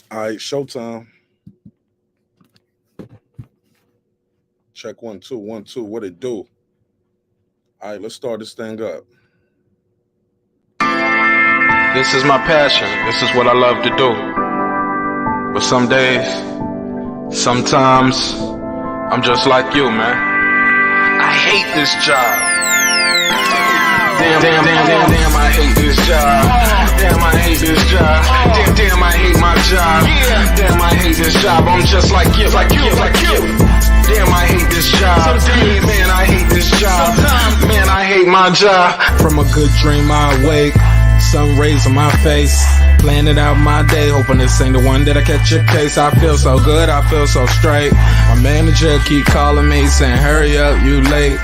All right, showtime. Check 1 2 1 2. What it do? All right, let's start this thing up. This is my passion. This is what I love to do. But some days, sometimes, I'm just like you, man. I hate this job. Damn, I hate this job. Damn, I hate this job. Damn, I hate my job. Damn, I hate this job. I'm just like you. Damn, I hate this job. Man, I hate this job. Man, I hate my job. From a good dream I wake, sun rays on my face, planning out my day, hoping this ain't the one that I catch a case. I feel so good, I feel so straight. My manager keep calling me saying, hurry up, you late.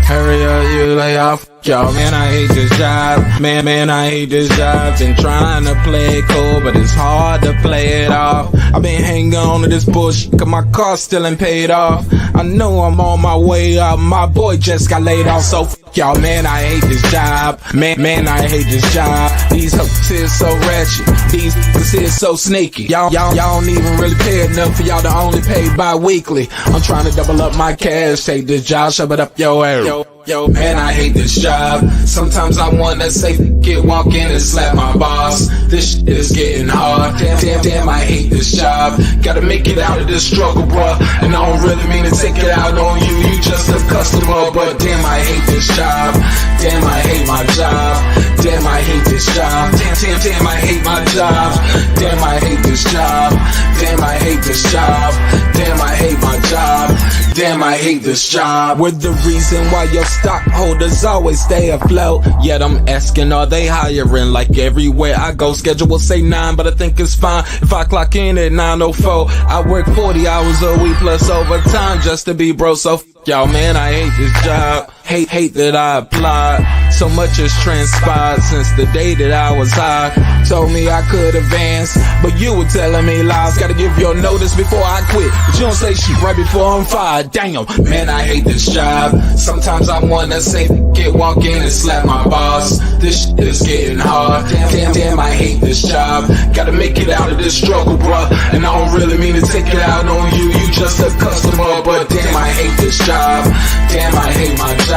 Hurry up, you lay off. Y'all, man, I hate this job. Man, I hate this job. Been trying to play it cool, but it's hard to play it off. I've been hanging on to this bullshit, cause my car still ain't paid off. I know I'm on my way up, my boy just got laid off, so y'all, man, I hate this job. Man, I hate this job. These hoes here so ratchet, these niggas here so sneaky. Y'all don't even really pay enough for y'all to only pay bi-weekly. I'm trying to double up my cash, take this job, shove it up your ass. Yo, man, I hate this job. Sometimes I wanna say, walk in and slap my boss. This shit is getting hard. Damn, I hate this job. Gotta make it out of this struggle, bruh. And I don't really mean to take it out on you. You just a customer, but damn, I hate this job. Damn, I hate my job. Damn, I hate this job. Damn, I hate my job. Damn, I hate this job. Damn, I hate this job. Damn, I hate my job. Damn, I hate this job. We're the reason why your stockholders always stay afloat. Yet I'm asking, are they hiring? Like everywhere I go, schedule will say 9, but I think it's fine if I clock in at 9:04. I work 40 hours a week plus overtime just to be bro. So y'all, man, I hate this job. Hate that I applied. So much has transpired since the day that I was high. Told me I could advance, but you were telling me lies. Gotta give your notice before I quit, but you don't say shit right before I'm fired. Damn, man, I hate this job. Sometimes I wanna say, walk in and slap my boss. This shit is getting hard. Damn, I hate this job. Gotta make it out of this struggle, bruh. And I don't really mean to take it out on you. You just a customer, but damn, I hate this job. Damn, I hate my job.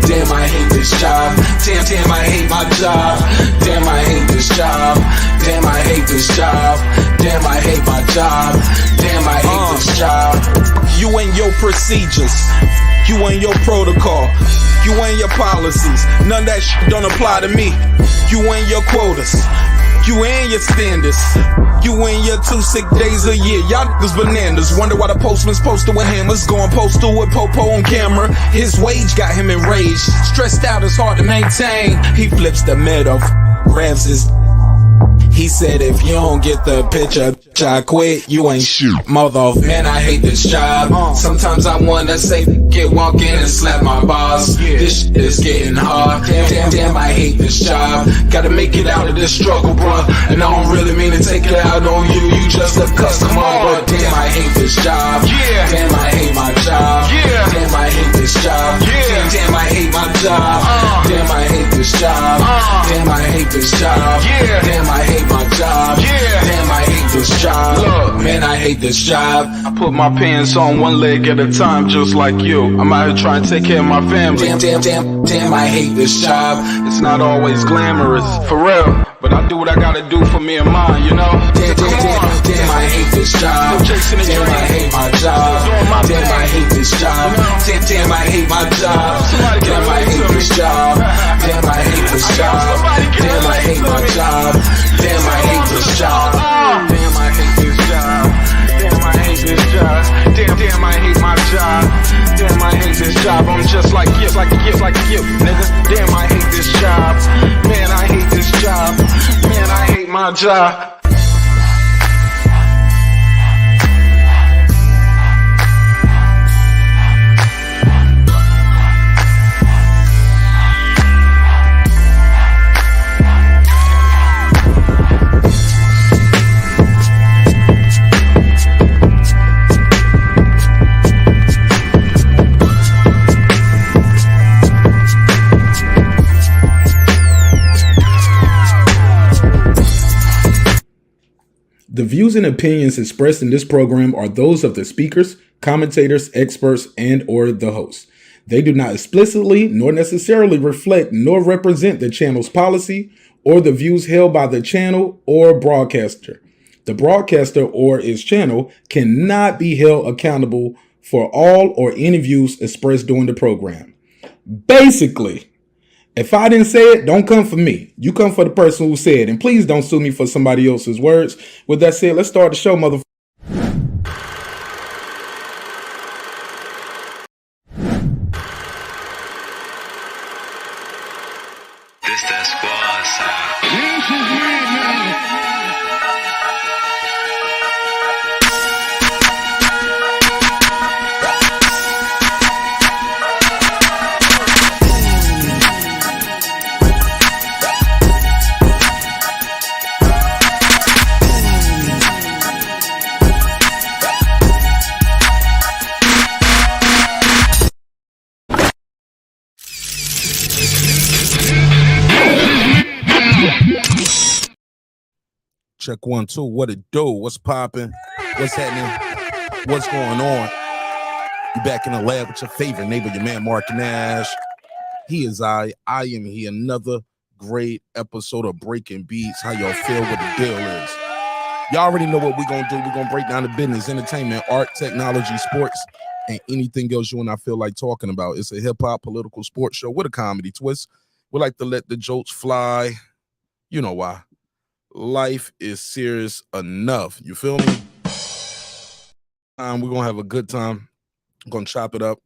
Damn, I hate this job. Damn, I hate my job. Damn, I hate this job. Damn, I hate this job. Damn, I hate my job. Damn, I hate this job. You and your procedures, you and your protocol, you and your policies, none of that shit don't apply to me. You and your quotas, you and your standards, you and your 2 sick days a year. Y'all niggas bananas. Wonder why the postman's posted with hammers, going postal with Popo on camera. His wage got him enraged, stressed out, it's hard to maintain. He flips the middle, grabs his. He said, if you don't get the picture, I quit, you ain't shit, mother. Man, I hate this job. Sometimes I wanna say, walk in and slap my boss. This shit is getting hard. Damn, I hate this job. Gotta make it out of this struggle, bruh. And I don't really mean to take it out on you. You just a customer, but damn, I hate this job. Damn, I hate my job. Damn, I hate this job. Damn, I hate my job. Damn, I hate this job. Damn, I hate this job. Damn, I hate my job. Damn, I hate this job. Look, man, I hate this job. I put my pants on one leg at a time, just like you. I'm out here trying to take care of my family. Damn, I hate this job. It's not always glamorous, for real, but I do what I gotta do for me and mine, you know? Damn, I hate this job. Damn, I hate my job. Damn, I hate this job. Damn, I hate my job. Damn, I hate this job. Damn, I hate this job. Damn, I hate my job. Damn, I hate this job. Damn, I hate this job. Damn, I hate this job. Damn, I hate my job. Damn, I hate this job. I'm just like you, nigga. Damn, I hate this job. Man, I hate this job. Man, I hate my job. The views and opinions expressed in this program are those of the speakers, commentators, experts, and or the host. They do not explicitly nor necessarily reflect nor represent the channel's policy or the views held by the channel or broadcaster. The broadcaster or its channel cannot be held accountable for all or any views expressed during the program. Basically, if I didn't say it, don't come for me. You come for the person who said it. And please don't sue me for somebody else's words. With that said, let's start the show, motherfucker. This that squad sound. Check 1 2. What it do? What's popping? What's happening? What's going on? You back in the lab with your favorite neighbor, your man Mark Nash. He is I am he. Another great episode of Breaking Beats. How y'all feel what the deal is? Y'all already know what we're gonna do. We're gonna break down the business, entertainment, art, technology, sports, and anything else you and I feel like talking about. It's a hip-hop political sports show with a comedy twist. We like to let the jokes fly. You know why. Life is serious enough. You feel me? We're gonna have a good time. I'm gonna chop it up.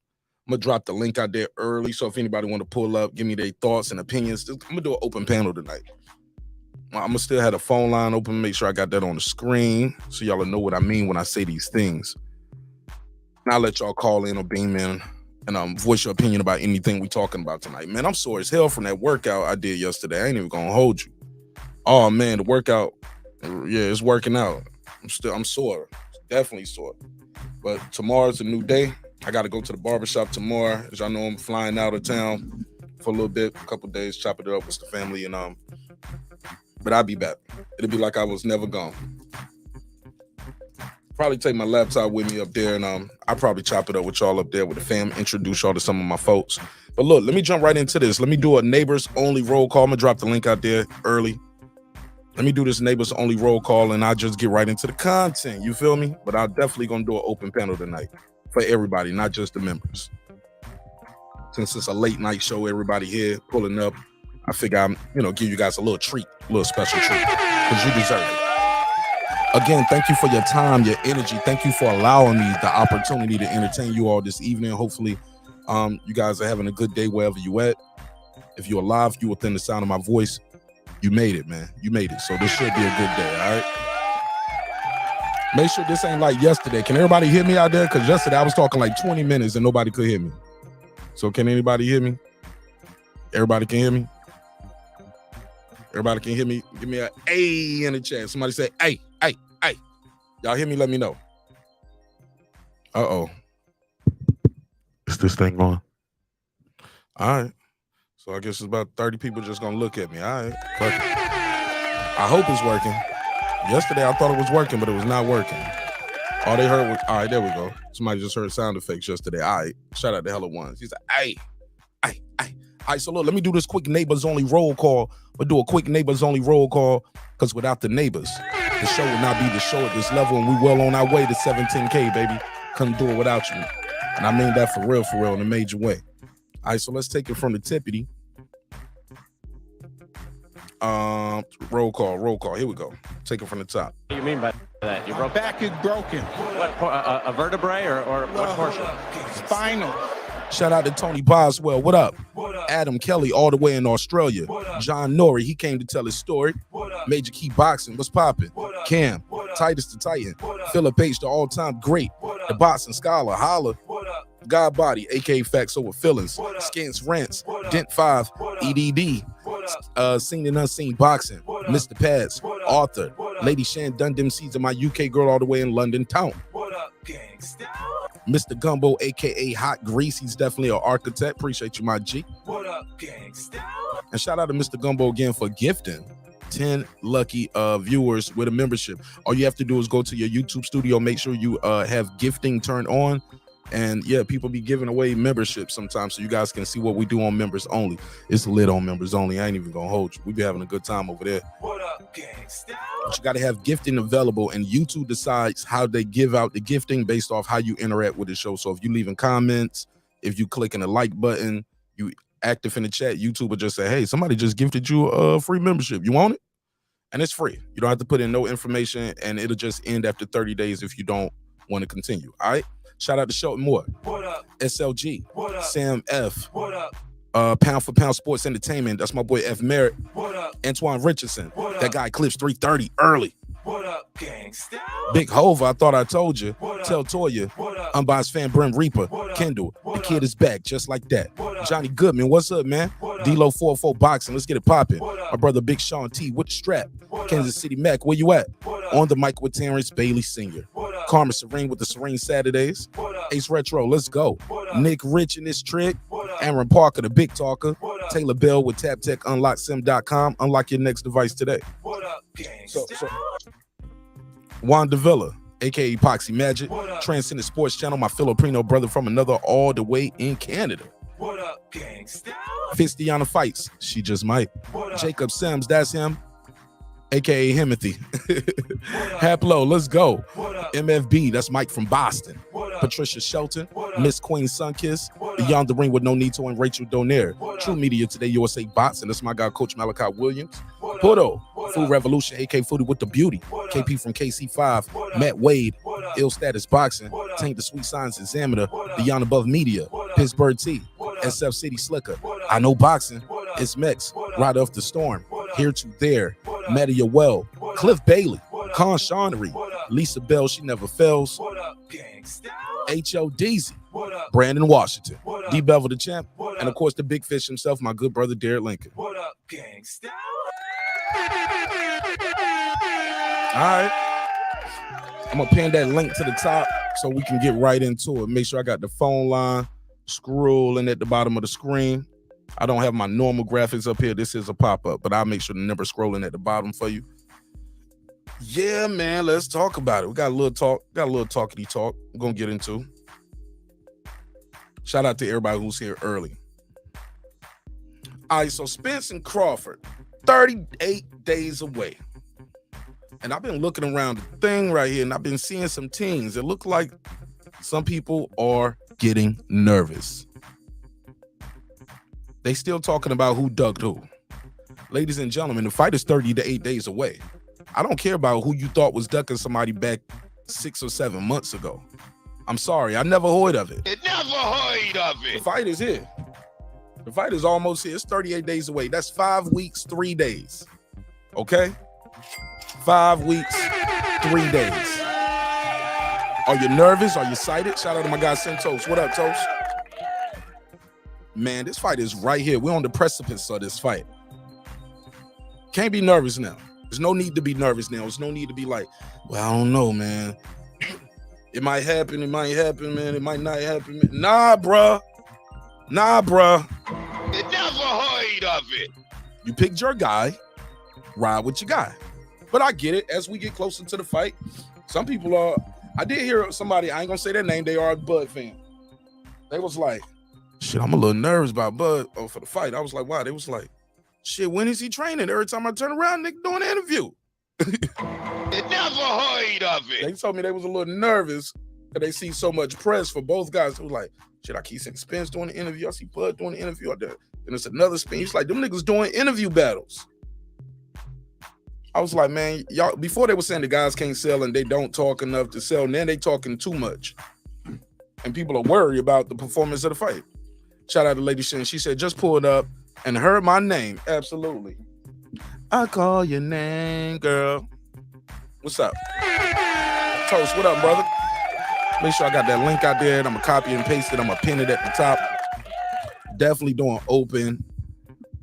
I'm gonna drop the link out there early, so if anybody want to pull up, give me their thoughts and opinions. I'm gonna do an open panel tonight. I'm gonna still have the phone line open, make sure I got that on the screen so y'all will know what I mean when I say these things. And I'll let y'all call in or beam in and voice your opinion about anything we talking about tonight. Man, I'm sore as hell from that workout I did yesterday. I ain't even gonna hold you. Oh man, the workout, yeah, it's working out. I'm sore, definitely sore. But tomorrow's a new day. I got to go to the barbershop tomorrow. As y'all know, I'm flying out of town for a little bit, a couple days, chopping it up with the family, and but I'll be back. It'll be like I was never gone. Probably take my laptop with me up there, and I'll probably chop it up with y'all up there with the fam, introduce y'all to some of my folks. But look, let me jump right into this. Let me do a neighbors only roll call. I'm gonna drop the link out there early. Let me do this neighbors only roll call and I'll just get right into the content. You feel me? But I'm definitely going to do an open panel tonight for everybody, not just the members. Since it's a late night show, everybody here pulling up, I figure I'm, give you guys a little treat, a little special treat because you deserve it. Again, thank you for your time, your energy. Thank you for allowing me the opportunity to entertain you all this evening. Hopefully, you guys are having a good day wherever you at. If you're alive, you within the sound of my voice. You made it, man. You made it. So this should be a good day, all right? Make sure this ain't like yesterday. Can everybody hear me out there? Because yesterday I was talking like 20 minutes and nobody could hear me. So can anybody hear me? Everybody can hear me? Everybody can hear me? Give me an A in the chat. Somebody say, hey. Y'all hear me? Let me know. Uh-oh. Is this thing on? All right. So I guess it's about 30 people just gonna look at me. All right, fuck it. I hope it's working. Yesterday I thought it was working, but it was not working. All they heard was, all right, there we go. Somebody just heard sound effects yesterday. All right, shout out to Hella Ones. He's like, hey. All right, so look, let me do this quick neighbors only roll call. We'll do a quick neighbors only roll call because without the neighbors, the show would not be the show at this level, and we well on our way to 17K, baby. Couldn't do it without you. And I mean that for real, in a major way. All right, so let's take it from the tippity. Roll call. Here we go. Take it from the top. What do you mean by that? Your Back is broken. What, a vertebrae or what portion? Spinal. Shout out to Tony Boswell. What up? Adam Kelly, all the way in Australia. John Norrie, he came to tell his story. Major Key Boxing, what's popping? Cam, Titus the Titan. Philip H, the all-time great. The boxing scholar, holla. God Body, aka Facts Over Feelings. Skins Rants, Dent 5, EDD. Seen and Unseen Boxing, Mr. Pads, Arthur, Lady Shan done them seeds of my UK girl all the way in London town. Mr. Gumbo, aka Hot Grease, he's definitely an architect. Appreciate you, my G. And shout out to Mr. Gumbo again for gifting 10 lucky viewers with a membership. All you have to do is go to your YouTube studio, make sure you have gifting turned on. And yeah, people be giving away memberships sometimes, so you guys can see what we do on members only. It's lit on members only. I ain't even gonna hold you. We be having a good time over there. What up, gangsta? But you gotta have gifting available, and YouTube decides how they give out the gifting based off how you interact with the show. So if you leaving comments, if you clicking the like button, you active in the chat, YouTube will just say, hey, somebody just gifted you a free membership. You want it? And it's free. You don't have to put in no information, and it'll just end after 30 days if you don't want to continue. All right. Shout out to Shelton Moore, what up? SLG, what up? Sam F, what up? Pound for Pound Sports Entertainment. That's my boy F Merritt. What up? Antoine Richardson. What that guy clips 330 early. What up, gangsta? Big Hova, I thought I told you. Tell Toya. Unbiased fan Brim Reaper. Kendall. The kid is back just like that. Johnny Goodman, what's up, man? D-Lo 404 Boxing. Let's get it popping. My brother Big Shawn T with the strap. Kansas City Mac, where you at? On the mic with Terence Bailey Sr. Karma Serene with the Serene Saturdays. Ace Retro, let's go. Nick Rich in this trick. Aaron Parker, the Big Talker. Taylor Bell with TapTechUnlockSim.com. Unlock your next device today. So Juan Davila, aka Epoxy Magic, Transcendent Sports Channel, my Filipino brother from another all the way in Canada. What up, gangsta? Fistiana Fights, she just might. Jacob Sims, that's him, aka Himothy. Haplo, let's go. MFB, that's Mike from Boston. Patricia Shelton, Miss Queen Sunkiss, Beyond the Ring with No Need to, and Rachel Donaire. True Media Today, USA Bots, and that's my guy, Coach Malachi Williams. Pudo, Food Revolution, AK Foodie with the Beauty. KP from KC5, Matt Wade, Ill Status Boxing, Tank the Sweet Science Examiner, Beyond Above Media, Pittsburgh T, SF City Slicker, I Know Boxing, It's Mex, Ride Off the Storm, Here to There, Maddie Well, Cliff Bailey, Con Shawnery, Lisa Bell, She Never Fails, H.O. Deezy, Brandon Washington, D. Bevel the Champ, and of course the big fish himself, my good brother Derek Lincoln. What up, gangsta? All right, I'm gonna pin that link to the top so we can get right into it. Make sure I got the phone line scrolling at the bottom of the screen. I don't have my normal graphics up here. This is a pop-up, but I'll make sure the number scrolling at the bottom for you. Yeah, man, let's talk about it. We got a little talkity talk we're gonna get into. Shout out to everybody who's here early. All right, so Spence and Crawford, 38 days away. And I've been looking around the thing right here, and I've been seeing some teams. It look like some people are getting nervous. They still talking about who ducked who. Ladies and gentlemen, the fight is 38 days away. I don't care about who you thought was ducking somebody back 6 or 7 months ago. I'm sorry, I never heard of it. The fight is here. The fight is almost here. It's 38 days away. That's 5 weeks, 3 days. Okay? 5 weeks, 3 days. Are you nervous? Are you excited? Shout out to my guy, Santos. What up, Toast? Man, this fight is right here. We're on the precipice of this fight. Can't be nervous now. There's no need to be nervous now. There's no need to be like, well, I don't know, man. It might happen. It might happen, man. It might not happen. Man. Nah, bruh. You never heard of it. You picked your guy. Ride with your guy. But I get it. As we get closer to the fight, some people are. I did hear somebody, I ain't gonna say their name, they are a Bud fan. They was like, shit, I'm a little nervous about Bud for the fight. I was like, why? They was like, shit, when is he training? Every time I turn around, nigga doing an interview. You never heard of it. They told me they was a little nervous because they see so much press for both guys. It was like, shit, I keep seeing Spence doing the interview. I see Bud doing the interview out there. And it's another Spence. He's like, them niggas doing interview battles. I was like, man, y'all, before they were saying the guys can't sell and they don't talk enough to sell, and then they talking too much. And people are worried about the performance of the fight. Shout out to Lady Shin. She said, just pulled up and heard my name. Absolutely. I call your name, girl. What's up? Toast, what up, brother? Make sure I got that link out there. And I'm going to copy and paste it. I'm going to pin it at the top. Definitely doing open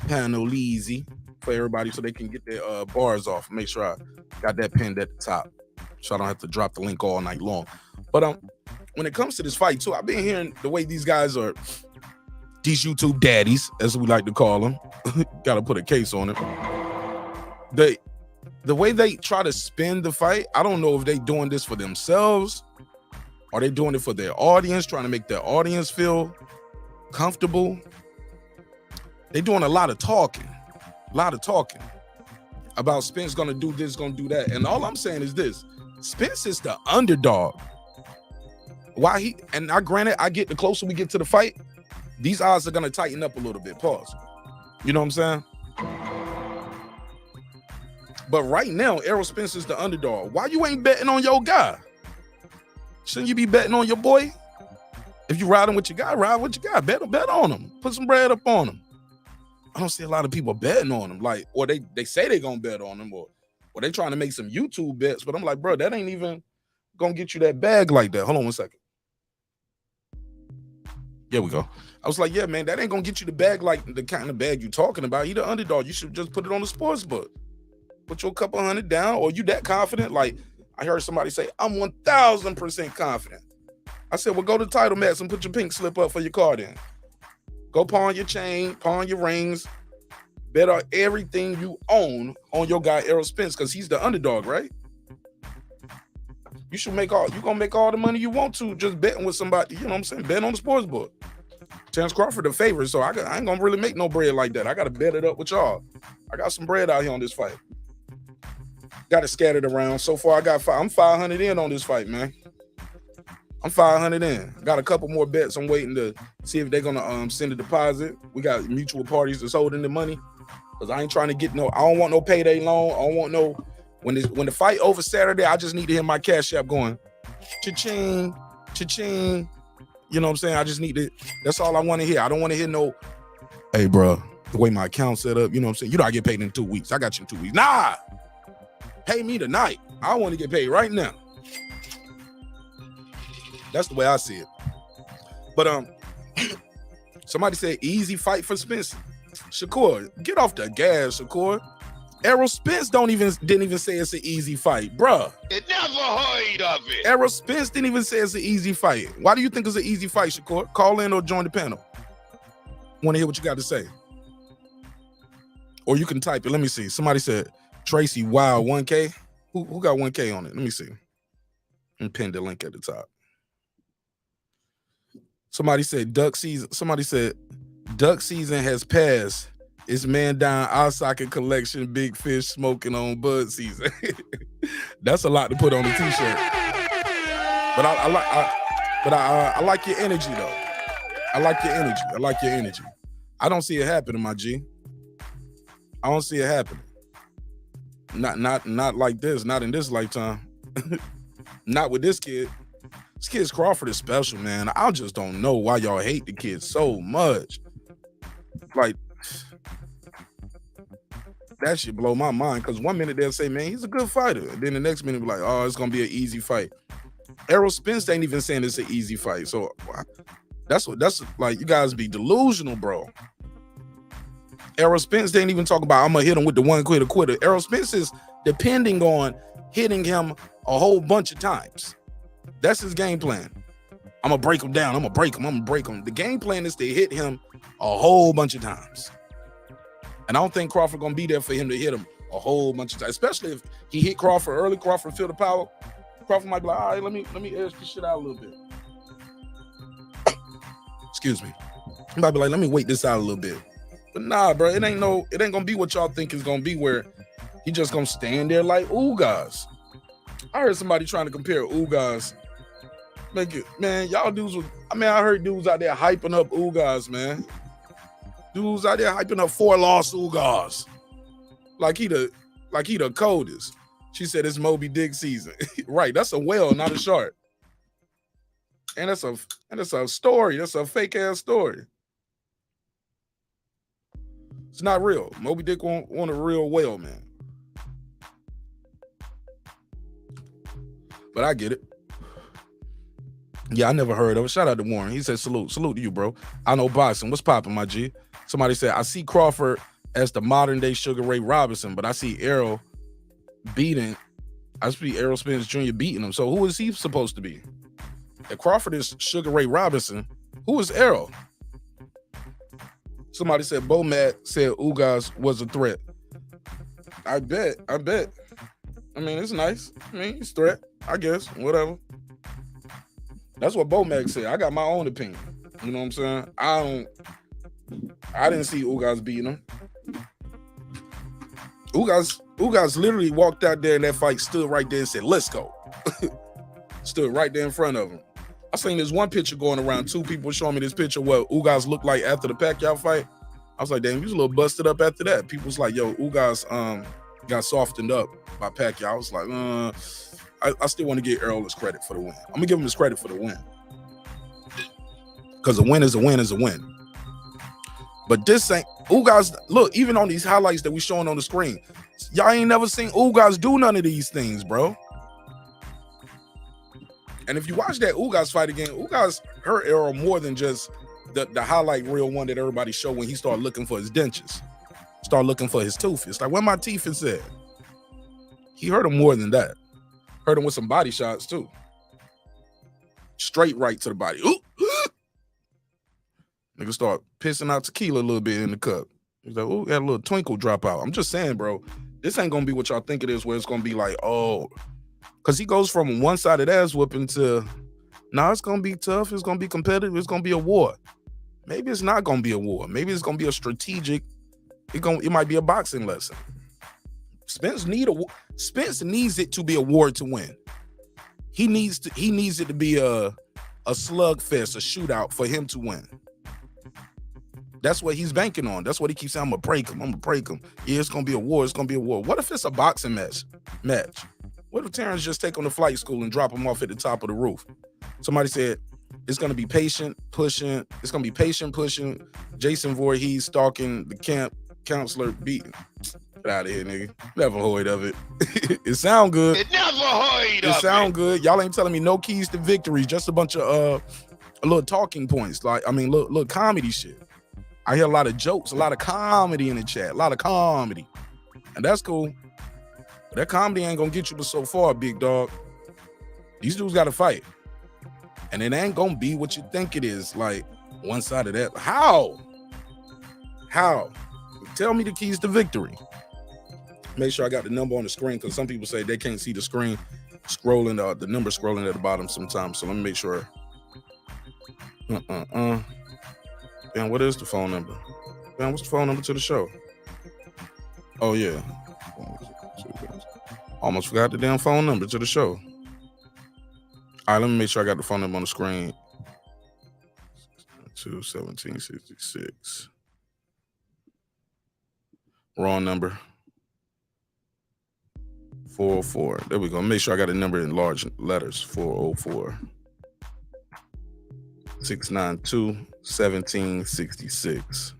panel easy for everybody so they can get their bars off. Make sure I got that pinned at the top so I don't have to drop the link all night long. But when it comes to this fight, too, I've been hearing the way these guys are, these YouTube daddies, as we like to call them. Got to put a case on it. the way they try to spin the fight, I don't know if they doing this for themselves or they doing it for their audience, trying to make their audience feel comfortable. They doing a lot of talking about Spence gonna do this, gonna do that. And all I'm saying is this: Spence is the underdog. Why granted, I get the closer we get to the fight, these odds are gonna tighten up a little bit. Pause. You know what I'm saying? But right now, Errol Spence is the underdog. Why you ain't betting on your guy? Shouldn't you be betting on your boy? If you riding with your guy, ride with your guy. Bet on him. Put some bread up on him. I don't see a lot of people betting on him. Like, or they say they gonna bet on him, or they trying to make some YouTube bets. But I'm like, bro, that ain't even gonna get you that bag like that. Hold on one second. Here we go. I was like, yeah, man, that ain't gonna get you the bag like the kind of bag you talking about. You the underdog. You should just put it on the sports book. Put your couple hundred down, or you that confident? Like, I heard somebody say, I'm 1,000% confident. I said, well, go to Title Mats and put your pink slip up for your card in. Go pawn your chain, pawn your rings, bet on everything you own on your guy Errol Spence, because he's the underdog, right? You gonna make all the money you want to just betting with somebody, you know what I'm saying? Bet on the sports book. Terence Crawford the favorite, so I ain't gonna really make no bread like that. I gotta bet it up with y'all. I got some bread out here on this fight. Got it scattered around. So far, I'm 500 in on this fight, man. I'm 500 in. Got a couple more bets. I'm waiting to see if they're gonna send a deposit. We got mutual parties that's holding the money, because I ain't trying to get I don't want no payday loan. I don't want no when the fight over Saturday. I just need to hear my cash app going, cha-ching, cha-ching. You know what I'm saying? I just need to. That's all I want to hear. I don't want to hear no, hey, bro, the way my account's set up. You know what I'm saying? You know I get paid in 2 weeks. I got you in 2 weeks. Nah, pay me tonight. I want to get paid right now. That's the way I see it. But somebody said easy fight for Spence. Shakur, get off the gas, Shakur. Errol Spence didn't even say it's an easy fight, bruh. It never heard of it. Errol Spence didn't even say it's an easy fight. Why do you think it's an easy fight, Shakur? Call in or join the panel. Want to hear what you got to say? Or you can type it. Let me see. Somebody said Tracy, wow, 1K. Who got 1K on it? Let me see. And pin the link at the top. Somebody said duck season. Somebody said duck season has passed. It's man down our socket collection. Big fish smoking on bud season. That's a lot to put on a t-shirt. But I like your energy though. I like your energy. I don't see it happening, my G. I don't see it happening. Not like this. Not in this lifetime. Not with this kid. This kid's Crawford is special, man. I just don't know why y'all hate the kid so much. Like, that shit blow my mind, because 1 minute they'll say, man, he's a good fighter. And then the next minute, be like, oh, it's going to be an easy fight. Errol Spence ain't even saying it's an easy fight. So that's like, you guys be delusional, bro. Errol Spence didn't even talk about, I'm going to hit him with the one quitter. Errol Spence is depending on hitting him a whole bunch of times. That's his game plan. I'm going to break him down. I'm going to break him. The game plan is to hit him a whole bunch of times. And I don't think Crawford going to be there for him to hit him a whole bunch of times, especially if he hit Crawford early. Crawford feel the power. Crawford might be like, all right, let me edge this shit out a little bit. Excuse me. He might be like, let me wait this out a little bit. But nah, bro, it ain't going to be what y'all think it's going to be, where he just going to stand there like Ugas. I heard somebody trying to compare Ugas. Man, y'all dudes I heard dudes out there hyping up Ugas, man. Dudes out there hyping up 4-loss Ugas. Like he the coldest. She said it's Moby Dick season. Right, that's a whale, not a shark. And that's a story. That's a fake ass story. It's not real. Moby Dick want a real whale, man. But I get it. Yeah, I never heard of it. Shout out to Warren. He said, salute to you, bro. I know boxing. What's popping, my G? Somebody said, I see Crawford as the modern day Sugar Ray Robinson, but I see Errol Spence Jr. beating him. So who is he supposed to be? If Crawford is Sugar Ray Robinson, who is Errol? Somebody said, Bomat said Ugas was a threat. I bet. I mean, it's nice. I mean, it's threat, I guess. Whatever. That's what Bo-Mag said. I got my own opinion. You know what I'm saying? I didn't see Ugas beating him. Ugas literally walked out there in that fight, stood right there and said, let's go. Stood right there in front of him. I seen this one picture going around. Two people showing me this picture what Ugas looked like after the Pacquiao fight. I was like, damn, he was a little busted up after that. People was like, yo, Ugas got softened up by Pacquiao. I was like, I still want to give Errol his credit for the win. I'm gonna give him his credit for the win. Because a win is a win is a win. But this ain't Ugas, look, even on these highlights that we showing on the screen, y'all ain't never seen Ugas do none of these things, bro. And if you watch that Ugas fight again, Ugas hurt Errol more than just the highlight reel one that everybody showed when he started looking for his dentures, started looking for his tooth. It's like, where my teeth is at? He hurt him more than that. Hurt him with some body shots too. Straight right to the body. Ooh. Nigga start pissing out tequila a little bit in the cup. He's like, ooh, had a little twinkle drop out. I'm just saying, bro, this ain't gonna be what y'all think it is, where it's gonna be like, oh, because he goes from one-sided ass whooping to, nah, it's gonna be tough, it's gonna be competitive, it's gonna be a war. Maybe it's not gonna be a war. Maybe it's gonna be a strategic, it might be a boxing lesson. Spence needs it to be a war to win. He needs it to be a slugfest, a shootout for him to win. That's what he's banking on. That's what he keeps saying, I'm gonna break him. Yeah, it's gonna be a war, What if it's a boxing match? What if Terence just take him to flight school and drop him off at the top of the roof? Somebody said it's gonna be patient, pushing. Jason Voorhees stalking the camp counselor beating. Get out of here, nigga. Never heard of it. It sound good. It never heard of It sound good. Y'all ain't telling me no keys to victory, just a bunch of little talking points. Like, I mean, little comedy shit. I hear a lot of jokes, a lot of comedy in the chat, a lot of comedy. And that's cool. But that comedy ain't gonna get you but so far, big dog. These dudes gotta fight. And it ain't gonna be what you think it is, like one side of that. How? Tell me the keys to victory. Make sure I got the number on the screen, because some people say they can't see the screen scrolling, the number scrolling at the bottom sometimes. So let me make sure. Damn, what is the phone number? Damn, what's the phone number to the show? Oh, yeah. Almost forgot the damn phone number to the show. All right, let me make sure I got the phone number on the screen. 21766. Wrong number. 404. There we go. Make sure I got the number in large letters. 404. 692-1766.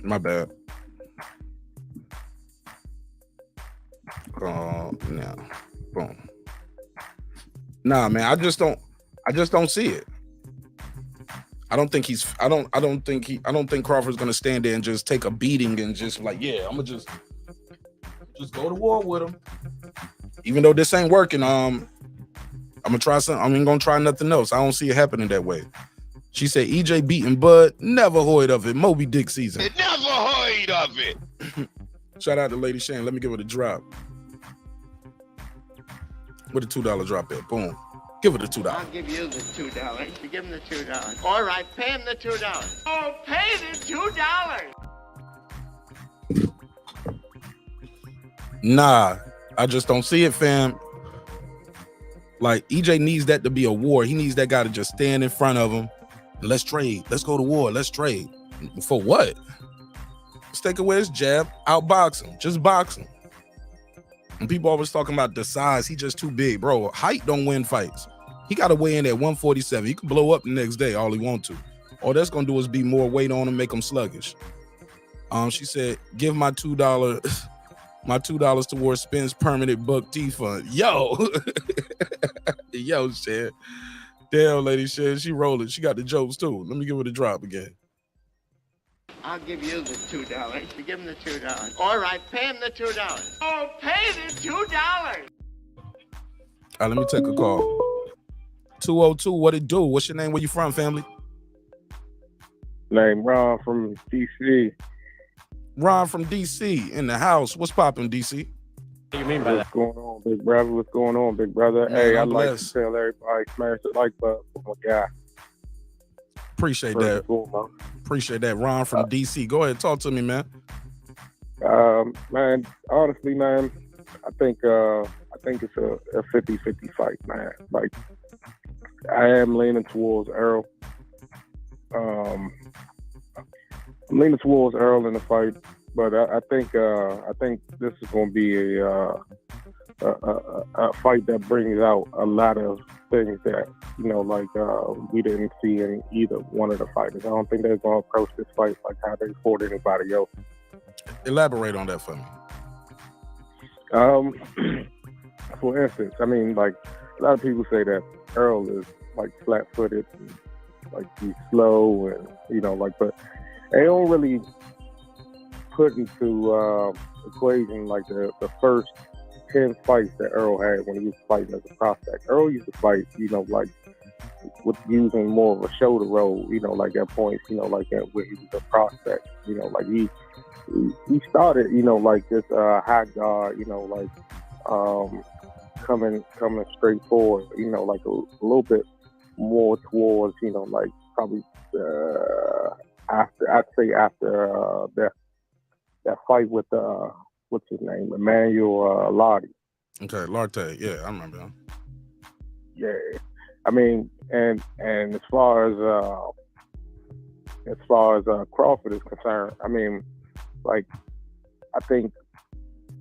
My bad. Now, boom. Nah, man, I just don't see it. I don't think Crawford's gonna stand there and just take a beating and just like, yeah, I'm gonna just go to war with him. Even though this ain't working, I'm gonna try something. I ain't gonna try nothing else. I don't see it happening that way. She said EJ beating Bud, never heard of it. Moby Dick season. It never heard of it. Shout out to Lady Shane. Let me give it a drop. With a $2 drop there. Boom. Give it a $2. I'll give you the $2. You give him the $2. All right, pay him the $2. Oh, pay the $2. Nah, I just don't see it, fam. Like, EJ needs that to be a war. He needs that guy to just stand in front of him. Let's trade. Let's go to war. Let's trade. For what? Let's take away his jab. Outbox him. Just box him. And people always talking about the size. He just too big, bro. Height don't win fights. He got to weigh in at 147. He can blow up the next day all he want to. All that's going to do is be more weight on him, make him sluggish. She said, give my $2 towards Spence permanent buck T fund. Yo. Yo, shit. Damn, Lady shit. She rolling. She got the jokes too. Let me give her the drop again. I'll give you the $2. You give him the $2. All right, pay him the $2. Oh, pay the $2. All right, let me take a call. 202, what it do? What's your name? Where you from, family? Name Ron from DC. Ron from DC in the house. What's popping, DC? What do you mean by that? What's going on, big brother? What's going on, big brother? Man, Hey, I'm I'd like blessed. to tell everybody, smash the like button for my guy. Appreciate First that. and foremost. Appreciate that. Ron from DC. Go ahead, talk to me, man. Man, honestly, man, I think it's a 50-50 fight, man. Like, I am leaning towards Errol. I'm leaning towards Errol in the fight, but I think this is going to be a fight that brings out a lot of things that we didn't see in either one of the fighters. I don't think they're going to approach this fight like how they fought anybody else. Elaborate on that for me. For instance, I mean, like, a lot of people say that Errol is like flat-footed, and, like, he's slow, and but they don't really put into equation like the first 10 fights that Errol had when he was fighting as a prospect. Errol used to fight, like, with using more of a shoulder roll, like at points, like that where he was a prospect, like he started, like this high guard, like coming straight forward, like a little bit more towards, like probably after that fight with what's his name, Emmanuel Lottie. Okay, Larte. Yeah, I remember him. Yeah, I mean, and as far as Crawford is concerned, I mean, like, I think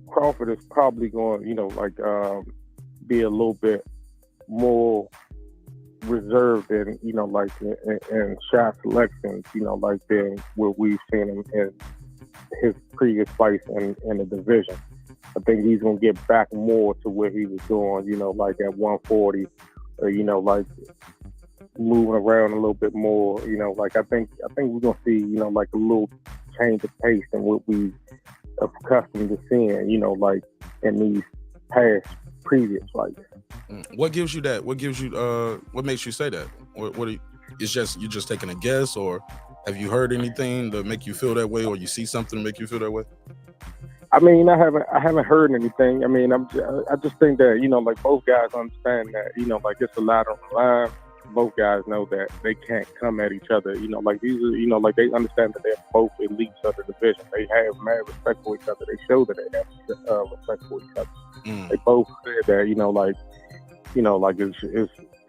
Crawford is probably going, be a little bit more reserved in, in shot selections, like than what we've seen him in his previous fights in the division. I think he's gonna get back more to where he was doing, like at 140, like moving around a little bit more, like I think we're gonna see, like a little change of pace than what we are accustomed to seeing, like in these past previous fights. What gives you that? What gives you what makes you say that? It's just you're just taking a guess, or have you heard anything to make you feel that way, or you see something to make you feel that way? I mean, I haven't heard anything. I mean, I just think that, like, both guys understand that, like, it's a lot on the line. Both guys know that they can't come at each other, like these are, like, they understand that they're both elites of the division. They have mad respect for each other. They show that they have respect for each other. They both said that, like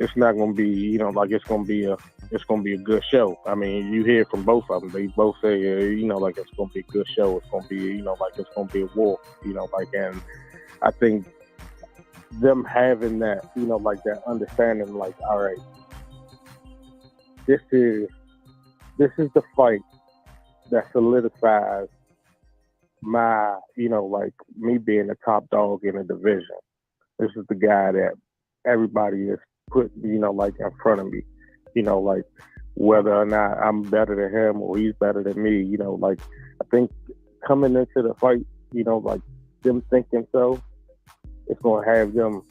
it's not gonna be, like it's gonna be a good show. I mean, you hear from both of them. They both say, like it's gonna be a good show. It's gonna be, like it's gonna be a war. Like, and I think them having that, like that understanding, like, all right, this is the fight that solidifies my, like me being the top dog in the division. This is the guy that everybody is put, like in front of me, like whether or not I'm better than him or he's better than me, like I think coming into the fight, like them thinking so, it's going to have them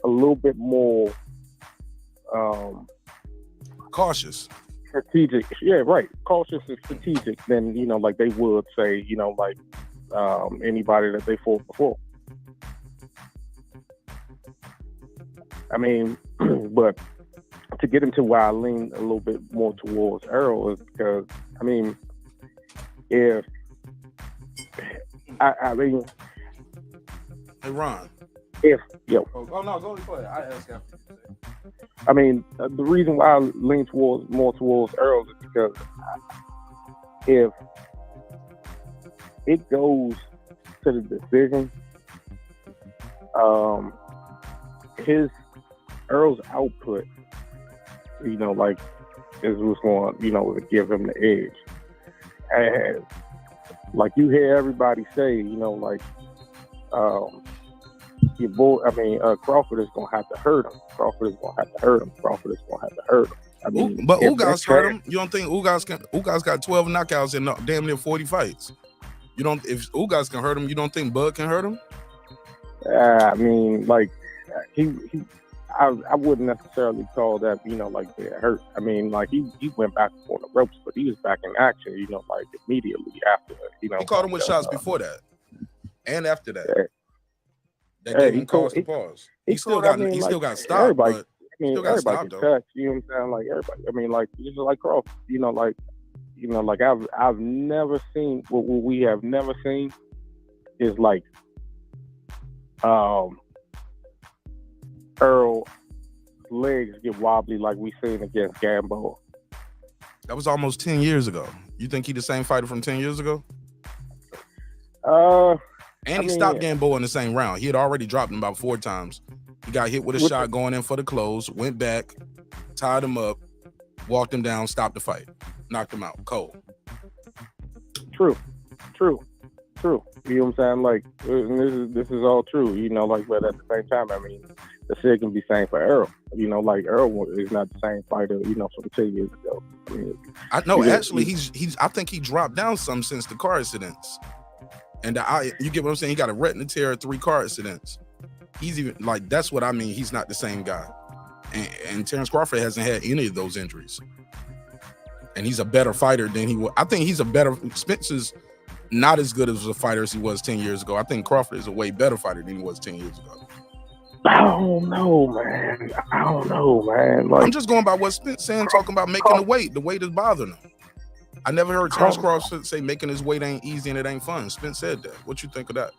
a little bit more cautious, strategic. Yeah, right. Cautious and strategic than, like they would say, like anybody that they fought before. I mean, but to get into why I lean a little bit more towards Errol is because, I mean, if I mean, hey Ron, if no, go ahead. I ask after. I mean, the reason why I lean more towards Errol is because if it goes to the decision, Errol's output, like, is what's going, to give him the edge. And like you hear everybody say, like, your boy, Crawford is gonna have to hurt him. Crawford is gonna have to hurt him. I mean, but Ugas hurt him. You don't think Ugas got 12 knockouts in damn near 40 fights? You don't. If Ugas can hurt him, you don't think Bud can hurt him? I mean, like, I wouldn't necessarily call that, like being hurt. I mean, like he went back on the ropes, but he was back in action, like immediately after. He caught him with shots before that, and after that. Yeah. That gave him cause to pause. He still got stopped, everybody, but I mean, still got everybody stopped can though. touch. You know what I'm saying? Like everybody. I mean, like just like Crawford. Like I've never seen what we have never seen is like Errol legs get wobbly like we seen against Gambo. That was almost 10 years ago. You think he the same fighter from 10 years ago? And he stopped Gambo in the same round. He had already dropped him about 4 times. He got hit with a shot going in for the close, went back, tied him up, walked him down, stopped the fight, knocked him out cold. True. You know what I'm saying? Like, this is all true, like, but at the same time, I mean, the shit can be same for Errol. Like Errol is not the same fighter, from 10 years ago. I mean, I know, actually, he's I think he dropped down some since the car incidents. And you get what I'm saying? He got a retina tear, 3 car incidents. He's even like, that's what I mean. He's not the same guy. And Terence Crawford hasn't had any of those injuries. And he's a better fighter than he was. I think he's a better. Spence is not as good as a fighter as he was 10 years ago. I think Crawford is a way better fighter than he was 10 years ago. I don't know, man. Like, I'm just going by what Spence saying, talking about making the weight. The weight is bothering him. I never heard Terence Crawford say making his weight ain't easy and it ain't fun. Spence said that. What you think of that?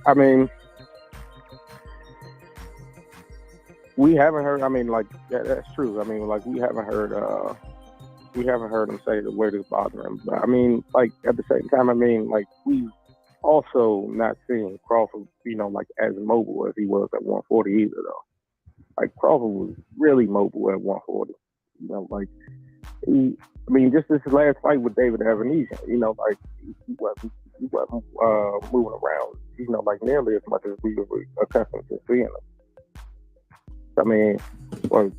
I mean, we haven't heard. I mean, like that's true. I mean, like we haven't heard him say the weight is bothering him. But I mean, like at the same time, I mean, like we also not seeing Crawford, like as mobile as he was at 140 either, though. Like Crawford was really mobile at 140. Like just this last fight with David Evanesian, like he wasn't moving around, like nearly as much as we were accustomed to seeing him. I mean, well,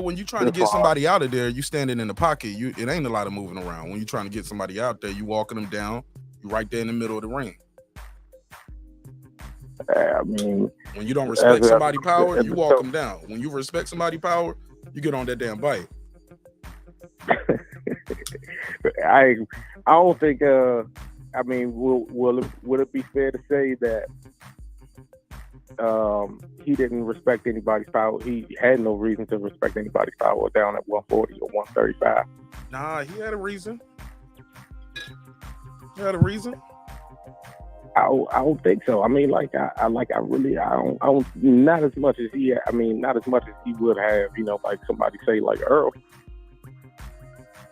when you're trying to get somebody out of there, you standing in the pocket. It ain't a lot of moving around. When you're trying to get somebody out there, you walking them down. You right there in the middle of the ring. I mean, when you don't respect somebody's power, you walk them down. When you respect somebody's power, you get on that damn bite. I don't think. I mean, would it be fair to say that he didn't respect anybody's power? He had no reason to respect anybody's power down at 140 or 135. Nah, he had a reason. He had a reason. I don't think so. I mean, like I don't not as much as he. I mean, not as much as he would have. Like somebody say like Errol.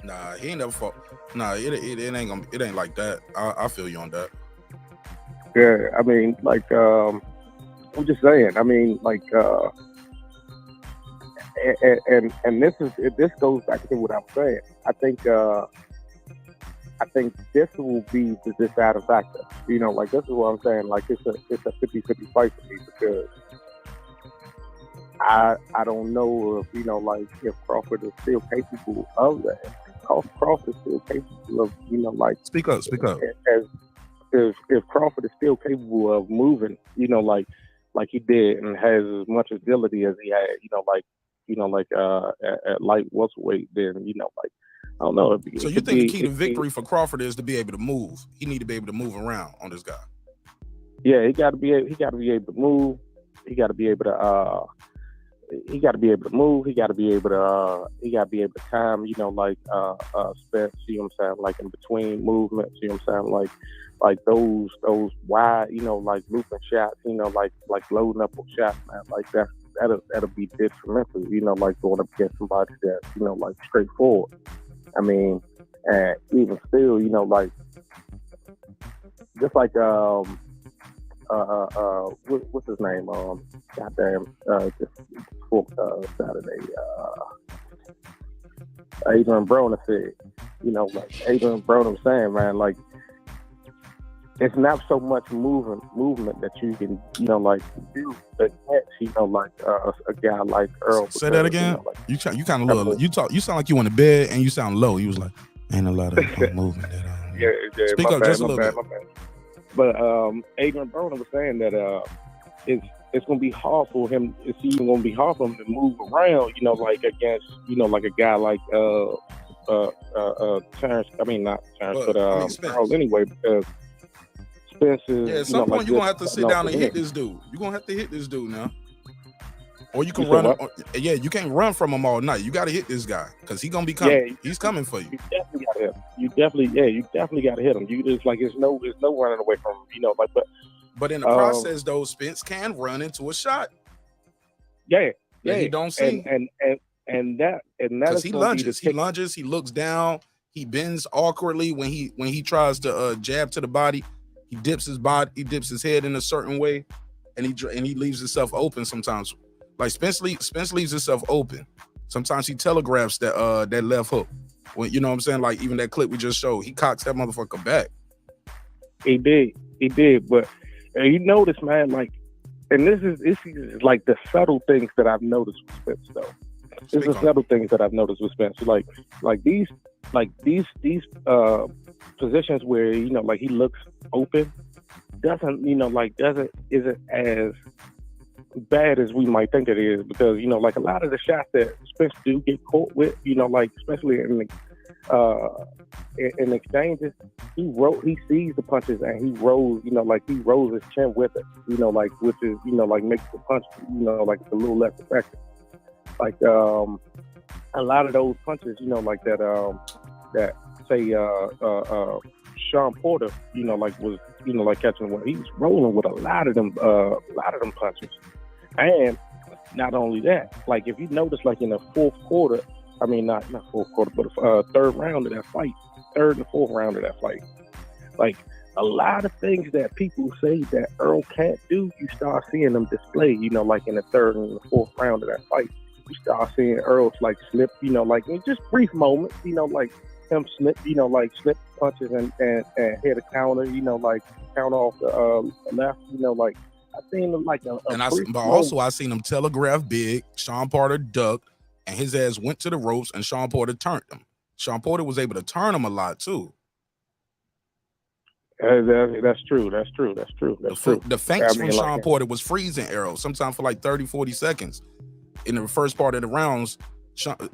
Nah, he ain't never fought. Nah, it ain't like that. I feel you on that. Yeah, I mean, like I'm just saying. I mean, like and this goes back to what I'm saying. I think this will be the deciding factor. Like this is what I'm saying. Like it's a 50-50 fight for me because I don't know if like if Crawford is still capable of that. Crawford is still capable of like speak up. As if Crawford is still capable of moving, like he did and has as much agility as he had, at light welterweight, then like. I don't know. So you think the key to victory for Crawford is to be able to move? He need to be able to move around on this guy. Yeah, he got to be able to move. He got to be able to. He got to be able to move. He got to be able to. He got to be able to time. Like Spence. See what I'm saying? Like in between movements. See what I'm saying? Like those wide. Like looping shots. Like loading up with shots, man. Like that'll be detrimental. Like going up against somebody that's like straightforward. I mean, and even still, like, just like, what's his name? Goddamn, just before Saturday, Adrian Broner said, like Adrian Broner saying, man, like, it's not so much movement that you can, like do against, like a guy like Errol. Say that again. Like, you kind of low. You sound like you on the bed and you sound low. You was like, ain't a lot of movement. Yeah. Speak up just a little bit. But Adrian Broner was saying that it's gonna be hard for him. It's even gonna be hard for him to move around. You know, like against like a guy like Terence. I mean, not Terence, but Errol anyway, because Spence is. Yeah, at some point you're gonna have to sit down and hit this dude. You're gonna have to hit this dude now. Or you can run. You can't run from him all night. You got to hit this guy because he's gonna be coming. Yeah, he's coming for you. You definitely got to hit him. You definitely got to hit him. It's like it's no running away from him. But in the process, though, Spence can run into a shot. Yeah. He don't see. And that because he lunges. He lunges. He looks down. He bends awkwardly when he tries to jab to the body. He dips his body. He dips his head in a certain way, and he leaves himself open sometimes. Like Spence leaves himself open. Sometimes he telegraphs that left hook. When you know what I'm saying, like even that clip we just showed, he cocks that motherfucker back. He did. But you notice, man, like, and this is like the subtle things that I've noticed with Spence, though. This is subtle things that I've noticed with Spence. Like these positions where like he looks open isn't as bad as we might think it is, because like a lot of the shots that Spence do get caught with, like especially in exchanges, he sees the punches and he rolls, he rolls his chin with it, which is makes the punch like a little less effective. Like a lot of those punches, that say Shawn Porter, was catching one. He's rolling with a lot of them punches. And not only that, like if you notice, like in the fourth quarter, I mean not fourth quarter, but third round of that fight, third and fourth round of that fight, like a lot of things that people say that Errol can't do, you start seeing them display, like in the third and the fourth round of that fight. You start seeing Errol like slip, like in just brief moments, like him slip, slip punches and hit a counter, like counter off the left, like I seen him like I seen him telegraph big. Shawn Porter ducked, and his ass went to the ropes, and Shawn Porter turned him. Shawn Porter was able to turn him a lot too. That's true. The feints from Shawn Porter was freezing Errol, sometimes for like 30, 40 seconds. In the first part of the rounds,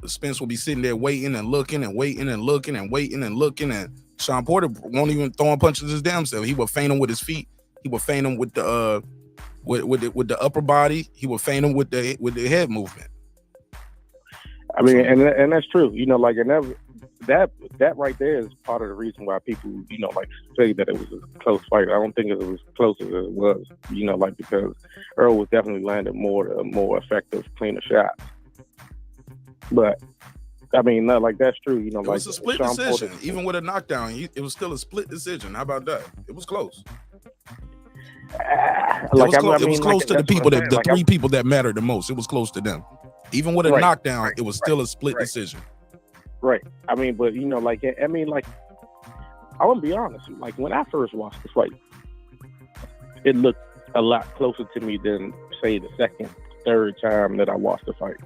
Spence will be sitting there waiting and looking and waiting and looking and waiting and looking, and Shawn Porter won't even throwing punches his damn self. He would feint him with his feet. He would feint him with the with the upper body. He would feint him with the head movement. I mean, and that's true. Like and that right there is part of the reason why people like say that it was a close fight. I don't think it was as close as it was. Like because Errol was definitely landing more effective, cleaner shots. But I mean, like that's true. It was a split decision. Porter, even with a knockdown, it was still a split decision. How about that? It was close. It was close to the people the three people that mattered the most. It was close to them. Even with a knockdown, it was still a split decision. Right. I mean, but like I want to be honest. Like when I first watched the fight, it looked a lot closer to me than say the second, third time that I watched the fight.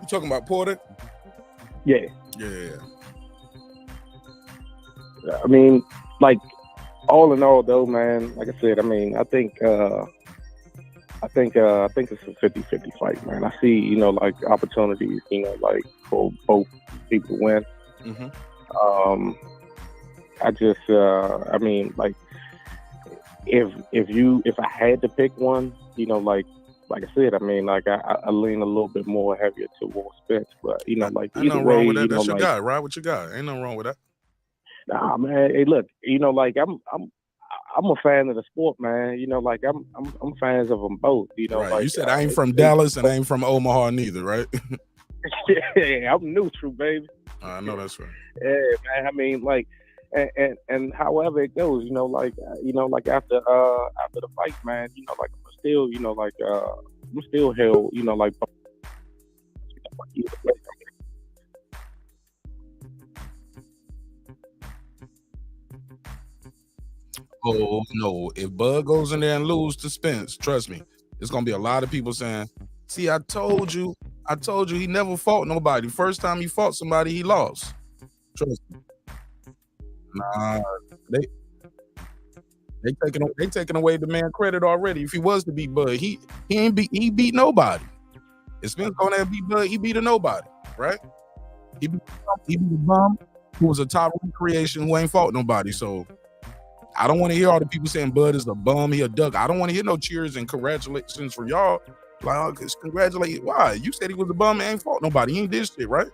You talking about Porter? Yeah. Yeah. I mean, like all in all, though, man. Like I said, I mean, I think it's a 50-50 fight, man. I see, like opportunities, like for both people to win. Mm-hmm. I mean, like if I had to pick one, like I said, I mean, like I lean a little bit more heavier towards Spence, but like ain't nothing wrong with that. That's your guy. Ride with your guy. Ain't nothing wrong with that. Nah, man. Hey, look, like I'm a fan of the sport, man. Like I'm fans of them both. Right. Like you said I ain't from Dallas and I ain't from Omaha neither, right? Yeah, I'm neutral, baby. I know that's right. Yeah, man. I mean, like, and however it goes, like after the fight, man, like I'm still, I'm still held, like. Oh no! If Bud goes in there and lose to Spence, trust me, it's gonna be a lot of people saying, "See, I told you, he never fought nobody. First time he fought somebody, he lost." Trust me. Nah, They taking away the man credit already. If he was to beat Bud, he beat nobody. If Spence going there beat Bud, he beat a nobody, right? He beat a bum who was a top creation who ain't fought nobody. So I don't want to hear all the people saying Bud is a bum, he a duck. I don't want to hear no cheers and congratulations from y'all. Like, congratulate. Why? You said he was a bum and ain't fought nobody. He ain't did shit, right?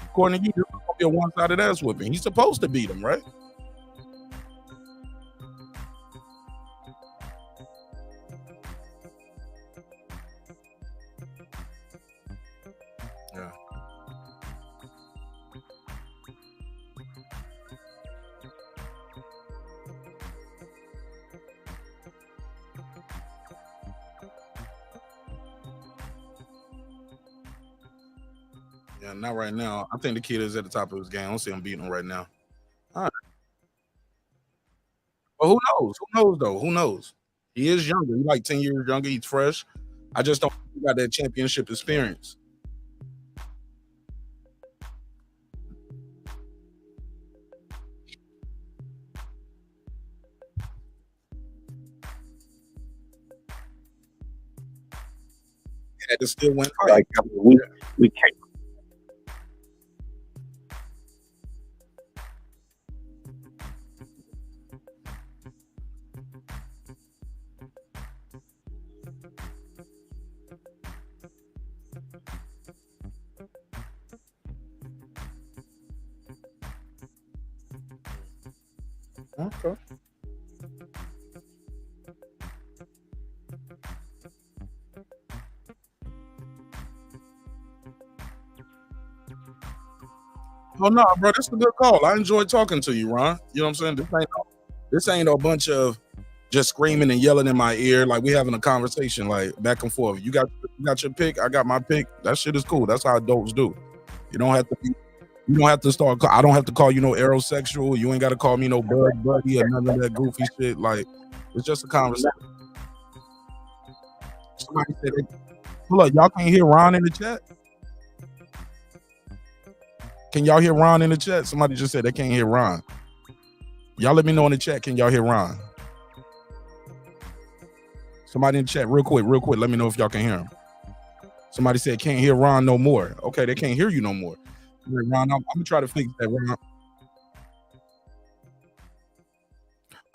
According to you, this is gonna be a one-sided ass whooping. He's supposed to beat him, right? Yeah. Yeah, not right now. I think the kid is at the top of his game. I don't see him beating him right now. All right. But who knows? Who knows though? Who knows? He is younger. He's like 10 years younger. He's fresh. I just don't think he got that championship experience. He had to still win. Like we can't. Okay. Oh no, bro, that's a good call. I enjoyed talking to you, Ron. You know what I'm saying? This ain't a bunch of just screaming and yelling in my ear. Like we having a conversation, like back and forth. You got your pick, I got my pick. That shit is cool. That's how adults do. You don't have to start. I don't have to call you no aerosexual. You ain't got to call me no buddy or none of that goofy shit. Like it's just a conversation. Somebody said, "Hold up, y'all can't hear Ron in the chat." Can y'all hear Ron in the chat? Somebody just said they can't hear Ron. Y'all let me know in the chat. Can y'all hear Ron? Somebody in the chat, real quick. Let me know if y'all can hear him. Somebody said can't hear Ron no more. Okay, they can't hear you no more. Ron, I'm gonna try to fix that, Ron.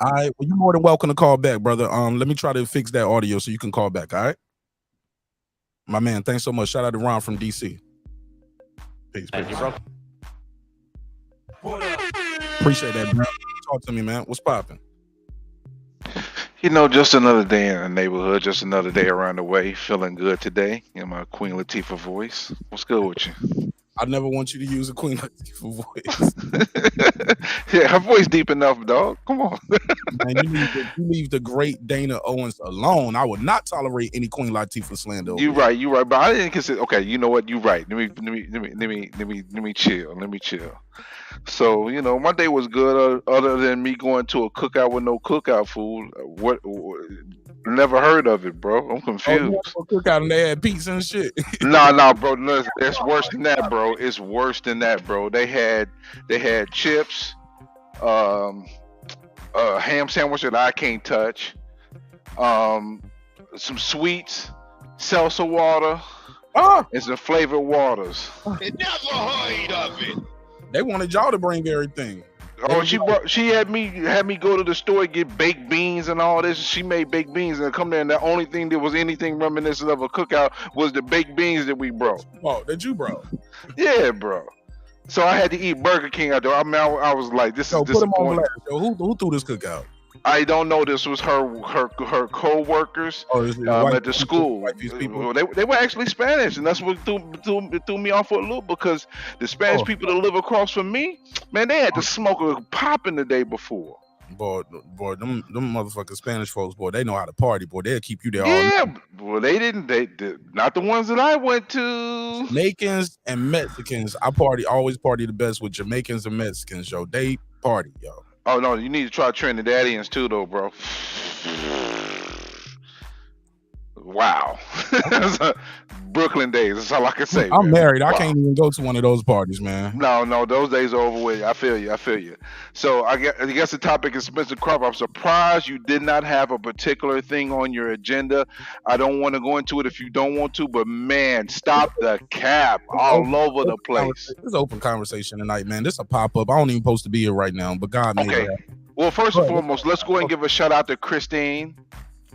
All right, well, you're more than welcome to call back, brother. Let me try to fix that audio so you can call back. All right, my man. Thanks so much. Shout out to Ron from DC. Peace. Appreciate that, bro. Talk to me, man. What's popping? You know, just another day in the neighborhood, just another day around the way. Feeling good today in my Queen Latifah voice. What's good with you? I never want you to use a Queen Latifah voice. Yeah, her voice deep enough, dog. Come on. Man, you leave the great Dana Owens alone. I would not tolerate any Queen Latifah slander. You right. But I didn't consider. Okay, you know what? You right. Let me chill. So you know, my day was good. Other than me going to a cookout with no cookout food. What never heard of it, bro. I'm confused. Oh, cookout and they had pizza and shit. Nah, bro. No, it's worse than that, bro. It's worse than that, bro. They had chips, a ham sandwich that I can't touch, some sweets, seltzer water, and some flavored waters. Never heard of it. They wanted y'all to bring everything. Oh, she had me go to the store and get baked beans and all this. She made baked beans and come there, and the only thing that was anything reminiscent of a cookout was the baked beans that we brought. Oh, that you brought? Yeah, bro. So I had to eat Burger King out there. I mean, I was like, this is disappointing. Put them on blast. So who threw this cookout? I don't know. This was her co-workers at the school. They were actually Spanish, and that's what threw me off for a loop, because the Spanish people that live across from me, man, they had to smoke a popping the day before. Boy, them motherfucking Spanish folks, boy, they know how to party, boy. They'll keep you there all night. Well, they didn't. They not the ones that I went to. Jamaicans and Mexicans, always party the best with Jamaicans and Mexicans, yo. They party, yo. Oh no, you need to try Trinidadians too, though, bro. Wow. Brooklyn days. That's all I can say. I'm man. married. I Wow. can't even go to one of those parties, man. No, those days are over with. I feel you. So I guess the topic is Spencer Crawford. I'm surprised you did not have a particular thing on your agenda. I don't want to go into it if you don't want to, but man, stop the cap all over the place. It's open conversation tonight, man. This is a pop-up. I don't even supposed to be here right now, but God made Okay. it happen. Well, first and foremost, let's go ahead and give a shout out to Christine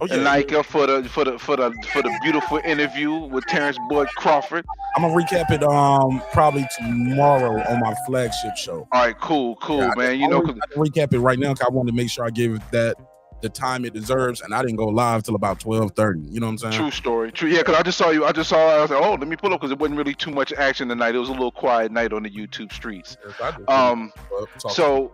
and Nika for the beautiful interview with Terrence Boyd Crawford. I'm gonna recap it probably tomorrow on my flagship show. All right, cool, man. You know, I can recap it right now because I wanted to make sure I give that the time it deserves, and I didn't go live till about 12:30. You know what I'm saying? True story. True. Yeah, because I just saw you. I was like, oh, let me pull up because it wasn't really too much action tonight. It was a little quiet night on the YouTube streets. So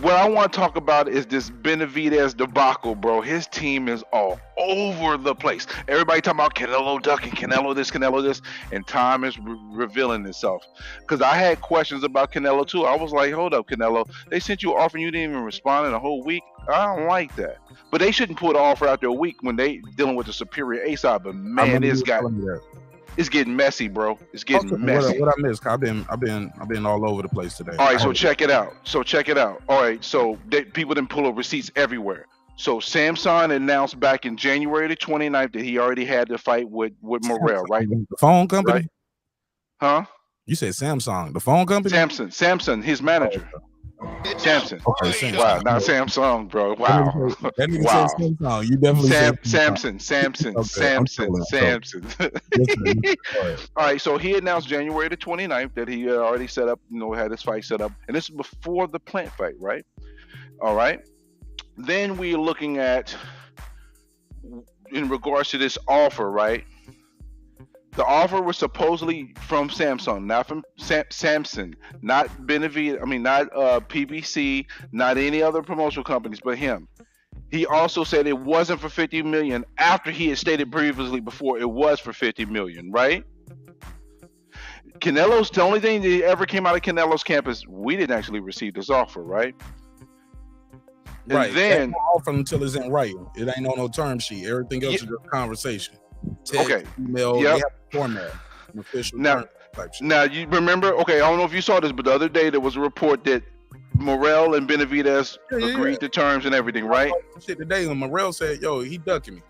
what I want to talk about is this Benavidez debacle, bro. His team is all over the place. Everybody talking about Canelo ducking, Canelo this, and time is revealing itself. Because I had questions about Canelo too. I was like, hold up, Canelo. They sent you an offer and you didn't even respond in a whole week. I don't like that. But they shouldn't put an offer out there a week when they dealing with the superior A side. But man, it's getting messy, bro. It's getting messy. What I missed? I've been all over the place today. All right, so check it out. All right, so people didn't pull up receipts everywhere. So Samson announced back in January the 29th that he already had the fight with Morrell, right? The phone company? Right? Huh? You said Samsung, the phone company? Samson, his manager. Samson. Okay, Samson. Wow, not Samsung, bro. Wow. That nigga Wow. said Samsung. You definitely said Samson. All right, so he announced January the 29th that he already set up, had his fight set up. And this is before the Plant fight, right? All right. Then we're looking at, in regards to this offer, right? The offer was supposedly from Samsung, not from Samson, not Benavidez. I mean, not PBC, not any other promotional companies, but him. He also said it wasn't for $50 million after he had stated previously before it was for $50 million, right? Canelo's the only thing that ever came out of Canelo's camp is we didn't actually receive this offer, right? Right. And then offer until it's in writing. It ain't on no term sheet. Everything else is just conversation. Text, okay. Email. Yep. They have a format. An official term type shit. Now you remember? Okay, I don't know if you saw this, but the other day there was a report that Morrell and Benavidez agreed to terms and everything, right? Shit today when Morrell said, "Yo, he ducking me."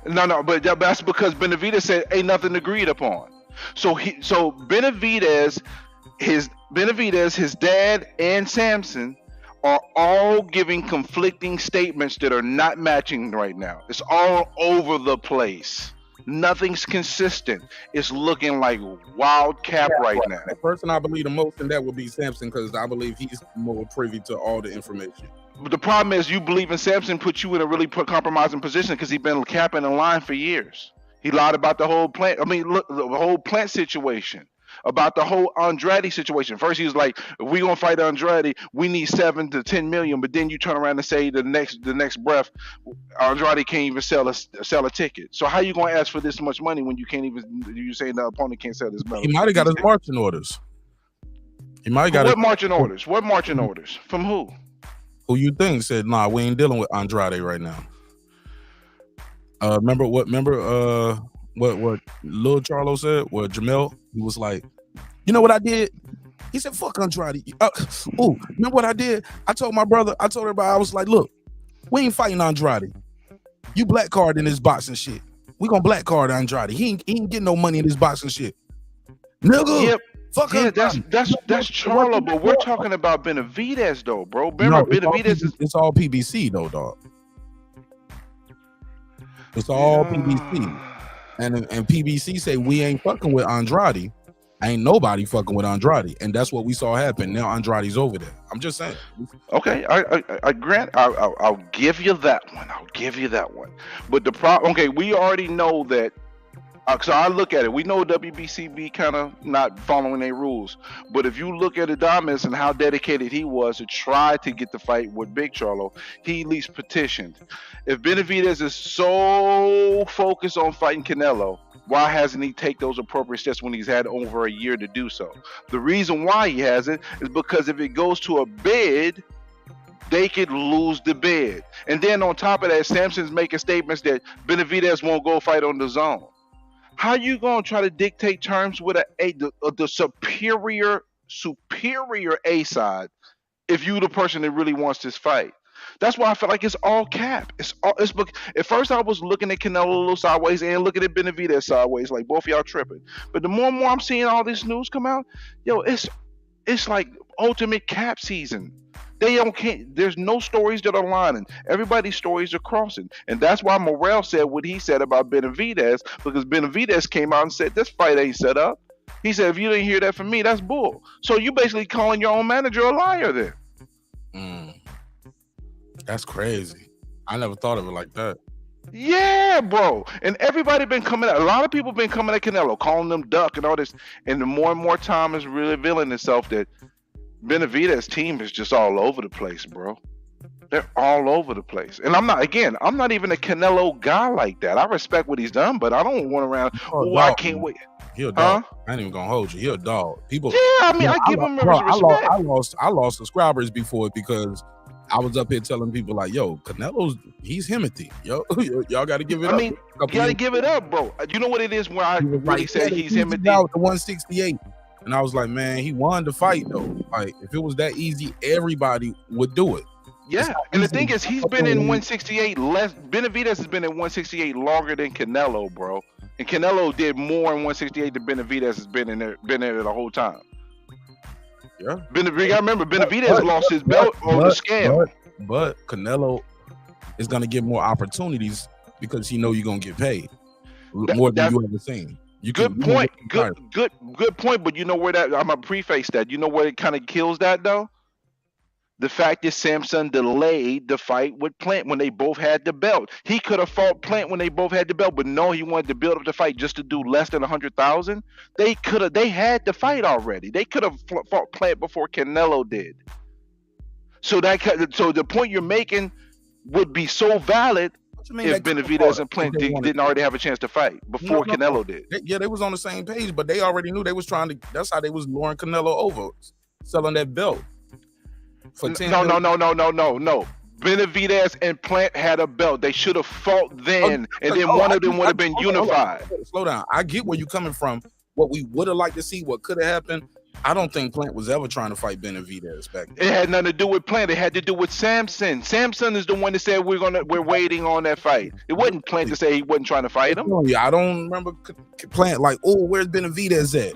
No, but that's because Benavidez said ain't nothing agreed upon. So Benavidez, his dad, and Samson are all giving conflicting statements that are not matching right now. It's all over the place. Nothing's consistent. It's looking like wild cap right now. The person I believe the most in that would be Samson because I believe he's more privy to all the information. But the problem is you believe in Samson put you in a really compromising position because he's been capping and lying for years. He lied about the whole Plant. I mean, look, the whole Plant situation. About the whole Andrade situation. First, he was like, if we're going to fight Andrade, we need 7 to 10 million. But then you turn around and say the next breath, Andrade can't even sell a ticket. So how you going to ask for this much money when you can't even, you saying the opponent can't sell this money? He might have got his marching orders. He might have got What marching orders? What marching orders? From who? Who you think said, nah, we ain't dealing with Andrade right now. Remember what Lil Charlo said? What Jamel? He was like, you know what I did? He said, fuck Andrade. Remember what I did? I told everybody, I was like, look, we ain't fighting Andrade. You black card in this boxing shit. We gonna black card Andrade. He ain't getting no money in this boxing shit. Nigga. Yep. Fuck yeah, that's Charlo, but we're talking about Benavidez though, bro. Remember, Benavidez is it's all PBC though, dog. It's all PBC. And PBC say we ain't fucking with Andrade. Ain't nobody fucking with Andrade, and that's what we saw happen. Now Andrade's over there. I'm just saying. Okay, I grant. I'll give you that one. But the problem. Okay, we already know that. So I look at it. We know WBCB kind of not following their rules. But if you look at Adames and how dedicated he was to try to get the fight with Big Charlo, he at least petitioned. If Benavidez is so focused on fighting Canelo, why hasn't he take those appropriate steps when he's had over a year to do so? The reason why he hasn't is because if it goes to a bid, they could lose the bid. And then on top of that, Sampson's making statements that Benavidez won't go fight on the zone. How you gonna try to dictate terms with the superior A side if you the person that really wants this fight? That's why I feel like it's all cap. At first I was looking at Canelo a little sideways and looking at Benavidez sideways, like both of y'all tripping. But the more and more I'm seeing all this news come out, yo, it's like ultimate cap season. There's no stories that are lining. Everybody's stories are crossing. And that's why Morrell said what he said about Benavidez, because Benavidez came out and said this fight ain't set up. He said, if you didn't hear that from me, that's bull. So you basically calling your own manager a liar then. That's crazy. I never thought of it like that. Yeah, bro. And everybody been coming at, a lot of people been coming at Canelo, calling them duck and all this. And the more and more time is revealing itself that Benavidez' team is just all over the place, bro. They're all over the place. And I'm not even a Canelo guy like that. I respect what he's done, but I don't want around, I can't wait. He a dog. I ain't even gonna hold you. He a dog. People. Yeah, I mean, I give him respect. I lost subscribers before because I was up here telling people like, yo, Canelo's, he's Himothy. Yo, y'all got to give it up. I mean, you got to give it up, bro. You know what it is when I really said he's Himothy? Out the 168. And I was like, man, he won the fight though. Like, if it was that easy, everybody would do it. Yeah, and the thing is, he's been in 168 less. Benavidez has been in 168 longer than Canelo, bro. And Canelo did more in 168 than Benavidez has been in there the whole time. Yeah. I remember Benavidez lost his belt on the scam. But Canelo is gonna get more opportunities because he know you're gonna get paid more than you ever seen. Good point. But you know where that I'm gonna preface that. You know where it kind of kills that though? The fact that Sampson delayed the fight with Plant when they both had the belt. He could have fought Plant when they both had the belt, but no, he wanted to build up the fight just to do less than 100,000. They had the fight already. They could have fought Plant before Canelo did. So the point you're making would be so valid if Benavidez and Plant didn't already have a chance to fight before Canelo did. They was on the same page, but they already knew they was trying to. That's how they was luring Canelo over, selling that belt. No. Benavidez and Plant had a belt. They should have fought then, and then one of them would have been unified. Slow down. I get where you're coming from. What we would have liked to see, what could have happened. I don't think Plant was ever trying to fight Benavidez back then. It had nothing to do with Plant. It had to do with Sampson. Sampson is the one that said we're waiting on that fight. It wasn't Plant to say he wasn't trying to fight him. I don't remember Plant like, oh, where's Benavidez at?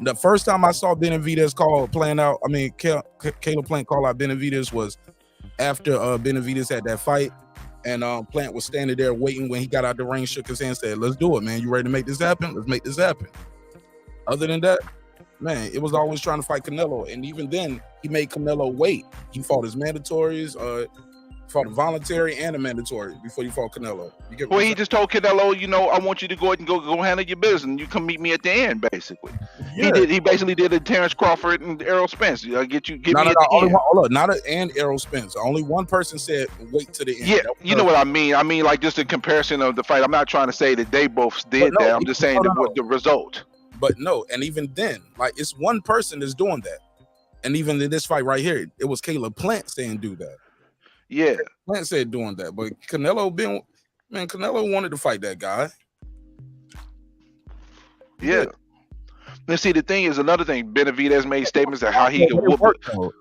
The first time I saw Benavidez call Plant out, I mean, Caleb Plant call out Benavidez was after Benavidez had that fight, and Plant was standing there waiting. When he got out the ring, shook his hand, and said, let's do it, man. You ready to make this happen? Let's make this happen. Other than that, man, it was always trying to fight Canelo, and even then, he made Canelo wait. He fought his mandatories, fought a voluntary and a mandatory before he fought Canelo. Well, he just told Canelo, I want you to go ahead and go handle your business, and you come meet me at the end, basically. Yeah. He basically did a Terence Crawford and Errol Spence. Get me at the end. And Errol Spence. Only one person said wait to the end. Yeah, you know what I mean. I mean, like, just a comparison of the fight. I'm not trying to say that they both did that. I'm just saying the result. But no, and even then, like, it's one person that's doing that. And even in this fight right here, it was Caleb Plant saying do that. Yeah. Plant said doing that. But Canelo wanted to fight that guy. Yeah. Now, see, the thing is, another thing, Benavidez made statements of how he could whoop it.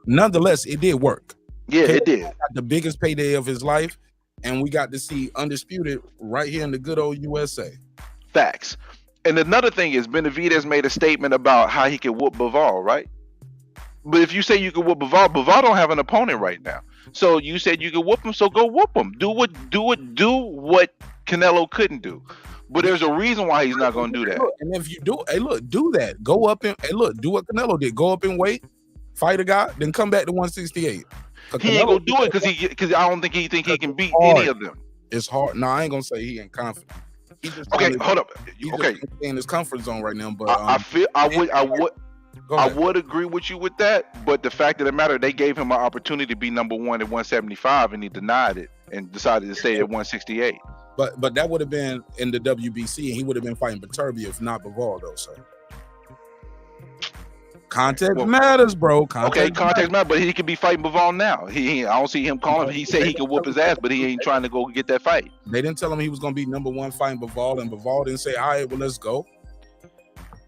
Nonetheless, it did work. Yeah, it did. Got the biggest payday of his life, and we got to see Undisputed right here in the good old USA. Facts. And another thing is, Benavidez made a statement about how he could whoop Bivol, right? But if you say you could whoop Bivol don't have an opponent right now. So you said you could whoop him, so go whoop him. Do what Canelo couldn't do. But there's a reason why he's not going to do that. And if you do, do that. Go up and do what Canelo did. Go up and wait, fight a guy, then come back to 168. He ain't gonna do it because I don't think he can beat any of them. It's hard. No, I ain't gonna say he ain't confident. Okay, hold up. Okay, in his comfort zone right now. But I would agree with you with that, but the fact of the matter, they gave him an opportunity to be number one at 175, and he denied it and decided to stay at 168. But that would have been in the WBC, and he would have been fighting Beterbiev, if not Bivol, though, sir. Context matters, bro. Context matters, but he could be fighting Bivol now. I don't see him calling. He said he could whoop his ass, but he ain't trying to go get that fight. They didn't tell him he was going to be number one fighting Bivol, and Bivol didn't say, all right, well, let's go.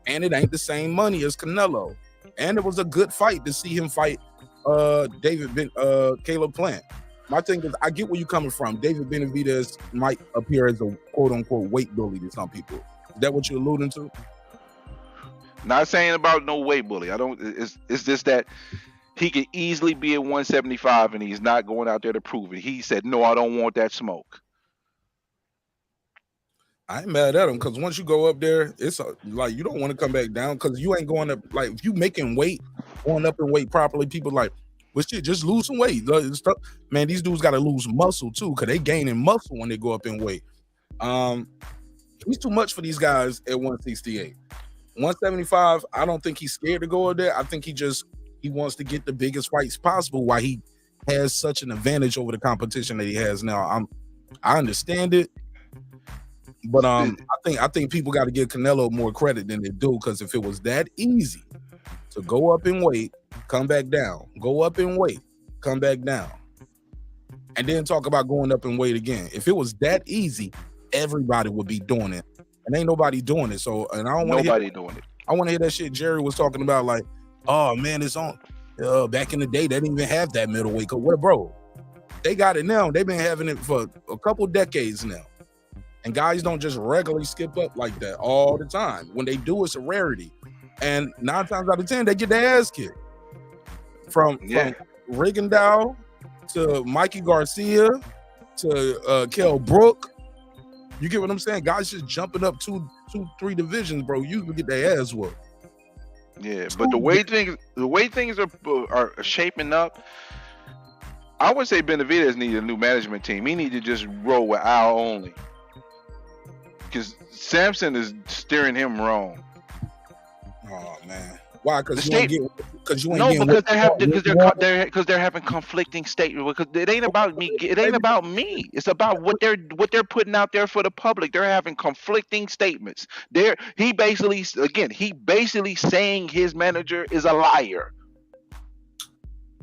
And it ain't the same money as Canelo. And it was a good fight to see him fight Caleb Plant. My thing is, I get where you're coming from. David Benavidez might appear as a quote-unquote weight bully to some people. Is that what you're alluding to? Not saying about no weight bully. It's just that he could easily be at 175 and he's not going out there to prove it. He said, no, I don't want that smoke. I ain't mad at him because once you go up there, it's like you don't want to come back down because you ain't going up. Like if you making weight, going up in weight properly, people like, well, shit, just lose some weight. Man, these dudes got to lose muscle too because they gaining muscle when they go up in weight. He's too much for these guys at 168. 175, I don't think he's scared to go up there. I think he wants to get the biggest fights possible while he has such an advantage over the competition that he has now. I understand it. But I think people got to give Canelo more credit than they do because if it was that easy to go up in weight, come back down, go up in weight, come back down, and then talk about going up in weight again. If it was that easy, everybody would be doing it, and ain't nobody doing it. So, and I don't want nobody doing it. I want to hear that shit Jerry was talking about, like, oh man, it's on. Back in the day, they didn't even have that middleweight. Well, bro, they got it now. They've been having it for a couple decades now. And guys don't just regularly skip up like that all the time. When they do, it's a rarity. And 9 times out of 10, they get their ass kicked. From Rigondeaux to Mikey Garcia to Kell Brook. You get what I'm saying? Guys just jumping up 2-3 divisions, bro. You can get their ass whooped. Yeah, but the way things are shaping up, I would say Benavidez needs a new management team. He need to just roll with Al only. Because Sampson is steering him wrong. Oh man, why? Because they're having conflicting statements. Because it ain't about me. It ain't about me. It's about what they're putting out there for the public. They're having conflicting statements. He basically saying his manager is a liar.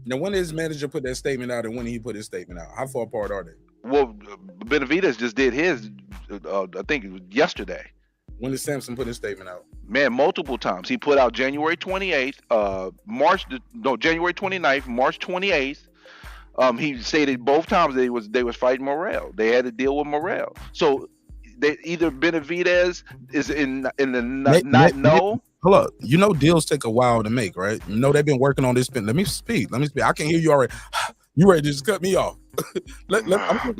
Now, when did his manager put that statement out, and when did he put his statement out? How far apart are they? Well, Benavidez just did his. I think it was yesterday. When did Sampson put his statement out? Man, multiple times. He put out January 28th, January 29th, March 28th. He stated both times they was fighting Morrell. They had to deal with Morrell. So they either Benavidez is in the know. Hold up. You know deals take a while to make, right? You know they've been working on this. Let me speak. I can hear you already. You ready to just cut me off? Go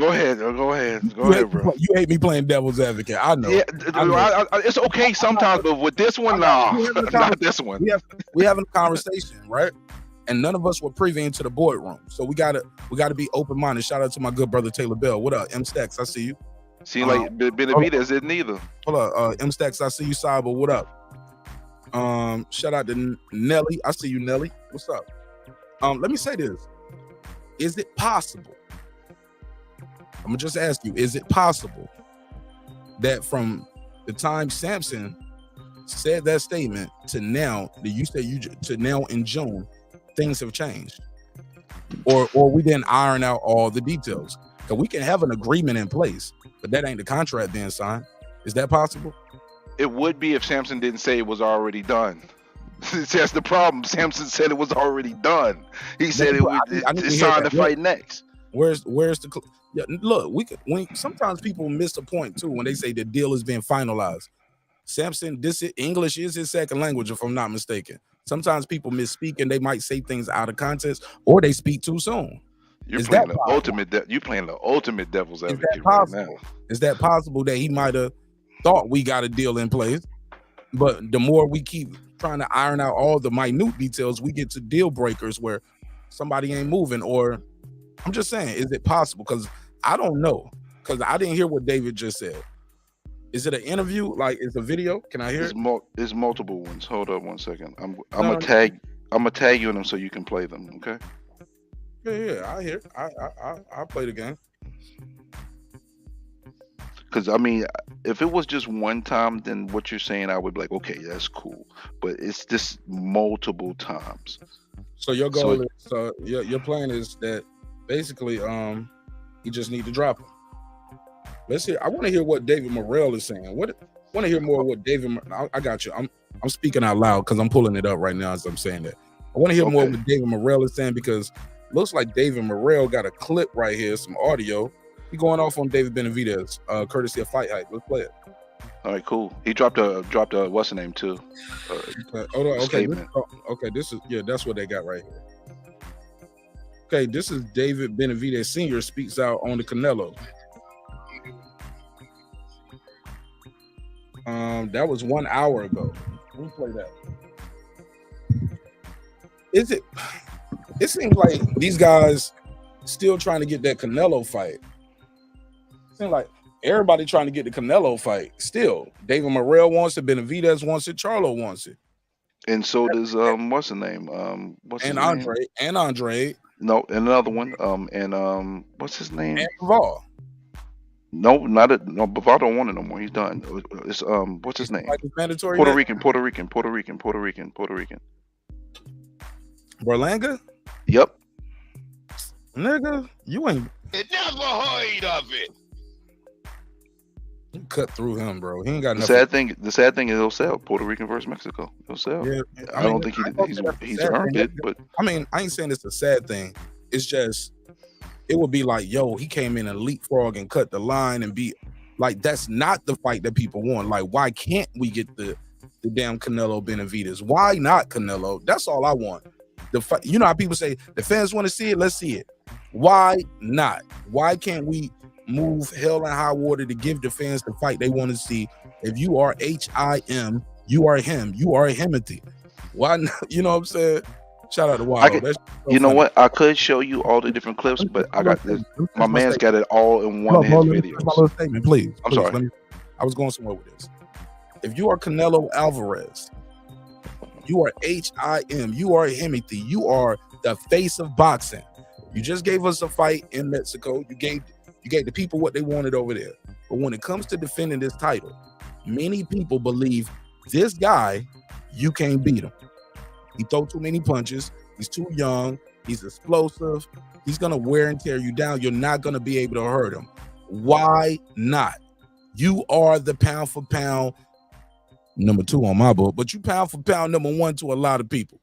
ahead, bro. You hate me playing devil's advocate. I know. Yeah, it's okay sometimes, but with this one, not this one. We having a conversation, right? And none of us were privy into the boardroom, so we gotta be open minded. Shout out to my good brother Taylor Bell. What up, M Stacks? I see you. See, like Benavidez isn't either. Hold up, M Stacks. I see you, Cyber. What up? Shout out to Nelly. I see you, Nelly. What's up? Let me say this. Is it possible? I'm gonna just ask you, is it possible that from the time Sampson said that statement to now, to now in June, things have changed? Or we didn't iron out all the details? Because we can have an agreement in place, but that ain't the contract being signed. Is that possible? It would be if Sampson didn't say it was already done. That's the problem. Sampson said it was already done. He said it's time to fight next. Where's the look? Sometimes people miss the point too when they say the deal is being finalized. Sampson, English is his second language, if I'm not mistaken. Sometimes people misspeak and they might say things out of context, or they speak too soon. You're playing the ultimate devil's advocate right now. Is that possible that he might have thought we got a deal in place, but the more we keep trying to iron out all the minute details, we get to deal breakers where somebody ain't moving? Or I'm just saying, is it possible? Because I don't know, because I didn't hear what David just said. Is it an interview? Like, it's a video? Can I hear it? It's multiple ones. Hold up 1 second. I'm gonna tag you in them so you can play them. Okay. Yeah. I hear. I play the game. Because I mean, if it was just one time, then what you're saying, I would be like, okay, that's cool. But it's just multiple times. So your goal is, your plan is that basically, you just need to drop him. Let's hear. I want to hear what David Morrell is saying. Want to hear more what David. I got you. I'm speaking out loud because I'm pulling it up right now as I'm saying that. I want to hear more what David Morrell is saying because it looks like David Morrell got a clip right here, some audio. He going off on David Benavidez, courtesy of Fight Hype. Let's play it. All right, cool. He dropped a what's the name too? Hold on. Okay, this is that's what they got right here. Okay, this is David Benavidez Sr. speaks out on the Canelo. That was 1 hour ago. Let me play that. It seems like these guys still trying to get that Canelo fight. It seems like everybody trying to get the Canelo fight still. David Morrell wants it, Benavidez wants it, Charlo wants it. And so does what's the name? What's his name? Andre. No, and another one. What's his name? And Bivol. No, Bivol don't want it no more. He's done. It's what's his name? Mandatory. Puerto Rican. Berlanga? Yep. Nigga, you ain't Never heard of it. you cut through him, bro. He ain't got The nothing. sad thing is he'll sell Puerto Rican versus Mexico. He'll sell. Yeah, I don't think he's earned it, but I mean, I ain't saying it's a sad thing. It's just it would be like, yo, he came in and leapfrog and cut the line and be like, that's not the fight that people want. Like, why can't we get the damn Canelo Benavidez? Why not Canelo? That's all I want. The fight, you know how people say the fans want to see it, let's see it. Why not? Why can't we move hell and high water to give the fans the fight they want to see? If you are HIM, you are him. You are himity. Why not? You know what I'm saying? Shout out to Wallo. You know what? I could show you all the different clips, but I got this. My man's got it all in one of his videos. My little statement, please. I'm sorry. I was going somewhere with this. If you are Canelo Alvarez, you are HIM. You are himity. You are the face of boxing. You just gave us a fight in Mexico. You gave the people what they wanted over there. But when it comes to defending this title, many people believe this guy, you can't beat him. He throw too many punches. He's too young. He's explosive. He's going to wear and tear you down. You're not going to be able to hurt him. Why not? You are the pound for pound number 2 on my book, but you pound for pound number 1 to a lot of people.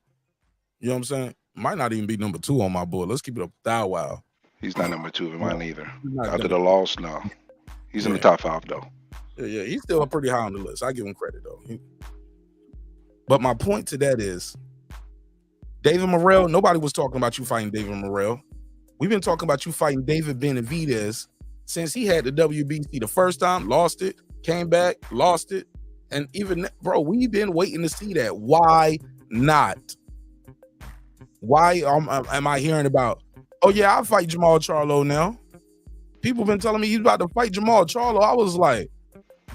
You know what I'm saying? Might not even be number 2 on my board. Let's keep it up thou wow. He's not number 2 of mine either. After the loss, no. He's in the top 5 though. Yeah, he's still pretty high on the list. I give him credit though. But my point to that is, David Morrell, nobody was talking about you fighting David Morrell. We've been talking about you fighting David Benavidez since he had the WBC the first time, lost it, came back, lost it. And even, bro, we've been waiting to see that. Why not? Why am I hearing about, oh yeah, I'll fight Jamal Charlo now? People been telling me he's about to fight Jamal Charlo. I was like,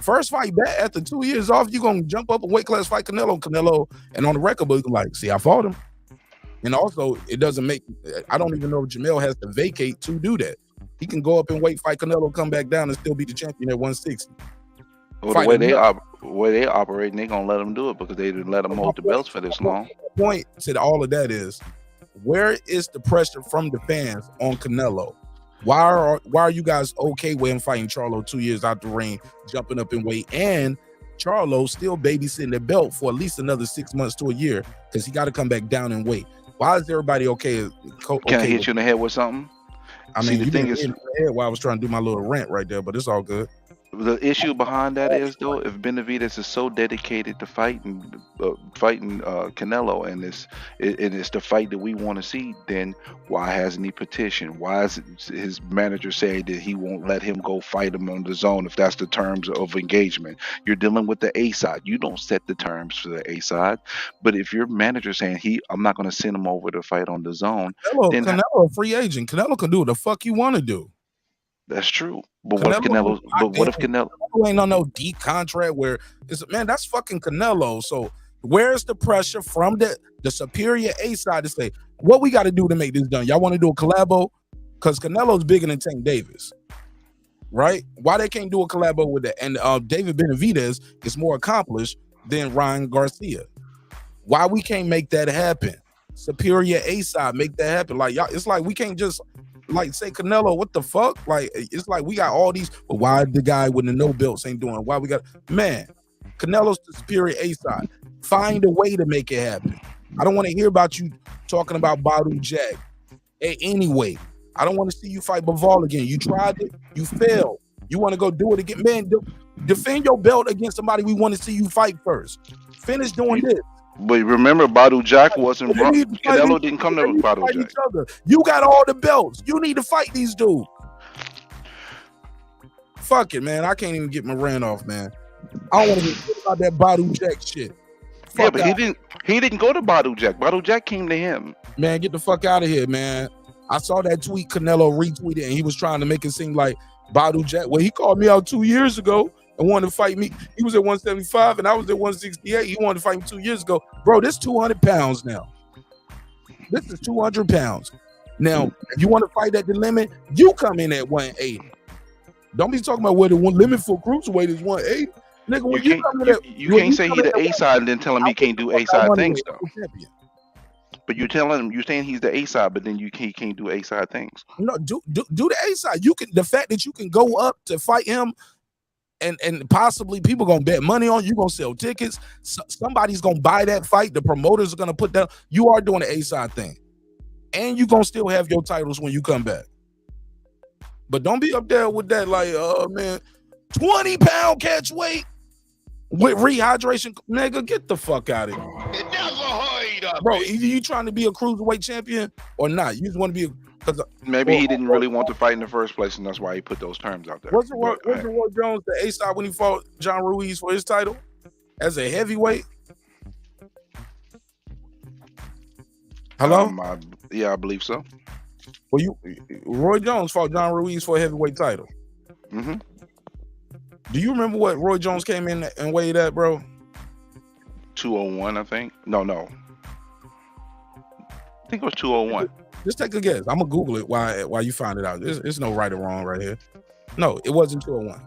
first fight back after 2 years off, you're going to jump up and weight class fight Canelo. And on the record book, like, see, I fought him. And also, it doesn't make, I don't even know if Jamel has to vacate to do that. He can go up and weight fight Canelo, come back down and still be the champion at 160. Well, the way they operate, they gonna let them do it because they didn't let them hold the belts for this long. The point to all of that is, where is the pressure from the fans on Canelo? Why are you guys okay with him fighting Charlo 2 years out the ring, jumping up in weight, and Charlo still babysitting the belt for at least another 6 months to a year because he got to come back down in weight? Why is everybody okay? Can I hit you in the head with something? I mean, the thing is, in the head while I was trying to do my little rant right there, but it's all good. The issue behind that is, though, if Benavidez is so dedicated to fighting Canelo, and it's the fight that we want to see, then why hasn't he petitioned? Why is his manager saying that he won't let him go fight him on the zone if that's the terms of engagement? You're dealing with the A side. You don't set the terms for the A side. But if your manager saying I'm not going to send him over to fight on the zone, Canelo a free agent. Canelo can do what the fuck you want to do. That's true. But what if Canelo ain't on no deep contract where that's fucking Canelo. So where's the pressure from the superior A side to say, what we got to do to make this done? Y'all want to do a collabo? Because Canelo's bigger than Tank Davis. right? Why they can't do a collabo with that? And David Benavidez is more accomplished than Ryan Garcia. Why we can't make that happen? Superior A-side, make that happen. Like y'all, it's like we can't just like say Canelo, what the fuck? Like it's like we got all these, but why the guy with the no belts ain't doing? Why we got man? Canelo's the superior A-side. Find a way to make it happen. I don't want to hear about you talking about Badu Jack. Anyway, I don't want to see you fight Bivol again. You tried it, you failed. You want to go do it again, man? Defend your belt against somebody we want to see you fight first. Finish doing this. But remember, Badu Jack wasn't wrong. Canelo didn't come to Badu Jack. You got all the belts. You need to fight these dudes. Fuck it, man. I can't even get my rant off, man. I don't want to get about that Badu Jack shit. Yeah, but he didn't go to Badu Jack. Badu Jack came to him. Man, get the fuck out of here, man. I saw that tweet Canelo retweeted, and he was trying to make it seem like Badu Jack. Well, he called me out 2 years ago and wanted to fight me. He was at 175 and I was at 168. He wanted to fight me 2 years ago. Bro, this 200 pounds now. This is 200 pounds. Now, if you want to fight at the limit, you come in at 180. Don't be talking about where the one limit for cruiserweight is 180. Nigga, when you can't say he the A-side and then tell him he can't do A-side things, though. But you're saying he's the A-side, but then he can't do A-side things. No, do the A-side. You can, the fact that you can go up to fight him and possibly people gonna bet money on you, gonna sell tickets. Somebody's gonna buy that fight. The promoters are gonna put down. You are doing the A-side thing, and you gonna still have your titles when you come back. But don't be up there with that like, oh man, 20-pound catch weight with rehydration, nigga. Get the fuck out of here. It never heard of Bro, it. either you trying to be a cruiserweight champion or not. You just want to be maybe he didn't really want to fight in the first place, and that's why he put those terms out there. Wasn't Roy Jones the A-side when he fought John Ruiz for his title as a heavyweight? Hello? Yeah, I believe so. Well, Roy Jones fought John Ruiz for a heavyweight title. Mm-hmm. Do you remember what Roy Jones came in and weighed at, bro? 201, I think. No. I think it was 201. Just take a guess. I'm gonna Google it while you find it out. There's no right or wrong right here. No, it wasn't 201.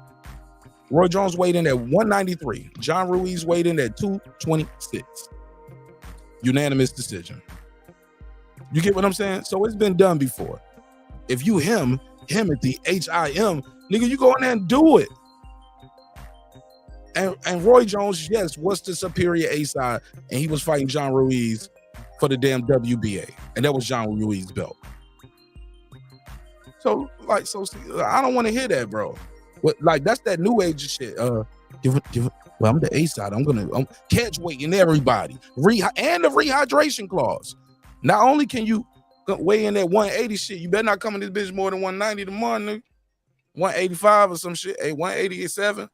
Roy Jones weighed in at 193. John Ruiz weighed in at 226. Unanimous decision. You get what I'm saying? So it's been done before. If you him at the HIM, nigga, you go in there and do it. And Roy Jones, yes, was the superior A-side, and he was fighting John Ruiz for the damn WBA, and that was John Ruiz's belt. So I don't want to hear that, bro. Like that's that new age shit. Give it. Well, I'm the A-side. I'm catch weighting everybody. And the rehydration clause. Not only can you weigh in that 180 shit, you better not come in this bitch more than 190 tomorrow, nigga. 185 or some shit. Hey, 187.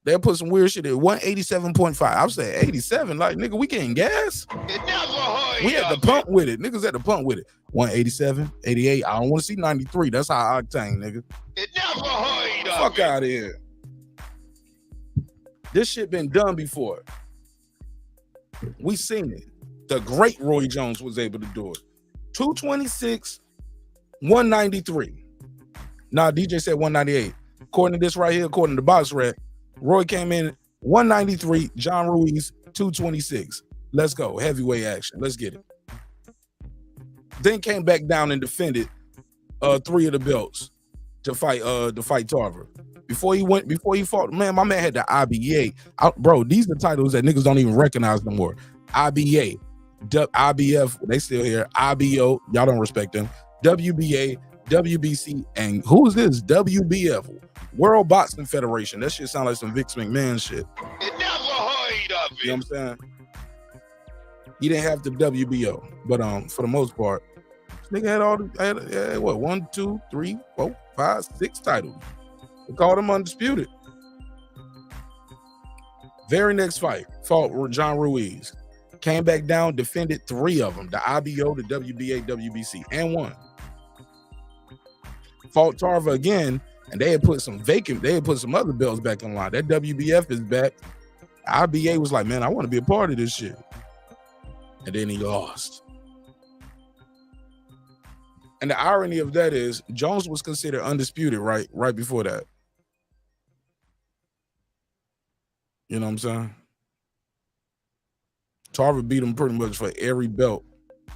They'll put some weird shit at 187.5. I was saying 87. Like, nigga, we getting gas. It never heard We at the pump with it. Niggas at the pump with it. 187, 88. I don't want to see 93. That's high octane, nigga. It never heard of Fuck out of here. This shit been done before. We seen it. The great Roy Jones was able to do it. 226, 193. Nah, DJ said 198. According to this right here, according to Box Rat, Roy came in 193, John Ruiz 226. Let's go. Heavyweight action. Let's get it. Then came back down and defended 3 of the belts to fight Tarver. Before he fought, man, my man had the IBA. Bro, these are titles that niggas don't even recognize no more. IBA, IBF, they still here. IBO, y'all don't respect them. WBA, WBC, and who's this? WBF, World Boxing Federation. That shit sound like some Vince McMahon shit. It never heard of it. You know what I'm saying? He didn't have the WBO, but for the most part, this nigga had what 1, 2, 3, 4, 5, 6 titles. They called him undisputed. Very next fight, fought John Ruiz. Came back down, defended 3 of them: the IBO, the WBA, WBC, and won. Fought Tarver again, and they had put some other belts back on line. That WBF is back. IBA was like, man, I want to be a part of this shit. And then he lost. And the irony of that is Jones was considered undisputed right before that. You know what I'm saying? Tarver beat him pretty much for every belt.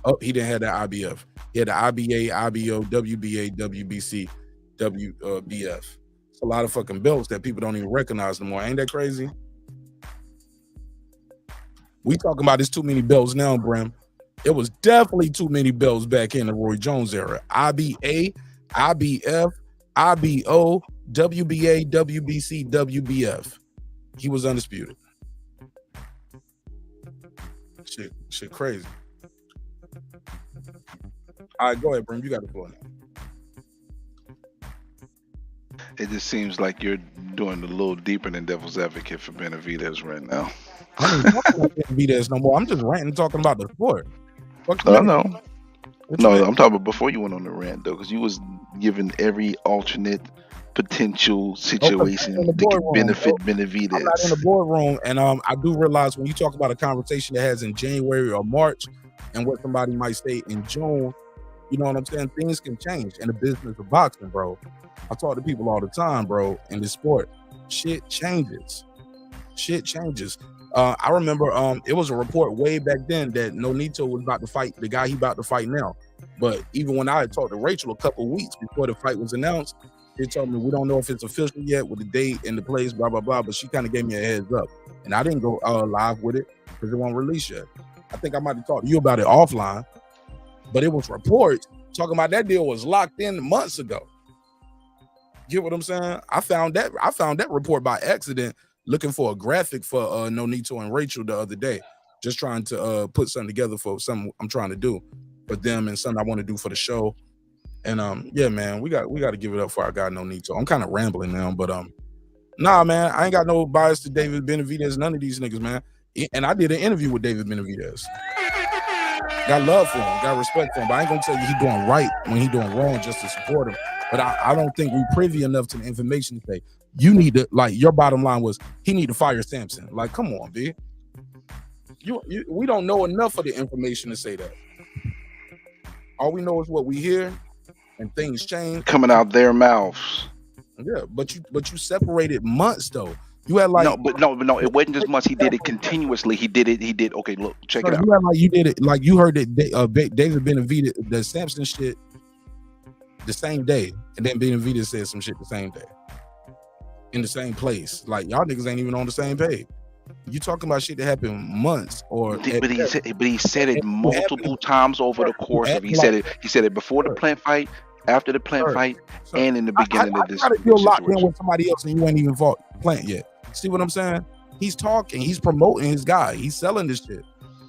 Oh, he didn't have that IBF. He had the IBA, IBO, WBA, WBC, WBF. It's a lot of fucking belts that people don't even recognize no more. Ain't that crazy? We talking about there's too many belts now, Bram. It was definitely too many belts back in the Roy Jones era. IBA, IBF, IBO, WBA, WBC, WBF. He was undisputed. Shit crazy. All right, go ahead, Bram. You got the floor now. It just seems like you're doing a little deeper than devil's advocate for Benavidez right now. I ain't talking about Benavidez no more. I'm just ranting, talking about the sport. I know. No, I'm talking about before you went on the rant though, because you was giving every alternate potential situation that could benefit Benavidez. I'm not in the boardroom, and I do realize when you talk about a conversation that has in January or March, and what somebody might say in June, you know what I'm saying? Things can change in the business of boxing, bro. I talk to people all the time, bro. In this sport, shit changes. Shit changes. I remember it was a report way back then that Nonito was about to fight the guy he about to fight now. But even when I had talked to Rachel a couple weeks before the fight was announced, they told me we don't know if it's official yet with the date and the place, blah, blah, blah. But she kind of gave me a heads up. And I didn't go live with it because it won't release yet. I think I might have talked to you about it offline. But it was reports talking about that deal was locked in months ago. Get what I'm saying? I found that report by accident looking for a graphic for Nonito and Rachel the other day. Just trying to put something together for something I'm trying to do for them and something I want to do for the show. And yeah, man, we got to give it up for our guy Nonito. I'm kind of rambling now, but nah, man, I ain't got no bias to David Benavidez, none of these niggas, man. And I did an interview with David Benavidez. Got love for him, got respect for him, but I ain't gonna tell you he doing right when he doing wrong just to support him. But I don't think we privy enough to the information to say you need to, like, your bottom line was he need to fire Sampson. Like, come on, B. We don't know enough of the information to say that. All we know is what we hear, and things change coming out their mouths. Yeah, but you separated months though. You had like no, it wasn't just months. He did it continuously. He did. Okay, look, check it out. You had like you did it like you heard that David Benavidez, the Sampson shit, the same day, and then Benavidez said some shit the same day, in the same place. Like y'all niggas ain't even on the same page. You talking about shit that happened months or? But he said it multiple times over the course of. He said it before the plant fight, after the plant fight, and in the beginning of this. You're locked in with somebody else and you ain't even fought plant yet. See what I'm saying? He's talking. He's promoting his guy. He's selling this shit.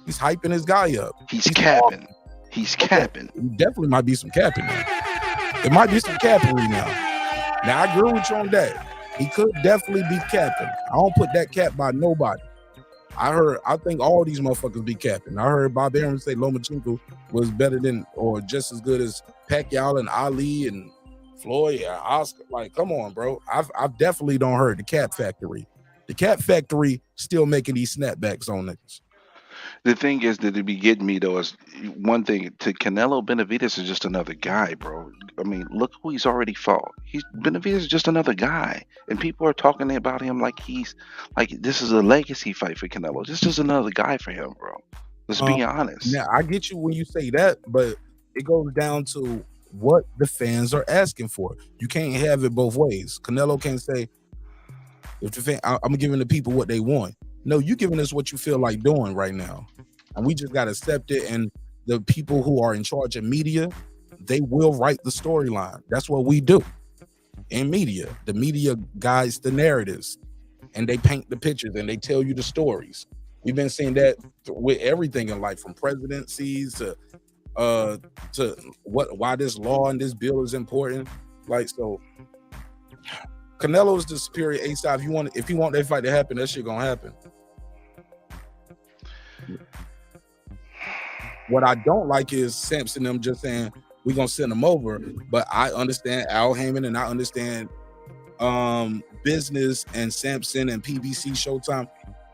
He's hyping his guy up. He's capping. He's capping. Definitely might be some capping now. It might be some capping now. Now I agree with you on that. He could definitely be capping. I don't put that cap by nobody. I think all these motherfuckers be capping. I heard Bob Arum say Lomachenko was better than or just as good as Pacquiao and Ali and Floyd, Oscar. Like, come on, bro. I've definitely don't heard the cap factory. The cap factory still making these snapbacks on niggas. The thing is that it be getting me though is one thing to Canelo Benavidez is just another guy, bro. I mean, look who he's already fought. Benavidez is just another guy, and people are talking about him like he's like this is a legacy fight for Canelo. This is another guy for him, bro. Let's be honest. Now I get you when you say that, but it goes down to what the fans are asking for. You can't have it both ways. Canelo can't say, if the fan, I'm giving the people what they want. No, you giving us what you feel like doing right now. And we just got to accept it. And the people who are in charge of media, they will write the storyline. That's what we do in media. The media guides the narratives and they paint the pictures and they tell you the stories. We've been seeing that with everything in life, from presidencies to why this law and this bill is important. Like, so Canelo's the superior A side. If you want that fight to happen, that shit gonna happen. What I don't like is Sampson them just saying we're gonna send them over, but I understand Al Heyman and I understand business and Sampson and PBC Showtime.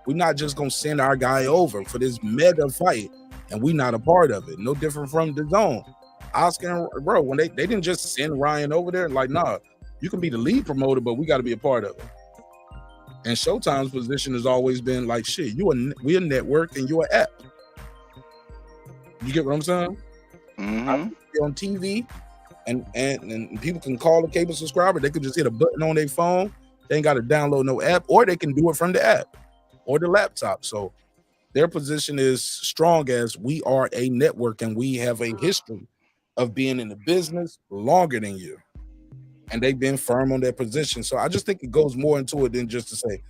We're not just gonna send our guy over for this mega fight and we're not a part of it. No different from the zone. Oscar and bro, when they didn't just send Ryan over there, like, nah, you can be the lead promoter, but we got to be a part of it. And Showtime's position has always been like, shit, we a network and you an app. You get what I'm saying? Mm-hmm. On TV, and people can call a cable subscriber. They could just hit a button on their phone. They ain't got to download no app, or they can do it from the app or the laptop. So their position is strong as we are a network and we have a history of being in the business longer than you. And they've been firm on their position. So I just think it goes more into it than just to say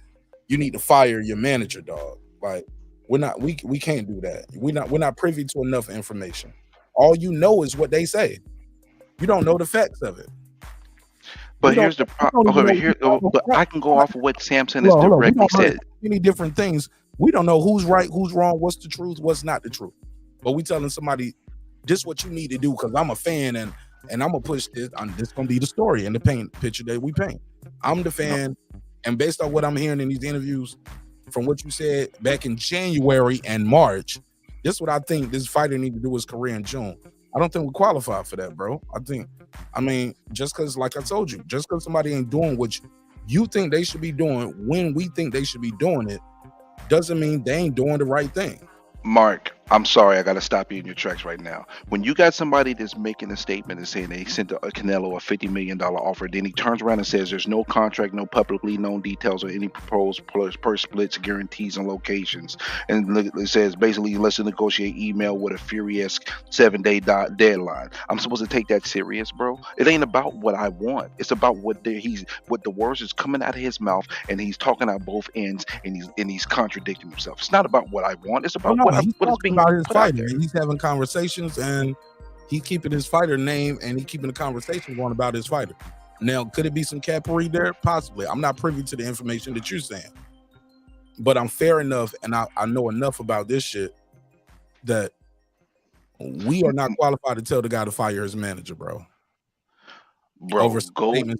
you need to fire your manager, dog. Like we can't do that. We're not privy to enough information. All you know is what they say. You don't know the facts of it. But here's the problem. But I can go off of what Samson has directly said. Many different things. We don't know who's right, who's wrong, what's the truth, what's not the truth. But we telling somebody this is what you need to do because I'm a fan and I'm gonna push this. This gonna be the story and the picture that we paint. I'm the fan, and based on what I'm hearing in these interviews, from what you said back in January and March, this is what I think this fighter need to do his career in June. I don't think we qualify for that, bro. I mean, just because, like I told you, just because somebody ain't doing what you think they should be doing when we think they should be doing it, doesn't mean they ain't doing the right thing. Mark, I'm sorry, I gotta stop you in your tracks right now. When you got somebody that's making a statement and saying they sent Canelo a $50 million offer, then he turns around and says there's no contract, no publicly known details or any proposed per splits, guarantees, and locations, and it says basically let's negotiate email with a furious 7-day deadline. I'm supposed to take that serious, bro? It ain't about what I want. It's about what the words is coming out of his mouth, and he's talking out both ends, and he's contradicting himself. It's not about what I want. It's about what is being about his fighter, and he's having conversations, and he's keeping his fighter name, and he's keeping the conversation going about his fighter. Now, could it be some capery there? Possibly. I'm not privy to the information that you're saying, but I'm fair enough, and I know enough about this shit that we are not qualified to tell the guy to fire his manager, bro. Bro, go. It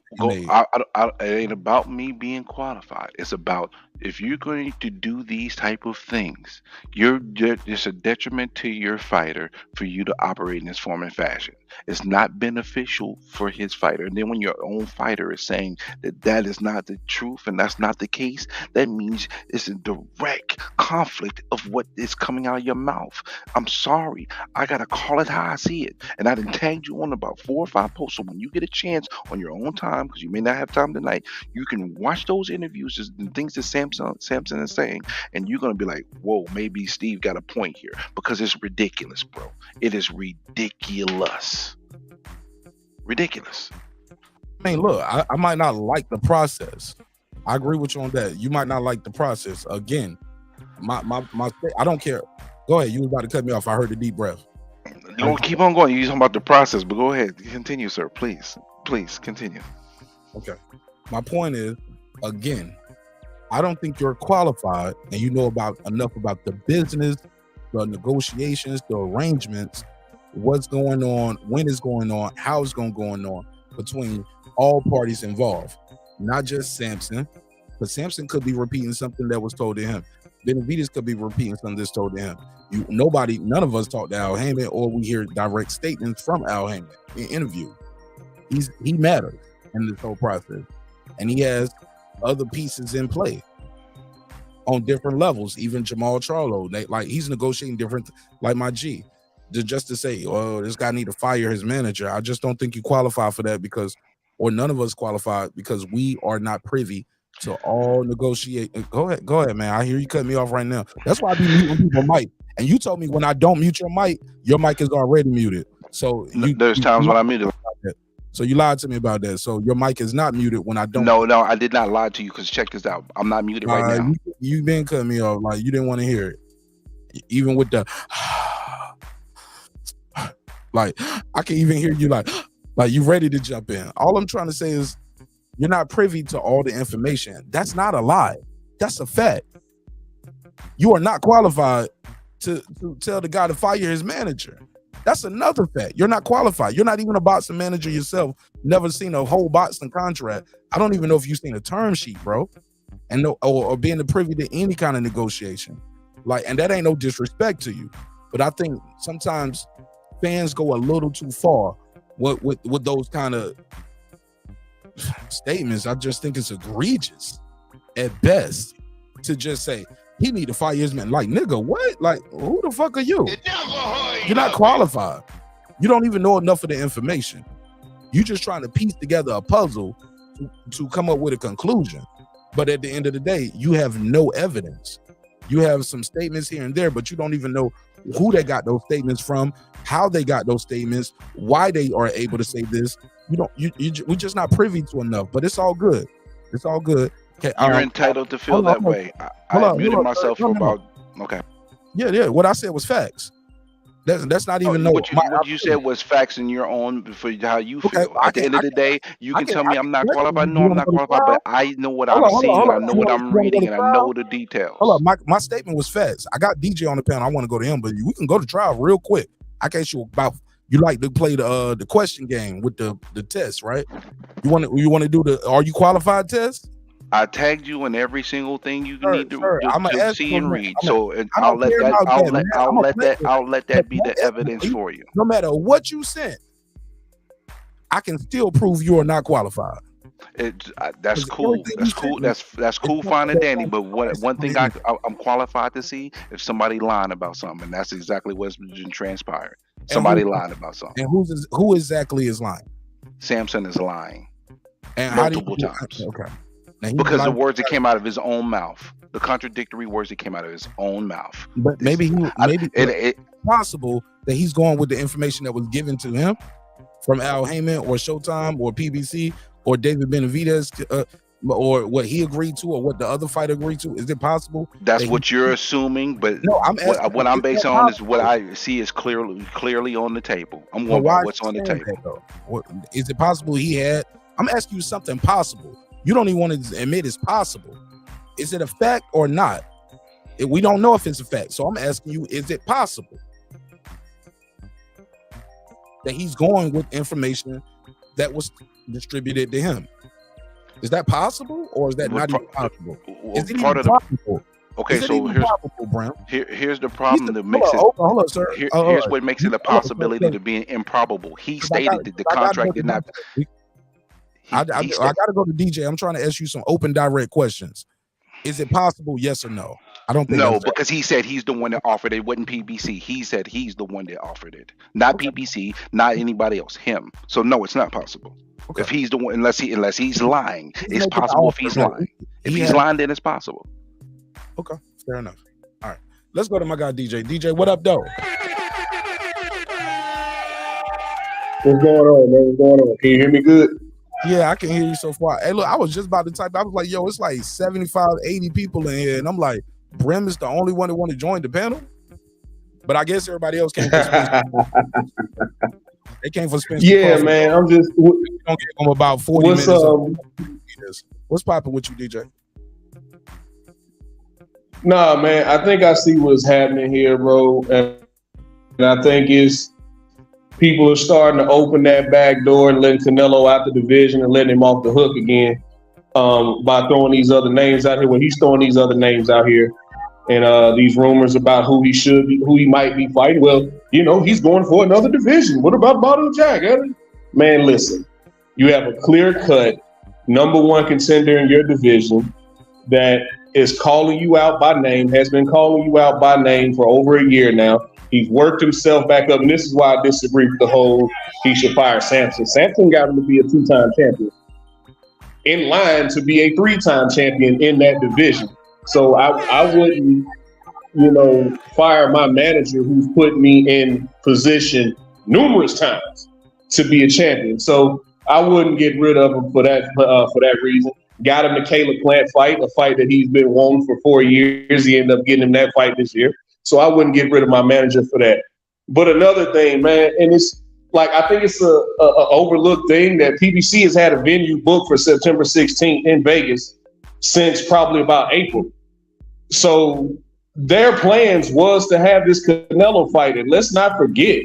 ain't about me being qualified. It's about if you're going to do these type of things, it's a detriment to your fighter for you to operate in this form and fashion. It's not beneficial for his fighter. And then when your own fighter is saying that is not the truth and that's not the case, that means it's a direct conflict of what is coming out of your mouth. I'm sorry. I got to call it how I see it. And I done tagged you on about 4 or 5 posts. So when you get a chance on your own time, because you may not have time tonight, you can watch those interviews and things that Samson is saying, and you're going to be like, whoa, maybe Steve got a point here, because it's ridiculous, bro. It is ridiculous. Ridiculous. I mean, look, I might not like the process. I agree with you on that. You might not like the process. Again, my I don't care. Go ahead. You was about to cut me off. I heard the deep breath. No, keep on going. You're talking about the process, but go ahead. Continue, sir. Please continue. Okay. My point is, again, I don't think you're qualified and you know enough about the business, the negotiations, the arrangements, what's going on, when it's going on, how it's going on between all parties involved, not just Samson, but Samson could be repeating something that was told to him. Benavidez could be repeating something that's told to him. None of us talk to Al Heyman, or we hear direct statements from Al Heyman in interview. He matters in this whole process, and he has other pieces in play on different levels. Even Jamal Charlo, he's negotiating different. Like my G, just to say, oh, this guy need to fire his manager. I just don't think you qualify for that or none of us qualify because we are not privy to all negotiate. Go ahead, man. I hear you cut me off right now. That's why I be muting people's mic. And you told me when I don't mute your mic is already muted. So there's times when I mute it. So you lied to me about that. So your mic is not muted when I don't. No, I did not lie to you, because check this out. I'm not muted right now. You been cutting me off. Like, you didn't want to hear it. Even with the like, I can even hear you like you ready to jump in. All I'm trying to say is you're not privy to all the information. That's not a lie. That's a fact. You are not qualified to tell the guy to fire his manager. That's another fact. You're not qualified. You're not even a boxing manager yourself. Never seen a whole boxing contract. I don't even know if you've seen a term sheet, bro. And or being privy to any kind of negotiation. And that ain't no disrespect to you. But I think sometimes fans go a little too far with those kind of statements. I just think it's egregious at best to just say he need to fire his man. Like, nigga, what? Like, who the fuck are you? You're not qualified. You don't even know enough of the information. You just trying to piece together a puzzle to come up with a conclusion. But at the end of the day, you have no evidence. You have some statements here and there, but you don't even know who they got those statements from, how they got those statements, why they are able to say this. We're just not privy to enough, but it's all good. It's all good. Okay, You're entitled to feel that way. I muted myself for about, okay. Yeah. What I said was facts. That's not even what you said was facts in your own for how you feel. Okay, At the end of the day, you can tell me I'm not qualified. No, I'm not qualified, but I know what I'm seeing. I know what I'm reading, and I know the details. Hold up, my statement was facts. I got DJ on the panel. I want to go to him, but we can go to trial real quick. I can ask you about. You like to play the question game with the test, right? You want to do the are you qualified test? I tagged you in every single thing you need to see and read. I'll let that be the evidence for you. No matter what you sent, I can still prove you are not qualified. That's cool. That's cool. That's cool, fine and dandy. But one thing I'm qualified to see if somebody lying about something, and that's exactly what's been transpired. Somebody lying about something. And who exactly is lying? Samson is lying. And multiple times. Okay. Because the words that came out of his own mouth, the contradictory words that came out of his own mouth. But maybe it's possible that he's going with the information that was given to him from Al Heyman or Showtime or PBC or David Benavidez or what he agreed to or what the other fighter agreed to. Is it possible? That's what you're assuming, but no, what I'm based on is what I see is clearly on the table. I'm going by what's on the table. Is it possible he had? I'm asking you something possible. You don't even want to admit it's possible. Is it a fact or not? We don't know if it's a fact. So I'm asking you, is it possible that he's going with information that was distributed to him? Is that possible or is that not even possible? Is it even possible? Okay, so here's the problem that makes it. Hold on, sir. Here's what makes it a possibility to be improbable. He stated that the contract did not. I got to go to DJ. I'm trying to ask you some open, direct questions. Is it possible? Yes or no? I don't think no, because he said he's the one that offered it. It wasn't PBC. He said he's the one that offered it, not PBC, not anybody else. Him. So no, it's not possible. Okay. If he's the one, unless he's lying, it's possible. If he's lying, if he's lying, then it's possible. Okay, fair enough. All right, let's go to my guy DJ. DJ, what up, though? What's going on, man? What's going on? Can you hear me good? Yeah, I can hear you so far. Hey, look, I was just about to type. I was like, yo, it's like 75, 80 people in here. And I'm like, Brim is the only one that want to join the panel? But I guess everybody else came for Spence. They came for Spence. Yeah, man. I'm just... Don't get them about 40 minutes. What's popping with you, DJ? Nah, man. I think I see what's happening here, bro. And I think it's... people are starting to open that back door and letting Canelo out the division and letting him off the hook again by throwing these other names out here. Well, he's throwing these other names out here and these rumors about who he might be fighting. Well, he's going for another division. What about Bottle Jack? Man, listen, you have a clear-cut number one contender in your division that is calling you out by name, has been calling you out by name for over a year now. He's worked himself back up, and this is why I disagree with the whole he should fire Samson. Samson got him to be a 2-time champion, in line to be a 3-time champion in that division. So I wouldn't, fire my manager who's put me in position numerous times to be a champion. So I wouldn't get rid of him for that reason. Got him the Caleb Plant fight, a fight that he's been wanting for 4 years. He ended up getting him that fight this year. So I wouldn't get rid of my manager for that. But another thing, man, and it's like, I think it's a overlooked thing that PBC has had a venue booked for September 16th in Vegas since probably about April. So their plans was to have this Canelo fight. And let's not forget,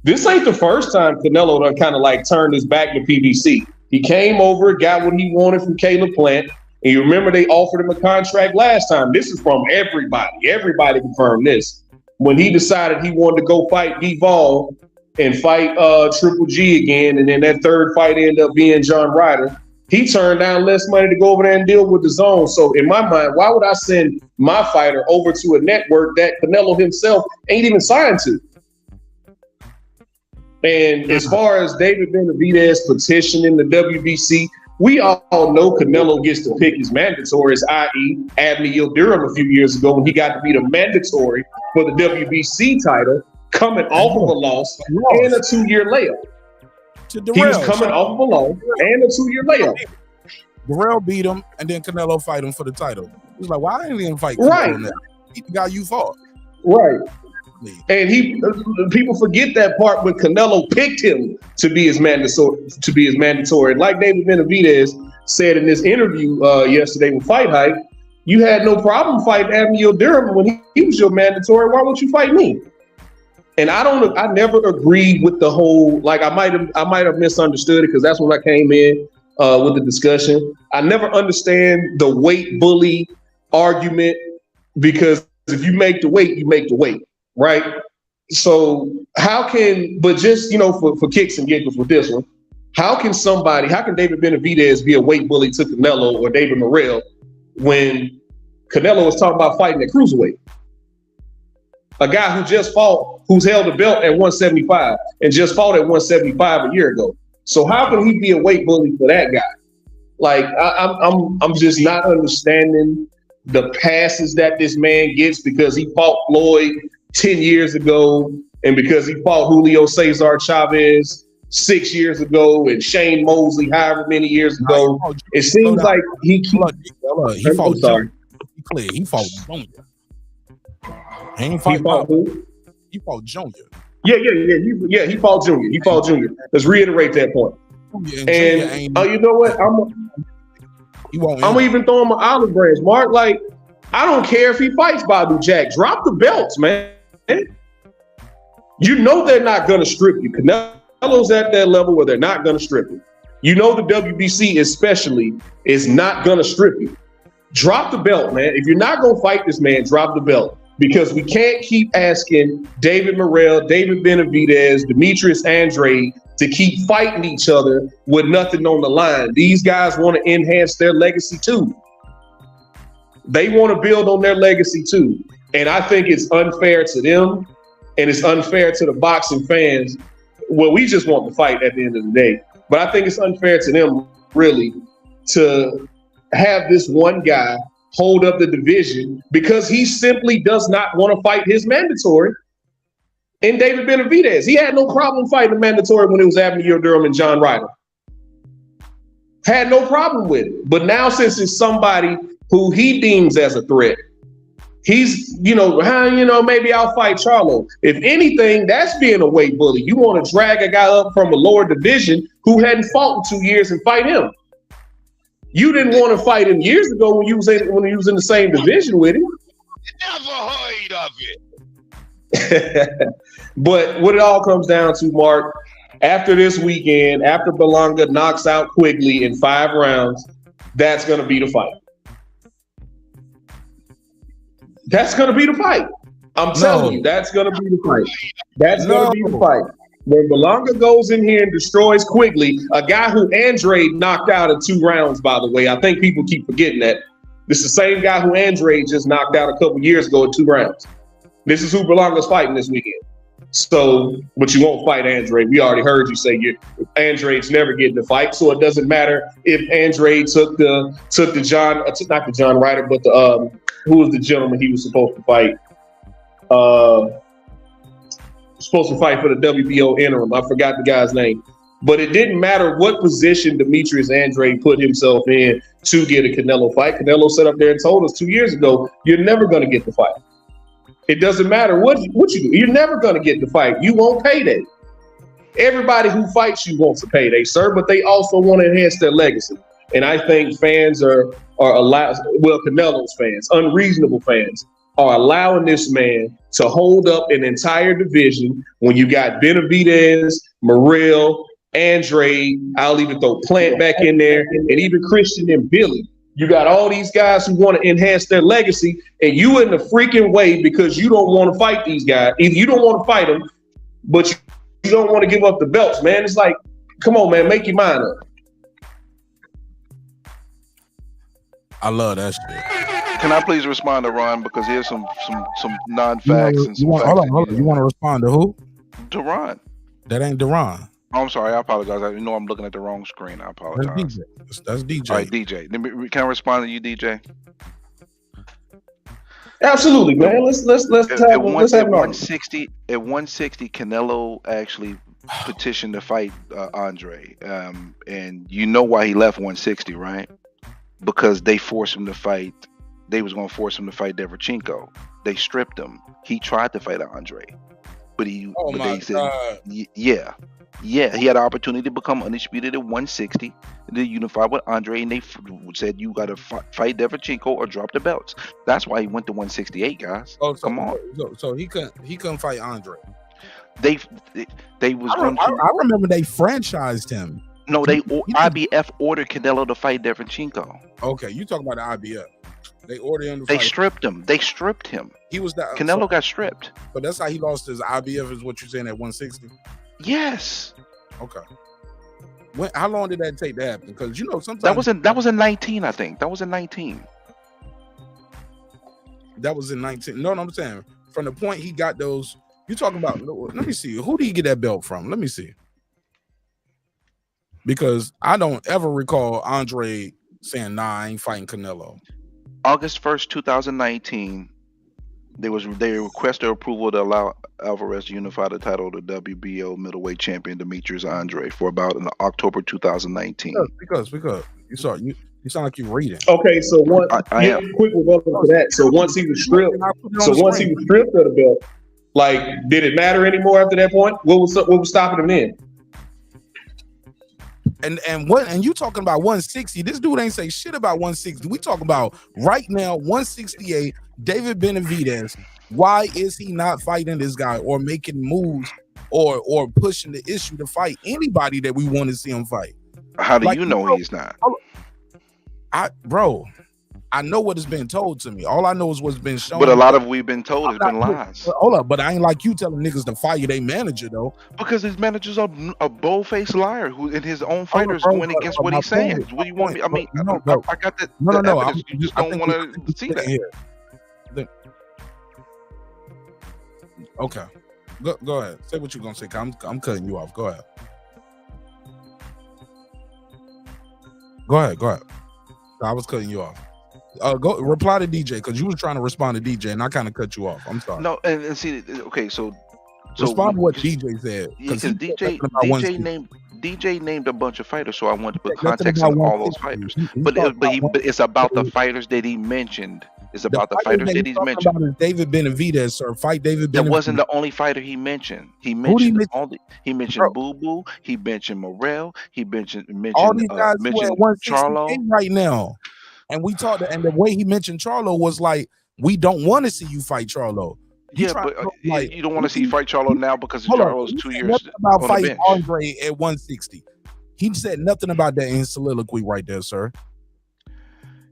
this ain't the first time Canelo done kind of like turned his back to PBC. He came over, got what he wanted from Caleb Plant. And you remember they offered him a contract last time. This is from everybody. Everybody confirmed this. When he decided he wanted to go fight Bivol, and fight Triple G again, and then that third fight ended up being John Ryder, he turned down less money to go over there and deal with the zone. So in my mind, why would I send my fighter over to a network that Canelo himself ain't even signed to? And as far as David Benavidez petitioning the WBC, we all know Canelo gets to pick his mandatories, i.e. Abney Yildirim a few years ago when he got to be the mandatory for the WBC title, coming off of a loss and a 2-year layoff. He was coming off of a loss and a 2-year layoff. Darrell beat him, and then Canelo fight him for the title. He's like, "Why didn't he fight Canelo Right. now? He's the guy you fought." Right. And people forget that part when Canelo picked him to be his mandatory. And like David Benavidez said in this interview yesterday with Fight Hype, you had no problem fighting Abney Yildirim when he was your mandatory. Why won't you fight me? And I never agreed with the whole, like I might have misunderstood it because that's when I came in with the discussion. I never understand the weight bully argument because if you make the weight, you make the weight. Right. So but just, for kicks and giggles with this one, how can David Benavidez be a weight bully to Canelo or David Morrell when Canelo was talking about fighting at cruiserweight? A guy who's held a belt at 175 and just fought at 175 a year ago. So how can he be a weight bully for that guy? Like, I'm just not understanding the passes that this man gets because he fought Floyd 10 years ago, and because he fought Julio Cesar Chavez 6 years ago and Shane Mosley however many years ago. It seems like he fought Junior. He fought who? He fought Junior. Yeah, he fought Junior. Let's reiterate that point. And you know what? I'm even throwing my olive branch, Mark. Like, I don't care if he fights Badu Jack. Drop the belts, man. You know they're not going to strip you. Canelo's at that level where they're not going to strip you. You know the WBC especially is not going to strip you. Drop the belt, man. If you're not going to fight this man, drop the belt. Because we can't keep asking David Morrell, David Benavidez, Demetrius Andrade to keep fighting each other with nothing on the line. These guys want to enhance their legacy too. They want to build on their legacy too. And I think it's unfair to them and it's unfair to the boxing fans. Well, we just want to fight at the end of the day. But I think it's unfair to them, really, to have this one guy hold up the division because he simply does not want to fight his mandatory in David Benavidez. He had no problem fighting the mandatory when it was Abney Yildirim and John Ryder. Had no problem with it. But now since it's somebody who he deems as a threat, he's, maybe I'll fight Charlo. If anything, that's being a weight bully. You want to drag a guy up from a lower division who hadn't fought in 2 years and fight him. You didn't want to fight him years ago when he was in the same division with him. Never heard of it. But what it all comes down to, Mark, after this weekend, after Berlanga knocks out Quigley in 5 rounds, that's going to be the fight. That's going to be the fight. I'm telling you, that's going to be the fight. That's going to be the fight. When Berlanga goes in here and destroys Quigley, a guy who Andrade knocked out in 2 rounds, by the way. I think people keep forgetting that. This is the same guy who Andrade just knocked out a couple years ago in 2 rounds. This is who Berlanga's fighting this weekend. So, but you won't fight Andrade. We already heard you say Andrade's never getting the fight, so it doesn't matter if Andrade took the not the John Ryder, but the who was the gentleman he was supposed to fight? Supposed to fight for the WBO interim. I forgot the guy's name. But it didn't matter what position Demetrius Andrade put himself in to get a Canelo fight. Canelo sat up there and told us 2 years ago, you're never going to get the fight. It doesn't matter what you do. You're never going to get the fight. You won't payday. Everybody who fights you wants a payday, sir, but they also want to enhance their legacy. And I think fans are allowed, well, Canelo's fans, unreasonable fans, are allowing this man to hold up an entire division when you got Benavidez, Morrell, Andrade, I'll even throw Plant back in there, and even Christian and Billy. You got all these guys who want to enhance their legacy, and you in the freaking way because you don't want to fight these guys. Either you don't want to fight them, but you don't want to give up the belts, man. It's like, come on, man, make your mind up. I love that shit. Can I please respond to Ron, because here's some non-facts and some facts. Hold on. You want to respond to who? To Ron. That ain't Deron. Oh, I'm sorry. I apologize. I know I'm looking at the wrong screen. I apologize. That's DJ. All right, DJ. Can I respond to you, DJ? Absolutely, man. Let's have at an 160. At 160, Canelo actually petitioned to fight Andre, and you know why he left 160, right? Because they forced him to fight. They was going to force him to fight Derevchenko. They stripped him. He tried to fight Andre, but they said, yeah, he had an opportunity to become undisputed at 160, to unify with Andre, and they said you got to fight Derevchenko or drop the belts. That's why he went to 168, guys. Come on. So he couldn't fight Andre. They was going to. I remember they franchised him. No, IBF ordered Canelo to fight Derevchenko. Okay, you talking about the IBF? They ordered him to They fight. stripped him. He was that Canelo got stripped. But that's how he lost his IBF, is what you're saying, at 160? Yes. Okay. How long did that take to happen? Because sometimes that was in 19, I think. That was in 19. That was in 19. No, I'm saying from the point he got those. You talking about? Let me see. Who did he get that belt from? Let me see. Because I don't ever recall Andre saying, "Nah, I ain't fighting Canelo." August 1st, 2019, they requested approval to allow Alvarez to unify the title of the WBO middleweight champion Demetrius Andre for about in October 2019. Because you sound like you're reading. Okay, so I am quick rebuttal to that. So once he was stripped, of the belt, like, did it matter anymore after that point? What was stopping him then? And you talking about 160? This dude ain't say shit about 160. We talking about right now 168. David Benavidez. Why is he not fighting this guy or making moves or pushing the issue to fight anybody that we want to see him fight? How do you know he's not? I know what has been told to me. All I know is what's been shown. But a lot of we've been told has been lies. Hold up, but I ain't like you telling niggas to fire their manager though. Because his manager's a bold-faced liar who in his own fighters going against what he's saying. What do you want me? I mean, I got that. No. You just don't want to see that. Here. Okay, go ahead. Say what you're gonna say. I'm cutting you off. Go ahead. Go ahead. I was cutting you off. Go reply to DJ, because you were trying to respond to DJ and I kind of cut you off. I'm sorry. No, and see, okay, so respond to what DJ said. Because DJ named a bunch of fighters, so I wanted to put context on all those fighters. But it's about the fighters that he mentioned. It's about the fighters that he's mentioned. About David Benavidez, sir. Fight David Benavidez. That wasn't the only fighter he mentioned. He mentioned Boo Boo. He mentioned Morrell. He mentioned all these guys Charlo right now. And we talked, and the way he mentioned Charlo was like, we don't want to see you fight Charlo. You don't want to see you fight Charlo now because Charlo's 2 years about fighting Andre at 160. He said nothing about that in his soliloquy right there, sir.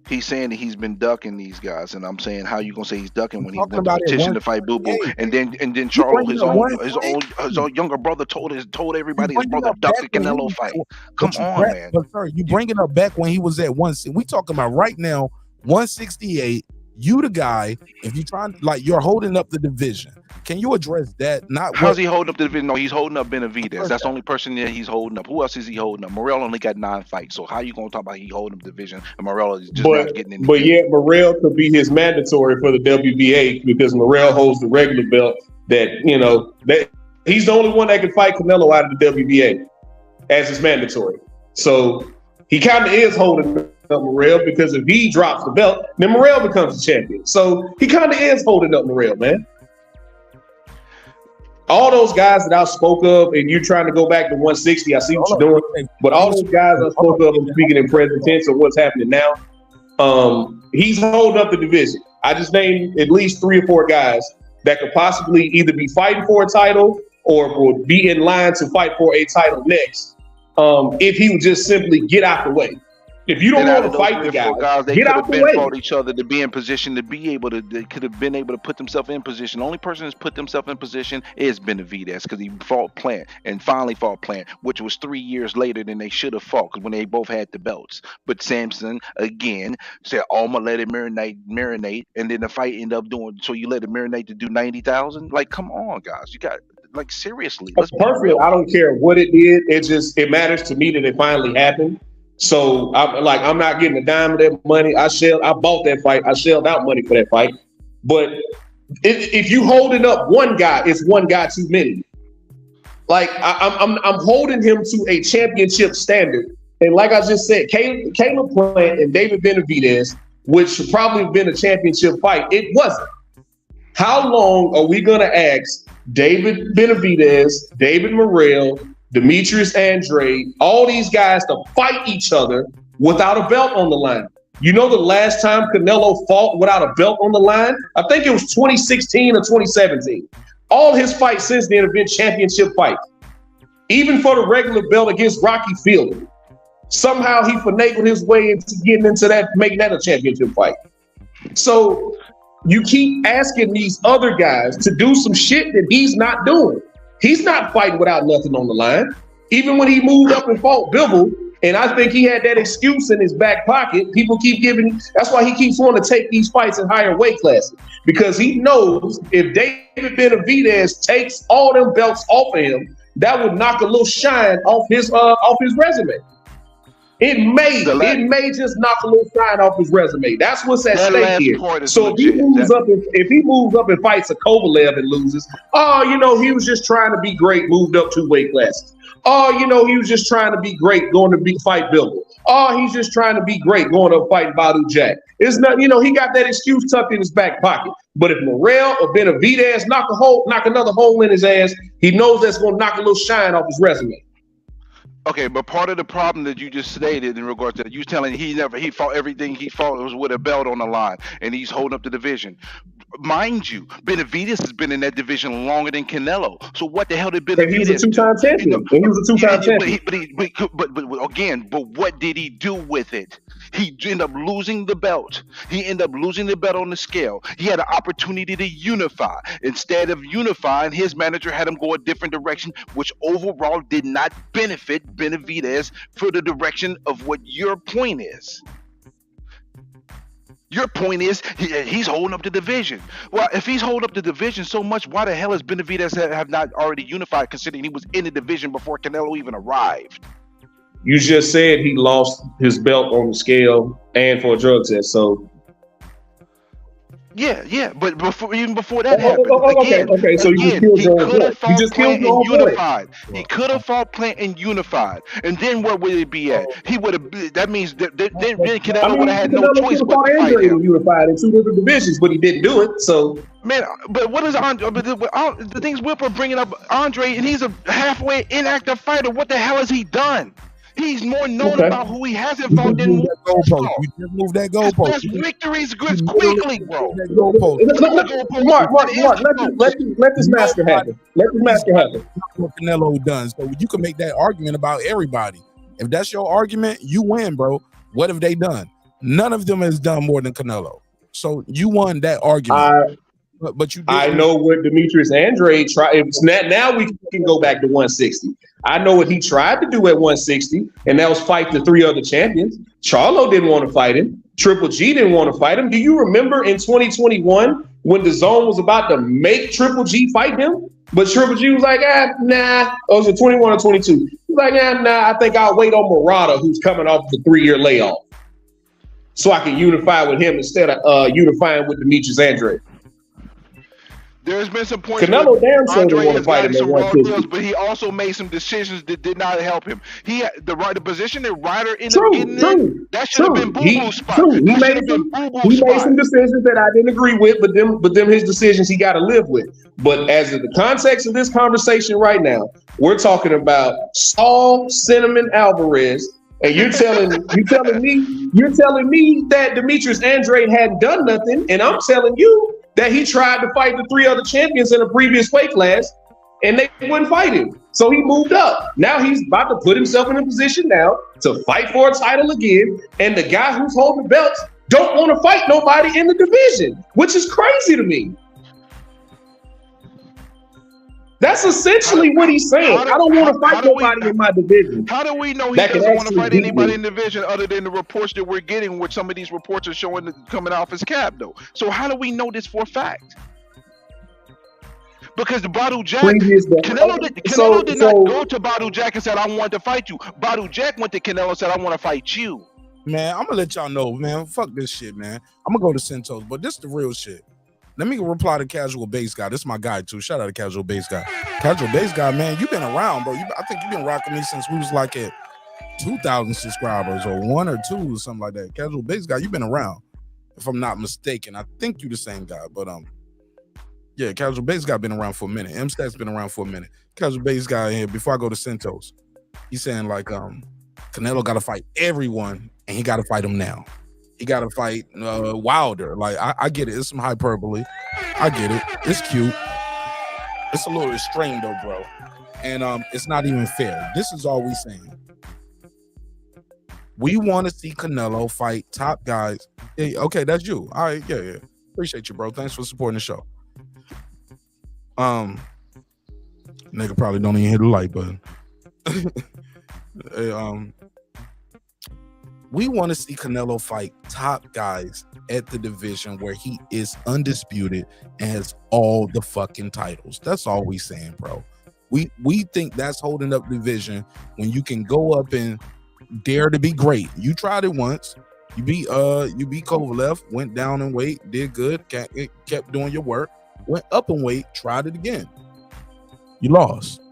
He's saying that he's been ducking these guys, and I'm saying, how you gonna say he's ducking when he went to petition to fight Boo Boo, and then Charlo, his own younger brother, told everybody his brother ducked the Canelo fight. Come on, man. But sir, you bringing up back when he was at 160. We talking about right now 168. You the guy. If you trying, like, you're holding up the division. Can you address that? How's he holding up the division? No, he's holding up Benavidez. That's the only person that he's holding up. Who else is he holding up? Morrell only got 9 fights. So how you gonna talk about he holding up the division and Morrell is just not getting in? But yet Morrell could be his mandatory for the WBA because Morrell holds the regular belt. That that he's the only one that can fight Canelo out of the WBA as his mandatory. So he kind of is holding up Morrell, because if he drops the belt, then Morrell becomes the champion. So he kind of is holding up Morrell, man. All those guys that I spoke of, and you're trying to go back to 160, I see what you're doing. But all those guys I spoke of, I'm speaking in present tense of what's happening now. He's holding up the division. I just named at least 3 or 4 guys that could possibly either be fighting for a title or would be in line to fight for a title next. If he would just simply get out the way. If you don't And out want of to those fight the 3 or 4 guy, guys, they get could out have the been way. fought each other to be in position to be able to. They could have been able to put themselves in position. The only person that's put themselves in position is Benavidez because he fought Plant and finally fought Plant, which was 3 years later than they should have fought because when they both had the belts. But Samson again said, "Oh, I'm gonna let it marinate," and then the fight ended up doing. So you let it marinate to do 90,000? Like, come on, guys, you got like seriously. Let's be Personally, real. I don't care what it did. It matters to me that it finally happened. So I'm not getting a dime of that money. I bought that fight. I shelled out money for that fight. But if you holding up one guy, it's one guy too many. Like I'm holding him to a championship standard. And like I just said, Caleb Plant and David Benavidez, which should probably have been a championship fight, it wasn't. How long are we gonna ask David Benavidez, David Morrell, Demetrius Andrade, all these guys to fight each other without a belt on the line? You know the last time Canelo fought without a belt on the line? I think it was 2016 or 2017. All his fights since then have been championship fights. Even for the regular belt against Rocky Fielding. Somehow he finagled his way into getting into that, making that a championship fight. So you keep asking these other guys to do some shit that he's not doing. He's not fighting without nothing on the line. Even when he moved up and fought Bivol, and I think he had that excuse in his back pocket, people keep giving, that's why he keeps wanting to take these fights in higher weight classes. Because he knows if David Benavidez takes all them belts off of him, that would knock a little shine off his resume. It may just knock a little shine off his resume. That's what's at stake here. So if he moves up and fights a Kovalev and loses, he was just trying to be great, moved up 2 weight classes. He was just trying to be great, going to fight Bivol. He's just trying to be great, going to fight Badu Jack. It's not, he got that excuse tucked in his back pocket. But if Morrell or Benavidez knock another hole in his ass, he knows that's going to knock a little shine off his resume. Okay, but part of the problem that you just stated in regards to that, you telling he fought everything he fought was with a belt on the line, and he's holding up the division. Mind you, Benavidez has been in that division longer than Canelo. So what the hell did Benavidez do? He was a two-time champion. He was a two-time champion. But what did he do with it? He ended up losing the belt. He ended up losing the belt on the scale. He had an opportunity to unify. Instead of unifying, his manager had him go a different direction, which overall did not benefit Benavidez for the direction of what your point is. Your point is he's holding up the division. Well, if he's holding up the division so much, why the hell is Benavidez have not already unified, considering he was in the division before Canelo even arrived? You just said he lost his belt on the scale and for a drug test, so. Yeah, but even before that happened, okay. So you just killed your own point. He could have fought Plant and unified, and then where would it be at? He would have. That means that then Canelo would have had no choice but to fight him. Unified in 2 different divisions, but he didn't do it. So man, but what is Andre? The things Whip are bringing up Andre, and he's a halfway inactive fighter. What the hell has he done? He's more known about who he hasn't fought than you just move that goalpost. His victories quickly, bro. Mark, let this master happen. Let this master happen. What Canelo done, so you can make that argument about everybody. If that's your argument, you win, bro. What have they done? None of them has done more than Canelo. So you won that argument. But you did. I know what Demetrius Andrade tried. Now we can go back to 160. I know what he tried to do at 160, and that was fight the 3 other champions. Charlo didn't want to fight him. Triple G didn't want to fight him. Do you remember in 2021 when the Zone was about to make Triple G fight him? But Triple G was like, nah. Oh, was it 21 or 22? He's like, nah, I think I'll wait on Murata, who's coming off the 3-year layoff, so I can unify with him instead of unifying with Demetrius Andrade. There's been some points Canelo where damn sure Andre didn't want to has fight gotten him some at raw 150. deals, but he also made some decisions that did not help him. He had the position that Ryder ended up getting in. That should have been Boo-Boo's spot. He made some decisions that I didn't agree with, but them his decisions he got to live with. But as in the context of this conversation right now, we're talking about Saul Cinnamon Alvarez, and you're telling me that Demetrius Andrade hadn't done nothing, and I'm telling you that he tried to fight the 3 other champions in a previous weight class, and they wouldn't fight him. So he moved up. Now he's about to put himself in a position now to fight for a title again. And the guy who's holding the belts don't want to fight nobody in the division, which is crazy to me. That's essentially what he's saying. I don't want to fight nobody in my division. How do we know he doesn't want to fight anybody in the division other than the reports that we're getting, which some of these reports are showing coming off his cap, though? So how do we know this for a fact? Because the Badu Jack, Canelo did not go to Badu Jack and said, I want to fight you. Badu Jack went to Canelo and said, I want to fight you. Man, I'm going to let y'all know, man. Fuck this shit, man. I'm going to go to Santos, but this is the real shit. Let me reply to Casual Base Guy. This is my guy, too. Shout out to Casual Base Guy. Casual Base Guy, man, you been around, bro. I think you've been rocking me since we was like at 2,000 subscribers or 1 or 2 or something like that. Casual Base Guy, you've been around, if I'm not mistaken. I think you the same guy, but yeah, Casual Base Guy been around for a minute. M-Stat's been around for a minute. Casual Base Guy here, before I go to Santos, he's saying like Canelo got to fight everyone, and he got to fight him now. He got to fight Wilder. Like, I get it. It's some hyperbole. I get it. It's cute. It's a little extreme, though, bro. And it's not even fair. This is all we saying. We want to see Canelo fight top guys. Hey, okay, that's you. All right, yeah. Appreciate you, bro. Thanks for supporting the show. Nigga probably don't even hit the like button. We want to see Canelo fight top guys at the division where he is undisputed and has all the fucking titles. That's all we saying, bro. We think that's holding up the division when you can go up and dare to be great. You tried it once. You beat Kovalev, went down in weight, did good, kept doing your work, went up in weight, tried it again. You lost.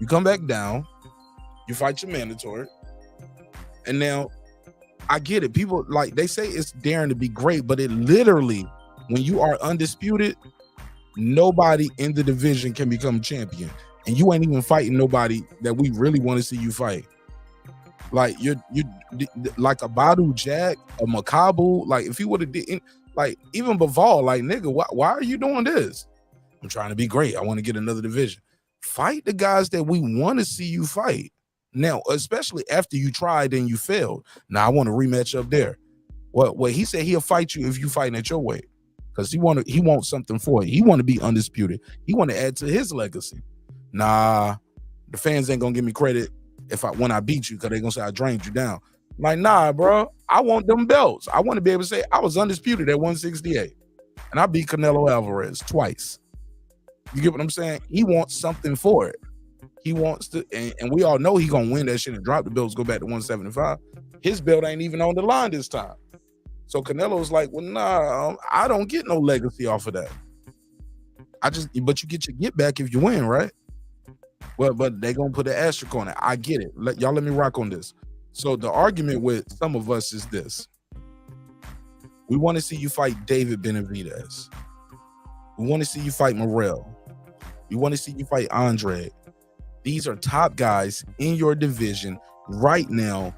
You come back down, you fight your mandatory, and now I get it. People, like, they say it's daring to be great, but it literally, when you are undisputed, nobody in the division can become champion. And you ain't even fighting nobody that we really want to see you fight. Like, you're like a Badu Jack, a Makabu. Like, if he would have did, like, even Bivol, like, nigga, why are you doing this? I'm trying to be great. I want to get another division. Fight the guys that we want to see you fight. Now, especially after you tried and you failed. Now, I want to rematch up there. Well, he said he'll fight you if you fighting at your weight, because he wants something for it. He want to be undisputed. He want to add to his legacy. Nah, the fans ain't gonna give me credit when I beat you, because they gonna say I drained you down. Like, nah, bro, I want them belts. I want to be able to say I was undisputed at 168, and I beat Canelo Alvarez twice. You get what I'm saying? He wants something for it. He wants to, and we all know he gonna win that shit and drop the belts, go back to 175. His belt ain't even on the line this time. So Canelo's like, well, nah, I don't get no legacy off of that. But you get your get back if you win, right? Well, but they gonna put an asterisk on it. I get it. Y'all let me rock on this. So the argument with some of us is this: we want to see you fight David Benavidez. We want to see you fight Morrell. We want to see you fight Andre. These are top guys in your division right now.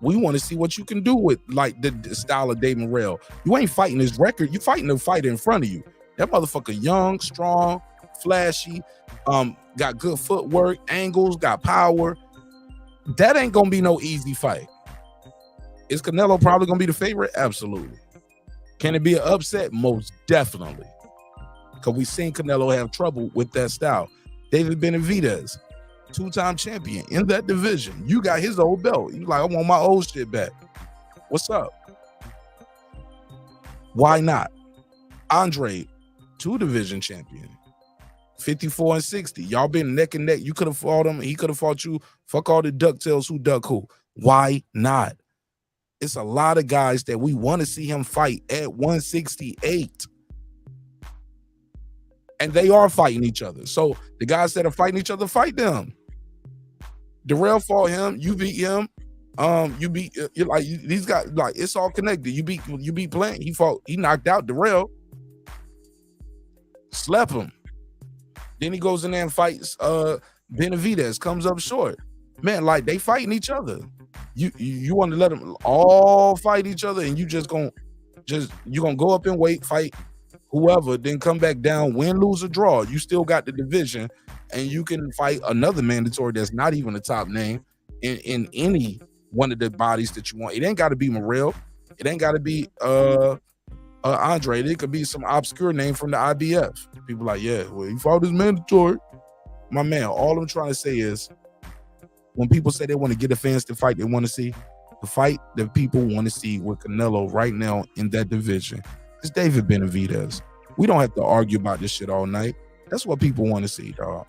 We want to see what you can do with, like, the style of Dave Morrell. You ain't fighting his record. You fighting the fighter in front of you. That motherfucker young, strong, flashy, got good footwork, angles, got power. That ain't gonna be no easy fight. Is Canelo probably gonna be the favorite? Absolutely. Can it be an upset? Most definitely. Because we seen Canelo have trouble with that style. David Benavidez, 2-time champion in that division. You got his old belt. You like, I want my old shit back. What's up? Why not? Andre, 2-division champion, 54 and 60. Y'all been neck and neck. You could have fought him. He could have fought you. Fuck all the DuckTales who duck who. Why not? It's a lot of guys that we want to see him fight at 168. And they are fighting each other. So the guys that are fighting each other, fight them. Darrell fought him. You beat him. These guys, like, it's all connected. You beat Plant. He knocked out Darrell. Slept him. Then he goes in there and fights Benavidez, comes up short. Man, like, they fighting each other. You want to let them all fight each other, and you gonna go up and wait, fight whoever, then come back down, win, lose, or draw. You still got the division, and you can fight another mandatory that's not even a top name in any one of the bodies that you want. It ain't got to be Morrell. It ain't got to be Andre. It could be some obscure name from the IBF. People like, yeah, well, he fought his mandatory. My man, all I'm trying to say is, when people say they want to get the fans to fight they want to see, the fight that people want to see with Canelo right now in that division is David Benavidez. We don't have to argue about this shit all night. That's what people want to see, dog.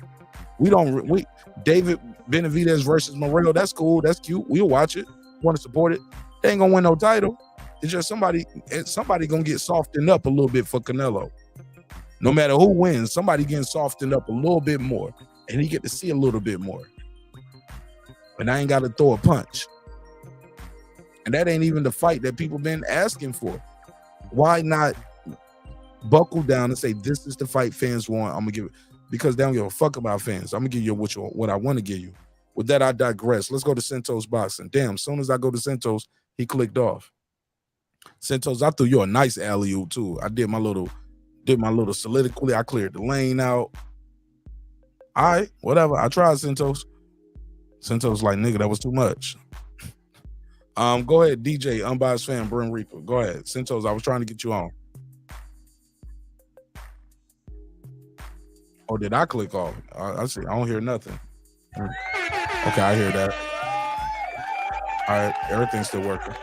David Benavidez versus Morrell, that's cool, that's cute. We'll watch it. Want to support it. They ain't gonna win no title. It's just somebody gonna get softened up a little bit for Canelo. No matter who wins, somebody getting softened up a little bit more, and he get to see a little bit more. And I ain't got to throw a punch. And that ain't even the fight that people been asking for. Why not buckle down and say, this is the fight fans want? I'm gonna give it, because they don't give a fuck about fans. I'm gonna give you what I want to give you. With that, I digress. Let's go to Santos boxing. Damn, as soon as I go to Santos, he clicked off. Santos, I threw you a nice alley-oop too. I did my little soliloquy. I cleared the lane out. All right, whatever. I tried, Santos. Santos like, nigga, that was too much. Go ahead, DJ, unbiased fan, Brim Reaper. Go ahead. Santos, I was trying to get you on. Oh, did I click off? I see. I don't hear nothing. Okay, I hear that. All right, everything's still working.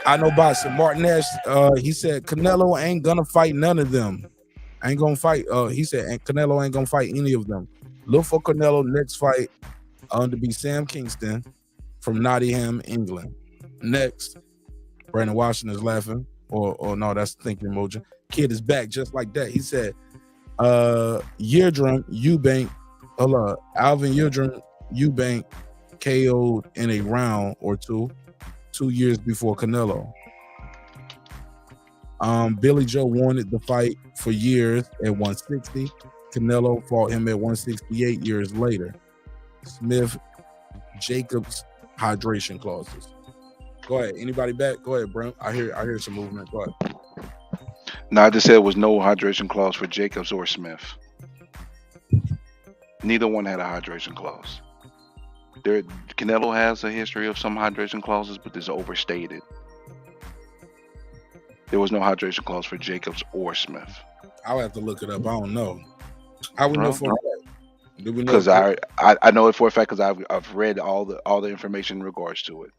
I know boxing. Martinez, he said Canelo ain't gonna fight none of them. Ain't gonna fight. He said Canelo ain't gonna fight any of them. Look for Canelo next fight to be Sam Kingston from Nottingham, England. Next, Brandon Washington is laughing. Or no, that's the thinking emoji. Kid is back just like that. He said, Yildirim Eubank, Alvin Yildirim Eubank KO'd in a round or two 2 years before Canelo. Billy Joe wanted the fight for years at 160. Canelo fought him at 168 years later. Smith Jacobs hydration clauses. Go ahead. Anybody back? Go ahead, Brent. I hear some movement. Go ahead. No, I just said there was no hydration clause for Jacobs or Smith. Neither one had a hydration clause. Canelo has a history of some hydration clauses, but it's overstated. There was no hydration clause for Jacobs or Smith. I'll have to look it up. I don't know. How we know for a fact? Because I know it for a fact because I've read all the information in regards to it.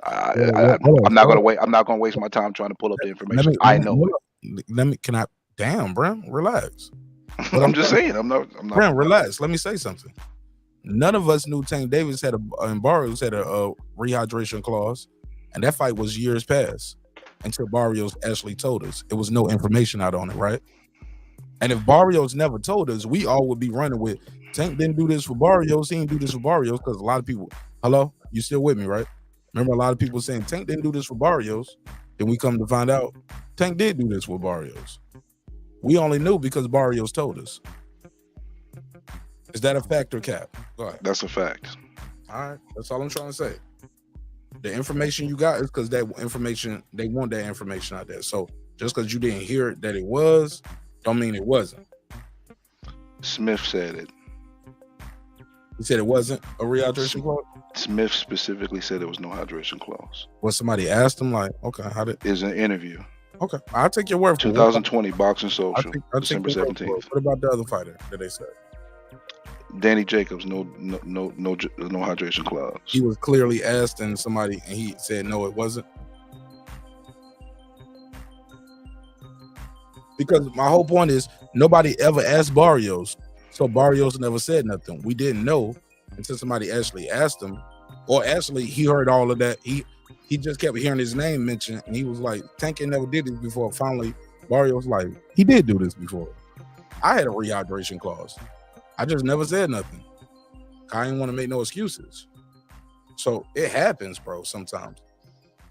I'm not gonna waste my time trying to pull up the information. I know it. Damn, Bram, relax. I'm just saying. I'm not. Bram, relax. Let me say something. None of us knew Tank Davis and Barrios had a rehydration clause, and that fight was years past until Barrios actually told us. It was no information out on it, right? And if Barrios never told us, we all would be running with Tank didn't do this for Barrios. He didn't do this for Barrios because a lot of people. Hello, you still with me, right? Remember a lot of people saying Tank didn't do this for Barrios. Then we come to find out Tank did do this with Barrios. We only knew because Barrios told us. Is that a fact or cap? Go ahead. That's a fact. All right, that's all I'm trying to say. The information you got is because that information, they want that information out there. So just because you didn't hear it that it was, don't mean it wasn't. Smith said it. He said it wasn't a rehydration clause? Smith specifically said there was no hydration clause. Well, somebody asked him, like, okay, how did... Is an interview. Okay, I'll take your word for it. 2020 Boxing Social, December 17th. What about the other fighter that they said? Danny Jacobs, no hydration clause. He was clearly asked, and he said no, it wasn't. Because my whole point is nobody ever asked Barrios, so Barrios never said nothing. We didn't know until somebody actually asked him, or actually he heard all of that. He just kept hearing his name mentioned, and he was like, Tank never did this before. Finally, Barrios like, he did do this before. I had a rehydration clause. I just never said nothing. I didn't want to make no excuses. So it happens, bro, sometimes.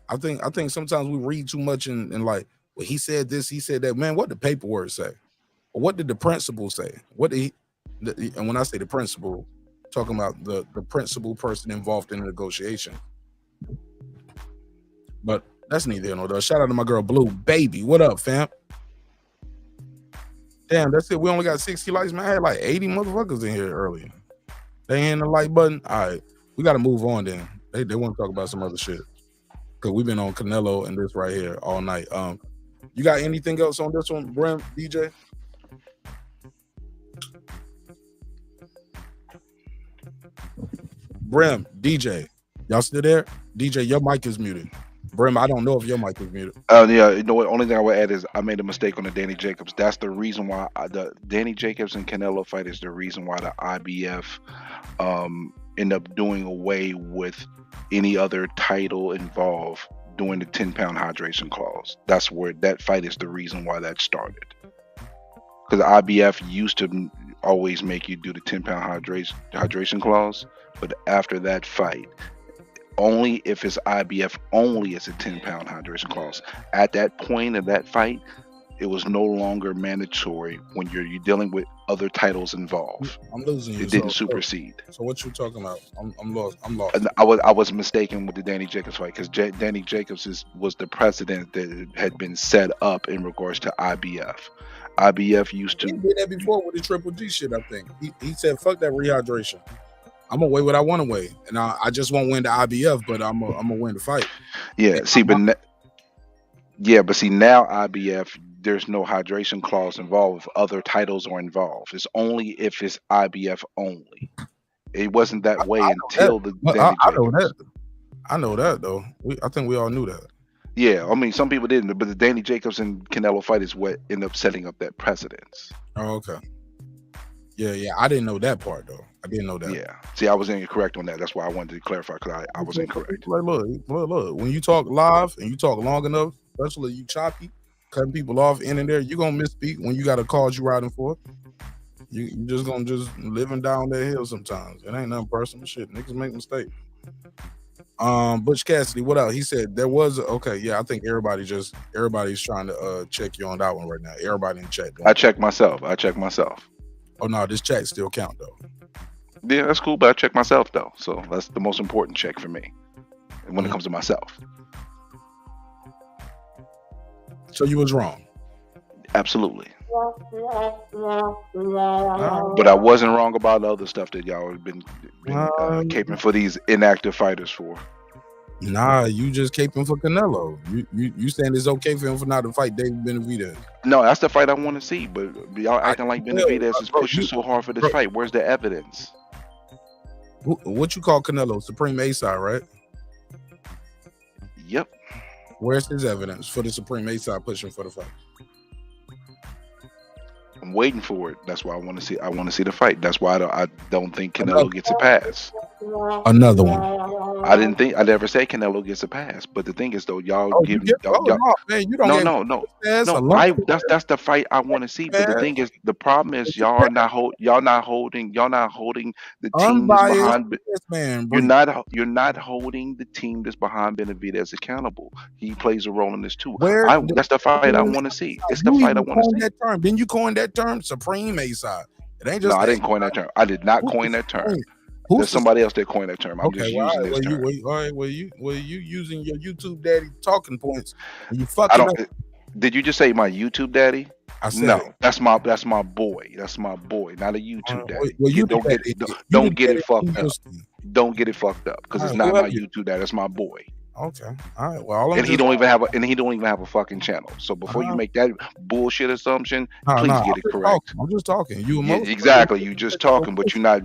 I think sometimes we read too much and like, well, he said this, he said that. Man, what did the paperwork say? Or what did the principal say? And when I say the principal, talking about the principal person involved in the negotiation. But that's neither here nor there. Shout out to my girl Blue Baby. What up, fam? Damn, that's it. We only got 60 likes, man. I had like 80 motherfuckers in here earlier. They ain't the like button. All right, we got to move on then. They want to talk about some other shit because we've been on Canelo and this right here all night. You got anything else on this one, Brim, DJ? Brim, DJ, y'all still there? DJ, your mic is muted. Brim, I don't know if your mic is muted. Yeah, you know what? Only thing I would add is I made a mistake on the Danny Jacobs. That's the reason why the Danny Jacobs and Canelo fight is the reason why the IBF end up doing away with any other title involved doing the 10-pound hydration clause. That's where that fight is the reason why that started. Because IBF used to always make you do the 10-pound hydration clause, but after that fight, only if it's IBF only is a 10-pound hydration clause. At that point of that fight, it was no longer mandatory when you're dealing with other titles involved. I'm losing you. It didn't supersede. So what you talking about? I'm lost. I'm lost. And I was mistaken with the Danny Jacobs fight because Danny Jacobs was the precedent that had been set up in regards to IBF. IBF used to. He did that before with the Triple G shit. I think he said, "Fuck that rehydration. I'm gonna weigh what I want to weigh, and I just won't win the IBF, but I'm gonna win the fight." Yeah. And See, but see now IBF. There's no hydration clause involved if other titles are involved. It's only if it's IBF only. It wasn't that way until the Danny Jacobs. I know that though. I think we all knew that. Yeah, I mean some people didn't, but the Danny Jacobs and Canelo fight is what ended up setting up that precedence. Oh, okay. Yeah. I didn't know that part though. I didn't know that. Yeah. See, I was incorrect on that. That's why I wanted to clarify because I was incorrect. Like, look. When you talk live and you talk long enough, especially you choppy, cutting people off in and there, you're gonna misspeak when you got a cause you riding for. You just gonna living down that hill sometimes. It ain't nothing personal shit. Niggas make mistakes. Butch Cassidy, what else? He said there was okay. Yeah, I think everybody's trying to check you on that one right now. Everybody in chat. I check myself. Oh no, this chat still count though. Yeah, that's cool, but I check myself though. So that's the most important check for me when it comes to myself. So you was wrong. Absolutely. But I wasn't wrong about the other stuff that y'all have been caping for these inactive fighters for. Nah, you just caping for Canelo. You saying it's okay for him for not to fight David Benavidez? No, that's the fight I want to see. But y'all acting like Benavidez is pushing so hard for this fight. Where's the evidence? What you call Canelo? Supreme A-side, right? Yep. Where's his evidence for the Supreme A-side pushing for the fight? I'm waiting for it. That's why I want to see. I want to see the fight. That's why I don't think Canelo gets a pass. Another one. I never said Canelo gets a pass. But the thing is, though, y'all give me. No. That's the fight I want to see. But the thing is, the problem is y'all not holding the team that's behind. You're not holding the team that's behind Benavidez accountable. He plays a role in this too. That's the fight I want to see. It's the fight I want to see. Didn't you coin that term, Supreme A-side? It ain't just. No, I didn't coin that term. I did not coin that term. There's somebody else that coined that term. I'm just using this term. You using your YouTube daddy talking points. You fucking up. Did you just say my YouTube daddy? I said no. That's my boy. That's my boy, not a YouTube daddy. Don't get it fucked up. Don't get it fucked up because it's not my YouTube daddy. That's my boy. Okay. All right. Well, he don't even have a fucking channel. So before you make that bullshit assumption, please get it correct. I'm just talking. Exactly. You just talking, but you're not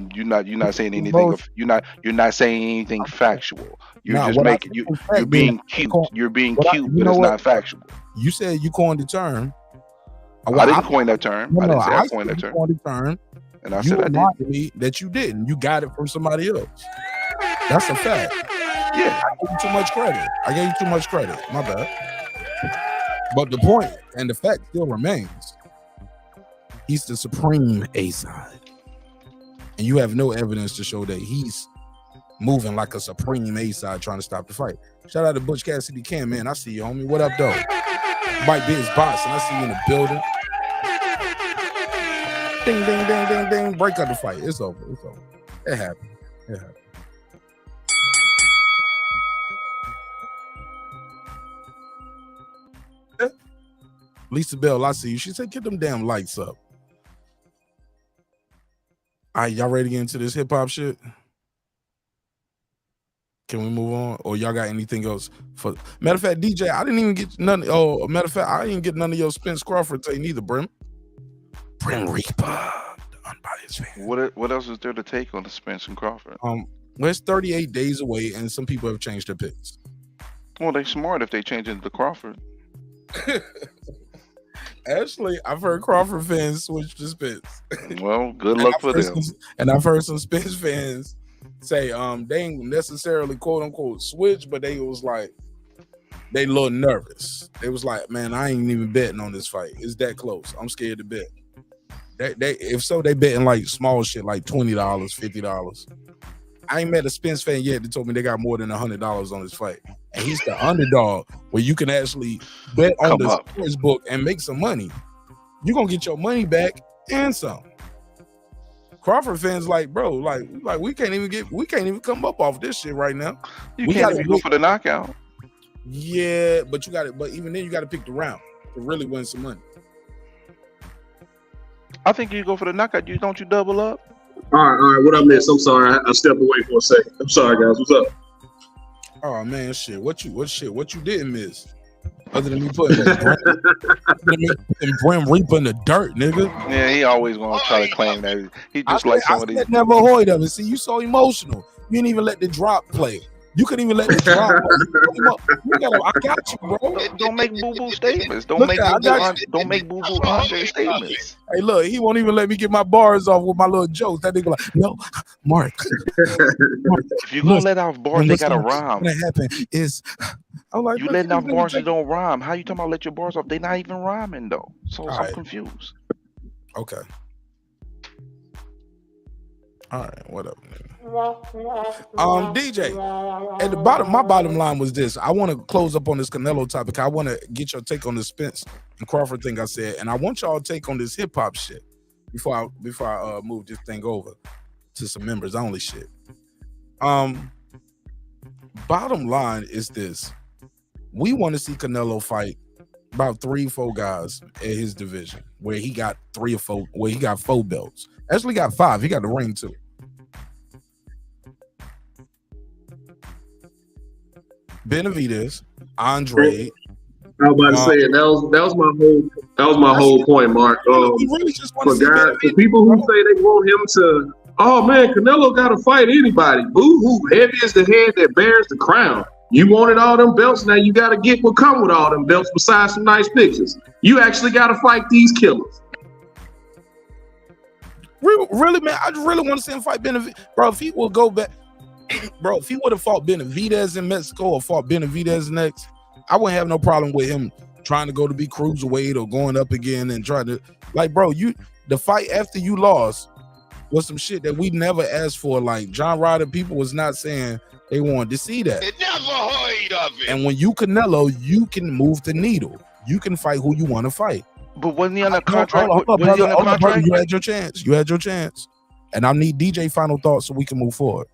saying anything. You're not saying anything factual. You're being cute. You're being cute, but it's not factual. You said you coined the term. I didn't coin that term. I didn't say I coined that term. And I said I did. Me that you didn't. You got it from somebody else. That's a fact. Yeah, I gave you too much credit. My bad. But the point and the fact still remains. He's the Supreme A-side. And you have no evidence to show that he's moving like a Supreme A-side trying to stop the fight. Shout out to Butch Cassidy Cam, man. I see you, homie. What up, though? Mike Biz Boss, and I see you in the building. Ding, ding, ding, ding, ding. Break up the fight. It's over. It happened. Lisa Bell, I see you. She said, get them damn lights up. All right, y'all ready to get into this hip hop shit? Can we move on? Or y'all got anything else? For matter of fact, DJ, I didn't even get none. Oh, matter of fact, I didn't get none of your Spence Crawford take neither, Brim. Brim Reaper, the unbiased fan. What else is there to take on the Spence and Crawford? Well, it's 38 days away, and some people have changed their picks. Well, they smart if they change it to Crawford. Actually, I've heard Crawford fans switch to Spence. Well, good luck for them. And I've heard some Spence fans say they ain't necessarily quote unquote switch, but they was like they a little nervous. They was like, man, I ain't even betting on this fight. It's that close. I'm scared to bet. They if so, they betting like small shit like $20, $50. I ain't met a Spence fan yet that told me they got more than $100 on this fight. And he's the underdog where you can actually bet on the sports book and make some money. You're gonna get your money back and some. Crawford fans like, bro, like we can't even come up off this shit right now. You can't even go for the knockout. Yeah, but even then you gotta pick the round to really win some money. I think you go for the knockout. You double up. All right. What I missed? I'm sorry. I stepped away for a second. I'm sorry, guys. What's up? Oh man, shit. What you didn't miss? Other than me putting Brim Reaper in the dirt, nigga. Yeah, he always gonna try to claim that he just like some of these. Never avoid of it. See, you so emotional. You didn't even let the drop play. You couldn't even let the drop play. I got you, bro. Don't make boo-boo statements. Don't make boo-boo Andre statements. Hey, look, he won't even let me get my bars off with my little jokes. That nigga like, no, Mark. If you're gonna let off bars, they gotta rhyme. What happen is, I'm like, you letting off bars that don't rhyme. How you talking about let your bars off? They not even rhyming though. So I'm confused. Okay. All right, whatever. DJ, at the bottom, my bottom line was this. I want to close up on this Canelo topic. I want to get your take on the Spence and Crawford thing I said, and I want y'all to take on this hip hop shit before I move this thing over to some members only shit. Bottom line is this: we want to see Canelo fight about 3-4 guys at his division where he got 3 or 4, where he got 4 belts. Actually got 5. He got the ring too. Benavidez, Andre. I was about to say it. That was my whole point, Mark. For people who say they want him to, oh man, Canelo got to fight anybody. Boo hoo! Heavy is the head that bears the crown. You wanted all them belts, now you got to get what come with all them belts. Besides some nice pictures, you actually got to fight these killers. Really, man, I just really want to see him fight Benavidez, bro. If he will go back. Bro, if he would have fought Benavidez in Mexico or fought Benavidez next, I wouldn't have no problem with him trying to go to be cruiserweight or going up again and trying to, like, bro, the fight after you lost was some shit that we never asked for. Like, John Ryder, people was not saying they wanted to see that. It never heard of it. And when you Canelo, you can move the needle. You can fight who you want to fight. But wasn't he on a contract? You had your chance. You had your chance. And I need DJ final thoughts so we can move forward.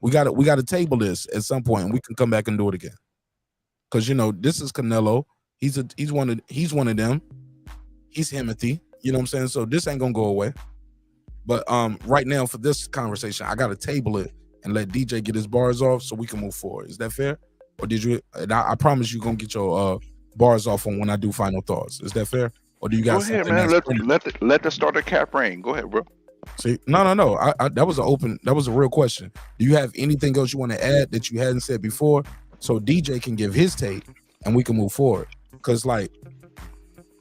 We got to table this at some point, and we can come back and do it again. Because this is Canelo. He's one of them. He's Himothy. You know what I'm saying? So this ain't gonna go away. But right now for this conversation, I got to table it and let DJ get his bars off so we can move forward. Is that fair? Or did you? And I promise you gonna get your bars off on when I do final thoughts. Is that fair? Or do you guys? Go ahead, man. Let the starter cap reign. Go ahead, bro. See, no. That was a real question. Do you have anything else you want to add that you hadn't said before, so DJ can give his take and we can move forward? Because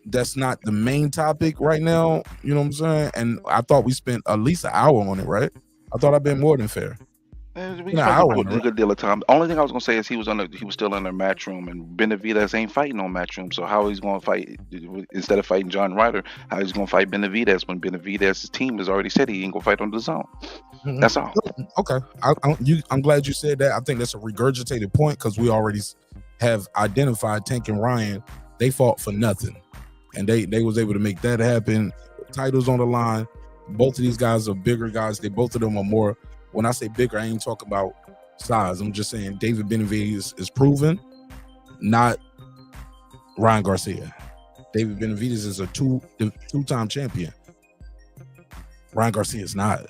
that's not the main topic right now. You know what I'm saying? And I thought we spent at least an hour on it, right? I thought I'd been more than fair. We spent a good deal of time. The only thing I was gonna say is he was still in the Matchroom, and Benavidez ain't fighting on Matchroom. So how he's gonna fight instead of fighting John Ryder? How he's gonna fight Benavidez when Benavidez's team has already said he ain't gonna fight on the zone? That's all. Okay, I'm glad you said that. I think that's a regurgitated point because we already have identified Tank and Ryan. They fought for nothing, and they was able to make that happen. Titles on the line. Both of these guys are bigger guys. Both of them are more. When I say bigger, I ain't talking about size. I'm just saying David Benavidez is proven, not Ryan Garcia. David Benavidez is a two-time champion. Ryan Garcia is not.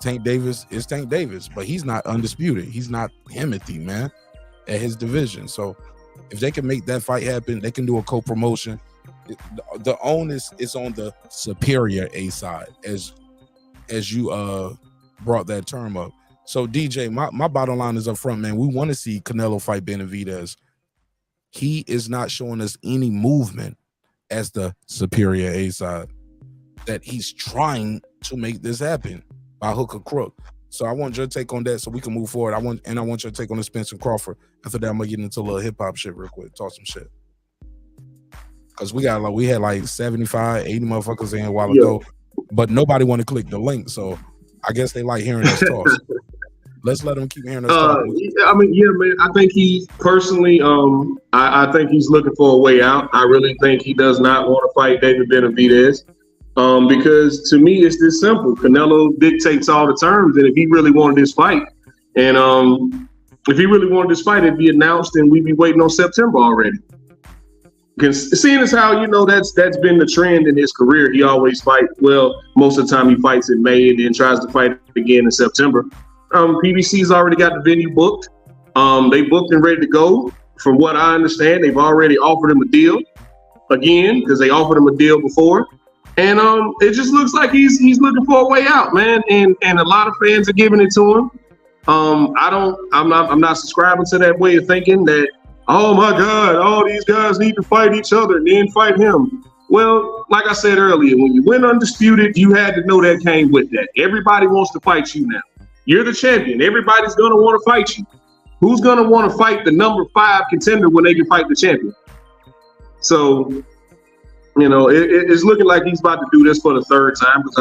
Tank Davis is Tank Davis, but he's not undisputed. He's not Timothy, man, at his division. So if they can make that fight happen, they can do a co-promotion. The onus is on the superior A side, as you brought that term up. So DJ, my bottom line is up front, man. We want to see Canelo fight Benavidez. He is not showing us any movement as the superior A side, that he's trying to make this happen by hook or crook. So I want your take on that so we can move forward. I want your take on the Spence and Crawford. After that, I'm gonna get into a little hip hop shit real quick, talk some shit. Cause we had like 75, 80 motherfuckers in a while ago, but nobody want to click the link. So I guess they like hearing us talk. Let's let them keep hearing us talk. I mean, yeah, man. I think he personally, I think he's looking for a way out. I really think he does not want to fight David Benavidez. Because to me, it's this simple. Canelo dictates all the terms, and if he really wanted this fight, and if he really wanted this fight, it'd be announced, and we'd be waiting on September already. Because seeing as how that's been the trend in his career, he always fight. Well, most of the time he fights in May and then tries to fight again in September. PBC's already got the venue booked. They booked and ready to go. From what I understand, they've already offered him a deal again because they offered him a deal before. And it just looks like he's looking for a way out, man. And a lot of fans are giving it to him. I'm not subscribing to that way of thinking that, oh my God, all these guys need to fight each other and then fight him. Well, like I said earlier, when you went undisputed, you had to know that came with that. Everybody wants to fight you now. You're the champion. Everybody's gonna want to fight you. Who's gonna want to fight the number 5 contender when they can fight the champion? So, it's looking like he's about to do this for the 3rd time because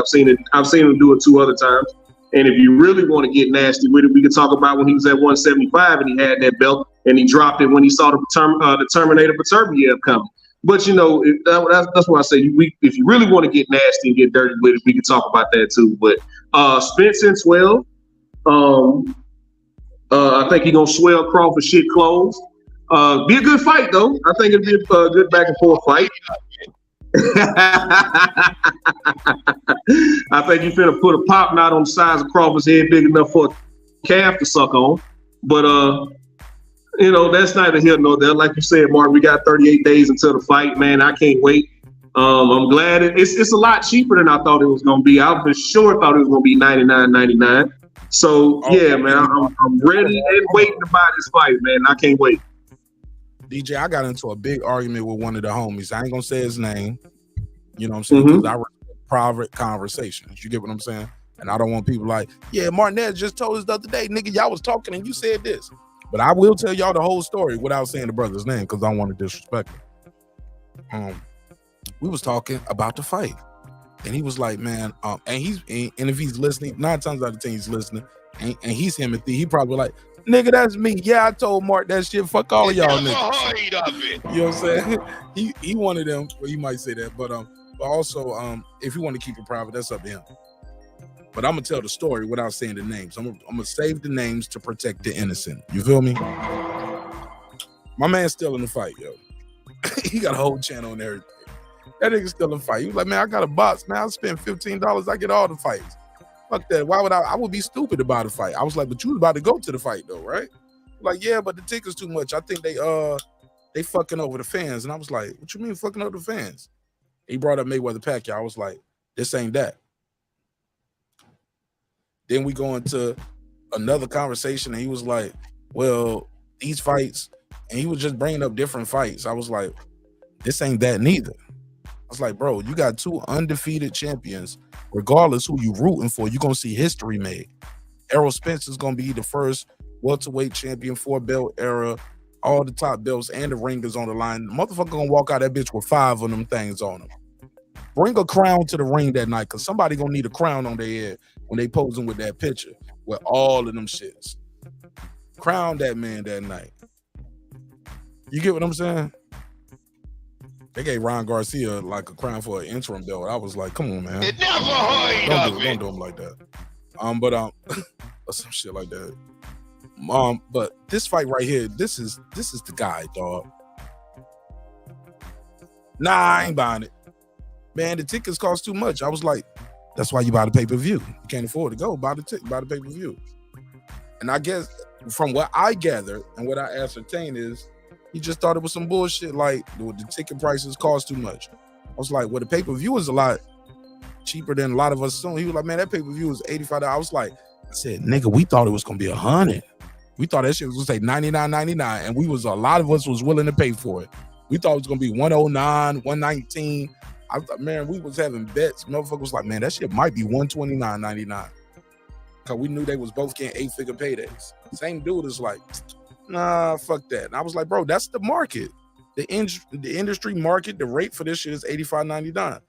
I've seen him do it 2 other times. And if you really want to get nasty with it, we can talk about when he was at 175 and he had that belt and he dropped it when he saw the Terminator Baturbiev coming. But that's why I say if you really want to get nasty and get dirty with it, we can talk about that too. But Spence and Swell, I think he's gonna swell Crawford shit closed. Be a good fight though. I think it'd be a good back and forth fight. I think he's finna put a pop knot on the size of Crawford's head big enough for a calf to suck on. But that's neither here nor there. Like you said, Mark, we got 38 days until the fight, man. I can't wait. I'm glad it's a lot cheaper than I thought it was gonna be. I for sure thought it was gonna be $99.99. So yeah, man, I'm ready and waiting to buy this fight, man. I can't wait. DJ, I got into a big argument with one of the homies. I ain't gonna say his name. You know what I'm saying? Because I respect private conversations. You get what I'm saying? And I don't want people like, yeah, Martinez just told us the other day, nigga, y'all was talking and you said this. But I will tell y'all the whole story without saying the brother's name because I don't want to disrespect him. We was talking about the fight. And he was like, man, and if he's listening, 9 times out of 10 he's listening, and he's Timothy, he probably like, nigga, that's me. Yeah, I told Mark that shit. Fuck all of y'all niggas. You know what I'm saying? He one of them. Well, he might say that, but also, if you want to keep it private, that's up to him. But I'm gonna tell the story without saying the names. I'm gonna save the names to protect the innocent. You feel me? My man's still in the fight, yo. He got a whole channel and everything. That nigga's still in the fight. He was like, man, I got a box, man. I spend $15. I get all the fights. Fuck that. Why would I would be stupid about a fight. I was like, but you was about to go to the fight though, right? Like, yeah, but the ticket's too much. I think they fucking over the fans. And I was like, what you mean fucking over the fans? He brought up Mayweather Pacquiao. I was like, this ain't that. Then we go into another conversation and he was like, well, these fights, and he was just bringing up different fights. I was like, this ain't that neither. I was like, bro, you got 2 undefeated champions. Regardless who you rooting for, you're going to see history made. Errol Spence is going to be the first welterweight champion, 4-belt era, all the top belts and the ringers on the line. The motherfucker going to walk out that bitch with 5 of them things on him. Bring a crown to the ring that night because somebody going to need a crown on their head when they posing with that picture with all of them shits. Crown that man that night. You get what I'm saying? They gave Ryan Garcia like a crown for an interim belt. I was like, come on, man. It never heard Don't do him like that. Or some shit like that. But this fight right here, this is the guy, dog. Nah, I ain't buying it. Man, the tickets cost too much. I was like, That's why you buy the pay-per-view. You can't afford to go buy the pay-per-view. And I guess from what I gathered and what I ascertained is he just thought it was some bullshit, like the ticket prices cost too much. I was like, well, the pay-per-view is a lot cheaper than a lot of us assume. He was like, man, that pay-per-view is $85. I was like, I said, nigga, we thought it was gonna be $100. We thought that shit was gonna say $99.99, and a lot of us was willing to pay for it. We thought it was gonna be $109, $119. I thought, man, we was having bets. Motherfucker was like, man, that shit might be $129.99. Cause we knew they was both getting 8-figure paydays. Same dude is like, nah, fuck that. And I was like, bro, that's the market. The industry market, the rate for this shit is $85.99.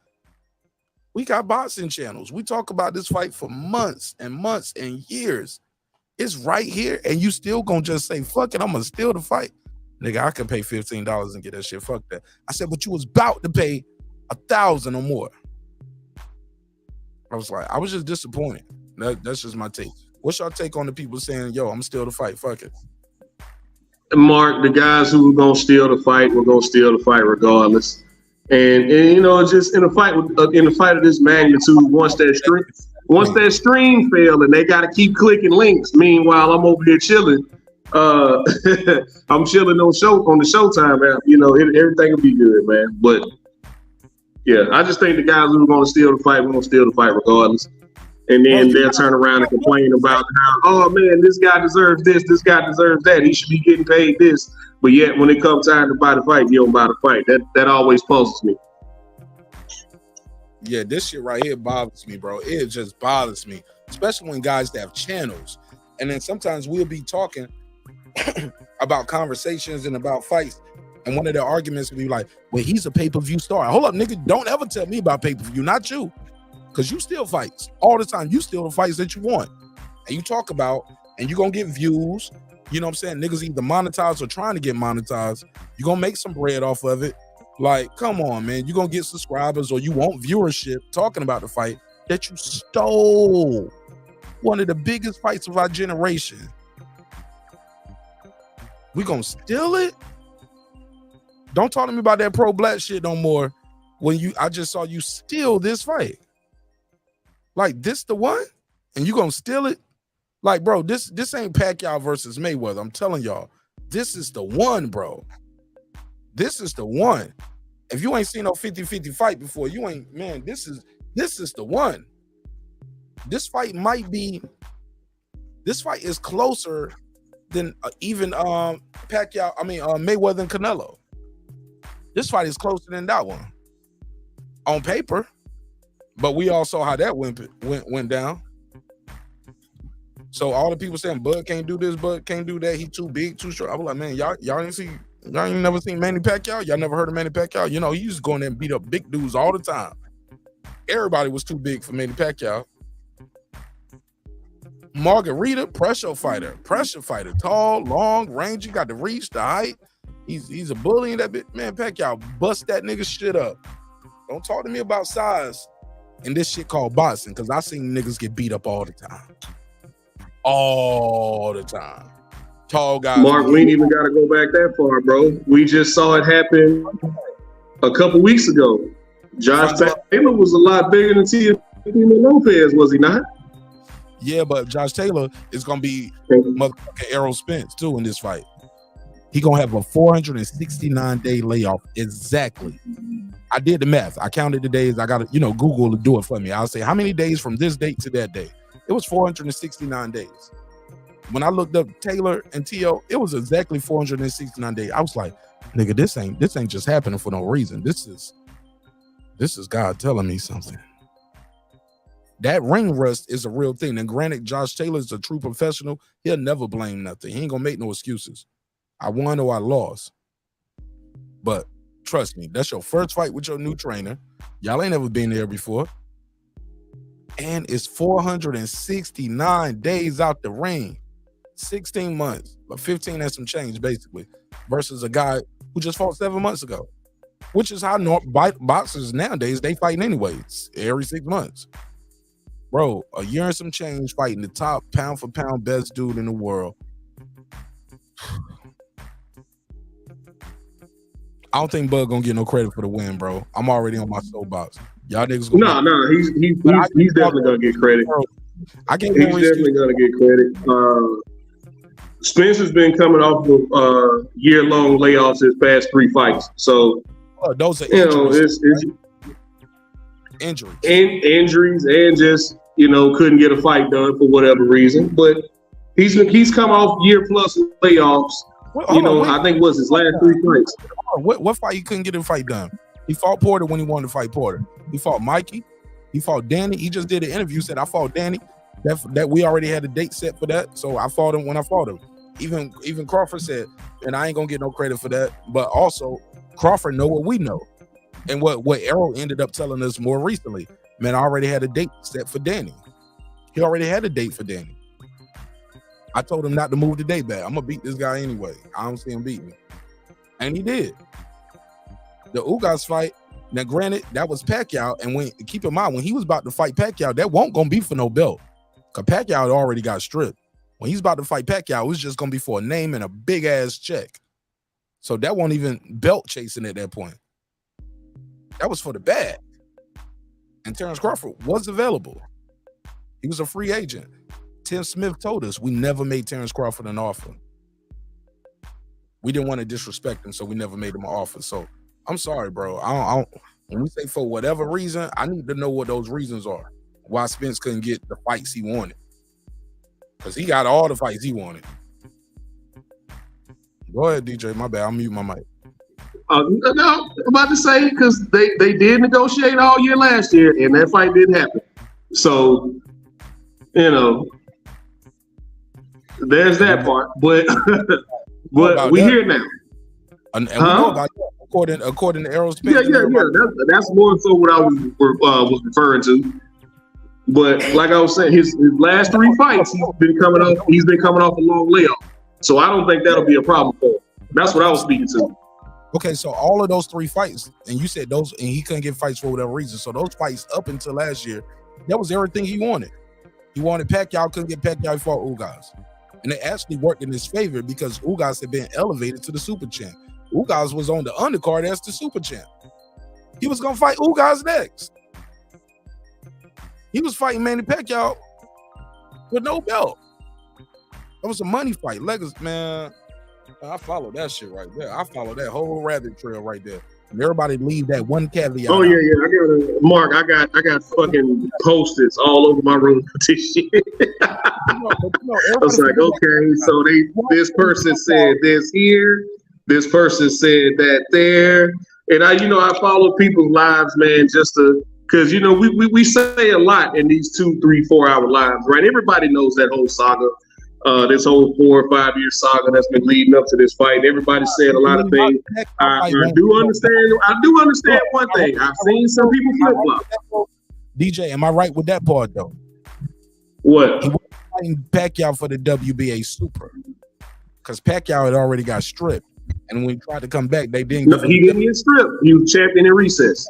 We got boxing channels. We talk about this fight for months and months and years. It's right here, and you still gonna just say, fuck it, I'm gonna steal the fight. Nigga, I could pay $15 and get that shit. Fuck that. I said, but you was about to pay $1,000 or more. I was like, I was just disappointed. That's just my take. What's your take on the people saying, yo, I'm still the fight? Fuck it. Mark, the guys who were gonna steal the fight were gonna steal the fight regardless. And you know, just in a fight of this magnitude, once that stream failed and they got to keep clicking links. Meanwhile, I'm over here chilling. I'm chilling on the Showtime app. You know, everything will be good, man. But yeah, I just think the guys who are going to steal the fight, we're going to steal the fight regardless. And then they'll turn around and complain about how, oh man, this guy deserves this guy deserves that. He should be getting paid this. But yet, when it comes time to buy the fight, you don't buy the fight. That always puzzles me. Yeah, this shit right here bothers me, bro. It just bothers me, especially when guys that have channels. And then sometimes we'll be talking about conversations and about fights. And one of the arguments will be like, well, he's a pay-per-view star. Hold up, nigga. Don't ever tell me about pay-per-view, not you. Because you steal fights all the time. You steal the fights that you want. And you talk about, and you're going to get views. You know what I'm saying? Niggas either monetize or trying to get monetized. You're going to make some bread off of it. Like, come on, man. You're going to get subscribers or you want viewership talking about the fight that you stole. One of the biggest fights of our generation. We going to steal it? Don't talk to me about that pro-black shit no more. I just saw you steal this fight. Like, this the one? And you going to steal it? Like, bro, this ain't Pacquiao versus Mayweather. I'm telling y'all. This is the one, bro. This is the one. If you ain't seen no 50-50 fight before, you ain't, man, this is the one. This fight is closer than even Pacquiao, Mayweather and Canelo. This fight is closer than that one. On paper. But we all saw how that went down. So all the people saying Bud can't do this, Bud can't do that, he too big, too short. I was like, man, y'all ain't never seen Manny Pacquiao? Y'all never heard of Manny Pacquiao? You know, he used to go in there and beat up big dudes all the time. Everybody was too big for Manny Pacquiao. Margarita, pressure fighter, tall, long, rangy, got the reach, the height. He's a bully in that bit. Man, Pacquiao bust that nigga shit up. Don't talk to me about size and this shit called boxing, because I seen niggas get beat up all the time. All the time. Tall guys. Mark, we ain't even got to go back that far, bro. We just saw it happen a couple weeks ago. Josh Taylor was a lot bigger than Teofimo Lopez, was he not? Yeah, but Josh Taylor is going to be motherfucking Errol Spence, too, in this fight. He going to have a 469-day layoff. Exactly. I did the math. I counted the days. I got to, Google to do it for me. I'll say, how many days from this date to that day? It was 469 days. When I looked up Taylor and T.O., it was exactly 469 days. I was like, nigga, this ain't just happening for no reason. This is God telling me something. That ring rust is a real thing. And granted, Josh Taylor is a true professional. He'll never blame nothing. He ain't gonna make no excuses. I won or I lost. But trust me, that's your first fight with your new trainer. Y'all ain't never been there before. And it's 469 days out the ring. 16 months, but 15 and some change, basically, versus a guy who just fought 7 months ago, which is how boxers nowadays, they fighting anyways, every 6 months. Bro, a year and some change fighting the top pound-for-pound best dude in the world. I don't think Bud gonna get no credit for the win, bro. I'm already on my soapbox. Y'all niggas No, he's definitely gonna get credit. I gave He's definitely gonna get credit. Spence has been coming off of year-long layoffs his past 3 fights, so those are injuries. It's injuries and just couldn't get a fight done for whatever reason. But he's come off year-plus layoffs. I think was his last 3 fights. What fight he couldn't get a fight done? He fought Porter when he wanted to fight Porter. He fought Mikey. He fought Danny. He just did an interview, said, I fought Danny. That we already had a date set for that. So I fought him when I fought him. Even Crawford said, and I ain't gonna get no credit for that. But also, Crawford know what we know. And what Errol ended up telling us more recently. Man, I already had a date set for Danny. He already had a date for Danny. I told him not to move the date back. I'm gonna beat this guy anyway. I don't see him beat me. And he did. The Ugas fight, now granted, that was Pacquiao. And keep in mind, when he was about to fight Pacquiao, that won't gonna be for no belt. Because Pacquiao had already got stripped. When he's about to fight Pacquiao, it was just gonna be for a name and a big ass check. So that won't even belt chasing at that point. That was for the bag. And Terence Crawford was available. He was a free agent. Tim Smith told us we never made Terence Crawford an offer. We didn't want to disrespect him, so we never made him an offer. So I'm sorry, bro. I don't, when we say for whatever reason, I need to know what those reasons are. Why Spence couldn't get the fights he wanted. Because he got all the fights he wanted. Go ahead, DJ. My bad. I'll mute my mic. No, I'm about to say, because they did negotiate all year last year, and that fight didn't happen. So, there's that part. But we here now. And we know about that, according to Errol Spence. Yeah. That's more so what I was referring to. But like I was saying, his last 3 fights, he's been coming off a long layoff. So I don't think that'll be a problem for him. That's what I was speaking to. Okay, so all of those 3 fights, and you said those, and he couldn't get fights for whatever reason. So those fights up until last year, that was everything he wanted. He wanted Pacquiao, couldn't get Pacquiao, he fought Ugas. And it actually worked in his favor because Ugas had been elevated to the super champ. Ugas was on the undercard as the super champ. He was gonna fight Ugas next. He was fighting Manny Pacquiao with no belt. That was a money fight. Legacy, man. I follow that shit right there. I follow that whole rabbit trail right there. And everybody leave that one caveat. Oh yeah. I got fucking posters all over my room for this shit. I was like, okay, so this person said this here, this person said that there, and I follow people's lives, man, just to. Because, we say a lot in these 2, 3, 4 hour lives, right? Everybody knows that whole saga, this whole 4 or 5 year saga that's been leading up to this fight. Everybody said a lot of things. I do understand one thing. I've seen some people flip flop. DJ, am I right with that part though? What? He was fighting Pacquiao for the WBA Super because Pacquiao had already got stripped. And when he tried to come back, they didn't. No, he didn't get stripped. He was champion in recess.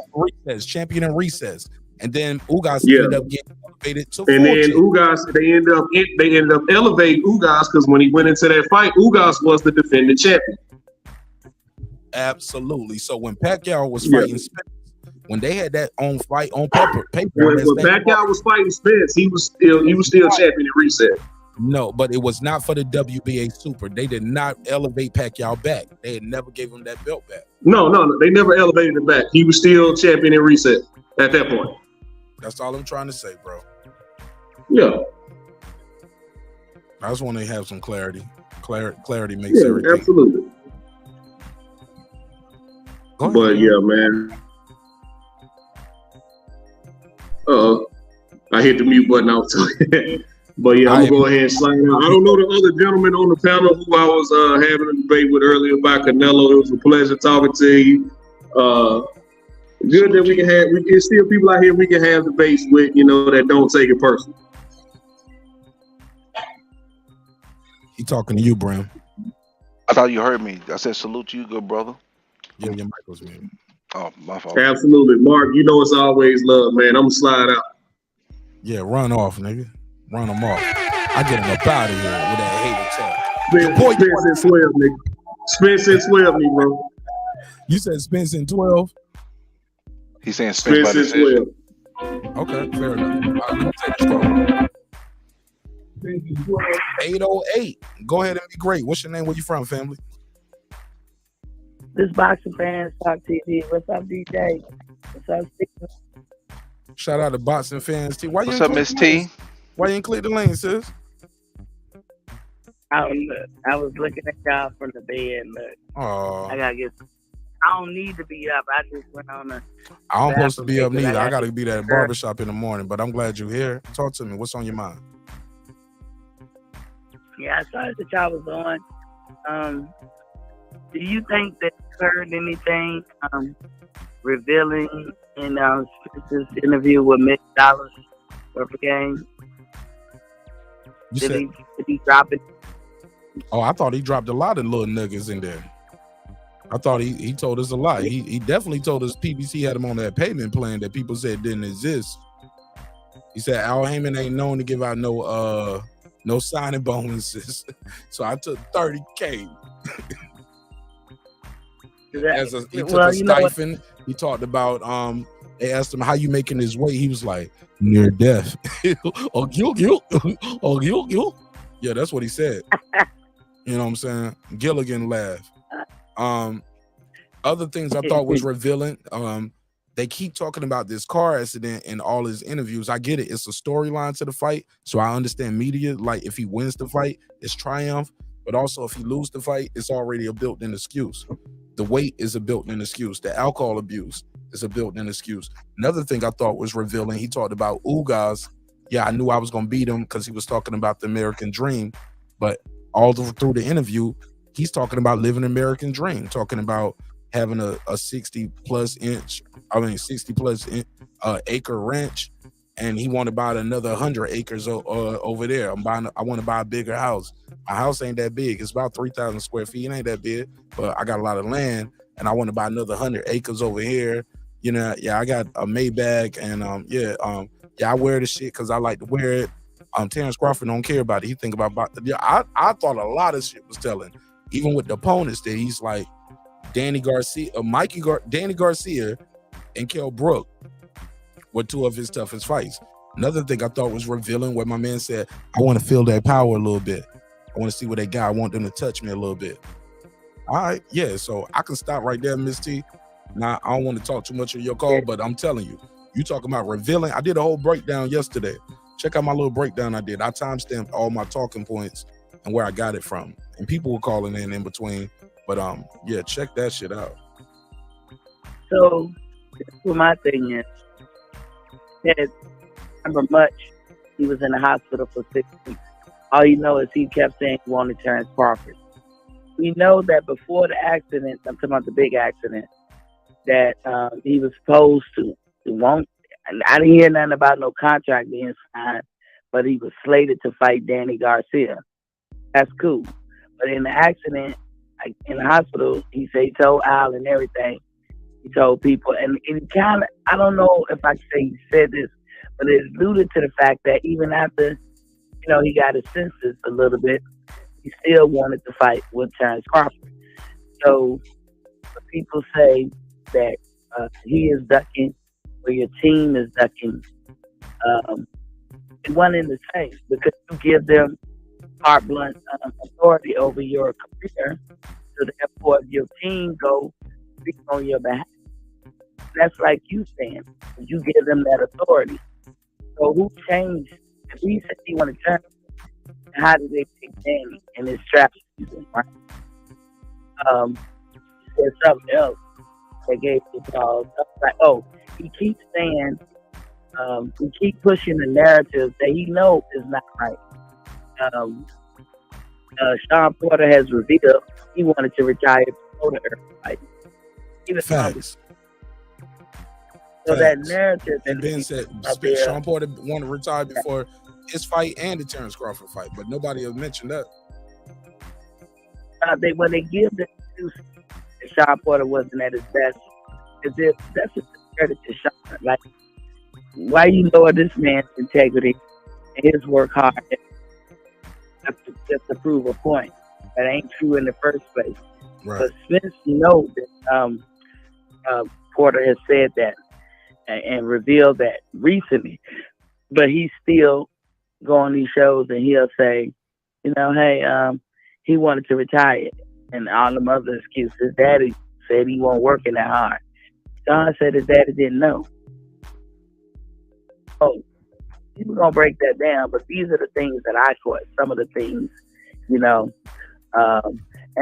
Champion in recess. And then Ugas ended up getting elevated to. And then Ugas, they ended up elevating Ugas because when he went into that fight, Ugas was the defending champion. Absolutely. So when Pacquiao was fighting Spence, when they had that on fight on paper, when Pacquiao was fighting Spence, he was still champion in recess. No, but it was not for the WBA Super. They did not elevate Pacquiao back. They had never gave him that belt back. No, they never elevated him back. He was still champion in reset at that point. That's all I'm trying to say, bro. Yeah. I just want to have some clarity. Clarity makes everything. Absolutely. But yeah, man. I hit the mute button out. But yeah, I'm gonna go ahead and slide out. I don't know the other gentleman on the panel who I was having a debate with earlier about Canelo. It was a pleasure talking to you. Good that we can still people out here we can have debates with, that don't take it personal. He talking to you, Bram. I thought you heard me. I said salute to you, good brother. Yeah, your mic was muted. Oh, my fault. Absolutely. Mark, it's always love, man. I'm gonna slide out. Yeah, run off, nigga. Run them off. I get him up out of here with that hater talk. Spence and 12, nigga. Spence and 12 me, bro. You said Spence in 12. He's saying Spence by Spence is decision. Okay, fair enough. Let me take this call. 808. Go ahead and be great. What's your name? Where you from, family? This Boxing Fans Talk TV. What's up, DJ? What's up, Steve? Shout out to Boxing Fans T. Why What's you up, Miss T? Why you ain't click the lane, sis? I was looking at y'all from the bed. Look, Oh, I gotta get. I don't need to be up. I just went on a. I don't supposed to be up bathroom neither. I got got to be at the barbershop in the morning, but I'm glad you're here. Talk to me. What's on your mind? Yeah, I saw that y'all was on. Do you think that you heard anything revealing in Spence's interview with $1 worth of game? Did he drop it? Oh, I thought he dropped a lot of little nuggets in there. I thought he told us a lot. He definitely told us PBC had him on that payment plan that people said didn't exist. He said Al Heyman ain't known to give out no signing bonuses. So I took $30K. He took a stipend. He talked about they asked him how you making his weight. He was like near death. Oh, you. Yeah, that's what he said. You know what I'm saying? Gilligan laughed. Other things I thought was revealing. They keep talking about this car accident in all his interviews. I get it. It's a storyline to the fight. So I understand media. Like if he wins the fight, it's triumph. But also if he loses the fight, it's already a built-in excuse. The weight is a built-in excuse. The alcohol abuse is a built-in excuse. Another thing I thought was revealing, he talked about Ugas. Yeah, I knew I was going to beat him because he was talking about the American dream. But all through the interview, he's talking about living the American dream, talking about having a 60 plus acre ranch, and he want to buy another 100 acres over there. I want to buy a bigger house. My house ain't that big. It's about 3,000 square feet. It ain't that big, but I got a lot of land, and I want to buy another 100 acres over here. You know, yeah, I got a Maybach, and I wear the shit because I like to wear it. Terence Crawford don't care about it. He think about I thought a lot of shit was telling, even with the opponents that he's like Danny Garcia, Danny Garcia, and Kell Brook were two of his toughest fights. Another thing I thought was revealing what my man said, I want to feel that power a little bit. I want to see what they got. I want them to touch me a little bit. All right, yeah, so I can stop right there, Miss T. Now, I don't want to talk too much of your call, but I'm telling you, you talking about revealing. I did a whole breakdown yesterday. Check out my little breakdown I did. I timestamped all my talking points and where I got it from. And people were calling in between. But yeah, check that shit out. So what my thing is, that remember much, he was in the hospital for 6 weeks. All you know is he kept saying he wanted Terence Crawford. We know that before the accident, I'm talking about the big accident, that he was supposed to want. I didn't hear nothing about no contract being signed, but he was slated to fight Danny Garcia. That's cool. But in the accident, in the hospital, he said he told Al and everything. He told people, and it kind of, I don't know if I can say he said this, but it alluded to the fact that even after, he got his senses a little bit, he still wanted to fight with Terence Crawford. So people say that he is ducking, or your team is ducking. It wasn't in the same, because you give them carte blanche authority over your career, so therefore your team go speak on your behalf. That's like you saying, you give them that authority. So who changed? If he said he wanted to turn, how did they pick Danny in his trap season, right? There's something else that gave the pause. Like, he keeps saying, he keep pushing the narrative that he knows is not right. Shawn Porter has revealed he wanted to retire before the early fight. Facts. So that narrative and Ben said Shawn Porter wanted to retire before his fight and the Terence Crawford fight, but nobody has mentioned that. When they give the excuse that Shawn Porter wasn't at his best, as if that's a credit to Shawn. Like, why you lower this man's integrity and his work hard just to prove a point that ain't true in the first place? Right. But Spence, that Porter has said that and revealed that recently, but he's still going on these shows and he'll say, hey, he wanted to retire and all them other excuses. Daddy said he wasn't working that hard. Shawn said his daddy didn't know. Oh, we're gonna break that down, but these are the things that I caught. Some of the things, and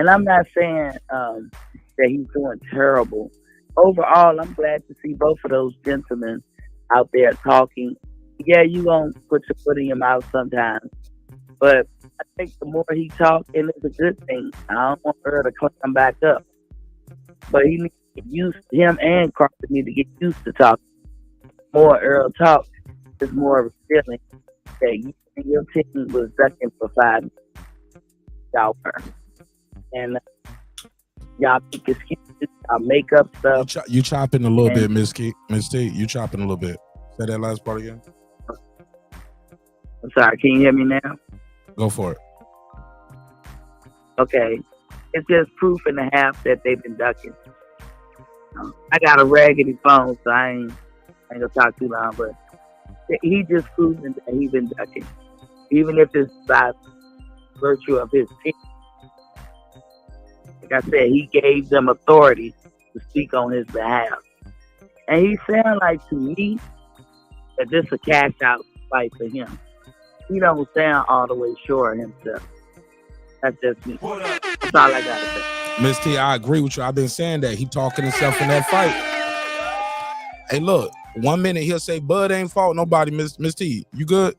I'm not saying that he's doing terrible. Overall, I'm glad to see both of those gentlemen out there talking. Yeah, you gonna put your foot in your mouth sometimes, but I think the more he talks, and it's a good thing. I don't want her to climb back up, but he needs to get used. Him and Crawford need to get used to talking. More Errol talk is more of a feeling that you and your team was ducking for 5 minutes. Y'all were, and y'all make excuses, y'all make up stuff. You chopping a little bit, Miss T. You chopping a little bit. Say that last part again. I'm sorry, can you hear me now? Go for it. Okay. It's just proof and a half that they've been ducking. I got a raggedy phone, so I ain't gonna talk too long, but he just proving that he's been ducking. Even if it's by virtue of his team. Like I said, he gave them authority to speak on his behalf. And he sound like to me that this is a cash out fight for him. He don't sound all the way sure of himself. That's just me. That's all I gotta say. Miss T, I agree with you. I've been saying that. He talking himself in that fight. Hey, look, 1 minute he'll say Bud ain't fought nobody. Miss T, you good?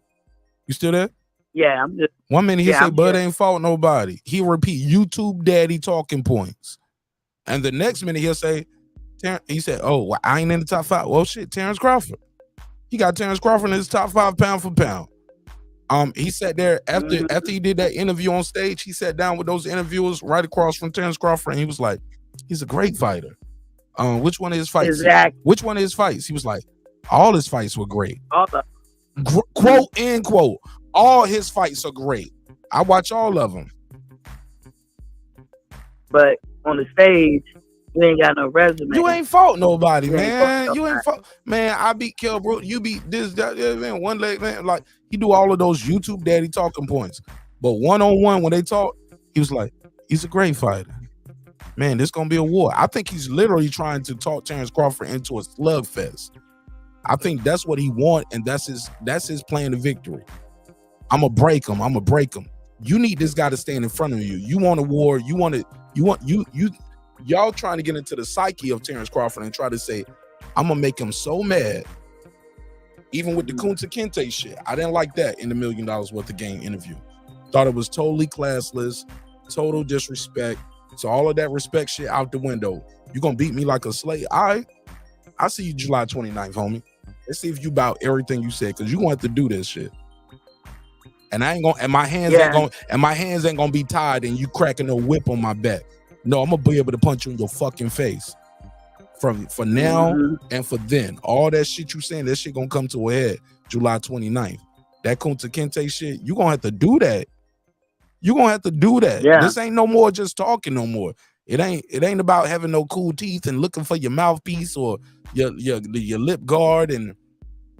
You still there? Yeah, I'm just 1 minute he'll say I'm Bud here. ain't fought nobody. He'll repeat YouTube daddy talking points. And the next minute he'll say, he said, oh, well, I ain't in the top 5. Well, shit, Terence Crawford. He got Terence Crawford in his top 5 pound for pound. He sat there after he did that interview on stage. He sat down with those interviewers right across from Terence Crawford, and he was like, "He's a great fighter." Which one of his fights? Exactly. Which one of his fights? He was like, "All his fights were great." All the Quote end quote. All his fights are great. I watch all of them. But on the stage, you ain't got no resume. You ain't fought nobody, man. You ain't fought. Man, I beat Kell Brook. You beat this, that, man. One leg, man. Like, he do all of those YouTube daddy talking points. But one-on-one, when they talk, he was like, he's a great fighter. Man, this gonna be a war. I think he's literally trying to talk Terence Crawford into a slugfest. I think that's what he want, and that's his plan to victory. I'ma break him. You need this guy to stand in front of you. You want a war. Y'all trying to get into the psyche of Terence Crawford and try to say, I'm gonna make him so mad. Even with the Kunta Kinte shit, I didn't like that in the $1 Million Worth of Game interview. Thought it was totally classless, total disrespect. So all of that respect shit out the window. You gonna beat me like a slave? All right, I see you July 29th, homie. Let's see if you about everything you said, because you gonna have to do this shit. And I ain't gonna, and my hands ain't gonna be tied and you cracking a whip on my back. No, I'm gonna be able to punch you in your fucking face. For now and for then. All that shit you saying, that shit gonna come to a head July 29th. That Kunta Kinte shit, you gonna have to do that. Yeah. This ain't no more just talking no more. It ain't about having no cool teeth and looking for your mouthpiece or your lip guard. And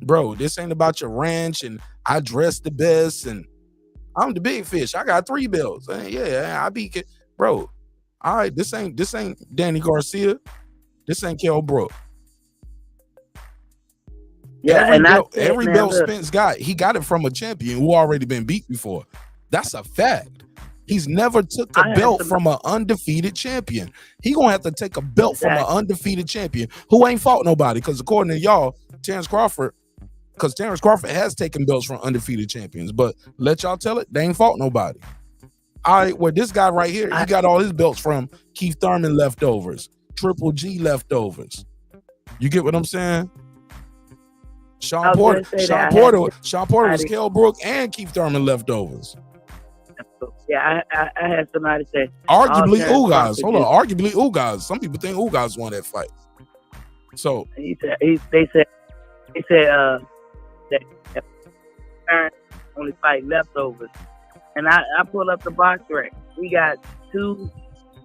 bro, this ain't about your ranch and I dress the best and I'm the big fish. I got 3 belts. Yeah, I beat it. Bro, all right, this ain't Danny Garcia. This ain't Kell Brook. Yeah, every belt Spence got, he got it from a champion who already been beat before. That's a fact. He's never took a belt from an undefeated champion. He gonna have to take a belt from an undefeated champion who ain't fought nobody. Because according to y'all, Terence Crawford has taken belts from undefeated champions. But let y'all tell it, they ain't fought nobody. All right, well, this guy right here, he got all his belts from Keith Thurman leftovers, Triple G leftovers. You get what I'm saying? Shawn Porter was Kell Brook and Keith Thurman leftovers. Yeah, I had somebody say arguably Ugas. Hold on, arguably Ugas. Some people think Ugas won that fight. So they said that Terence only fight leftovers. And I pull up the box rack. We got 2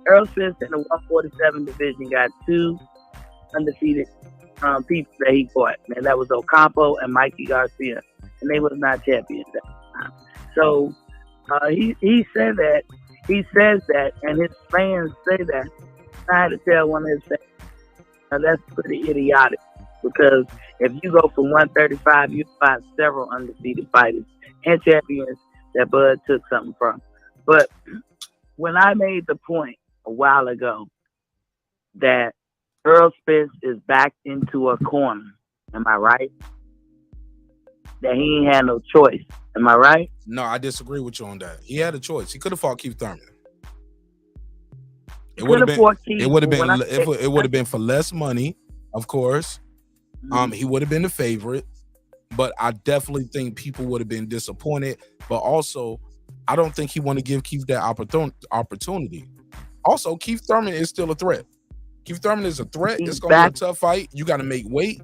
Errol Spence in the 147 division got 2 undefeated people that he fought. Man, that was Ocampo and Mikey Garcia, and they was not champions at the time. So he said that. He says that, and his fans say that. I had to tell one of his fans, now that's pretty idiotic, because if you go from 135, you find several undefeated fighters and champions that Bud took something from. But when I made the point a while ago that Errol Spence is backed into a corner, am I right? That he ain't had no choice. Am I right? No, I disagree with you on that. He had a choice. He could have fought Keith Thurman. It would have been for less money, of course. He would have been the favorite, but I definitely think people would have been disappointed. But also, I don't think he want to give Keith that opportunity. Also, Keith Thurman is still a threat. Keith Thurman is a threat. It's gonna be a tough fight. You got to make weight.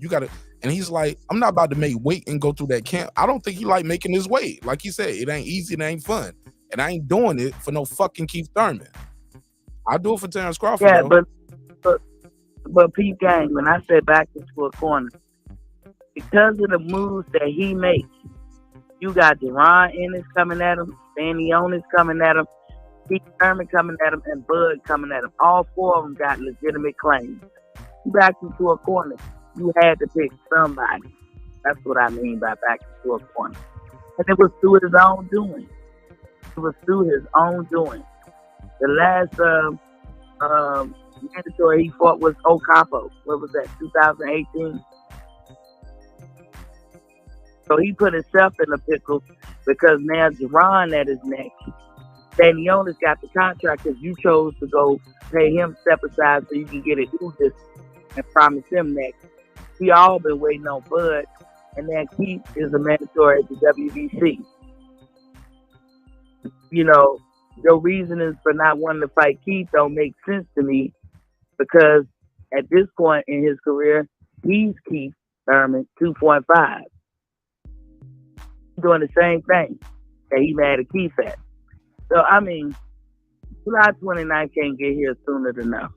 And he's like, I'm not about to make weight and go through that camp. I don't think he like making his weight. Like he said, it ain't easy, it ain't fun. And I ain't doing it for no fucking Keith Thurman. I do it for Terence Crawford. Yeah, but Pete Gang, when I said back into a corner, because of the moves that he makes, you got Deron Ennis coming at him, Danny Onis coming at him, Keith Thurman coming at him, and Bud coming at him. All four of them got legitimate claims. You back into a corner. You had to pick somebody. That's what I mean by back into a corner. And it was through his own doing. It was through his own doing. The last mandatory he fought was Ocampo. What was that, 2018? So he put himself in a pickle because now Deron at his neck. Danny Onis got the contract because you chose to go pay him step aside so you can get it through this and promise him next. We all been waiting on Bud, and then Keith is a mandatory at the WBC. You know, your reasonings for not wanting to fight Keith don't make sense to me, because at this point in his career, he's Keith Thurman 2.5. Doing the same thing that he mad at Keith at. So, I mean, July 29th can't get here soon enough.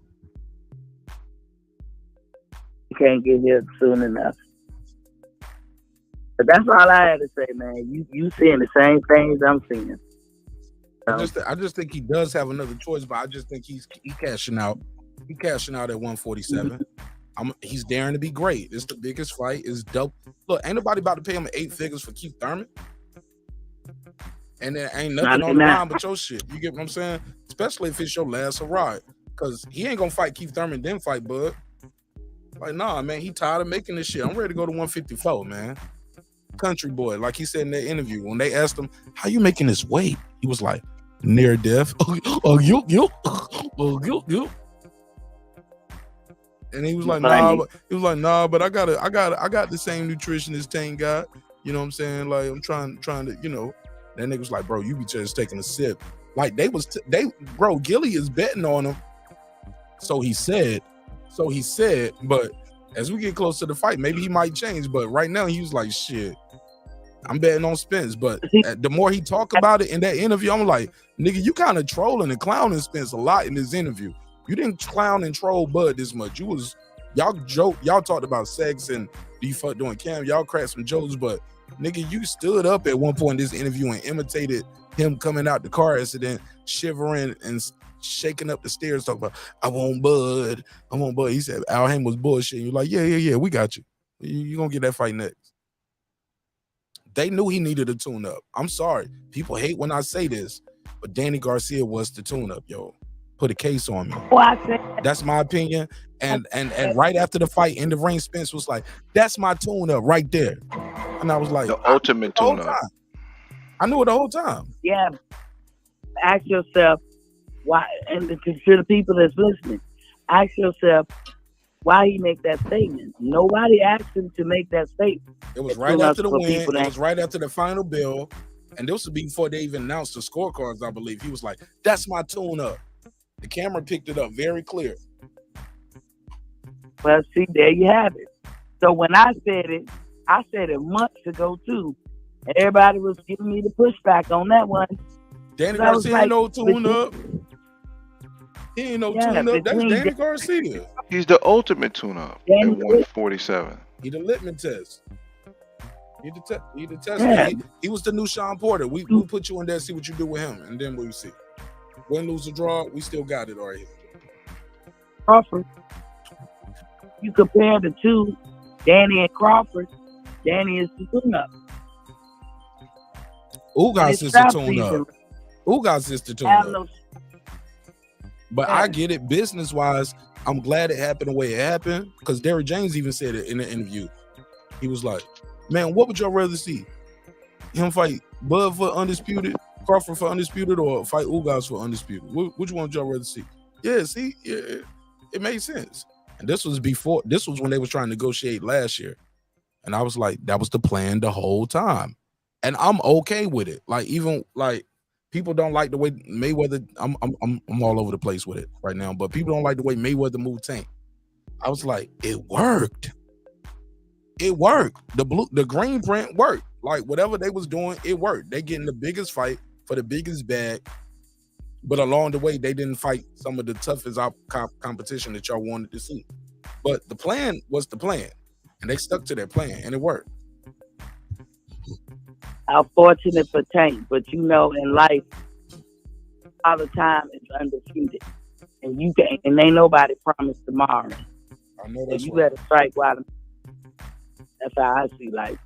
Can't get here soon enough. But that's all I had to say, man. You seeing the same things I'm seeing. I just think he does have another choice, but I just think he cashing out. He cashing out at 147. He's daring to be great. It's the biggest fight. It's dope. Look, ain't nobody about to pay him 8 figures for Keith Thurman. And there ain't nothing on the line but your shit. You get what I'm saying? Especially if it's your last hurrah. Because he ain't gonna fight Keith Thurman, then fight Bud. Like, nah, man, he tired of making this shit. I'm ready to go to 154, man. Country boy, like he said in that interview, when they asked him, how you making this weight? He was like, near death. And he was like, nah, but I got the same nutrition as Tank got. You know what I'm saying? Like, I'm trying to, you know. That nigga was like, bro, you be just taking a sip. Like, bro, Gillie is betting on him. So he said, but as we get close to the fight, maybe he might change. But right now, he was like, shit, I'm betting on Spence. But the more he talk about it in that interview, I'm like, nigga, you kind of trolling and clowning Spence a lot in this interview. You didn't clown and troll Bud this much. Y'all talked about sex and you fuck doing cam. Y'all cracked some jokes, but nigga, you stood up at one point in this interview and imitated him coming out the car accident, shivering and shaking up the stairs, talking about, I want Bud. He said Al Haim was bullshit. You're like, yeah, we got you. You gonna get that fight next. They knew he needed a tune-up. I'm sorry. People hate when I say this, but Danny Garcia was the tune-up, yo. Put a case on me. That's my opinion. And right after the fight in the ring, Spence was like, that's my tune-up right there. And I was like, the ultimate tune-up. I knew it the whole time. Yeah. Ask yourself why, and to the people that's listening, ask yourself why he make that statement. Nobody asked him to make that statement. It was right after the win. It was right after the final bill. And this was before they even announced the scorecards, I believe. He was like, that's my tune-up. The camera picked it up very clear. Well, see, there you have it. So when I said it months ago too. And everybody was giving me the pushback on that one. Danny Garcia ain't no tune-up. He ain't no tune-up. That's Danny Garcia. He's the ultimate tune-up at 147. He the litmus test. He the test. Yeah. He was the new Sean Porter. We'll put you in there, see what you do with him, and then we'll see. Win, lose, or draw, we still got it right here. Crawford. You compare the two, Danny and Crawford. Danny is the tune-up. Ugas is the tune-up. Ugas is the tune-up. But I get it business-wise. I'm glad it happened the way it happened because Derrick James even said it in the interview. He was like, man, what would y'all rather see? Him fight Bud for undisputed, Crawford for undisputed, or fight Ugas for undisputed? Which one would y'all rather see? Yeah, see, yeah, it made sense. And this was when they was trying to negotiate last year. And I was like, that was the plan the whole time. And I'm okay with it. Like, even like people don't like the way Mayweather, I'm all over the place with it right now, but people don't like the way Mayweather moved Tank. I was like, it worked. It worked. The green print worked. Like whatever they was doing, it worked. They getting the biggest fight for the biggest bag, but along the way, they didn't fight some of the toughest competition that y'all wanted to see. But the plan was the plan, and they stuck to their plan, and it worked. How fortunate for Tank, but you know, in life, all the time is undefeated, and you can't, and ain't nobody promised tomorrow. I know that's so you right. better strike while that's how I see life.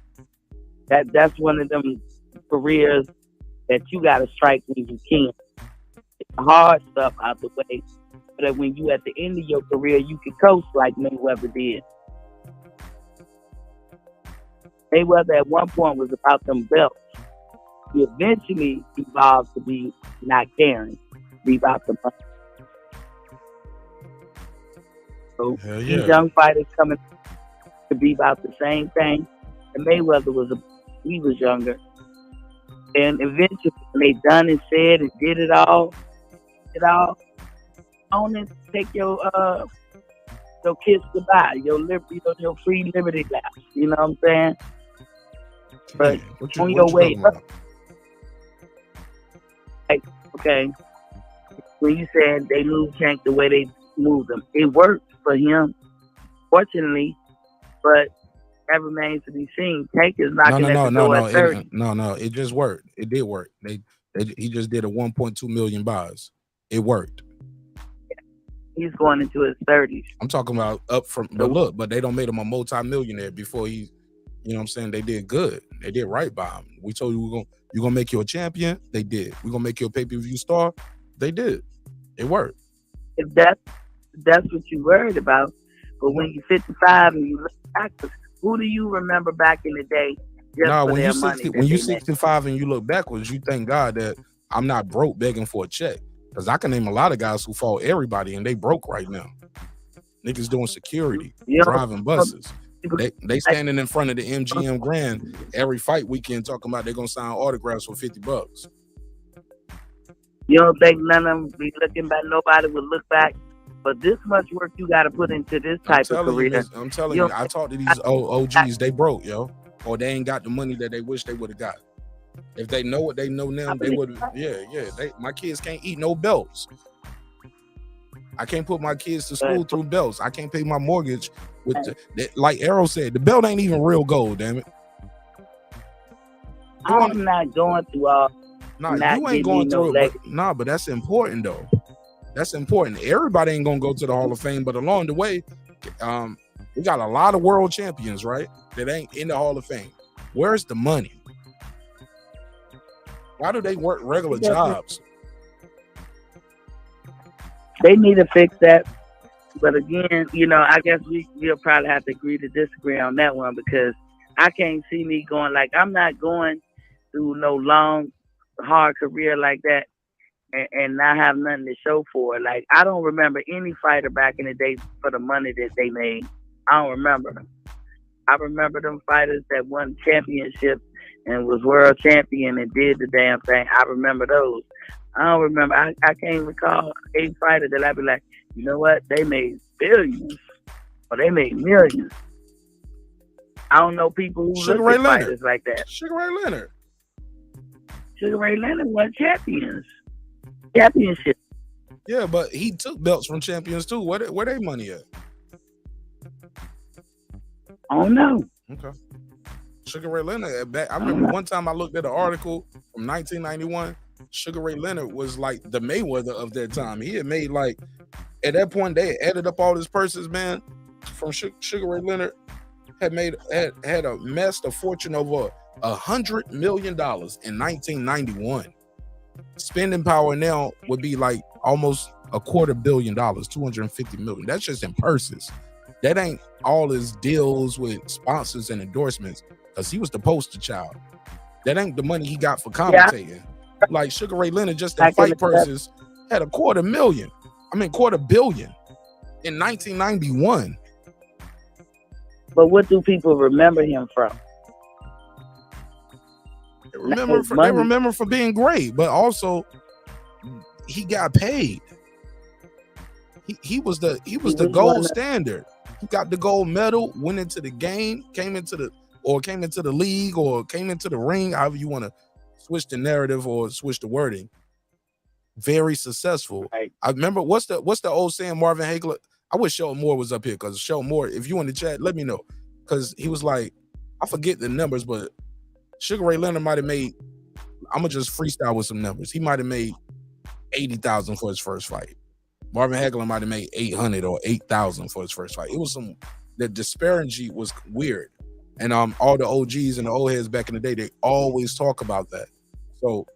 That's one of them careers that you gotta strike when you can. It's the hard stuff out the way, so that when you at the end of your career, you can coast like Mayweather did. Mayweather at one point was about them belts. He eventually evolved to be not caring, be about the money. So these young fighters coming to be about the same thing. And Mayweather was younger. And eventually when they done and said and did it all, on and take your kiss goodbye, your liberty, your free liberty lap. You know what I'm saying? But on your way up, like, okay, when you said they moved Tank the way they moved him, it worked for him, fortunately, but that remains to be seen. Tank is knocking at the door at 30. No, it just worked. It did work. He just did a 1.2 million buys. It worked. He's going into his 30s. I'm talking about up from the look, but they don't made him a multi-millionaire before he. You know what I'm saying? They did good. They did right by him. We told you you're gonna make you a champion. They did. We're gonna make you a pay-per-view star. They did. It worked. If that's what you worried about, but when you're 55 and you look back, who do you remember back in the day? When you're 65 and you look backwards, you thank God that I'm not broke begging for a check. Because I can name a lot of guys who fought everybody and they broke right now. Niggas doing security, driving buses. They standing in front of the MGM Grand every fight weekend talking about they're gonna sign autographs for $50. You don't think none of them be looking back? Nobody would look back. But this much work you got to put into this type of career. I'm telling you, I talk to these OGs, they broke, yo, or they ain't got the money that they wish they would have got. If they know what they know now, they would. My kids can't eat no belts. I can't put my kids to school through belts. I can't pay my mortgage with like Errol said, the belt ain't even real gold, damn it. I'm not going through all. Nah, you ain't going through it. But that's important though. That's important. Everybody ain't gonna go to the Hall of Fame, but along the way, we got a lot of world champions, right? That ain't in the Hall of Fame. Where's the money? Why do they work regular jobs? They need to fix that. But again, I guess we'll probably have to agree to disagree on that one because I can't see me going I'm not going through no long, hard career like that and not have nothing to show for it. Like, I don't remember any fighter back in the day for the money that they made. I don't remember them. I remember them fighters that won championships and was world champion and did the damn thing. I remember those. I don't remember. I can't recall a fighter that I'd be like, you know what? They made billions or they made millions. I don't know people who look at fighters like that. Sugar Ray Leonard. Sugar Ray Leonard won championship. Yeah, but he took belts from champions too. Where they money at? I don't know. Okay. Sugar Ray Leonard. I remember one time I looked at an article from 1991. Sugar Ray Leonard was like the Mayweather of that time. He had made like, at that point they had added up all his purses, man. From Sugar Ray Leonard had amassed a fortune over $100 million in 1991. Spending power now would be like almost $250 million, $250 million. That's just in purses. That ain't all his deals with sponsors and endorsements, because he was the poster child. That ain't the money he got for commentating. Yeah. Like Sugar Ray Leonard, just in fight purses, had $250 million in 1991. But what do people remember him from? They remember for being great, but also he got paid. He was the gold standard. He got the gold medal, went into the game, came into the league, or came into the ring, however you want to switch the narrative or switch the wording. Very successful. Right. I remember what's the old saying, Marvin Hagler? I wish Sheldon Moore was up here, because Sheldon Moore, if you in the chat, let me know. Because he was like, I forget the numbers, but Sugar Ray Leonard might have made, I'm going to just freestyle with some numbers. He might have made $80,000 for his first fight. Marvin Hagler might have made $800 or $8,000 for his first fight. It was the disparity was weird. And all the OGs and the old heads back in the day, they always talk about that. So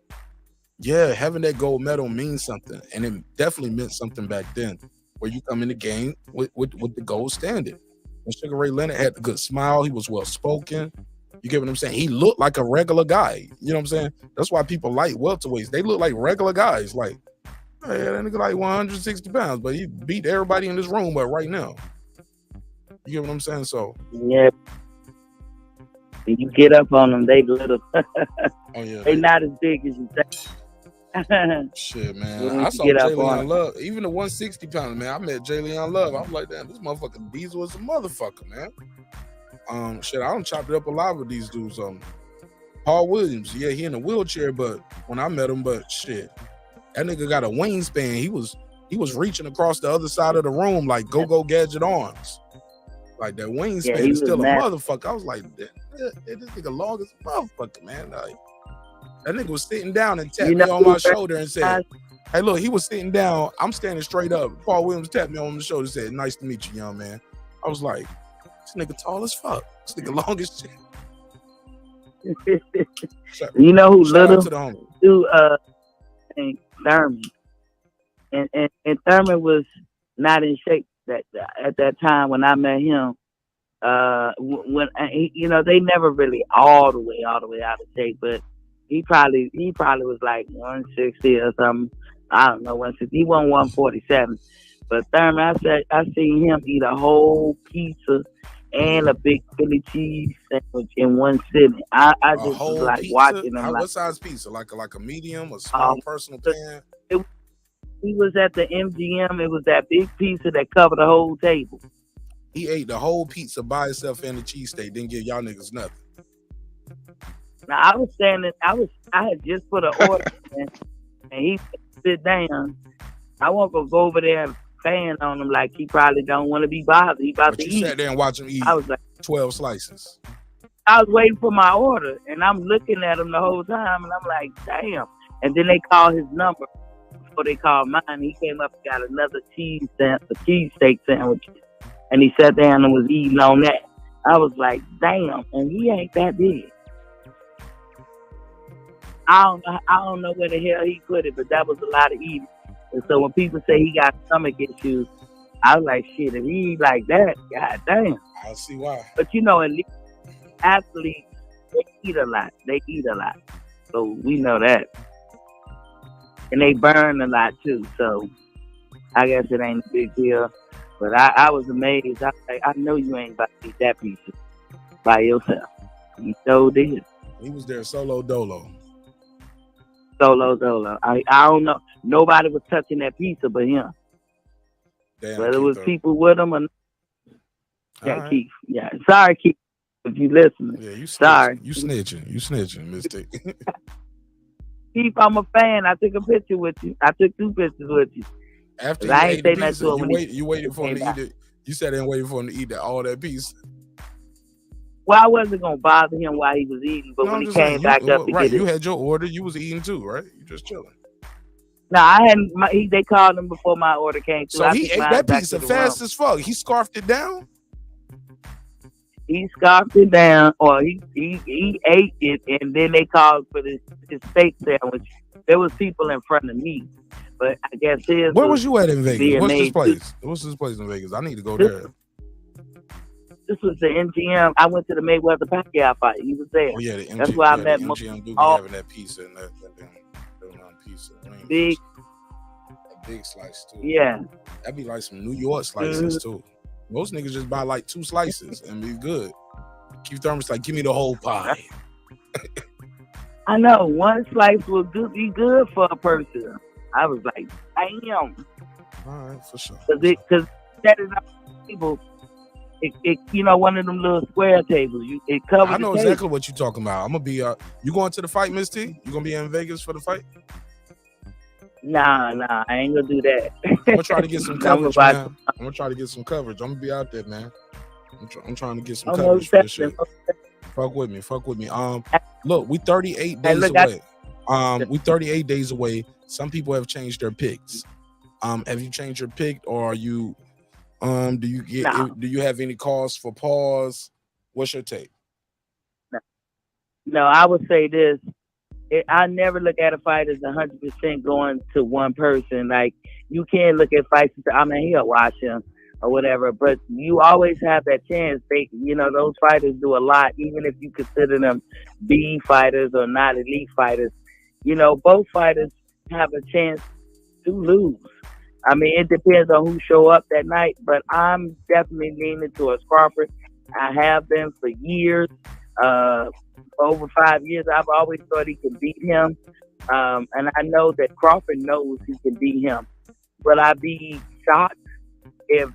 yeah, having that gold medal means something. And it definitely meant something back then, where you come in the game with the gold standard. And Sugar Ray Leonard had a good smile. He was well spoken. You get what I'm saying? He looked like a regular guy. You know what I'm saying? That's why people like welterweights. They look like regular guys. Like, hey, that nigga like 160 pounds, but he beat everybody in this room but right now. You get what I'm saying? So yeah. When you get up on them, they little. Oh yeah. They not as big as you think. Shit, man. I saw Jalen Love, even the 160 pounds, man. I met Jalen Love. I was like, damn, this motherfucking Diesel is a motherfucker, man. Shit, I done chopped it up a lot with these dudes. Paul Williams, yeah, he in a wheelchair, but when I met him, but shit, that nigga got a wingspan. He was reaching across the other side of the room like Go-Go Gadget arms. Like that wingspan is still a motherfucker. I was like, this nigga long as a motherfucker, man. Like, that nigga was sitting down and tapped me on my shoulder and said, hey, look, he was sitting down. I'm standing straight up. Paul Williams tapped me on the shoulder and said, nice to meet you, young man. I was like, this nigga tall as fuck. This nigga long as shit. You know who little? Thurman. And Thurman was not in shape at that time when I met him. When they never really all the way out of shape, but he probably was like 160 or something. I don't know, 160. He wasn't 147. But Thurman, I seen him eat a whole pizza and a big Philly cheese sandwich in one sitting. I just was like pizza? Watching him. What size pizza? Like a medium, a small personal pan? He was at the MGM. It was that big pizza that covered the whole table. He ate the whole pizza by himself and the cheesesteak. Didn't give y'all niggas nothing. Now I was standing. I had just put an order in, and he sit down. I won't go over there and fan on him like he probably don't want to be bothered. He about to eat. You sat there and watch him eat. I was like 12 slices. I was waiting for my order, and I'm looking at him the whole time, and I'm like, damn. And then they called his number before they called mine. He came up and got another cheesesteak sandwich, and he sat down and was eating on that. I was like, damn, and he ain't that big. I don't know where the hell he put it, but that was a lot of eating. And so when people say he got stomach issues, I was like, shit, if he eat like that, god damn. I see why. But at least athletes, they eat a lot. So we know that. And they burn a lot too. So I guess it ain't a big deal. But I was amazed. I know you ain't about to eat that pizza by yourself. You so did. He was there solo dolo. I don't know. Nobody was touching that pizza but him. Damn, whether it was people with him or not. Yeah, right. Keith. Yeah. Sorry, Keith, if you listening. Yeah, you snitching. Sorry. You snitching, Mystic. Keith, I'm a fan. I took a picture with you. I took 2 pictures with you. After you ate the pizza, you waited for him to eat it. You sat there and waited for him to eat all that pizza. Well, I wasn't gonna bother him while he was eating, but when he came back up to right, get you it, had your order. You was eating too, right? You just chilling. no, I hadn't. They called him before my order came through. So he ate that pizza to fast as fuck. He scarfed it down. He scarfed it down, or he ate it, and then they called for his steak sandwich. There was people in front of me, but I guess his. Where was you at in Vegas? What's this place? Too. What's this place in Vegas? I need to go there. This was the MGM. I went to the Mayweather Pacquiao fight. He was there. Oh yeah, the MGM. That's where I met MGM do be having that pizza and that pizza. Big. A big slice too. Yeah. That'd be like some New York slices too. Most niggas just buy like 2 slices and be good. Keith Thurman's like, give me the whole pie. I know 1 slice would be good for a person. I was like, damn. All right, for sure. Because that is not table. It one of them little square tables. It covers. I know exactly what you're talking about. I'm gonna be you going to the fight, Miss T? You gonna be in Vegas for the fight? Nah, I ain't gonna do that. I'm gonna try to get some coverage, man. I'm gonna try to get some coverage. I'm gonna be out there, man. I'm trying to get some coverage for this shit. Fuck with me. Look, we 38 days away. We 38 days away. Some people have changed their picks. Have you changed your pick, or are you? Do you have any cause for pause? What's your take? No, I would say this. I never look at a fight as 100% going to one person. Like, you can't look at fights and say, I mean, he'll watch him or whatever. But you always have that chance. Those fighters do a lot, even if you consider them B fighters or not elite fighters. Both fighters have a chance to lose. I mean, it depends on who show up that night, but I'm definitely leaning towards Crawford. I have been for years. Over 5 years, I've always thought he could beat him. And I know that Crawford knows he can beat him. Will I be shocked if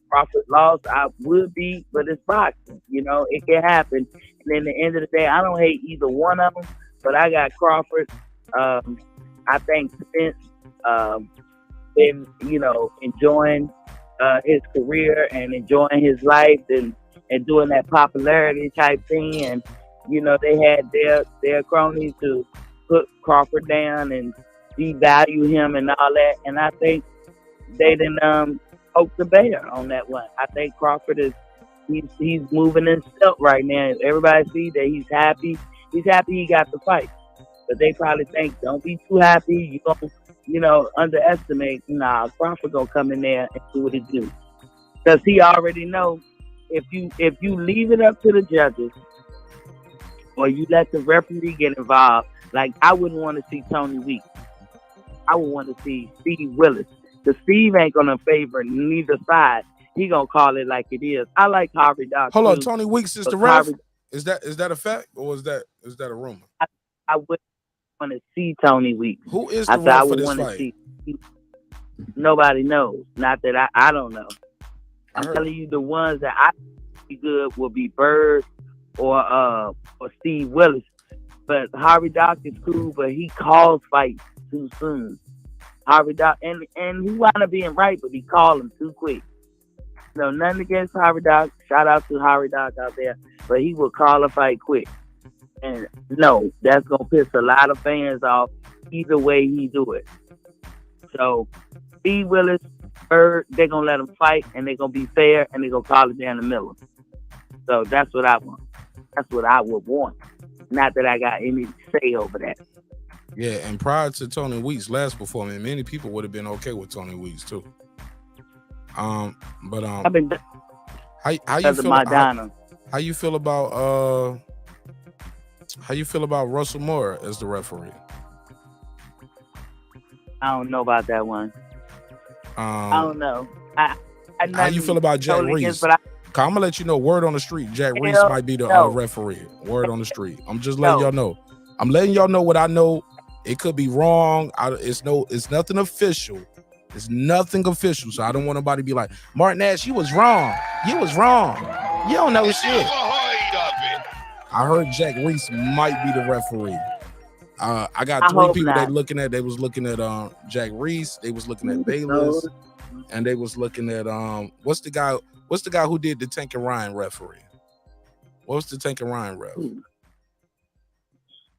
Crawford lost? I would be, but it's boxing. It can happen. And in the end of the day, I don't hate either one of them, but I got Crawford. I think Spence been, enjoying his career and enjoying his life and doing that popularity type thing. And, they had their cronies to put Crawford down and devalue him and all that. And I think they didn't poke the bear on that one. I think Crawford he's moving in stealth right now. Everybody see that he's happy. He's happy he got the fight. But they probably think, don't be too happy. You don't, underestimate. Nah, Crawford gonna come in there and do what he do. Because he already know if you leave it up to the judges or you let the referee get involved, like I wouldn't want to see Tony Weeks. I would want to see Steve Willis. Because Steve ain't gonna favor neither side. He gonna call it like it is. I like Harvey Doc. Hold on, Tony Weeks is the ref. Is that a fact or is that a rumor? I would want to see Tony Weeks. Who is the ref for this fight? Nobody knows. Not that I don't know. I'm telling you, the ones that I think be good will be Bird or Steve Willis. But Harvey Doc is cool, but he calls fights too soon. Harvey Doc, and he wound up being right, but he called him too quick. Nothing against Harvey Doc. Shout out to Harvey Doc out there, but he will call a fight quick. And no, that's gonna piss a lot of fans off either way he do it. So Steve Willis, Bird, they're gonna let them fight and they're gonna be fair and they're gonna call it down the middle. So that's what I want. That's what I would want. Not that I got any say over that. Yeah, and prior to Tony Weeks' last performance, many people would have been okay with Tony Weeks too. I've been how you feel about Russell Moore as the referee? I don't know about that one. I don't know. How you feel about Jack Reese? I'm gonna let you know. Word on the street, Jack Reese might be the referee. Word on the street. I'm just letting y'all know. I'm letting y'all know what I know. It could be wrong. It's nothing official. It's nothing official. So I don't want nobody to be like, Martin Nash, you was wrong. You was wrong. You don't know shit. I heard Jack Reese might be the referee. I got 3 people they was looking at Jack Reese, they was looking at Bayless, and they was looking at what's the guy who did the Tank and Ryan referee? What was the Tank and Ryan ref?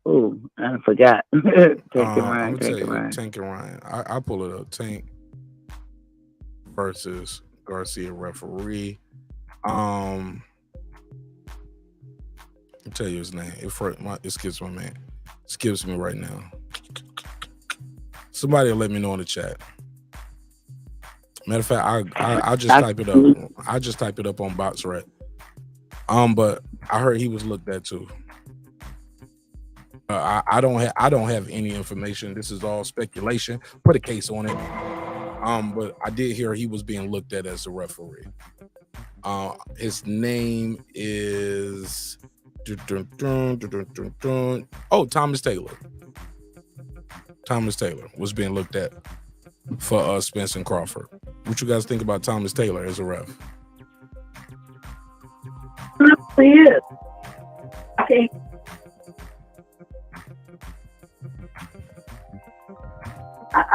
Oh, I forgot. Tank and I'm Ryan. gonna tell you, Tank and Ryan. I pull it up. Tank versus Garcia referee. I'll tell you his name. It skips my man. It skips me right now. Somebody will let me know in the chat. Matter of fact, I just type it up. I just type it up on BoxRec. But I heard he was looked at too. I don't have any information. This is all speculation. Put a case on it. But I did hear he was being looked at as a referee. His name is Thomas Taylor. Thomas Taylor was being looked at for Spence and Crawford. What you guys think about Thomas Taylor as a ref? He is. Okay.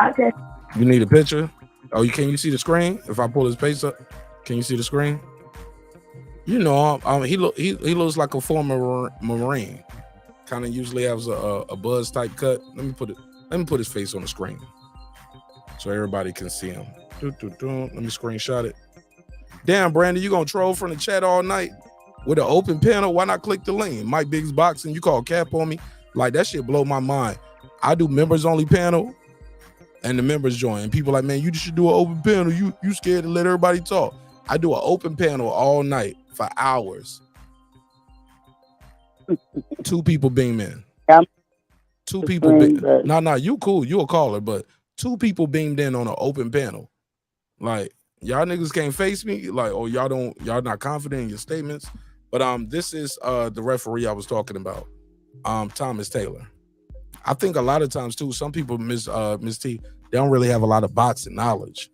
Okay. You need a picture? Oh, can you see the screen? If I pull his face up, can you see the screen? You know, he looks like a former Marine. Kind of usually has a buzz type cut. Let me put his face on the screen so everybody can see him. Let me screenshot it. Damn, Brandon, you gonna troll from the chat all night with an open panel? Why not click the link? Mike Biggs Boxing, you call cap on me? Like, that shit blow my mind. I do members only panel and the members join. And people like, man, you should do an open panel. You scared to let everybody talk. I do an open panel all night for hours. 2 people beam in. 2 people beam. No, you cool. You a caller, but 2 people beamed in on an open panel. Like, y'all niggas can't face me. Like, oh, y'all not confident in your statements. But this is the referee I was talking about. Thomas Taylor. I think a lot of times too, some people, Miss T, they don't really have a lot of boxing knowledge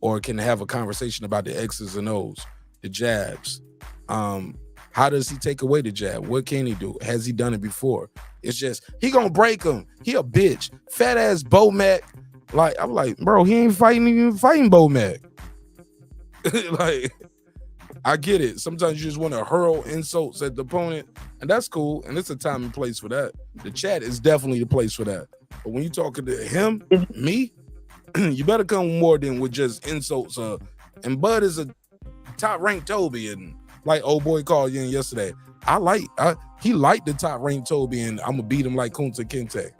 or can have a conversation about the X's and O's, the jabs. How does he take away the jab? What can he do? Has he done it before? It's just, he gonna break him. He a bitch. Fat ass Bo Mac. Like, I'm like, bro, he ain't fighting Bo Mac. Like, I get it. Sometimes you just want to hurl insults at the opponent, and that's cool. And it's a time and place for that. The chat is definitely the place for that. But when you talking to him, me, you better come more than with just insults. And Bud is a top ranked Toby, and like old boy called you in yesterday. He liked the top ranked Toby, and I'm gonna beat him like Kunta Kinte.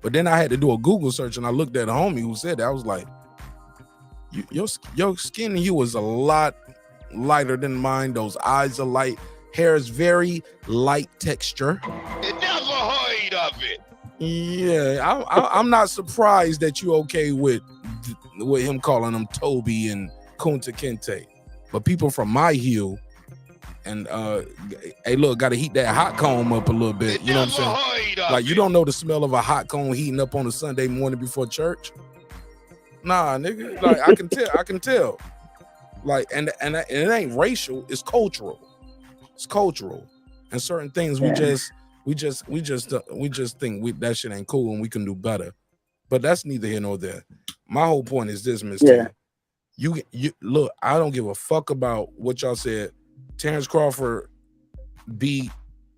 But then I had to do a Google search, and I looked at a homie who said that. I was like, your skin hue is a lot lighter than mine. Those eyes are light. Hair is very light texture. Never heard of it. Yeah, I'm not surprised that you okay with him calling him Toby and Kunta Kinte. But people from my hue and hey, look, gotta heat that hot comb up a little bit. You know what I'm saying? Like, you don't know the smell of a hot comb heating up on a Sunday morning before church. Nah, nigga. Like, I can tell. Like, and it ain't racial, it's cultural. It's cultural. And certain things we just think that shit ain't cool and we can do better. But that's neither here nor there. My whole point is this, Miss T. You look, I don't give a fuck about what y'all said. Terence Crawford beat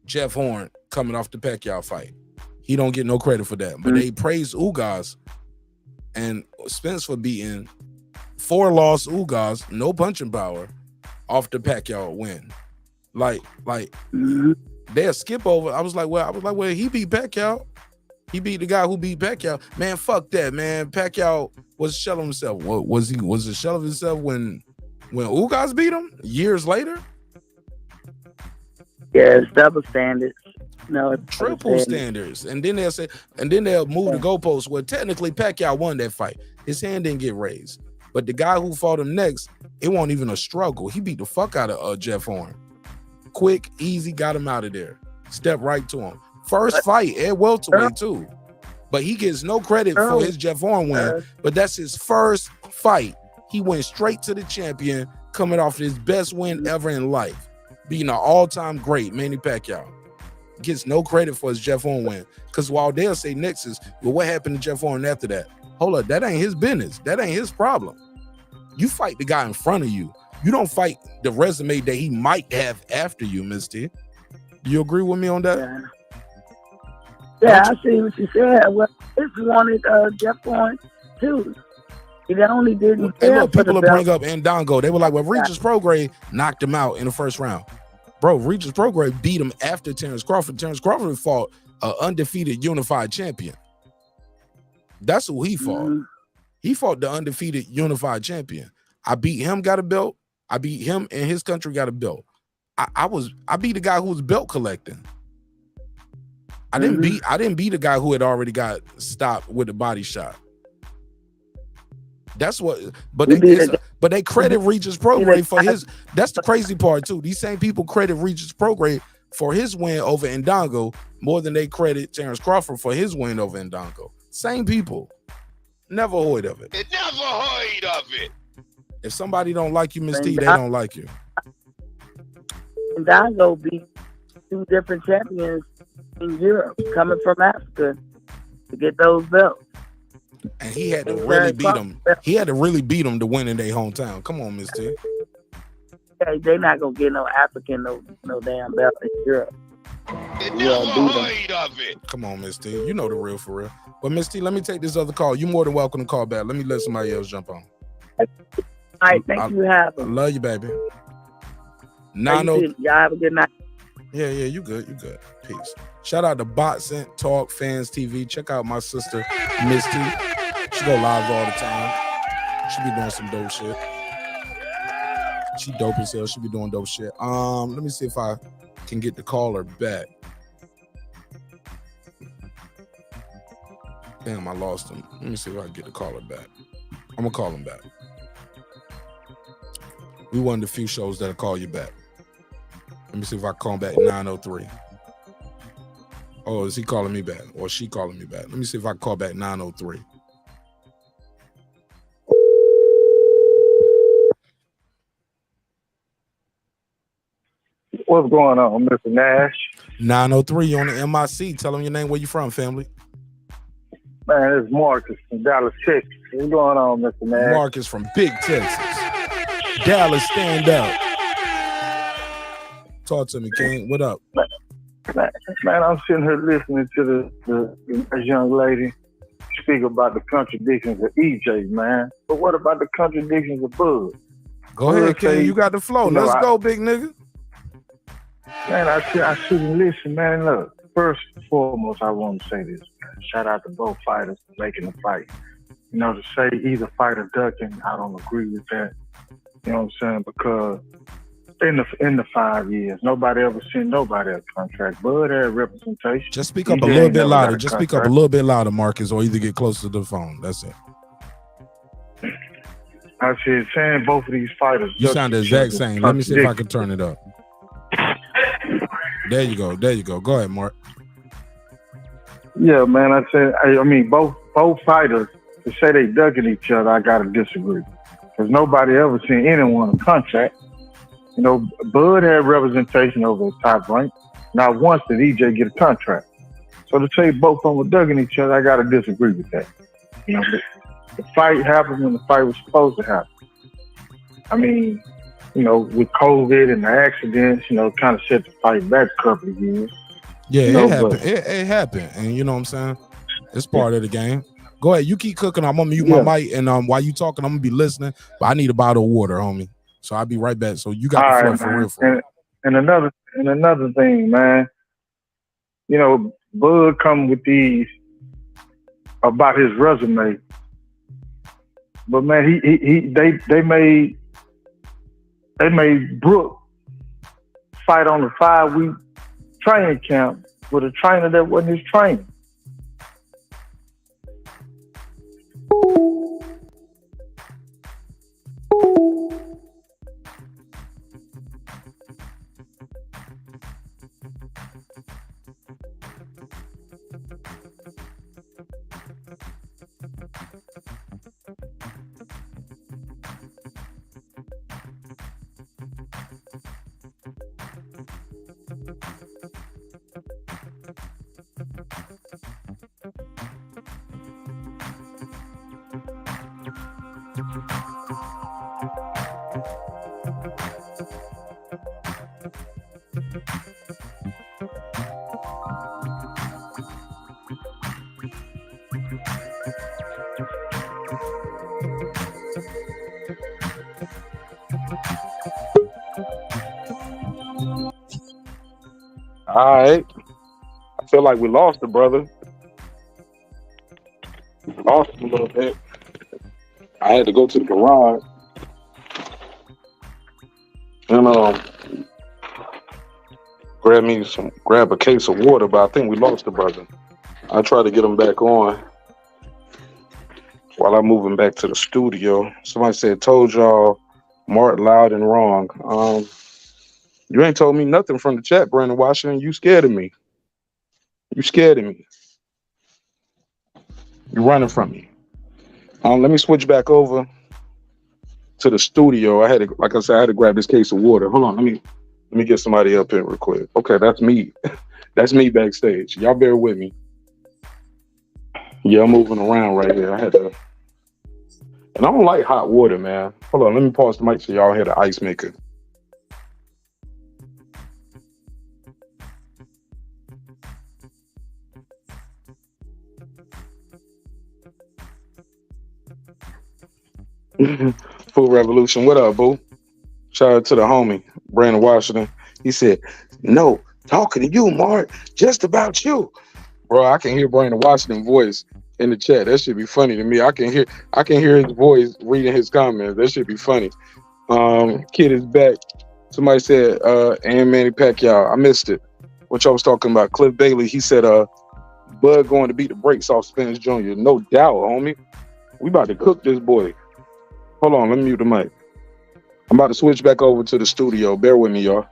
Jeff Horn coming off the Pacquiao fight. He don't get no credit for that. But they praised Ugas and Spence for beating 4-loss Ugas, no punching power, off the Pacquiao win. Like they'll skip over. I was like, well, he beat Pacquiao. He beat the guy who beat Pacquiao. Man, fuck that, man. Pacquiao was a shell of himself. Was a shell of himself when Ugas beat him years later? Yeah, it's double standards. No, it's triple standards. And then they'll move the goalposts. Well, technically Pacquiao won that fight. His hand didn't get raised. But the guy who fought him next, it wasn't even a struggle. He beat the fuck out of Jeff Horn. Quick, easy, got him out of there. Step right to him. First fight at welterweight too. But he gets no credit for his Jeff Horn win. But that's his first fight. He went straight to the champion, coming off his best win ever in life, beating an all-time great, Manny Pacquiao. Gets no credit for his Jeff Horn win. Because while they'll say next is, well, what happened to Jeff Horn after that? Hold up, that ain't his business. That ain't his problem. You fight the guy in front of you. You don't fight the resume that he might have after you, Miss T. Do you agree with me on that? Yeah, I see what you said. Well, this wanted Jeff Horn too. He only didn't. Hey, look, people will bring up Ndongo. They were like, well, Regis Prograis knocked him out in the first round. Bro, Regis Prograis beat him after Terence Crawford. Terence Crawford fought an undefeated unified champion. That's who he fought. He fought the undefeated unified champion. I beat him, got a belt. I beat him and his country got a belt. I beat the guy who was belt collecting. I didn't beat the guy who had already got stopped with a body shot. That's what, but they credit Regis Prograis for his. That's the crazy part too. These same people credit Regis Prograis for his win over Ndongo more than they credit Terence Crawford for his win over Ndongo. Same people. Never heard of it. Never heard of it. If somebody don't like you, Miss T, they don't like you. Ndongo beat 2 different champions in Europe, coming from Africa to get those belts. And he had to really beat him. He had to really beat him to win in their hometown. Come on, Miss T. Hey, they not gonna get no African no damn belt in Europe. Never heard of it. Come on, Miss T. You know the real for real. But Miss T, let me take this other call. You're more than welcome to call back. Let me let somebody else jump on. All right, thank you, I love you, baby. Y'all have a good night. Yeah, you good. You good. Peace. Shout out to Boxing Talk Fans TV. Check out my sister, Miss T. She go live all the time. She be doing some dope shit. She dope as hell. She be doing dope shit. Let me see if I can get the caller back. Damn, I lost him. Let me see if I can get the caller back. I'm gonna call him back. We one of the few shows that'll call you back. Let me see if I call him back 903. Oh, is he calling me back? Or she calling me back? Let me see if I can call back 903. What's going on, Mr. Nash? 903, you on the MIC. Tell them your name, where you from, family. Man, it's Marcus from Dallas, Texas. What's going on, Mr. Nash? Marcus from Big Texas. Dallas, stand up. Talk to me, King. What up? Man, I'm sitting here listening to this young lady speak about the contradictions of EJ, man. But what about the contradictions of Bud? Go ahead, King. You got the flow. Let's go, big nigga. Man, I shouldn't listen, man. Look, first and foremost, I want to say this, man. Shout out to both fighters for making the fight. You know, to say either fighter ducking, I don't agree with that. You know what I'm saying? Because in the 5 years, nobody ever seen nobody a contract. Bud had representation. Just speak up a little bit louder. Just speak up a little bit louder, Marcus, or either get closer to the phone. That's it. I said, saying both of these fighters. You sound the exact same. Let me see if I can turn it up. There you go. There you go. Go ahead, Mark. Yeah, man. I said, I mean, both fighters, to say they ducking each other, I gotta disagree. Because nobody ever seen anyone a contract. You know, Bud had representation over his top rank. Not once did EJ get a contract. So to say both of them were ducking each other, I gotta disagree with that. You know, the fight happened when the fight was supposed to happen. I mean, you know, with COVID and the accidents, you know, kind of set the fight back a couple of years. Yeah, you know, it happened. It happened. And you know what I'm saying? It's part of the game. Go ahead. You keep cooking. I'm going to mute my mic. And while you talking, I'm going to be listening. But I need a bottle of water, homie. So I'll be right back. So you got the floor for real. And another thing, man. You know, Bud come with these about his resume. But man, they made Brooke fight on a 5-week training camp with a trainer that wasn't his trainer. All right. I feel like we lost the brother. Lost him a little bit. I had to go to the garage and grab a case of water, but I think we lost the brother. I tried to get him back on while I'm moving back to the studio. Somebody said, told y'all Mark loud and wrong. You ain't told me nothing from the chat, Brandon Washington. You scared of me. You scared of me. You're running from me. Let me switch back over to the studio. I had to, like I said, I had to grab this case of water. Hold on, let me get somebody up here real quick. Okay, that's me. That's me backstage. Y'all bear with me. Yeah, I'm moving around right here. I had to, and I don't like hot water, man. Hold on, let me pause the mic so y'all hear the ice maker. Food Revolution. What up, boo? Shout out to the homie, Brandon Washington. He said, no, talking to you, Mark, just about you. Bro, I can hear Brandon Washington's voice in the chat. That should be funny to me. I can hear his voice reading his comments. That should be funny. Kid is back. Somebody said, and Manny Pacquiao. I missed it. What y'all was talking about? Cliff Bailey, he said, Bud going to beat the brakes off Spence Jr. No doubt, homie. We about to cook this boy. Hold on, let me mute the mic. I'm about to switch back over to the studio. Bear with me, y'all.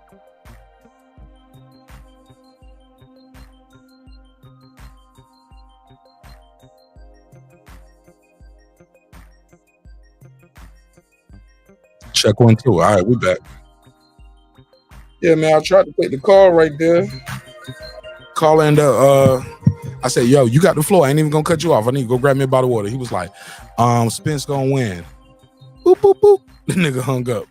Check 1 2. All right, we back. Yeah, man, I tried to take the call right there. Call in I said, yo, you got the floor. I ain't even gonna cut you off. I need to go grab me a bottle of water. He was like, Spence gonna win. Boop, boop, boop. The nigga hung up.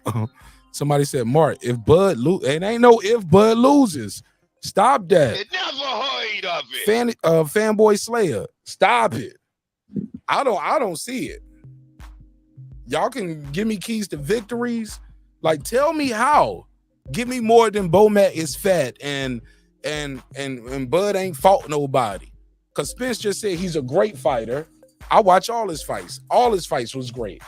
Somebody said, Mark, if Bud loses, it ain't no if Bud loses. Stop that. You never heard of it. Fanboy Slayer. Stop it. I don't see it. Y'all can give me keys to victories. Like, tell me how. Give me more than Bomac is fat and Bud ain't fought nobody. Because Spence just said he's a great fighter. I watch all his fights. All his fights was great.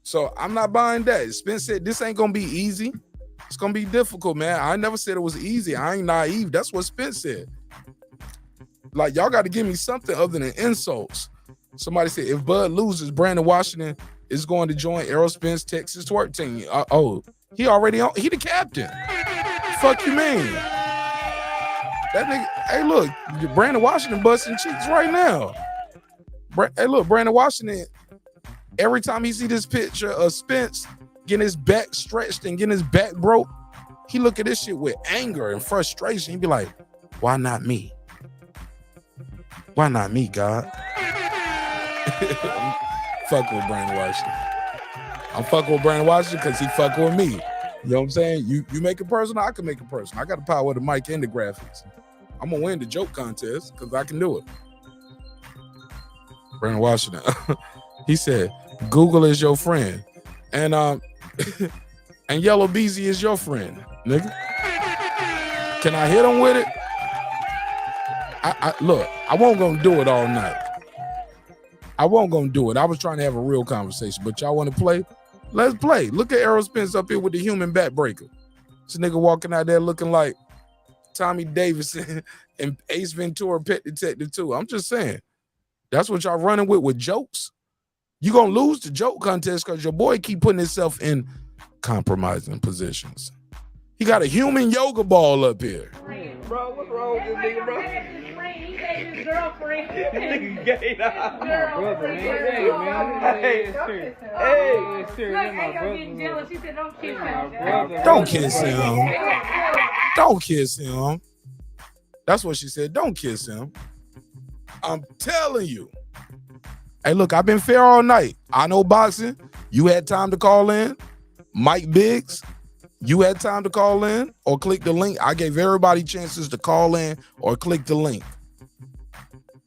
So I'm not buying that. Spence said this ain't gonna be easy. It's gonna be difficult, man. I never said it was easy. I ain't naive. That's what Spence said. Like, y'all got to give me something other than insults. Somebody said if Bud loses, Brandon Washington is going to join Errol Spence Texas twerk team. He already on. He the captain. Fuck you, mean? That nigga. Hey, look, Brandon Washington busting cheeks right now. Hey, look, Brandon Washington. Every time he see this picture of Spence getting his back stretched and getting his back broke, he look at this shit with anger and frustration. He be like, why not me? Why not me, God? I'm fucking with Brandon Washington. I'm fucking with Brandon Washington because he fucking with me. You know what I'm saying? You make it personal, I can make it personal. I got the power of the mic and the graphics. I'm going to win the joke contest because I can do it. Brandon Washington. He said, Google is your friend. And and Yellow Beezy is your friend, nigga. Can I hit him with it? Look, I wasn't gonna do it all night. I wasn't gonna do it. I was trying to have a real conversation, but y'all want to play? Let's play. Look at Errol Spence up here with the human back breaker. This nigga walking out there looking like Tommy Davidson and Ace Ventura Pet Detective 2. I'm just saying, that's what y'all running with jokes. You gonna lose the joke contest because your boy keep putting himself in compromising positions. He got a human yoga ball up here. Bro, what's wrong with this nigga, bro? He said his girlfriend. Nigga gay, dog. My brother, man. Hey, man. Hey, sir. Look, I ain't gonna get jealous. She said, don't kiss him. Don't kiss him. Don't kiss him. That's what she said. Don't kiss him. I'm telling you. Hey, look, I've been fair all night. I know boxing. You had time to call in. Mike Biggs, you had time to call in or click the link. I gave everybody chances to call in or click the link.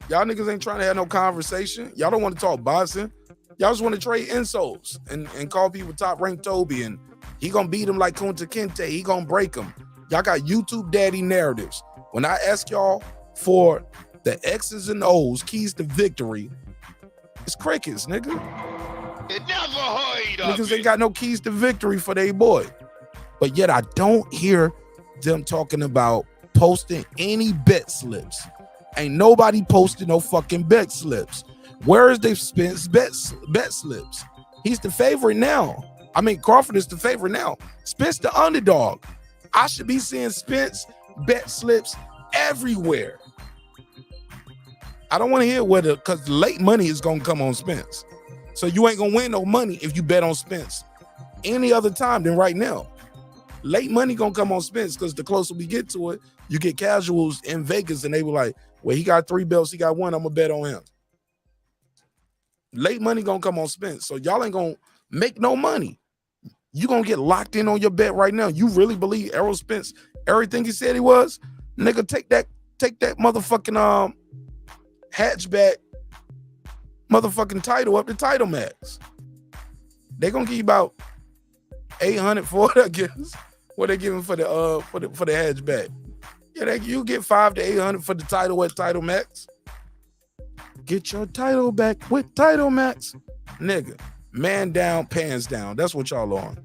Y'all niggas ain't trying to have no conversation. Y'all don't want to talk boxing. Y'all just want to trade insults and call people top-ranked Toby and he gonna beat him like Kunta Kinte. He gonna break him. Y'all got YouTube daddy narratives. When I ask y'all for the X's and O's, keys to victory, it's crickets, nigga. It never heard of Niggas it. ain't got no keys to victory for they boy. But yet I don't hear them talking about posting any bet slips. Ain't nobody posting no fucking bet slips. Where is they Spence bet slips? He's the favorite now. I mean, Crawford is the favorite now. Spence the underdog. I should be seeing Spence bet slips everywhere. I don't want to hear whether, because late money is going to come on Spence. So you ain't going to win no money if you bet on Spence any other time than right now. Late money going to come on Spence because the closer we get to it, you get casuals in Vegas and they were like, well, he got 3 belts, he got 1, I'm going to bet on him. Late money going to come on Spence. So y'all ain't going to make no money. You going to get locked in on your bet right now. You really believe Errol Spence, everything he said he was? Nigga, take that motherfucking hatchback motherfucking title up to title max. They gonna give you about 800 for it, I guess. What they giving for the hatchback? Yeah, you get 500 to 800 for the title at title max. Get your title back with title max, nigga. Man down, pants down. That's what y'all on.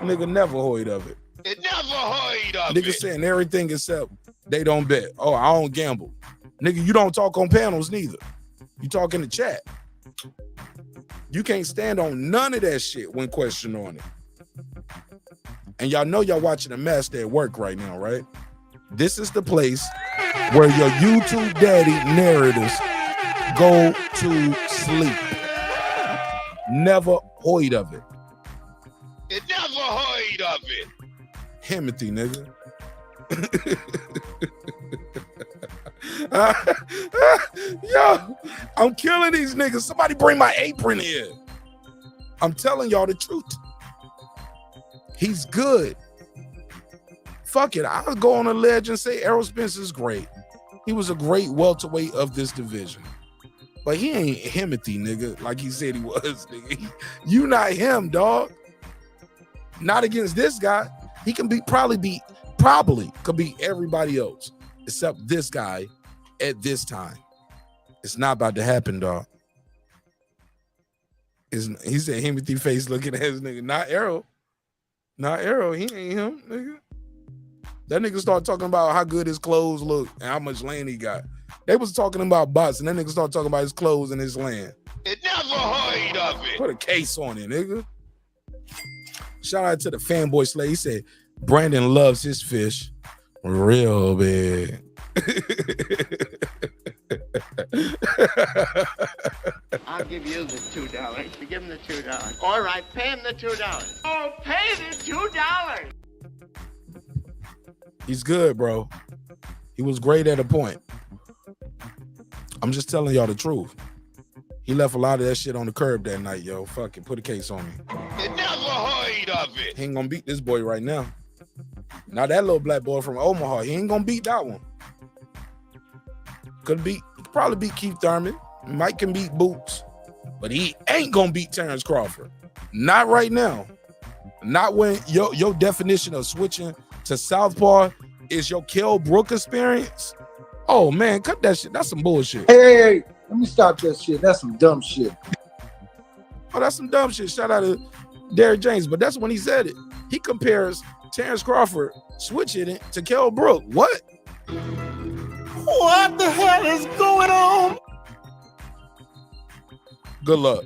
Nigga never heard of it. It never heard of Nigga it. saying everything except they don't bet. Oh, I don't gamble. Nigga, you don't talk on panels neither. You talk in the chat. You can't stand on none of that shit when questioned on it. And y'all know y'all watching a master at work right now, right? This is the place where your YouTube daddy narratives go to sleep. Never heard of it. It never heard of it. Himothy, nigga. Yo, I'm killing these niggas. Somebody bring my apron here. I'm telling y'all the truth. He's good. Fuck it. I'll go on a ledge and say Errol Spence is great. He was a great welterweight of this division. But he ain't Himothy, nigga, like he said he was, nigga. You not him, dog. Not against this guy. He can probably could beat everybody else except this guy at this time. It's not about to happen, dog. He said Himothy face looking at his nigga. Not Errol. Not Errol. He ain't him, nigga. That nigga started talking about how good his clothes look and how much land he got. They was talking about bots, and that nigga started talking about his clothes and his land. It never heard of it. Put a case on it, nigga. Shout out to the fanboy Slay. He said Brandon loves his fish real big. I'll give you the $2. You give him the $2. All right, pay him the $2. Oh, pay the $2. He's good, bro. He was great at a point. I'm just telling y'all the truth. He left a lot of that shit on the curb that night, yo. Fuck it, put a case on me. It never heard of it. He ain't gonna beat this boy right now. Now that little black boy from Omaha, he ain't gonna beat that one. Could probably beat Keith Thurman. Mike can beat Boots, but he ain't gonna beat Terence Crawford. Not right now. Not when your definition of switching to southpaw is your Kell Brook experience. Oh man, cut that shit. That's some bullshit. Hey, let me stop that shit. That's some dumb shit. Oh, that's some dumb shit. Shout out to Derrick James, but that's when he said it. He compares Terence Crawford switching it to Kell Brook. What? What the hell is going on? Good luck.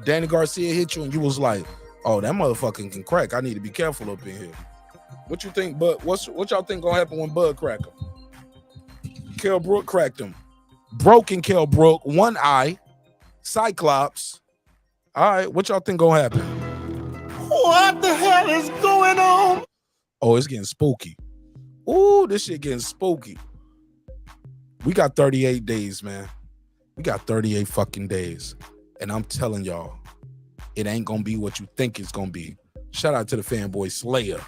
Danny Garcia hit you and you was like, oh, that motherfucker can crack. I need to be careful up in here. What you think, Bud? What y'all think gonna happen when Bud crack him? Kell Brook cracked him. Broken Kell Brook, one eye, Cyclops. All right, what y'all think gonna happen? What the hell is going on? Oh, it's getting spooky. Ooh, this shit getting spooky. We got 38 days, man. We got 38 fucking days. And I'm telling y'all, it ain't gonna be what you think it's gonna be. Shout out to the fanboy Slayer.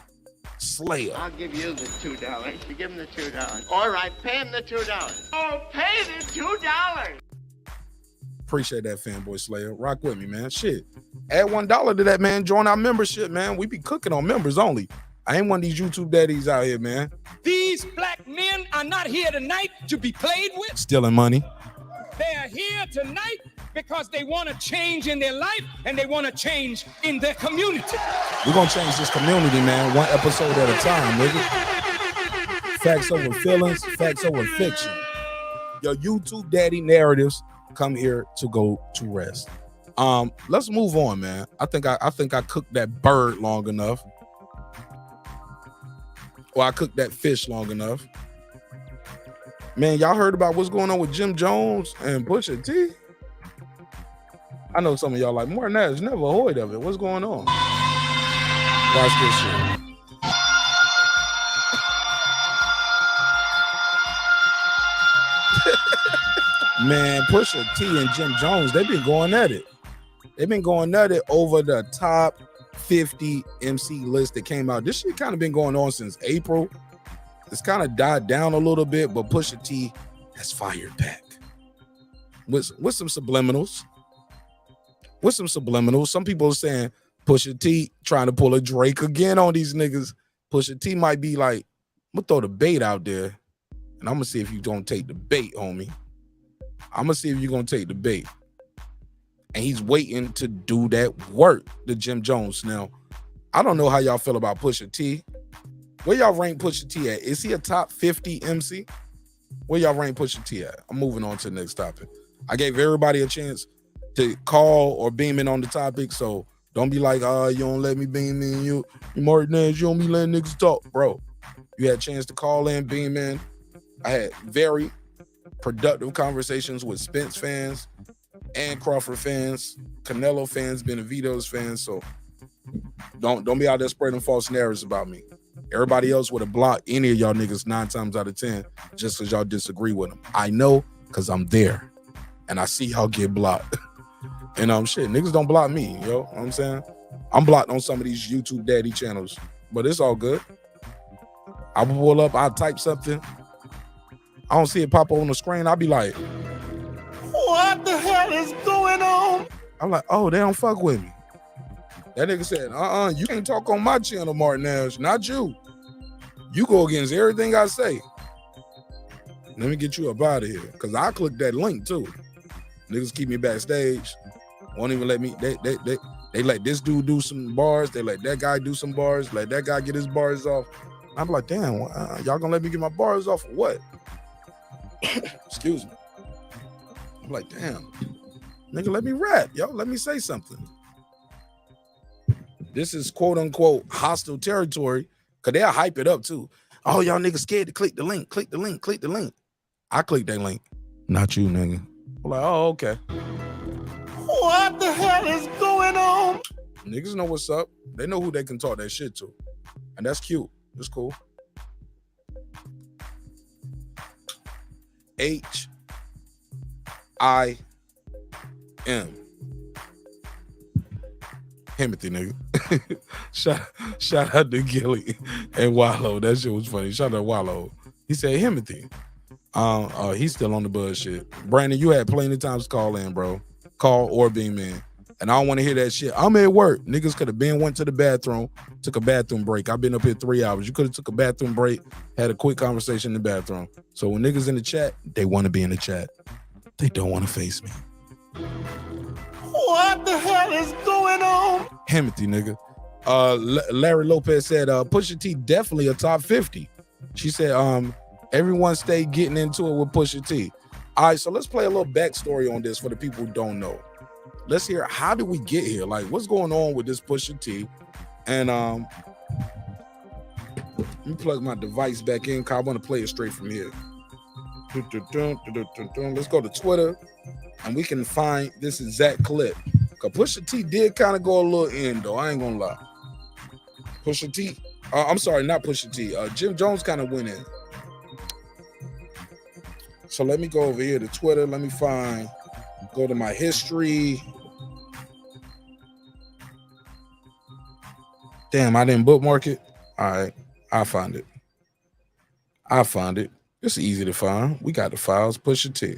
I'll give you the $2. You give him the $2. All right, pay him the $2. Oh, pay the $2. Appreciate that, fanboy Slayer. Rock with me, man. Shit. Add $1 to that, man. Join our membership, man. We be cooking on members only. I ain't one of these YouTube daddies out here, man. These black men are not here tonight to be played with. Stealing money. They are here tonight because they want to change in their life and they want to change in their community. We're going to change this community, man, one episode at a time, nigga. Facts over feelings, facts over fiction. Your YouTube daddy narratives come here to go to rest. Let's move on, man. I think I cooked that bird long enough. Or I cooked that fish long enough. Man, y'all heard about what's going on with Jim Jones and Pusha T? I know some of y'all like, Martin Nash never heard of it. What's going on? Watch this shit. Man, Pusha T and Jim Jones, they've been going at it. They've been going at it over the top 50 MC list that came out. This shit kind of been going on since April. It's kind of died down a little bit, but Pusha T has fired back with some subliminals. With some subliminals. Some people are saying Pusha T trying to pull a Drake again on these niggas. Pusha T might be like, I'm gonna throw the bait out there, and I'm gonna see if you don't take the bait, homie. I'm gonna see if you're gonna take the bait. And he's waiting to do that work to Jim Jones. Now, I don't know how y'all feel about Pusha T. Where y'all rank Pusha T at? Is he a top 50 MC? Where y'all rank Pusha T at? I'm moving on to the next topic. I gave everybody a chance to call or beam in on the topic, so don't be like, you don't let me beam in. You Martin Nash, you don't be letting niggas talk. Bro, you had a chance to call in, beam in. I had very productive conversations with Spence fans and Crawford fans, Canelo fans, Benavides fans, so don't be out there spreading false narratives about me. Everybody else would have blocked any of y'all niggas 9 times out of 10 just because y'all disagree with them. I know because I'm there and I see y'all get blocked. And shit, niggas don't block me, yo. You know what I'm saying? I'm blocked on some of these YouTube daddy channels, but it's all good. I'll pull up, I'll type something. I don't see it pop up on the screen. I'll be like, what the hell is going on? I'm like, oh, they don't fuck with me. That nigga said, you can't talk on my channel, Martin Nash, not you. You go against everything I say. Let me get you up out of here, because I click that link too. Niggas keep me backstage. Won't even let me, they let this dude do some bars. They let that guy do some bars. Let that guy get his bars off. I'm like, damn, y'all gonna let me get my bars off or what? Excuse me. I'm like, damn. Nigga, let me rap, yo. Let me say something. This is quote unquote hostile territory, because they'll hype it up too. Oh, y'all niggas scared to click the link, click the link, click the link. I clicked that link. Not you, nigga. I'm like, oh, okay. What the hell is going on? Niggas know what's up. They know who they can talk that shit to. And that's cute. That's cool. H-I-M. Timothy, nigga. shout out to Gillie and Wallo. That shit was funny. Shout out to Wallo. He said Timothy. He's still on the bullshit. Brandon, you had plenty of times to call in, bro. Call or beam in. And I don't want to hear that shit. I'm at work. Niggas could have went to the bathroom, took a bathroom break. I've been up here 3 hours. You could have took a bathroom break, had a quick conversation in the bathroom. So when niggas in the chat, they want to be in the chat. They don't want to face me. What the hell is going on? Timothy, nigga. Larry Lopez said, Pusha T definitely a top 50. She said, everyone stay getting into it with Pusha T. All right, so let's play a little backstory on this for the people who don't know. Let's hear, how did we get here? Like, what's going on with this Pusha T? And let me plug my device back in, because I want to play it straight from here. Let's go to Twitter, and we can find this exact clip. Because Pusha T did kind of go a little in, though. I ain't going to lie. Pusha T, I'm sorry, not Pusha T. Jim Jones kind of went in. So let me go over here to Twitter. Let me go to my history. Damn, I didn't bookmark it. All right, I'll find it. It's easy to find. We got the files. Pusha T.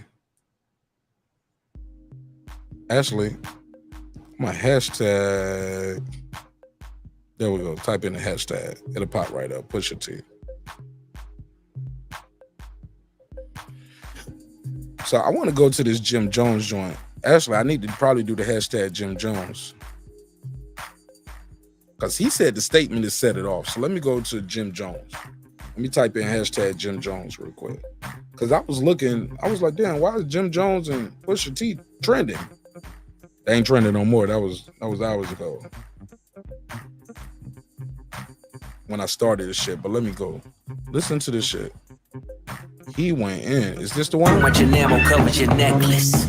Actually, my hashtag. There we go. Type in the hashtag. It'll pop right up. Pusha T. So I want to go to this Jim Jones joint. Actually, I need to probably do the hashtag Jim Jones. Because he said the statement is set it off. So let me go to Jim Jones. Let me type in hashtag Jim Jones real quick. Because I was looking, I was like, damn, why is Jim Jones and Pusha T trending? They ain't trending no more. That was hours ago when I started this shit. But let me go. Listen to this shit. He went in. Is this the one? Much enamel covers your necklace.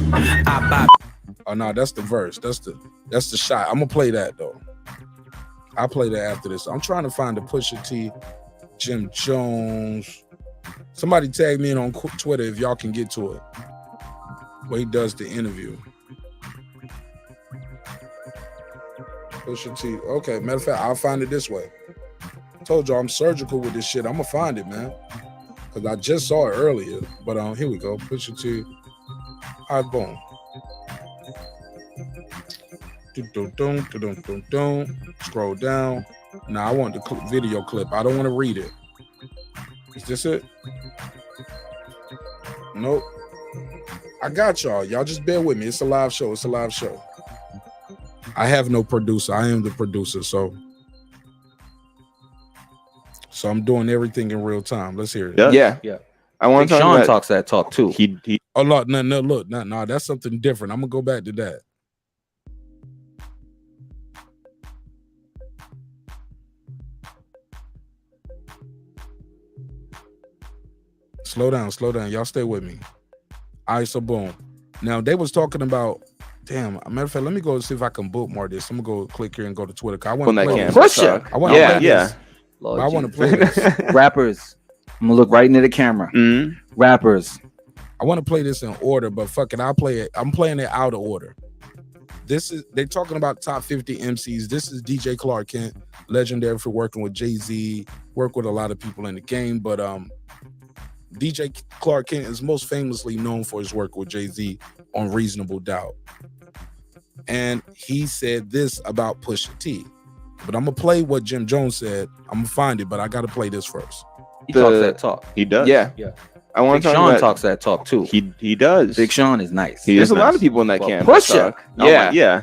Oh no, that's the verse. That's the shot. I'm gonna play that though. I'll play that after this. I'm trying to find the Pusha T, Jim Jones. Somebody tag me in on Twitter if y'all can get to it. Where he does the interview. Pusha T. Okay, matter of fact, I'll find it this way. Told y'all I'm surgical with this shit. I'm gonna find it, man. Cause I just saw it earlier. But here we go. Pusha T. All right, boom. Scroll down. Now I want the video clip. I don't want to read it. Is this it? Nope. I got y'all. Y'all just bear with me. It's a live show. It's a live show. I have no producer. I am the producer. So I'm doing everything in real time. Let's hear it. Yeah. I want to Shawn talks that talk too. Oh look, no, that's something different. I'm gonna go back to that. Slow down. Y'all stay with me. All right, so boom. Now they was talking about. Damn, matter of fact, let me go see if I can bookmark this. I'm gonna go click here and go to Twitter. I want to play this. I want to play this. I want to play this. Rappers, I'm gonna look right into the camera. Rappers. I want to play this in order, but fuck it, I'll play it. I'm playing it out of order. They're talking about top 50 MCs. This is DJ Clark Kent, legendary for working with Jay-Z, worked with a lot of people in the game, but DJ Clark Kent is most famously known for his work with Jay-Z on Reasonable Doubt. And he said this about Pusha T. But I'm gonna play what Jim Jones said. I'm gonna find it, but I gotta play this first. He talks that talk. He does. Yeah. I want to Shawn talks that talk too. He does. Big Shawn is nice. There's a lot of people in that camp. Pusha. Yeah.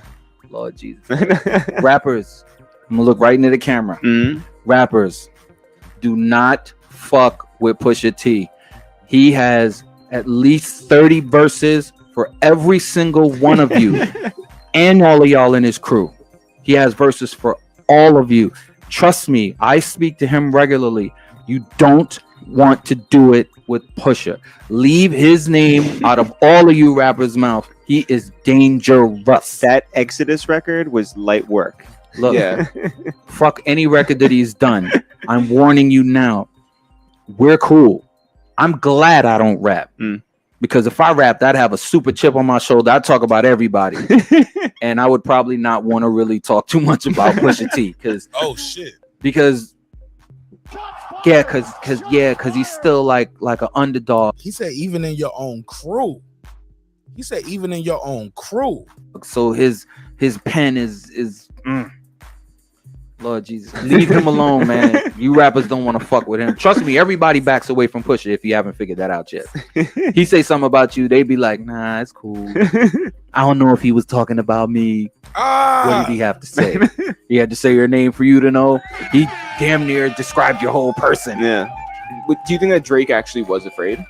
Lord Jesus. Rappers. I'm gonna look right into the camera. Rappers, do not fuck with Pusha T. He has at least 30 verses for every single one of you and all of y'all in his crew. He has verses for all of you. Trust me, I speak to him regularly. You don't want to do it with Pusha. Leave his name out of all of you rappers' mouth. He is dangerous. That Exodus record was light work. Look, fuck any record that he's done. I'm warning you now. We're cool. I'm glad I don't rap. Because if I rapped, I'd have a super chip on my shoulder. I'd talk about everybody. And I would probably not want to really talk too much about Pusha T. Because he's still like an underdog. He said even in your own crew. So his pen is Lord Jesus. Leave him alone, man. You rappers don't want to fuck with him. Trust me, everybody backs away from Pusha if you haven't figured that out yet. He say something about you, they be like, nah, it's cool. I don't know if he was talking about me. What did he have to say? He had to say your name for you to know. He damn near described your whole person. Yeah. But do you think that Drake actually was afraid?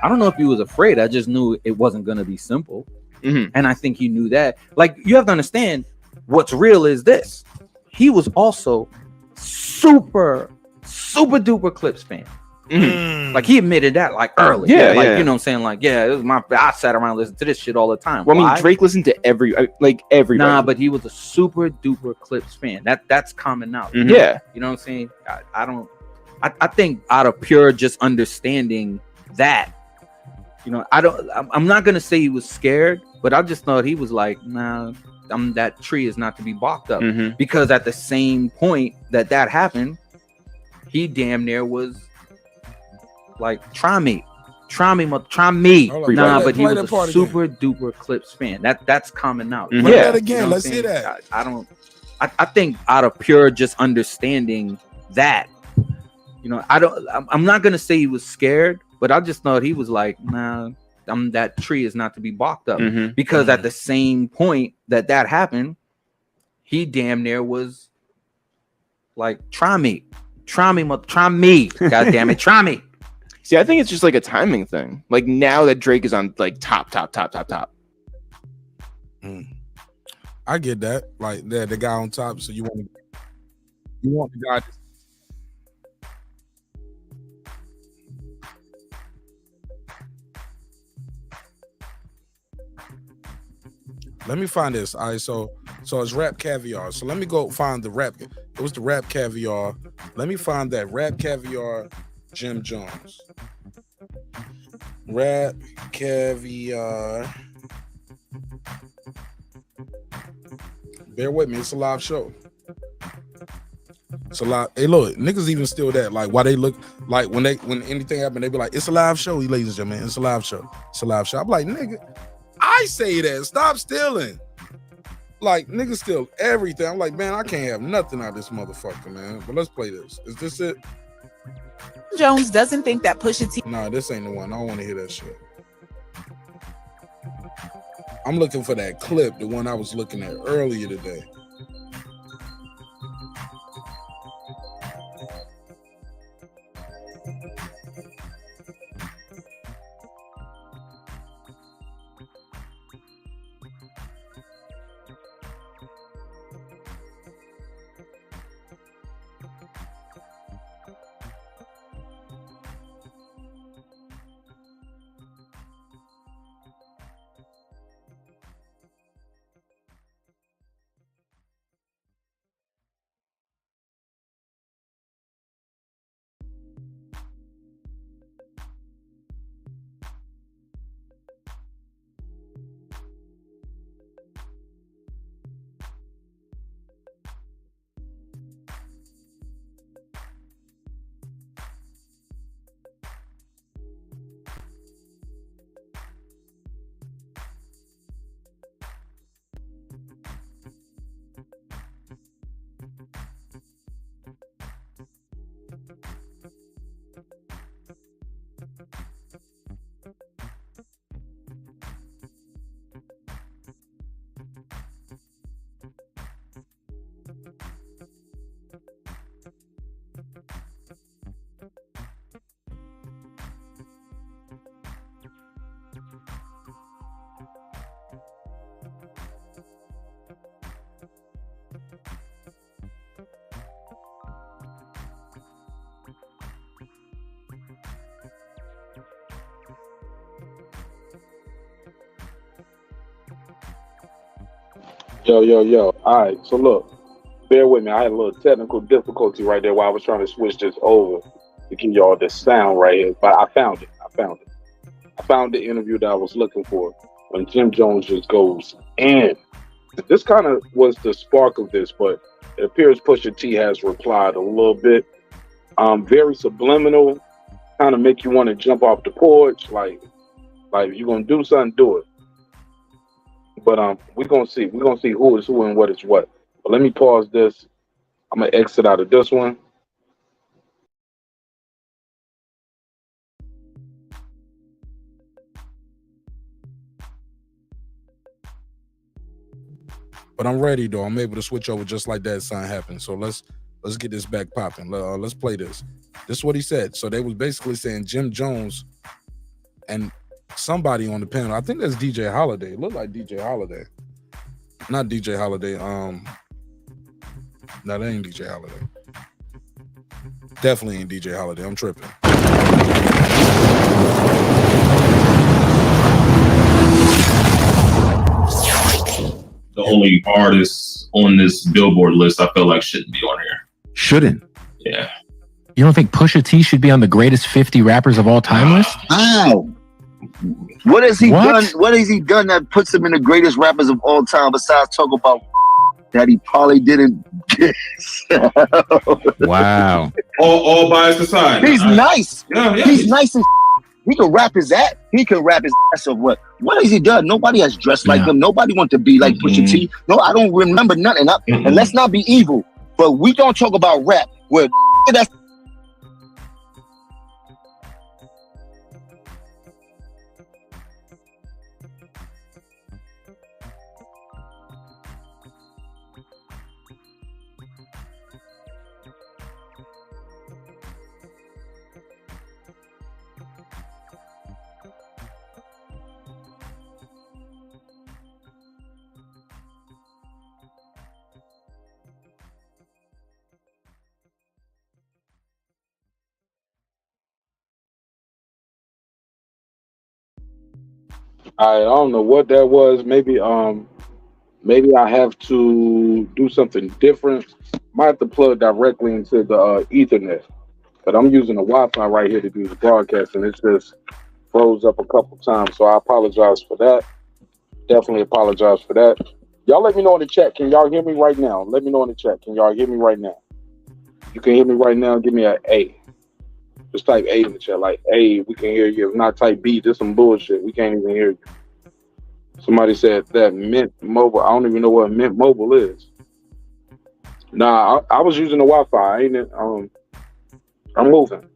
I don't know if he was afraid. I just knew it wasn't going to be simple. And I think he knew that. Like, you have to understand what's real is this. He was also super duper Clips fan. Like, he admitted that like early. You know what I'm saying? Like, it was I sat around and listened to this shit all the time. Well, I mean, Drake listened to everybody. Nah, but he was a super duper Clips fan. That's common knowledge. Yeah. You know what I'm saying? I think out of pure just understanding that, you know, I'm not gonna say he was scared, but I just thought he was like, nah, that tree is not to be barked up. Because at the same point that happened, he damn near was like, try me. Nah, but he was a super duper Clips fan. That's common knowledge. Play that again. Let's hear that. I think out of pure just understanding that, you know, I'm not gonna say he was scared, but I just thought he was like, nah, that tree is not to be balked up. Because at the same point that happened, he damn near was like, try me, god damn it, try me. See, I think it's just like a timing thing. Like now that Drake is on like top. I get that. Like the guy on top, so you want the guy. Let me find this. All right, so it's Rap Caviar. So let me go find the rap. It was the Rap Caviar. Let me find that Rap Caviar Jim Jones. Rap Caviar. Bear with me, it's a live show. It's a lot. Hey, look, niggas even still that. Like, why they look like when anything happen, they be like, it's a live show, ladies and gentlemen. It's a live show. It's a live show. I'm like, nigga, I say that. Stop stealing. Like, niggas steal everything. I'm like, man, I can't have nothing out of this motherfucker, man. But let's play this. Is this it? Jones doesn't think that Pusha T. Nah, this ain't the one. I don't want to hear that shit. I'm looking for that clip, the one I was looking at earlier today. Yo. All right, so look, bear with me. I had a little technical difficulty right there while I was trying to switch this over to give y'all this sound right here, but I found it. I found the interview that I was looking for when Jim Jones just goes in. This kind of was the spark of this, but it appears Pusha T has replied a little bit. Very subliminal, kind of make you want to jump off the porch, like if you're gonna do something, do it. But we're gonna see who is who and what is what. But let me pause this. I'm gonna exit out of this one. But I'm ready though. I'm able to switch over just like that. Something happened. So let's get this back popping. Let's play this. This is what he said. So they was basically saying Jim Jones and somebody on the panel. I think that's DJ Holiday. It looked like DJ Holiday. Not DJ Holiday. No, that ain't DJ Holiday. Definitely ain't DJ Holiday. I'm tripping. The only artists on this Billboard list I felt like shouldn't be on here. Shouldn't? Yeah. You don't think Pusha T should be on the greatest 50 rappers of all time list? Wow. What has he done? What has he done that puts him in the greatest rappers of all time besides talk about that he probably didn't get? Wow. All biased aside. He's nice. Yeah. He's nice and He can rap his ass. He can rap his ass off. What has he done? Nobody has dressed like him. Nobody want to be like Pusha T. No, I don't remember nothing. And let's not be evil, but we don't talk about rap. Where that's I don't know what that was. Maybe I have to do something different. Might have to plug directly into the Ethernet, but I'm using the Wi-Fi right here to do the broadcast, and it just froze up a couple times. So I apologize for that. Definitely apologize for that. Y'all let me know in the chat. Can y'all hear me right now? Let me know in the chat. Can y'all hear me right now? You can hear me right now. Give me an A. Just type A in the chat, like A. We can hear you. If not, type B. Just some bullshit. We can't even hear you. Somebody said that Mint Mobile. I don't even know what Mint Mobile is. Nah, I was using the Wi-Fi. Ain't it? I'm moving.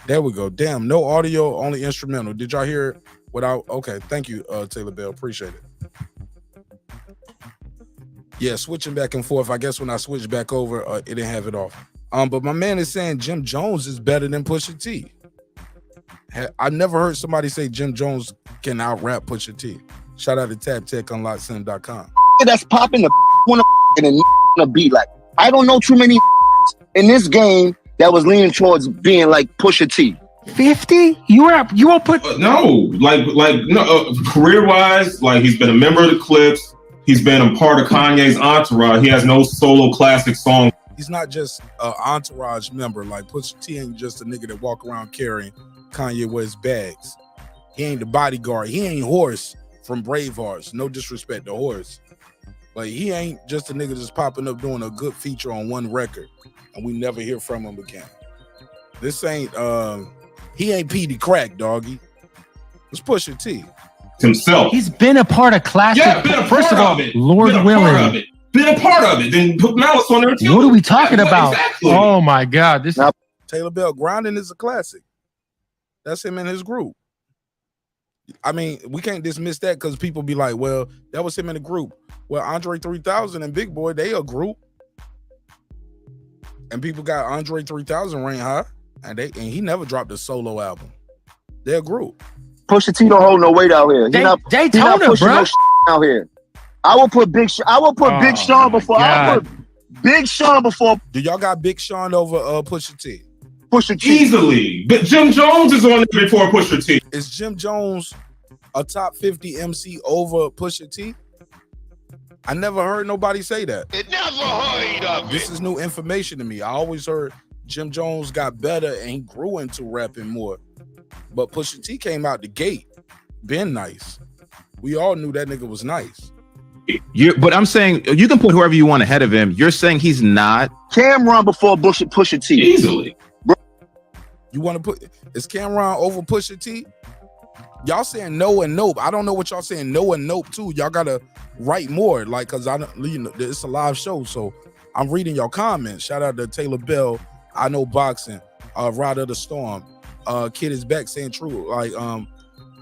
There we go. Damn, no audio, only instrumental. Did y'all hear it without? Okay, thank you, Taylor Bell. Appreciate it. Yeah, switching back and forth. I guess when I switched back over, it didn't have it off. But my man is saying Jim Jones is better than Pusha T. I never heard somebody say Jim Jones can out-rap Pusha T. Shout out to TabTechUnlockSim.com. That's popping the wanna and a beat. Like, I don't know too many in this game that was leaning towards being like Pusha T. 50? You won't put no, career wise, like he's been a member of the Clips. He's been a part of Kanye's entourage. He has no solo classic song. He's not just an entourage member. Like Pusha T ain't just a nigga that walk around carrying Kanye West bags. He ain't the bodyguard. He ain't Horse from Bravehearts. No disrespect to Horse. But he ain't just a nigga just popping up doing a good feature on one record and we never hear from him again. This ain't he ain't P.D. Crack, doggy. It's Pusha T. Himself. He's been a part of classic. Yeah, been a First part of all, of it. Lord been a willing. Part of it. Been a part of it. Then put Malice on there too. What are we talking about? Exactly. Oh my God. This is Taylor Bell Grinding is a classic. That's him and his group. I mean, we can't dismiss that because people be like, well, that was him in the group. Well, Andre 3000 and Big Boy, they a group. And people got Andre 3000 rank high. And he never dropped a solo album. They're a group. Pusha T don't hold no weight out here. He not pushing no out here. I will put Big Sean before. I put Big Sean before. Do y'all got Big Sean over Pusha T? Pusha T easily, but Jim Jones is on there before Pusha T. Is Jim Jones a top 50 MC over Pusha T? I never heard nobody say that. It never heard of This is new information to me. I always heard Jim Jones got better and he grew into rapping more. But Pusha T came out the gate, been nice. We all knew that nigga was nice. But I'm saying you can put whoever you want ahead of him. You're saying he's not. Cameron before Pusha T. Easily. Bro. You want to put, is Cameron over Pusha T? Y'all saying no and nope. I don't know what y'all saying no and nope too. Y'all gotta write more, like, cause I don't, you know, it's a live show, so I'm reading your comments. Shout out to Taylor Bell. I know boxing. Rod of the Storm. Kid is back saying true. Like,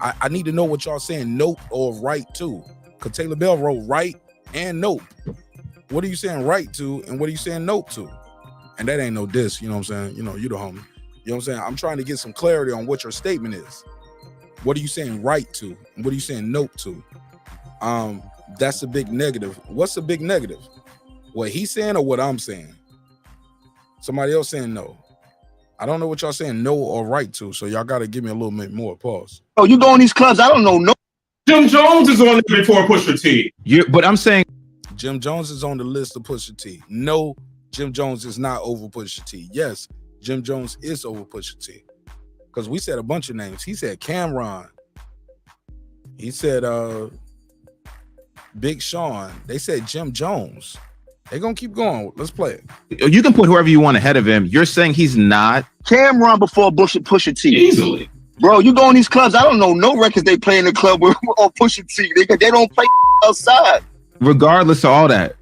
I need to know what y'all saying nope or right to. Cause Taylor Bell wrote right and nope. What are you saying right to, and what are you saying nope to? And that ain't no diss. You know what I'm saying? You know, you the homie. You know what I'm saying? I'm trying to get some clarity on what your statement is. What are you saying right to? And what are you saying nope to? That's a big negative. What's a big negative? What he's saying or what I'm saying? Somebody else saying no. I don't know what y'all saying no or right to, so y'all got to give me a little bit more. Pause. Oh, you go in these clubs, I don't know no. Jim Jones is on there before Pusha T. But I'm saying Jim Jones is on the list of Pusha T. No, Jim Jones is not over Pusha T. Yes, Jim Jones is over Pusha T. Because we said a bunch of names. He said Cameron. He said Big Sean. They said Jim Jones. They're going to keep going. Let's play it. You can put whoever you want ahead of him. You're saying he's not. Cameron before Pusha T. Easily. Bro, you go in these clubs, I don't know no records they play in the club with or Pusha T. They don't play outside. Regardless of all that,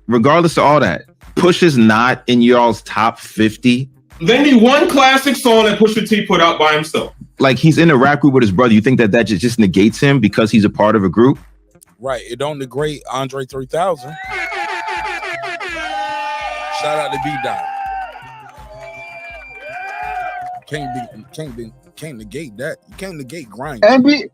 Pusha's not in y'all's top 50. They need one classic song that Pusha T put out by himself. Like, he's in a rap group with his brother. You think that just negates him because he's a part of a group? Right. It don't negate Andre 3000. Shout out to B-Dot. Can't negate that. You can't negate grind. NBA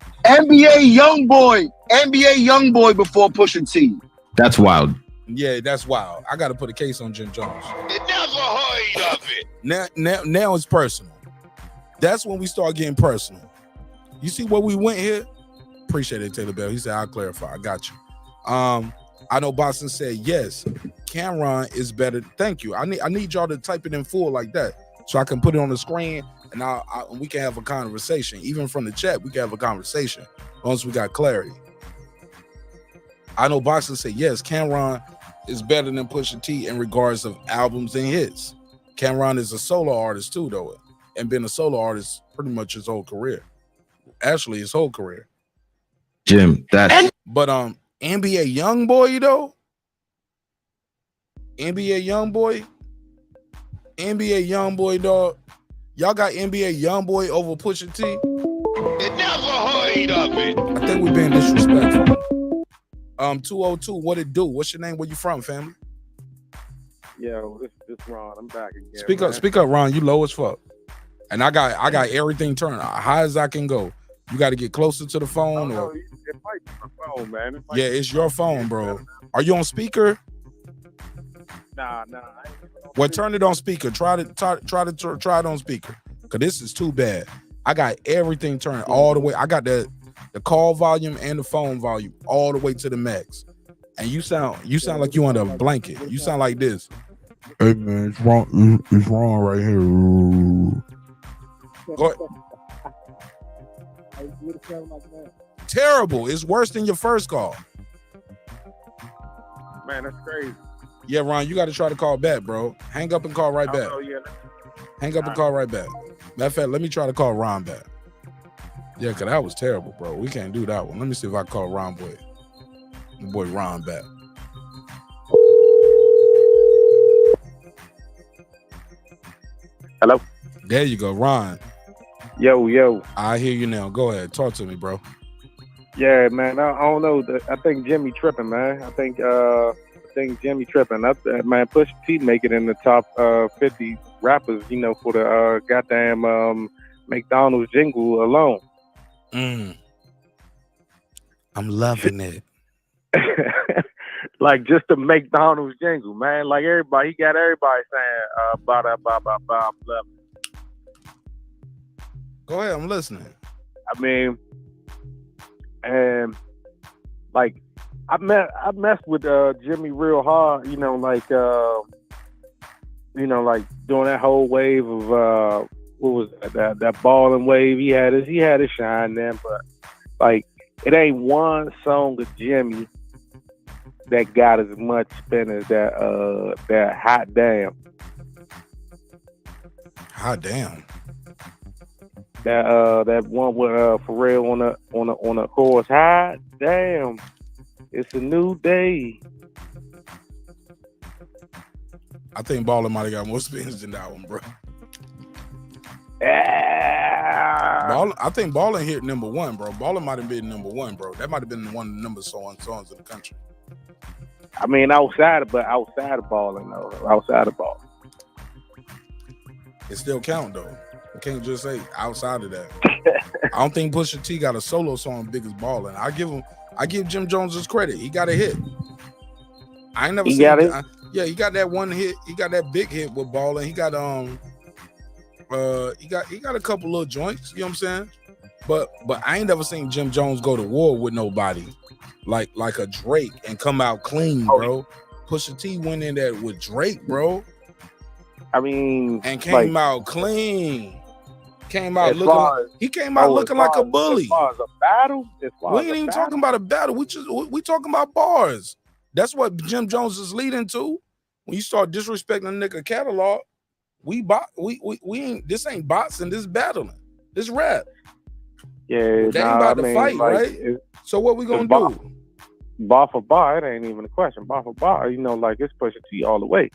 Youngboy before Pusha T. That's wild. Yeah, that's wild. I got to put a case on Jim Jones. It never heard of it. Now it's personal. That's when we start getting personal. You see where we went here? Appreciate it, Taylor Bell. He said, I'll clarify. I got you. I know Boston said, yes, Cameron is better. Thank you. I need y'all to type it in full like that so I can put it on the screen and we can have a conversation. Even from the chat, we can have a conversation once we got clarity. I know Boston said, yes, Cameron is better than Pusha T in regards of albums and hits. Cameron is a solo artist too, though, and been a solo artist pretty much his whole career. Actually, his whole career. Jim, that's... But NBA Youngboy, though? NBA Youngboy, dog. Y'all got NBA Youngboy over Pusha T? It never heard of it. I think we're being disrespectful. 202, what it do? What's your name? Where you from, family? Yo, this Ron. I'm back again. Speak up, Ron. You low as fuck. And I got everything turned high as I can go. You got to get closer to the phone, or it might be my phone, man. yeah, it's your phone, bro. Are you on speaker? Nah. Well, turn it on speaker. Try it on speaker, cause this is too bad. I got everything turned all the way. I got the call volume and the phone volume all the way to the max. And you sound like you under a blanket. You sound like this. Hey man, it's wrong. It's wrong right here. Go ahead. Terrible. It's worse than your first call. Man, that's crazy. Yeah, Ron, you got to try to call back, bro. Hang up and call right back. Hang up and call right back. Matter of fact, let me try to call Ron back. Yeah, because that was terrible, bro. We can't do that one. Let me see if I can call Ron boy Ron back. Hello? There you go, Ron. Yo. I hear you now. Go ahead. Talk to me, bro. Yeah, man. I don't know. I think Jimmy tripping, man. I think Jimmy tripping. Man, Pusha T make it in the top 50 rappers, for the goddamn McDonald's jingle alone. I'm loving it. Like just the McDonald's jingle, man. Like he got everybody saying ba da ba ba ba blah. Go ahead, I'm listening. I mean, and like I messed with Jimmy real hard, like during that whole wave of what was that balling wave. He had his shine then, but like it ain't one song of Jimmy that got as much spin as that hot damn. Hot damn. That one with Pharrell on the chorus. Hot damn. It's a new day. I think Ballin' might have got more spins than that one, bro. I think Ballin' hit number one, bro. Ballin' might have been number one, bro. That might have been one of the number songs in the country. I mean, outside of Ballin', though. Outside of Ballin'. It still count, though. I can't just say outside of that. I don't think Pusha T got a solo song big as Ballin'. I give Jim Jones his credit. He got a hit. I ain't never seen it. Yeah, he got that one hit. He got that big hit with Ballin'. He got he got a couple little joints, you know what I'm saying? But I ain't never seen Jim Jones go to war with nobody like a Drake and come out clean, bro. Pusha T went in there with Drake, bro. I mean, and came out clean. Came out looking like a bully. As far as a battle, we ain't even talking about a battle. We talking about bars. That's what Jim Jones is leading to. When you start disrespecting a nigga catalog, we ain't. This ain't boxing. This battling. This rap. Yeah, they ain't about to fight, right? So what we gonna do? Bar for bar, it ain't even a question. Bar for bar, like it's Pusha T all the way.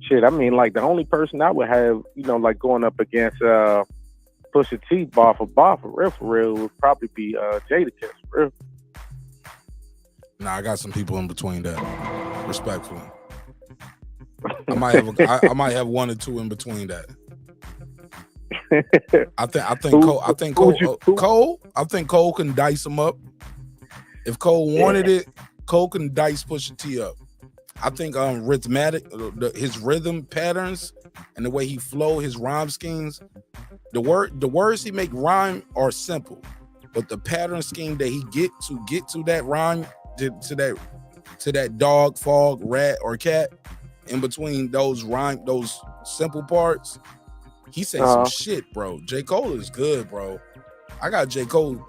Shit, I mean, like the only person I would have, like going up against Pusha T bar for real would probably be Jadakiss, for real. Nah, I got some people in between that. Respectfully, I might have one or two in between that. I think Cole can dice him up. If Cole wanted it, Cole can dice Pusha T up. I think his rhythm patterns and the way he flow, his rhyme schemes, the words he make rhyme are simple, but the pattern scheme that he get to that rhyme, to that dog, fog, rat, or cat, in between those simple parts, he says some shit, bro. J. Cole is good, bro. I got J. Cole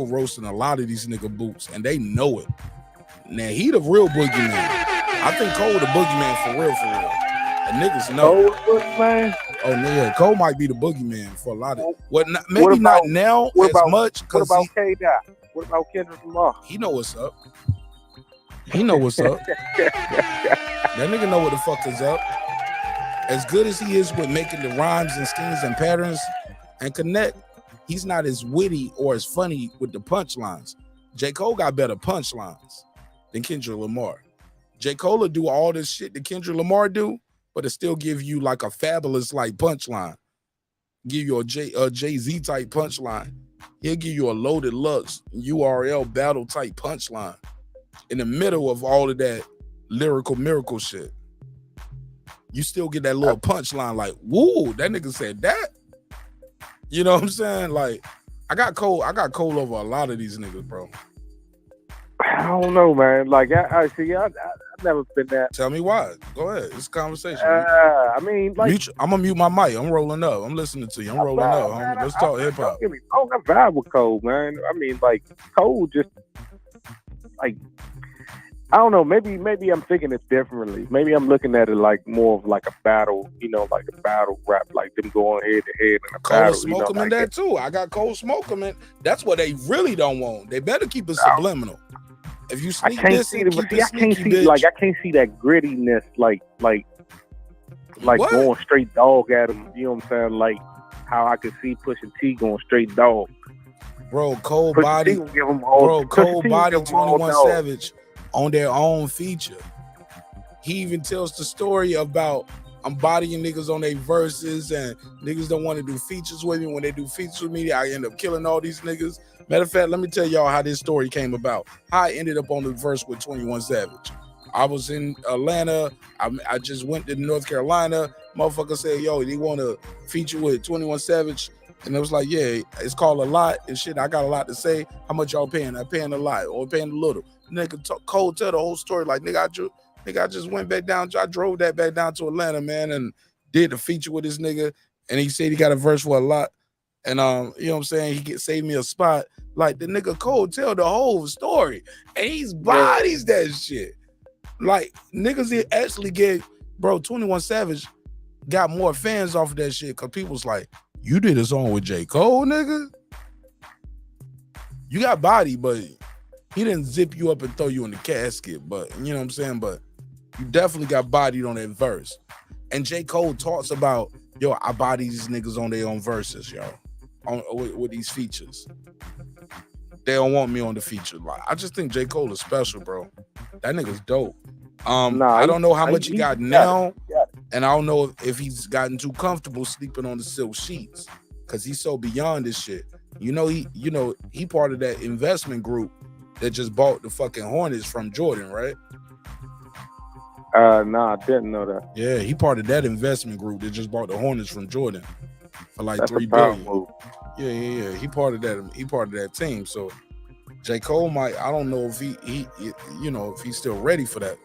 roasting a lot of these nigga boots, and they know it. Now he the real boogeyman. I think Cole the boogeyman for real. And niggas know. Oh yeah, Cole might be the boogeyman for a lot of. Not now as much. What about K-Dot? What about Kendrick Lamar? He know what's up. That nigga know what the fuck is up. As good as he is with making the rhymes and schemes and patterns and connect, he's not as witty or as funny with the punchlines. J. Cole got better punchlines than Kendrick Lamar. J. Cole will do all this shit that Kendrick Lamar do, but it still give you like a fabulous like punchline. Give you a Jay-Z type punchline. He'll give you a Loaded Lux URL battle type punchline in the middle of all of that lyrical miracle shit. You still get that little punchline like, woo, that nigga said that. You know what I'm saying? Like, I got Cole over a lot of these niggas, bro. I don't know, man. Like, I see, I've never been that. Tell me why. Go ahead. It's a conversation. I mean, like, I'm gonna mute my mic. I'm rolling up. I'm listening to you. I'm rolling up. Let's talk hip hop. I vibe with Cole, man. I mean, like, Cole just, like, I don't know. Maybe I'm thinking it differently. Maybe I'm looking at it like more of like a battle, you know, like a battle rap, like them going head to head in a Cole battle. smoke them in that too. I got Cole smoke them in. That's what they really don't want. They better keep it subliminal. If you sneak this, I can't see that grittiness, like going straight dog at him. You know what I'm saying? Like how I could see Pusha T going straight dog. Bro, Cold Body, Cold Body, 21 Savage on their own feature. He even tells the story about I'm bodying niggas on their verses and niggas don't want to do features with me. When they do features with me, I end up killing all these niggas. Matter of fact, let me tell y'all how this story came about. How I ended up on the verse with 21 Savage. I was in Atlanta. I just went to North Carolina. Motherfucker said, yo, they want to feature with 21 Savage. And it was like, yeah, it's called A Lot and shit. I got a lot to say. How much y'all paying? I'm paying a lot or paying a little. Nigga, Cole tell the whole story like, nigga, I just went back down. I drove that back down to Atlanta, man, and did the feature with this nigga. And he said he got a verse for A Lot. And you know what I'm saying? He saved me a spot. Like the nigga Cole tell the whole story. And he's bodies that shit. Like niggas he actually get, bro, 21 Savage got more fans off of that shit because people's like, you did a song with J. Cole, nigga? You got body, but he didn't zip you up and throw you in the casket. But you know what I'm saying? But you definitely got bodied on that verse. And J. Cole talks about, yo, I body these niggas on their own verses, yo. With these features. They don't want me on the feature. Like, I just think J. Cole is special, bro. That nigga's dope. I don't know how much he got now, and I don't know if he's gotten too comfortable sleeping on the silk sheets because he's so beyond this shit. He part of that investment group that just bought the fucking Hornets from Jordan, right? Nah, I didn't know that. Yeah, he part of that investment group that just bought the Hornets from Jordan for like $3 billion. Yeah. He part of that. He part of that team. So J. Cole might. I don't know if if he's still ready for that.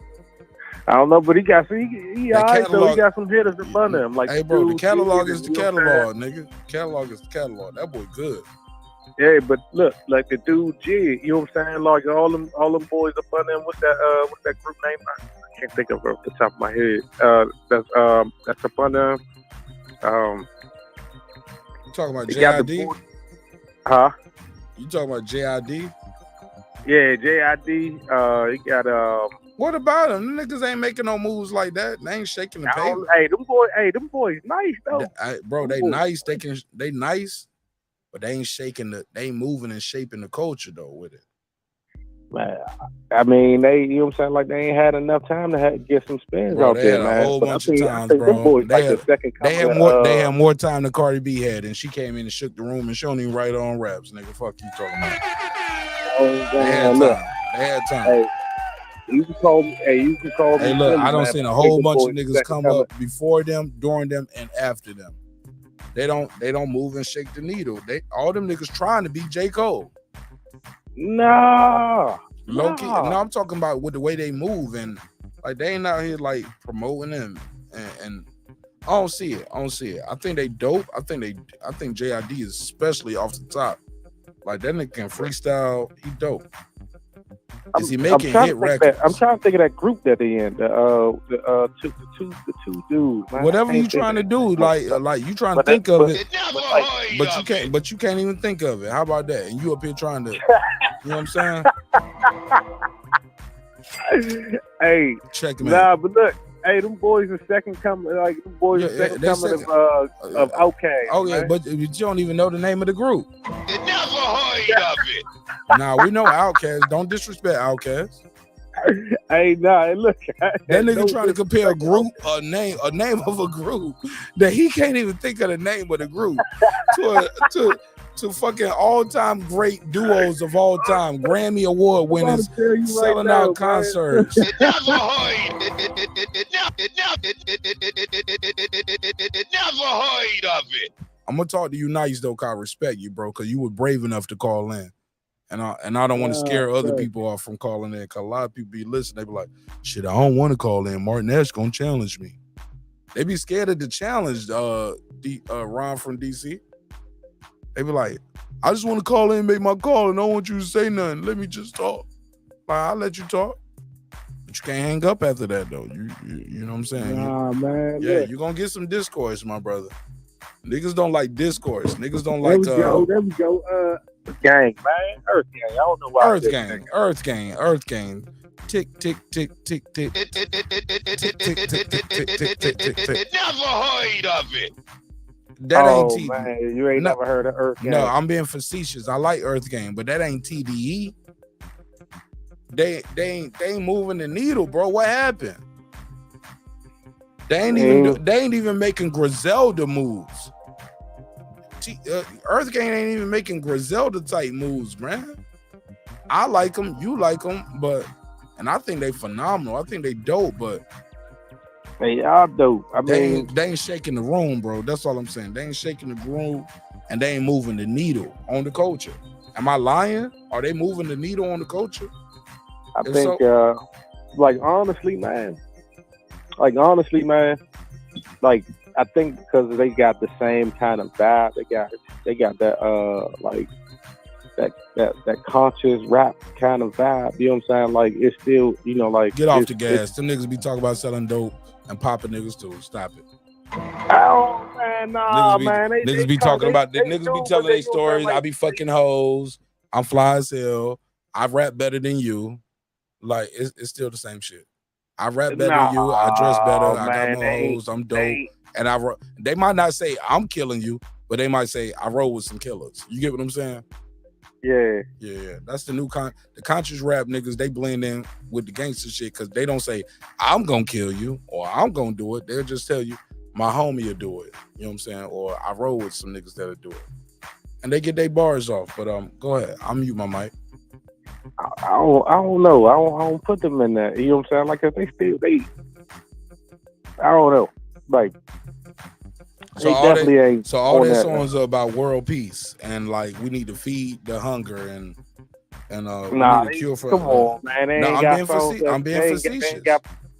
I don't know, but he got some hitters up under him. Like, hey, bro, the catalog is the catalog, nigga. Catalog is the catalog. That boy good. Yeah, but look, like the dude G, you know what I'm saying? Like all them boys up under him. What's that group name? I can't think of it off the top of my head. That's up under him. You talking about JID? Huh? You talking about JID? Yeah, JID. He got What about them? The niggas ain't making no moves like that. They ain't shaking the paper. Hey, them boys nice though. Bro, they nice. They nice, but they ain't shaking they ain't moving and shaping the culture though with it. Man, I mean, you know what I'm saying? Like they ain't had enough time to get some spins out there, man. They had a whole bunch of times, bro. They had more time than Cardi B had, and she came in and shook the room, and she don't even write her own raps, nigga. Fuck you talking about? They had time. Hey, you can call me. Hey, look, I don't seen a whole bunch of niggas come up before them, during them, and after them. They don't move and shake the needle. All them niggas trying to be J. Cole. No, I'm talking about with the way they move and like they ain't out here like promoting them and I don't see it. I think they dope. I think JID is especially off the top. Like that nigga can freestyle. He dope. Is he making hit records? I'm trying to think of that group that they in. The two dudes. Man. Whatever you trying to do, like you trying to think of it, but you can't even think of it. How about that? And you up here trying to, you know what I'm saying? Hey, check me. Nah, but look, hey, them boys are second coming. Like them boys are second coming of Outkast. Oh yeah, man. but you don't even know the name of the group. You never heard of it. Nah, we know Outkast. Don't disrespect Outkast. Hey, nah, look. That nigga trying to compare a group, a name of a group that he can't even think of the name of the group to fucking all-time great duos of all time, Grammy Award winners, selling out concerts. It never heard of it. I'm gonna talk to you nice though, cause I respect you, bro, cause you were brave enough to call in. And I don't want to scare other people off from calling in, cause a lot of people be listening. They be like, shit, I don't want to call in. Martin Ash gonna challenge me. They be scared of the challenge, Ron from DC. They be like, I just want to call in and make my call, and I don't want you to say nothing. Let me just talk. Like, I'll let you talk. But you can't hang up after that, though. You know what I'm saying? Nah, man. Yeah, look. you're going to get some discourse, my brother. Niggas don't like discourse. Niggas don't There like... we go. Gang, man. Earth gang. I don't know why. Earth gang. Tick, tick, tick, tick, tick. It never heard of it. That ain't TDE. Man, you ain't never heard of Earth Gang. No, I'm being facetious. I like Earth Gang, but that ain't TDE. They ain't moving the needle, bro. What happened? They ain't even making Griselda moves. Earth Gang ain't even making Griselda type moves, man. I like them, you like them, and I think they phenomenal. I think they dope, but they are dope. I mean, they ain't shaking the room, bro. That's all I'm saying. They ain't shaking the room, and they ain't moving the needle on the culture. Am I lying? Are they moving the needle on the culture? I think, honestly, man, I think because they got the same kind of vibe. They got that that conscious rap kind of vibe. You know what I'm saying? Like, it's still, get off the gas. Them niggas be talking about selling dope and popping niggas too. Stop it. Oh man, nah, niggas be talking about niggas be telling their stories. I be fucking hoes. I'm fly as hell. I rap better than you. Like, it's still the same shit. I rap better than you. I dress better. I got more hoes. I'm dope. And they might not say I'm killing you, but they might say I roll with some killers. You get what I'm saying? Yeah. That's the new the conscious rap niggas. They blend in with the gangster shit because they don't say I'm gonna kill you or I'm gonna do it. They'll just tell you my homie will do it. You know what I'm saying? Or I roll with some niggas that'll do it, and they get their bars off. But go ahead. I'll mute my mic. I don't know. I don't put them in that. You know what I'm saying? Like, if they I don't know. Like, So all their songs are about world peace and like we need to feed the hunger and we need a cure for. Come on, man. I'm being facetious.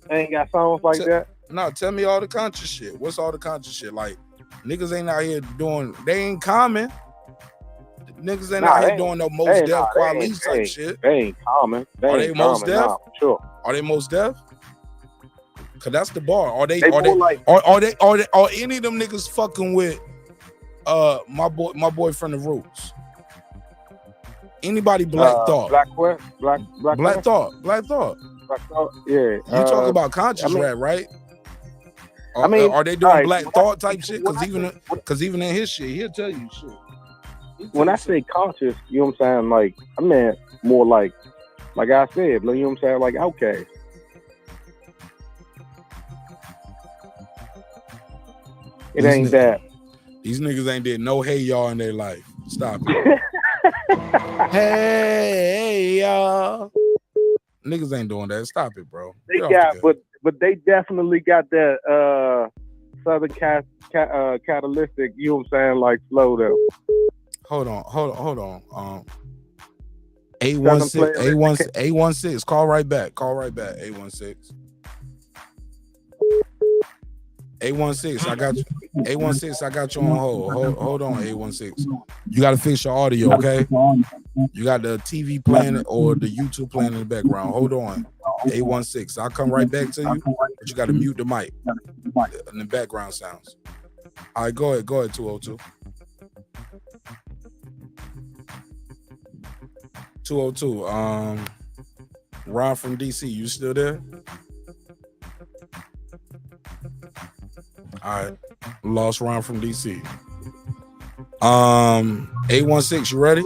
They ain't got songs like that. No, tell me all the conscious shit. What's all the conscious shit? Like, niggas ain't out here doing. They ain't common. Niggas ain't out here doing no most deaf quality type shit. They ain't common. Are they most deaf? Nah, sure. Are they most deaf? Cause that's the bar. Are any of them niggas fucking with my boy from the Roots? Anybody Black Thought? Black Thought. Yeah. You talk about conscious rap, right? Are they doing Black Thought type shit? Cause even in his shit, he'll tell you shit. When I say conscious, you know what I'm saying? Like, I meant more like I said, you know what I'm saying? Like, okay. It ain't that. These niggas ain't did no hey y'all in their life. Stop it. Hey y'all. Niggas ain't doing that. Stop it, bro. But they definitely got that southern catalytic, you know what I'm saying, like flow though. Hold on. 816. Call right back. 816. 816, I got you. 816, I got you on hold. Hold on, 816. You got to fix your audio, okay? You got the TV playing or the YouTube playing in the background. Hold on, 816. I'll come right back to you, but you got to mute the mic and the background sounds. All right, go ahead, 202. 202. Ron from DC, you still there? All right, lost Ron from DC. 816, you ready?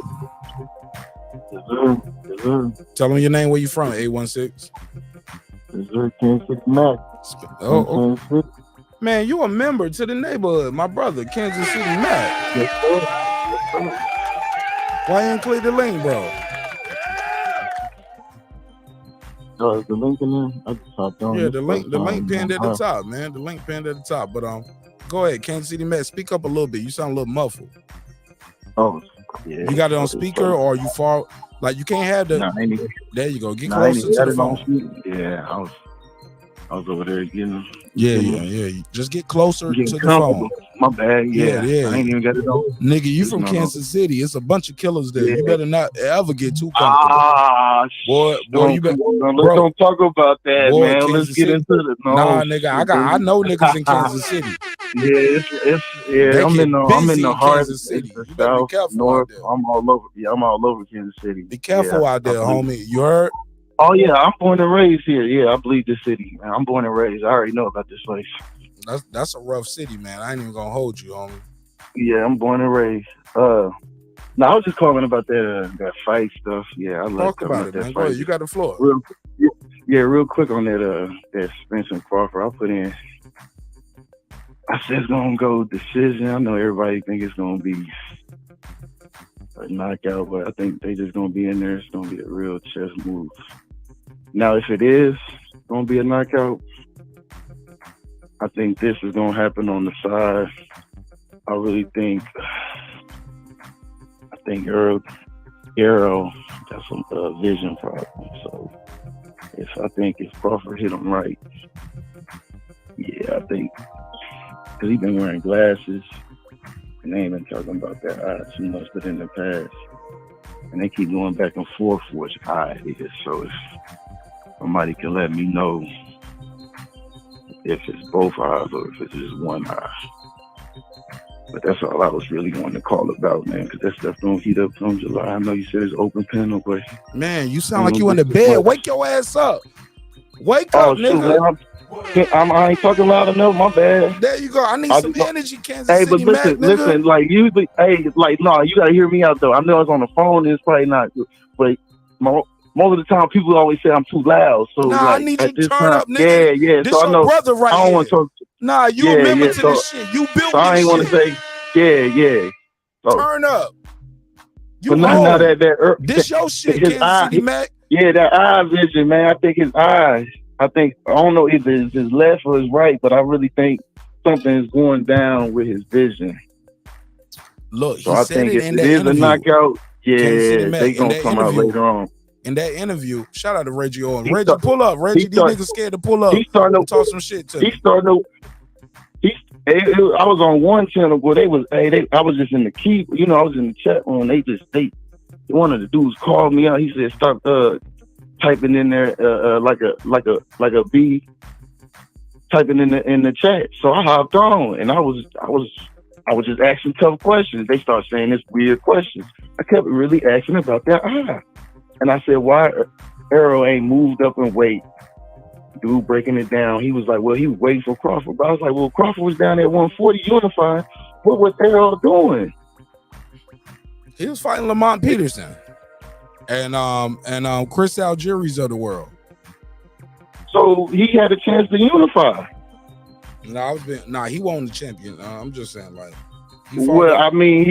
Tell them your name, where you from, 816. Kansas City Mac. Oh, man, you a member to the neighborhood, my brother, Kansas City Mac. Yes, sir. Yes, sir. Why you ain't clear the link, bro? Is the link in there? I just hopped on. Yeah, the link pinned at the top, man. The link pinned at the top. But go ahead, Kansas City Mac. Speak up a little bit. You sound a little muffled. Oh, yeah. You got it on speaker, or you far? Like you can't have the. Nah, there you go. Get closer to the phone. Yeah, I was over there getting. Yeah. Just get closer to the phone. My bad. Yeah. I ain't even got it on. Nigga, you from Kansas City? It's a bunch of killers there. You better not ever get too comfortable. Boy, you better. Let's don't talk about that, boy, man. Let's get into it. Nah, nigga, I know niggas in Kansas City. Yeah, I'm in the heart of Kansas City. You better be careful north. I'm all over. Yeah, I'm all over Kansas City. Be careful out there, homie. You heard? Oh yeah, I'm born and raised here. Yeah, I bleed this city, man. I'm born and raised. I already know about this place. That's a rough city, man. I ain't even gonna hold you, homie. Yeah, I'm born and raised. No, I was just calling about that fight stuff. Yeah, I like about it, man. Go ahead, you got the floor. Real quick on that Spence and Crawford. I put in. I said it's gonna go decision. I know everybody think it's gonna be a knockout, but I think they just gonna be in there. It's gonna be a real chess move. Now, if it is gonna be a knockout, I think this is gonna happen on the side. I really think Errol got some vision problem. So I think if Crawford hit him right, yeah, I think because he's been wearing glasses. And they ain't been talking about that eye too much, but in the past. And they keep going back and forth for which eye it is. So if somebody can let me know if it's both eyes or if it's just one eye. But that's all I was really wanting to call about, man, because that stuff don't heat up from July. I know you said it's open panel, but... Man, you sound like you in the bed. Wake your ass up. Wake up, nigga. I ain't talking loud enough. My bad. There you go. I need some energy, Kansas City. But listen, like usually, no, you gotta hear me out though. I know it's on the phone. It's probably not, but most of the time people always say I'm too loud. So I need you to turn up, nigga. Yeah. This so your I know, brother right I don't here. want to talk. Nah, you remember to this shit. You built so this I ain't want to say, yeah. So, turn up. You know this your shit, Kansas City, Mac. Yeah, that eye vision, man. I think his eyes. I don't know either it's his left or his right, but I really think something is going down with his vision. Look, so I think if it is a knockout, they gonna come out later on. In that interview, shout out to Reggie Owen. Reggie, pull up. Reggie, these niggas scared to pull up. He's starting to talk some shit to me. I was on one channel where I was just in the key, I was in the chat room. One of the dudes called me out. He said, stop typing in there like a bee, typing in the chat. So I hopped on and I was just asking tough questions. They start saying this weird questions. I kept really asking about that eye, and I said, why Errol ain't moved up in weight? Dude breaking it down. He was like, well, he was waiting for Crawford. But I was like, well, Crawford was down at 140 unifying. What was Errol doing? He was fighting Lamont Peterson. And Chris Algieri's of the world. So he had a chance to unify. He wasn't the champion. I'm just saying, like. He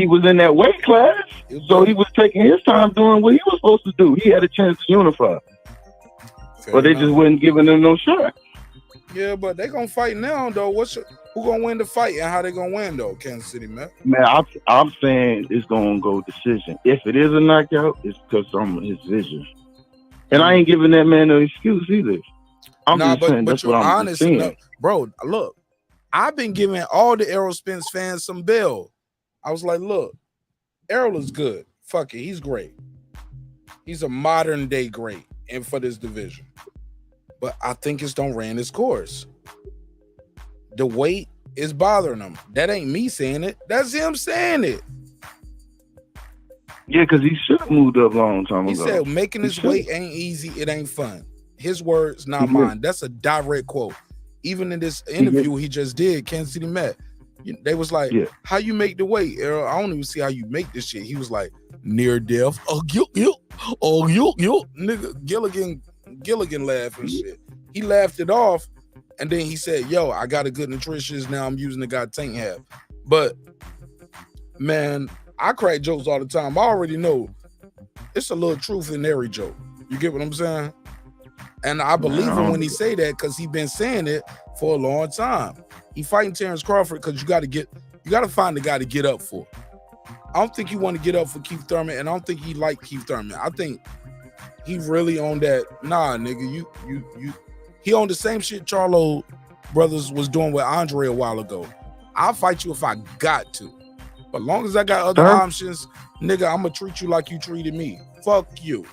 was in that weight class, so he was taking his time doing what he was supposed to do. He had a chance to unify, but they just wasn't giving him no shot. Yeah, but they gonna fight now, though. Who gonna win the fight and how they gonna win, though? Kansas City, man. Man, I'm saying it's gonna go decision. If it is a knockout, it's because of his vision, and I ain't giving that man no excuse either. I'm just saying that's what I'm saying. Enough. Bro, look, I've been giving all the Errol Spence fans some bail. I was like, look, Errol is good. Fuck it, he's great. He's a modern day great, and for this division. But I think it's don't ran its course. The weight is bothering him. That ain't me saying it. That's him saying it. Yeah, because he should have moved up a long time ago. He said making this weight ain't easy. It ain't fun. His words, not mine. That's a direct quote. Even in this interview he just did, Kansas City Mac, they was like, how you make the weight, Errol? I don't even see how you make this shit. He was like, near death. Oh, nigga, Gilligan laugh and shit. He laughed it off, and then he said, "Yo, I got a good nutritionist now. I'm using the guy tank hat." But man, I crack jokes all the time. I already know it's a little truth in every joke. You get what I'm saying? And I believe him when he say that because he been saying it for a long time. He fighting Terence Crawford because you got to find the guy to get up for. I don't think he want to get up for Keith Thurman, and I don't think he like Keith Thurman. I think he really on that. Nah, nigga, he on the same shit Charlo brothers was doing with Andre a while ago. I'll fight you if I got to, but long as I got other options, nigga, I'm gonna treat you like you treated me. Fuck you.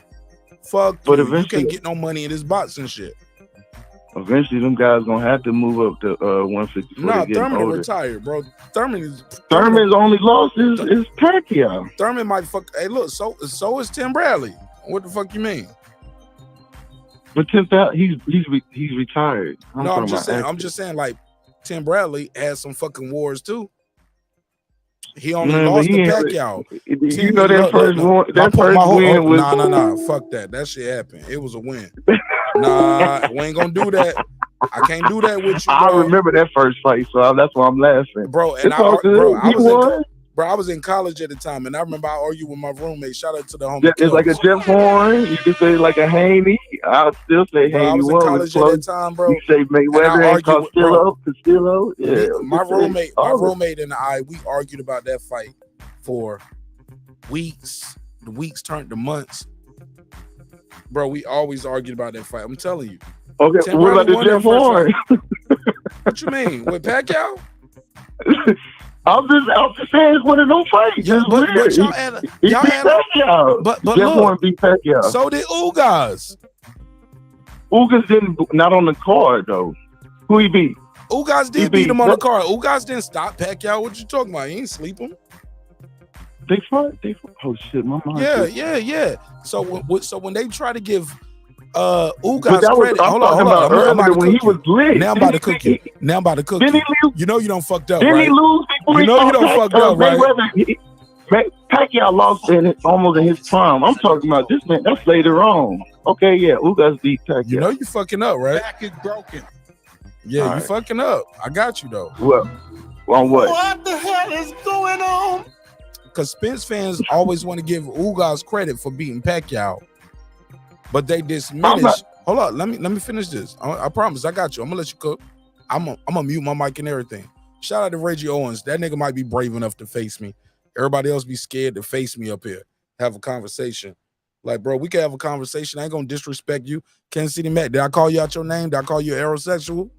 But you. You can't get no money in this boxing shit. Eventually, them guys gonna have to move up to 150. No, Thurman retired, bro. Thurman's only loss is Pacquiao. Thurman might fuck. Hey, look, so is Tim Bradley. What the fuck you mean? But Tim, he's retired. I'm just saying, like Tim Bradley had some fucking wars too. He only lost to Pacquiao. You know that first one. That first win was nah. Fuck that. That shit happened. It was a win. Nah, we ain't gonna do that. I can't do that with you, bro. I remember that first fight, so that's why I'm laughing, bro. And I was in college at the time, and I remember I argued with my roommate. Shout out to the homie. It's like a Jeff Horn. You can say like a Haney. I'll still say Haney. I was in college at that time, bro. You say Mayweather and Castillo. Yeah, my roommate and I, we argued about that fight for weeks. The weeks turned to months. Bro, we always argued about that fight. I'm telling you. Okay, what about the Jeff Horn? What you mean? With Pacquiao? I'm just saying it's one of those fights. Yeah, but y'all had Pacquiao. But Jeff look, Horn beat Pacquiao. So did Ugas. Ugas not on the card though. Who he beat? Ugas did beat him on the card. Ugas didn't stop Pacquiao. What you talking about? He ain't sleep him. They fought. Oh shit, my mind. Yeah. So when they try to give Ugas credit, hold on. When he was lit. Now I'm about to cook you. Didn't he lose? You know you don't fucked up, Didn't right? he lose before you know you don't fucked up, right? Pacquiao lost almost in his prime. I'm talking about this man. That's later on. Okay, yeah, Ugas beat Pacquiao. You know you fucking up, right? Back is broken. Yeah, you fucking up. I got you though. Well, on what? What the hell is going on? Because Spence fans always want to give Ugas credit for beating Pacquiao, but they diminish. Hold on, let me finish this. I promise, I got you. I'm gonna let you cook. I'm gonna mute my mic and everything. Shout out to Reggie Owens. That nigga might be brave enough to face me. Everybody else be scared to face me up here. Have a conversation. Like, bro, we can have a conversation. I ain't gonna disrespect you. Kansas City Matt, did I call you out your name? Did I call you aerosexual?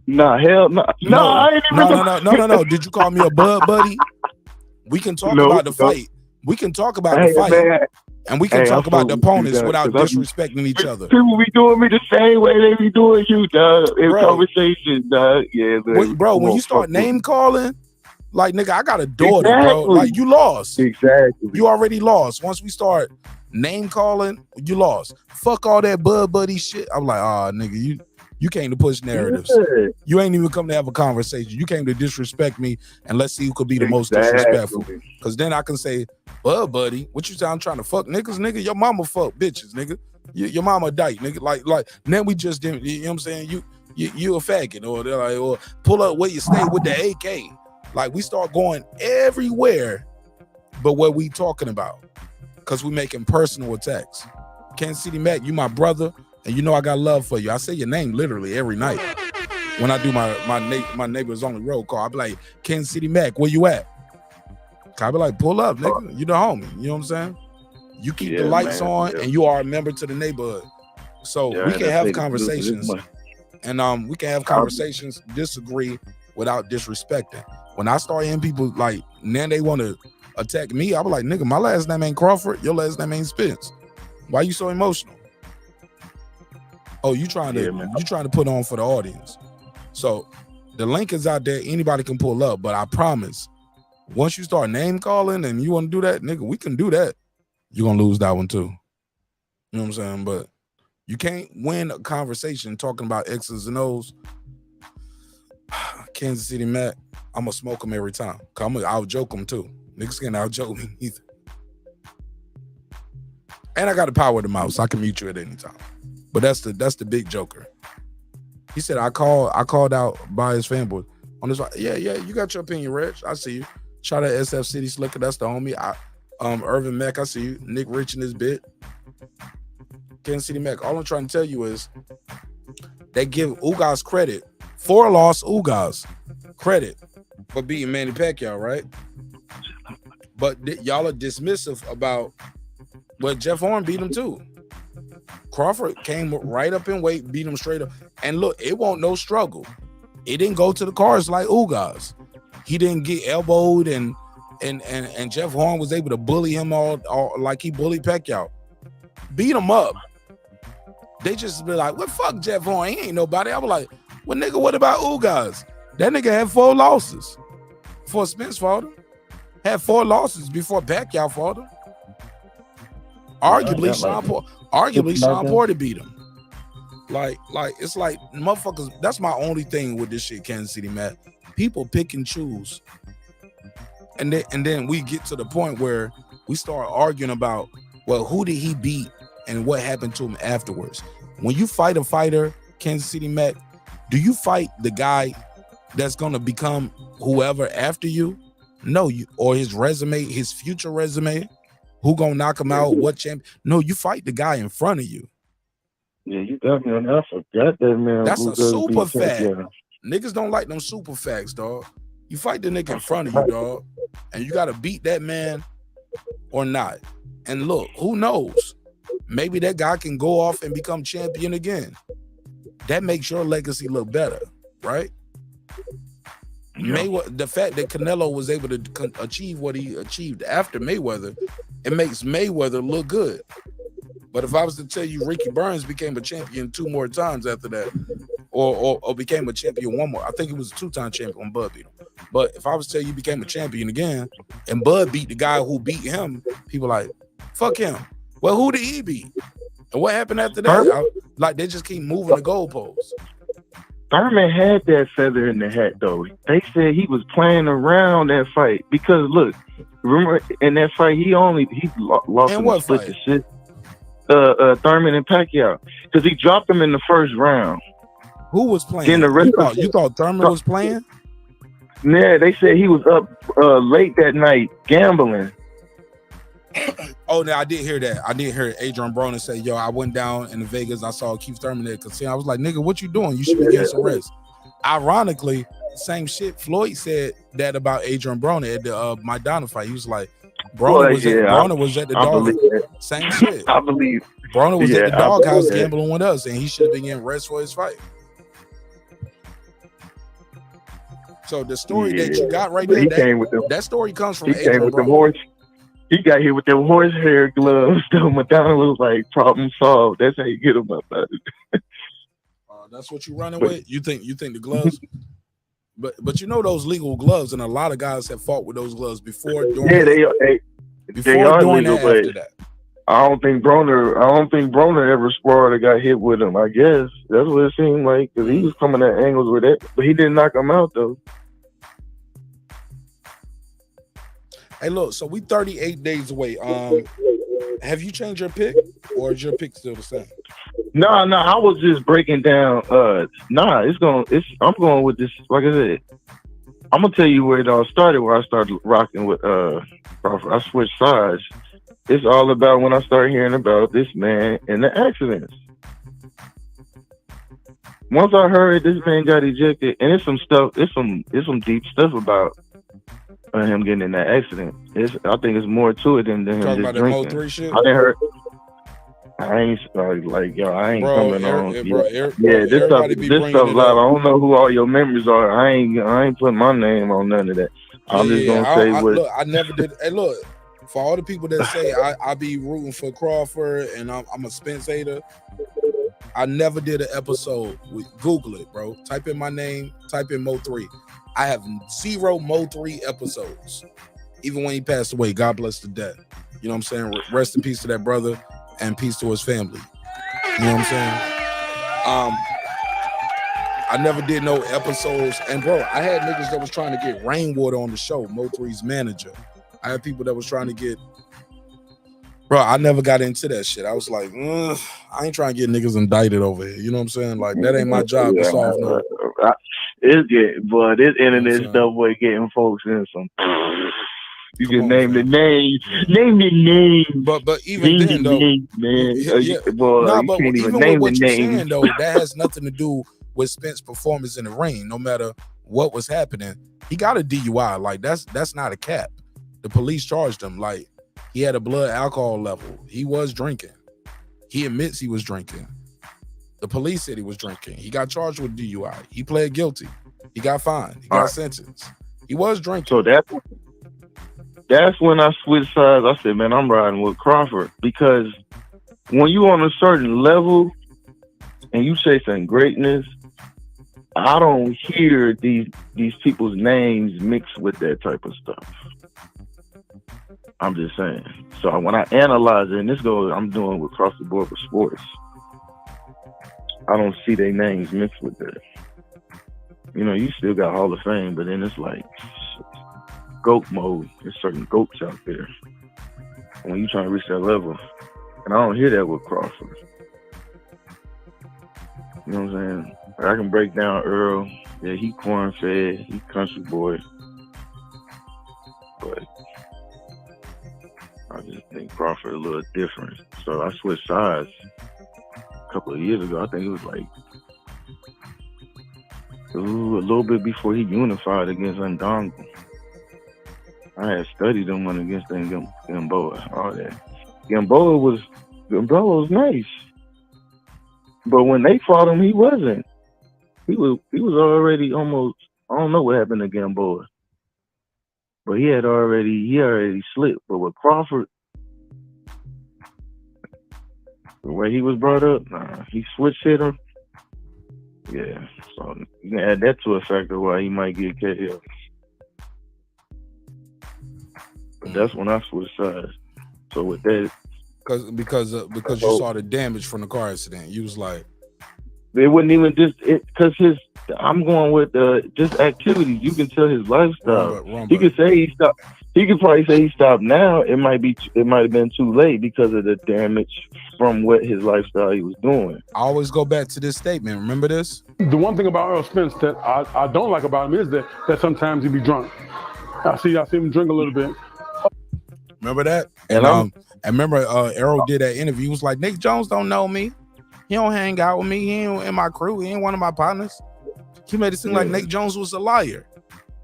Nah, hell no. No. Did you call me a bud buddy? We can talk about the fight. We can talk about the fight. Man. And we can talk about the opponents without disrespecting each other. People be doing me the same way they be doing you, dog. In conversation, dog. Yeah, man. Bro, when you start name calling, like, nigga, I got a daughter, bro. Like, you lost. Exactly. You already lost. Once we start name calling, you lost. Fuck all that bud buddy shit. I'm like, nigga, you came to push narratives. Yeah. You ain't even come to have a conversation. You came to disrespect me, and let's see who could be the most disrespectful. Because then I can say, bud buddy, what you say? I'm trying to fuck niggas, nigga. Your mama fuck bitches, nigga. Your mama dyke, nigga. Like then we just didn't. You know what I'm saying? You a faggot, or they're like, or pull up where you stay with the AK. Like, we start going everywhere, but what we talking about? Because we making personal attacks. Kansas City Mac, you my brother. And you know I got love for you. I say your name literally every night. When I do my neighbor's only roll call, I be like, Kansas City Mac, where you at? I be like, pull up, nigga. You the homie. You know what I'm saying? You keep the lights on, and you are a member to the neighborhood. So we can have conversations. And we can have conversations, disagree without disrespecting. When I start hearing people like, now they want to attack me, I be like, nigga, my last name ain't Crawford. Your last name ain't Spence. Why you so emotional? Oh, you trying to put on for the audience. So the link is out there. Anybody can pull up, but I promise, once you start name calling and you want to do that, nigga, we can do that. You're gonna lose that one too. You know what I'm saying? But you can't win a conversation talking about X's and O's. Kansas City Matt, I'm gonna smoke them every time. I'm gonna out joke them too. Niggas can't out joke me either. And I got the power of the mouse. I can mute you at any time. But that's the big joker. He said I called out by his fanboy on this. Yeah, you got your opinion, Reg. I see you. Shout out SF City Slicker, that's the homie. Irvin Mack, I see you. Nick Rich in this bit. Kansas City Mac. All I'm trying to tell you is they give Ugas credit. 4-loss Ugas credit for beating Manny Pacquiao, right? But y'all are dismissive about, but Jeff Horn beat him too. Crawford came right up in weight, beat him straight up. And look, it won't no struggle. It didn't go to the cards like Ugas. He didn't get elbowed, and Jeff Horn was able to bully him all like he bullied Pacquiao. Beat him up. They just be like, well, fuck Jeff Horn. He ain't nobody. I was like, well, nigga, what about Ugas? That nigga had 4 losses before Spence fought him. Had 4 losses before Pacquiao fought him. Arguably, Sean Porter beat him. Like it's like motherfuckers. That's my only thing with this shit, Kansas City, Matt. People pick and choose, and then we get to the point where we start arguing about, well, who did he beat and what happened to him afterwards. When you fight a fighter, Kansas City, Matt, do you fight the guy that's gonna become whoever after you? No, or his resume, his future resume. Who gonna knock him out? What champ? No, you fight the guy in front of you. Yeah, you got me on that. I forgot that, man. That's a super fact. Niggas don't like them super facts, dog. You fight the nigga in front of you, dog, and you gotta beat that man or not. And look, who knows? Maybe that guy can go off and become champion again. That makes your legacy look better, right? Mayweather, the fact that Canelo was able to achieve what he achieved after Mayweather, it makes Mayweather look good. But if I was to tell you Ricky Burns became a champion 2 more times after that, or became a champion 1 more, I think he was a 2-time champion when Bud beat him. But if I was to tell you he became a champion again, and Bud beat the guy who beat him, people like, fuck him. Well, who did he beat? And what happened after that? Like, they just keep moving the goalposts. Thurman had that feather in the hat, though. They said he was playing around that fight because, look, remember in that fight he lost in the split the shit. Thurman and Pacquiao, because he dropped him in the first round. Who was playing? Then the rest you thought Thurman was playing? Yeah, they said he was up late that night gambling. Oh, no, I did hear that. I did hear Adrian Broner say, yo, I went down in Vegas. I saw Keith Thurman at the casino. I was like, nigga, what you doing? You should be getting some rest. Ironically, same shit. Floyd said that about Adrian Broner at the Maidana fight. He was like, Broner was at the dog. Same shit. I believe. Broner was at the doghouse gambling with us, and he should have been getting rest for his fight. So the story that you got right there, that story comes from Adrian Broner. He got hit with them horsehair gloves. Madonna was like, problem solved. That's how you get him up out of it. That's what you running with? You think the gloves? But you know those legal gloves, and a lot of guys have fought with those gloves before, during, they are legal, after that. I don't think Broner ever sparred or got hit with him. I guess that's what it seemed like, because he was coming at angles with it, but he didn't knock him out though. Hey, look, so we 38 days away. Have you changed your pick, or is your pick still the same? No, I was just breaking down. I'm going with this. Like I said, I'm gonna tell you where it all started. Where I started rocking with Crawford. I switched sides. It's all about when I started hearing about this man and the accidents. Once I heard this man got ejected, and it's some stuff. It's some deep stuff about him getting in that accident. I think it's more to it than him talking just about drinking. that Mo3 shit? I didn't heard. I ain't coming on. This stuff loud. I don't know who all your members are. I ain't putting my name on none of that. I'm just gonna say what. Look, I never did. Hey, look, for all the people that say I be rooting for Crawford and I'm a Spence hater, I never did an episode. Google it, bro. Type in my name. Type in Mo3. I have 0 Mo3 episodes. Even when he passed away, God bless the dead. You know what I'm saying? Rest in peace to that brother and peace to his family. You know what I'm saying? I never did no episodes. And bro, I had niggas that was trying to get Rainwater on the show, Mo3's manager. I had people that was trying to get Bro, I never got into that shit. I was like, I ain't trying to get niggas indicted over here. You know what I'm saying? Like, that ain't my job to solve no. But this internet stuff was getting folks in some. You can name the name. Name the name. But even then, though, man. yeah. Boy, but you can't even even name with what the you're name. saying, though, that has nothing to do with Spence's performance in the ring. No matter what was happening, he got a DUI. Like, that's not a cap. The police charged him. Like, he had a blood alcohol level. He was drinking. He admits he was drinking. The police said he was drinking. He got charged with DUI. He pled guilty. He got fined. He got sentenced. He was drinking. So that's when I switched sides. I said, man, I'm riding with Crawford, because when you on a certain level and you chasing greatness, I don't hear these people's names mixed with that type of stuff. I'm just saying. So when I analyze it, and this goes, I'm doing across the board for sports, I don't see their names mixed with that. You know, you still got Hall of Fame, but then it's like GOAT mode. There's certain GOATs out there. When you trying to reach that level, and I don't hear that with Crawford. You know what I'm saying? I can break down Errol. Yeah, he corn-fed. He country boy. But I just think Crawford a little different. So I switched sides a couple of years ago. I think it was like a little bit before he unified against Ndongo. I had studied him when against Gamboa, all that. Gamboa was nice, but when they fought him, he wasn't. He was already almost. I don't know what happened to Gamboa, but he already slipped. But with Crawford, the way he was brought up, he switch hit him. Yeah, so you can add that to a factor why he might get KO. But that's when I switched sides. So with that, because you saw the damage from the car accident, you was like, it wasn't even just it, because I'm going with just activities. You can tell his lifestyle. He could say he stopped. He could probably say he stopped now. It might have been too late because of the damage from what his lifestyle he was doing. I always go back to this statement. Remember this? The one thing about Errol Spence that I don't like about him is that sometimes he be drunk. I see him drink a little bit. Remember that? And I remember Errol did that interview. He was like, Nick Jones don't know me. He don't hang out with me. He ain't in my crew. He ain't one of my partners. He made it seem like Nick Jones was a liar.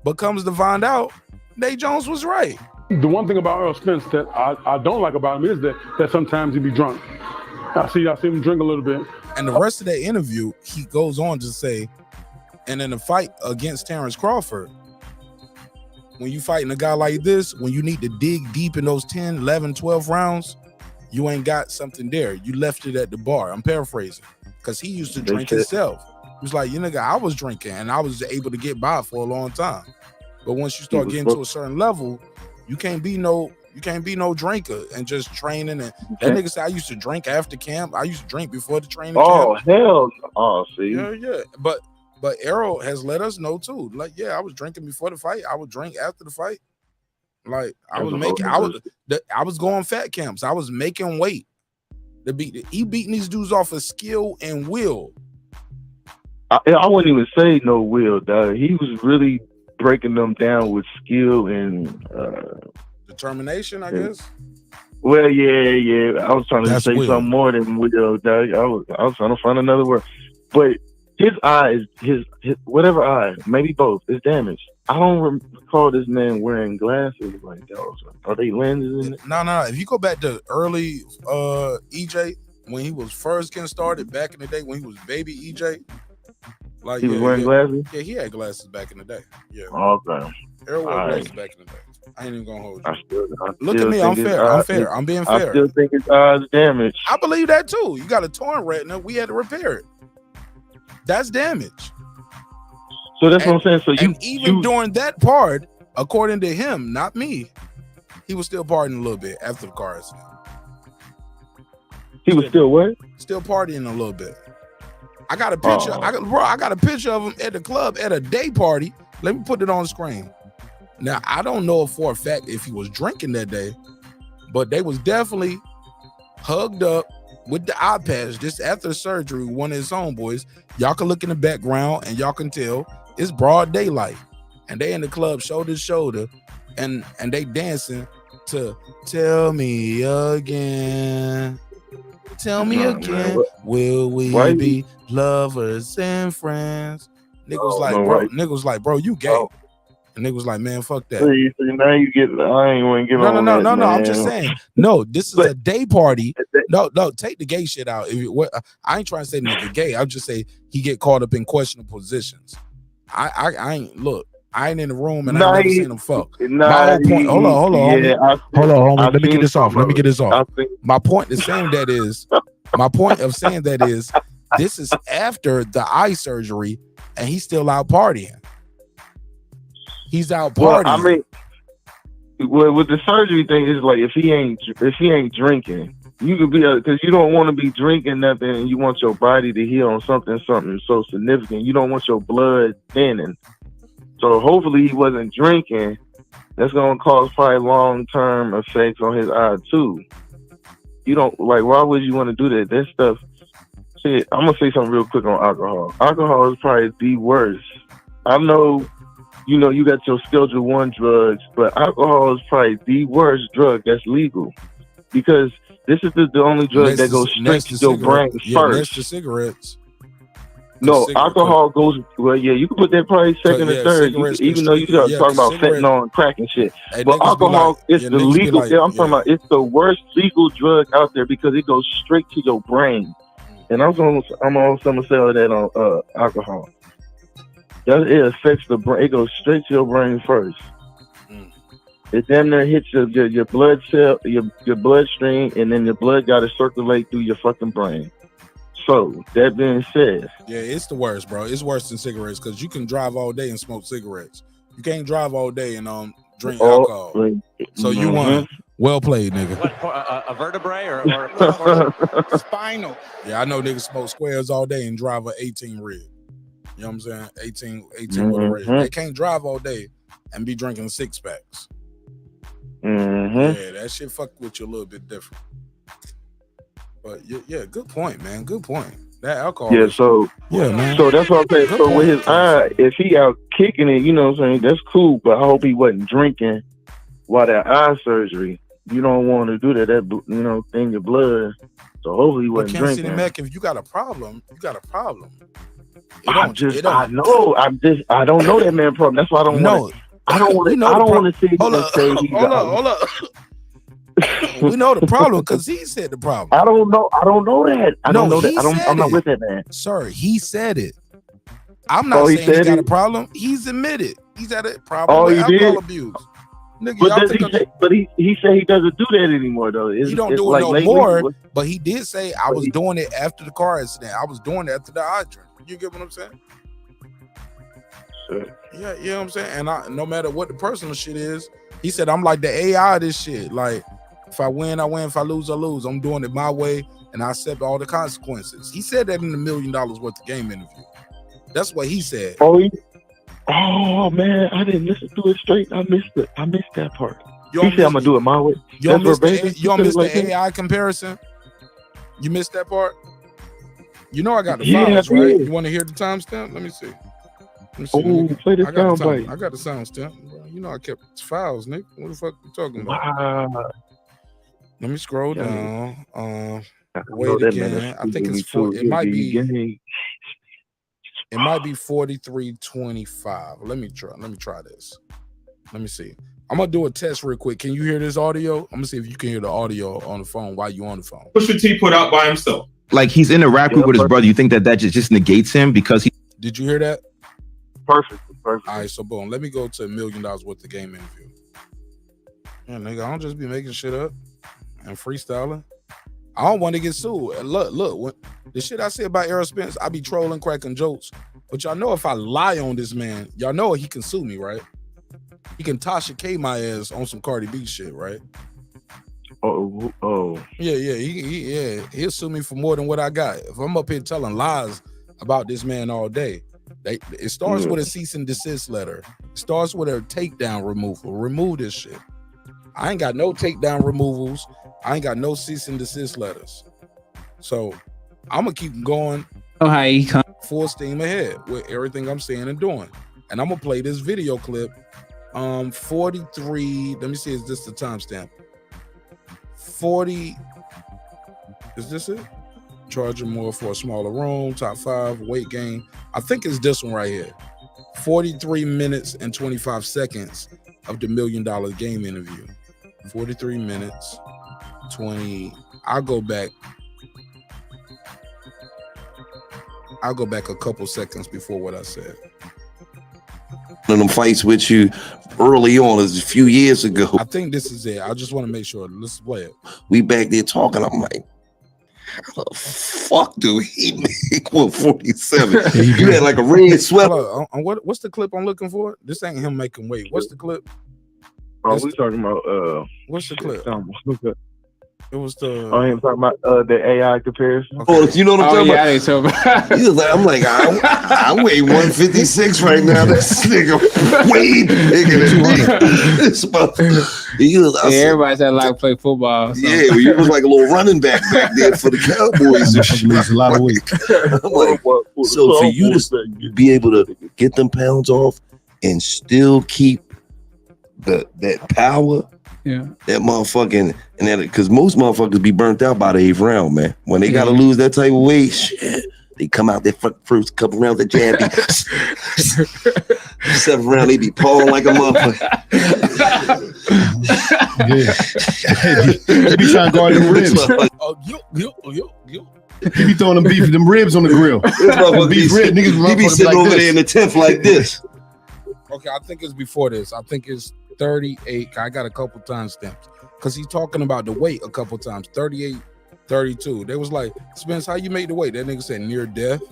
But comes to find out, Nick Jones was right. The one thing about Errol Spence that I don't like about him is that sometimes he be drunk. I see him drink a little bit. And the rest of that interview, he goes on to say, and in a fight against Terence Crawford, when you fighting a guy like this, when you need to dig deep in those 10, 11, 12 rounds, you ain't got something there. You left it at the bar. I'm paraphrasing. Because he used to drink himself. He was like, you nigga, I was drinking and I was able to get by for a long time. But once you start getting to a certain level, you can't be no drinker and just training. And that nigga said, I used to drink after camp. I used to drink before the training camp. Oh, hell. Oh, see. Yeah. But Errol has let us know too. Like, yeah, I was drinking before the fight. I would drink after the fight. Like I was going fat camps. I was making weight. He beating these dudes off of skill and will. I wouldn't even say no will, dog. He was really breaking them down with skill and determination, I guess. Well, yeah. I was trying to say something more than will, dog. I was trying to find another word, but his eyes, his whatever eye, maybe both, is damaged. I don't recall this man wearing glasses like those. Are they lenses in it? No. If you go back to early EJ, when he was first getting started back in the day, when he was baby EJ, like he was wearing glasses. Yeah, he had glasses back in the day. Yeah. Okay. Errol wore glasses back in the day. I ain't even gonna hold you. I Look still at me. I'm fair. I'm being fair. I still think his eyes damaged. I believe that too. You got a torn retina. We had to repair it. That's damage. So that's what I'm saying. So even during that part, according to him, not me, he was still partying a little bit after the car accident. He was still what? Still partying a little bit. I got a picture. I got a picture of him at the club at a day party. Let me put it on the screen. Now I don't know for a fact if he was drinking that day, but they was definitely hugged up with the eye patch just after the surgery with one of his homeboys. Y'all can look in the background and y'all can tell it's broad daylight. And they in the club shoulder to shoulder and they dancing to Tell Me Again. Tell me again, will we be lovers and friends? Nigga was like, bro, you gay. And nigga was like, man, fuck that. See, now you get, I ain't want to give on that, No. I'm just saying, no, this is a day party. No, take the gay shit out. I ain't trying to say nigga gay. I'll just say he get caught up in questionable positions. I ain't look. I ain't in the room and I never seen him fuck. My whole point. Hold on, homie. Let me get this off. My point of saying that is, this is after the eye surgery, and he's still out partying. He's out partying. Well, I mean, with the surgery thing, is like if he ain't drinking, you could be because you don't want to be drinking nothing, and you want your body to heal on something so significant. You don't want your blood thinning. So hopefully he wasn't drinking. That's gonna cause probably long-term effects on his eye too. You don't like. Why would you want to do that? That stuff. Shit. I'm gonna say something real quick on alcohol. Alcohol is probably the worst. I know. You know, you got your Schedule 1 drugs, but alcohol is probably the worst drug that's legal because this is the only drug that goes straight to your brain first. Next to cigarettes. No, alcohol goes, well, yeah, you can put that probably second or third, even though you got to talk about fentanyl and crack and shit. But alcohol is the legal, I'm talking about, it's the worst legal drug out there because it goes straight to your brain. And I'm also going to sell that on alcohol. It affects the brain. It goes straight to your brain first. It then hits your blood cell, your bloodstream, and then your blood got to circulate through your fucking brain. So that being said, yeah, it's the worst, bro. It's worse than cigarettes because you can drive all day and smoke cigarettes. You can't drive all day and drink alcohol. So you won. Well played, nigga. What, a vertebrae or spinal? Yeah, I know niggas smoke squares all day and drive a 18 red. You know what I'm saying? 18 with a red. They can't drive all day and be drinking 6-packs. Yeah, that shit fuck with you a little bit different. But yeah, good point, man. Good point. That alcohol. Yeah, man. So that's what I'm saying. So with his eye, if he out kicking it, you know what I'm saying, that's cool. But I hope he wasn't drinking while that eye surgery. You don't want to do that. That thin your blood. So hopefully he wasn't drinking. City Mac, if you got a problem, you got a problem. I know. I don't know that man problem. That's why I don't know. I don't want to say. Hold up. We know the problem because he said the problem. I don't know that. I don't know that. I'm not with that man. Sir, he said it. I'm not saying he got a problem. He's admitted he's had a problem with alcohol abuse. Nigga, but he said he doesn't do that anymore though. He don't do it no more. But he did say I was doing it after the car accident. I was doing it after the eye drink. You get what I'm saying? Sure. Yeah, you know what I'm saying? And no matter what the personal shit is, he said I'm like the AI of this shit. Like if I win, I win. If I lose, I lose. I'm doing it my way, and I accept all the consequences. He said that in the $1 million worth of game interview. That's what he said. Oh man, I didn't listen to it straight. I missed it. I missed that part. He said I'm gonna do it my way. You don't miss the AI comparison? You missed that part? You know I got the files, right? You want to hear the timestamp? Let me see. Play the sound bite. I got the sound stamp. You know I kept files, Nick. What the fuck you talking about? Wow. Let me scroll down. Wait again. I think it's 4. It might be 4325. Let me try this. Let me see. I'm gonna do a test real quick. Can you hear this audio? I'm gonna see if you can hear the audio on the phone while you on the phone. Pusha T put out by himself. Like he's in a rap group with his brother. You think that just negates him because he? Did you hear that? Perfect. All right, so boom. Let me go to $1 million worth of game interview. Yeah, nigga, I don't just be making shit up and freestyling. I don't want to get sued. And look, the shit I say about Errol Spence, I be trolling, cracking jokes. But y'all know if I lie on this man, y'all know he can sue me, right? He can Tasha K my ass on some Cardi B shit, right? Oh. Yeah. He'll sue me for more than what I got. If I'm up here telling lies about this man all day, it starts with a cease and desist letter. It starts with a takedown removal. Remove this shit. I ain't got no takedown removals. I ain't got no cease and desist letters. So I'm gonna keep going. Oh, how he come? Full steam ahead with everything I'm saying and doing. And I'm gonna play this video clip. 43. Let me see, is this the timestamp? 40. Is this it? Charging more for a smaller room, top 5, weight gain. I think it's this one right here. 43 minutes and 25 seconds of the $1 Million Game interview. 43 minutes, 20. I'll go back a couple seconds before what I said. One of them fights with you early on is a few years ago. I think this is it. I just want to make sure. Let's play it. We back there talking. I'm like, how the fuck do he make 147? You had like a red sweater. What's the clip I'm looking for? This ain't him making weight. What's the clip? Oh, we talking about what's the clip? It was the. Oh, I'm talking about the AI comparison. Oh, you know what I'm talking about? I so he was like, I'm like, I weigh 156 right now. This nigga way bigger than me. Everybody said like play football. So. Yeah, well, you was like a little running back there for the Cowboys and shit. Lose a lot of weight. I'm like, so for you to be able to get them pounds off and still keep that power. Yeah, that motherfucking, and that, because most motherfuckers be burnt out by the 8th round, man. When they gotta lose that type of weight, shit, they come out their first couple rounds of jab. 7th round, they be pawing like a motherfucker. They be trying to guard them ribs. He be throwing them ribs on the grill. Beef rib, niggas he be sitting over there in the 10th like this. Okay, I think it's before this. I think it's 38. I got a couple timestamps because he's talking about the weight a couple times. 38, 32. They was like, Spence, how you make the weight? That nigga said near death.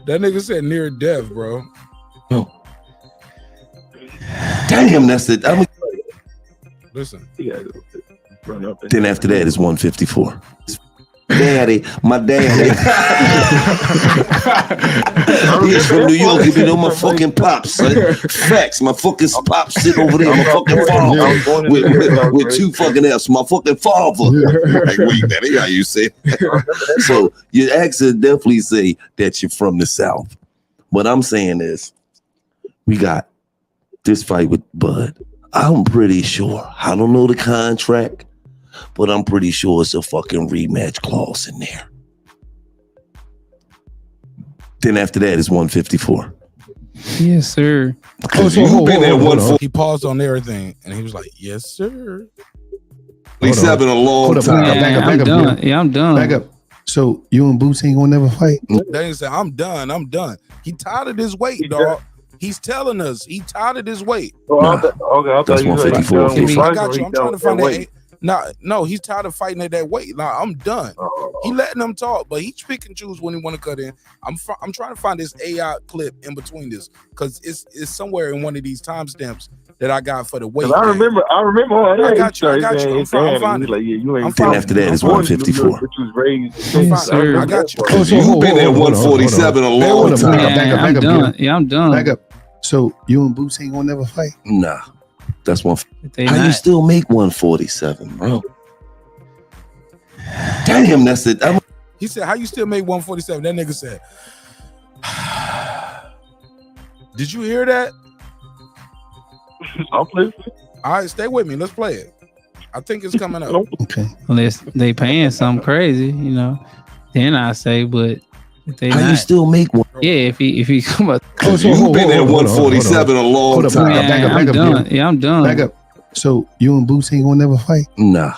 That nigga said near death, bro. Oh. Damn, that's it. Listen. Then after that is 154. My daddy. He's from New York. You know my fucking pops, son. Facts. My fucking pops sit over there. My fucking father with 2 fucking F's. My fucking father. Like, wait, that ain't how you say it. So your accent definitely say that you're from the South. What I'm saying is, we got this fight with Bud. I'm pretty sure. I don't know the contract. But I'm pretty sure it's a fucking rematch clause in there. Then after that is 154. Yes, sir. He paused on everything and he was like, yes, sir. He's having a long time. I'm done. Yeah, I'm done. Back up. So you and Boots ain't gonna never fight? They say, I'm done. He tired of this weight, dog. He's telling us he tired of this weight. Okay, that's 154. I got you. I'm trying to find that. No, he's tired of fighting at that weight. Nah, I'm done. He letting them talk, but he pick and choose when he want to cut in. I'm trying to find this AI clip in between this because it's somewhere in one of these timestamps that I got for the weight. I remember. I got you. I'm finding it. After that is 154. Yes, sir. I got you. You've been at 147 a long time. I'm done. Yeah, I'm done. Back up. So you and Boots ain't gonna never fight? Nah. That's one. How you still make 147, bro? Damn, that's it. He said, how you still make 147? That nigga said, did you hear that? I'll play. All right, stay with me. Let's play it. I think it's coming up. Okay. Unless they paying something crazy, you know, then I say, but if they how not, you still make one? Yeah, if he come up. You've been at 147 a long time. I'm done. Yeah, I'm done. Back up. So you and Boots ain't gonna never fight? Nah,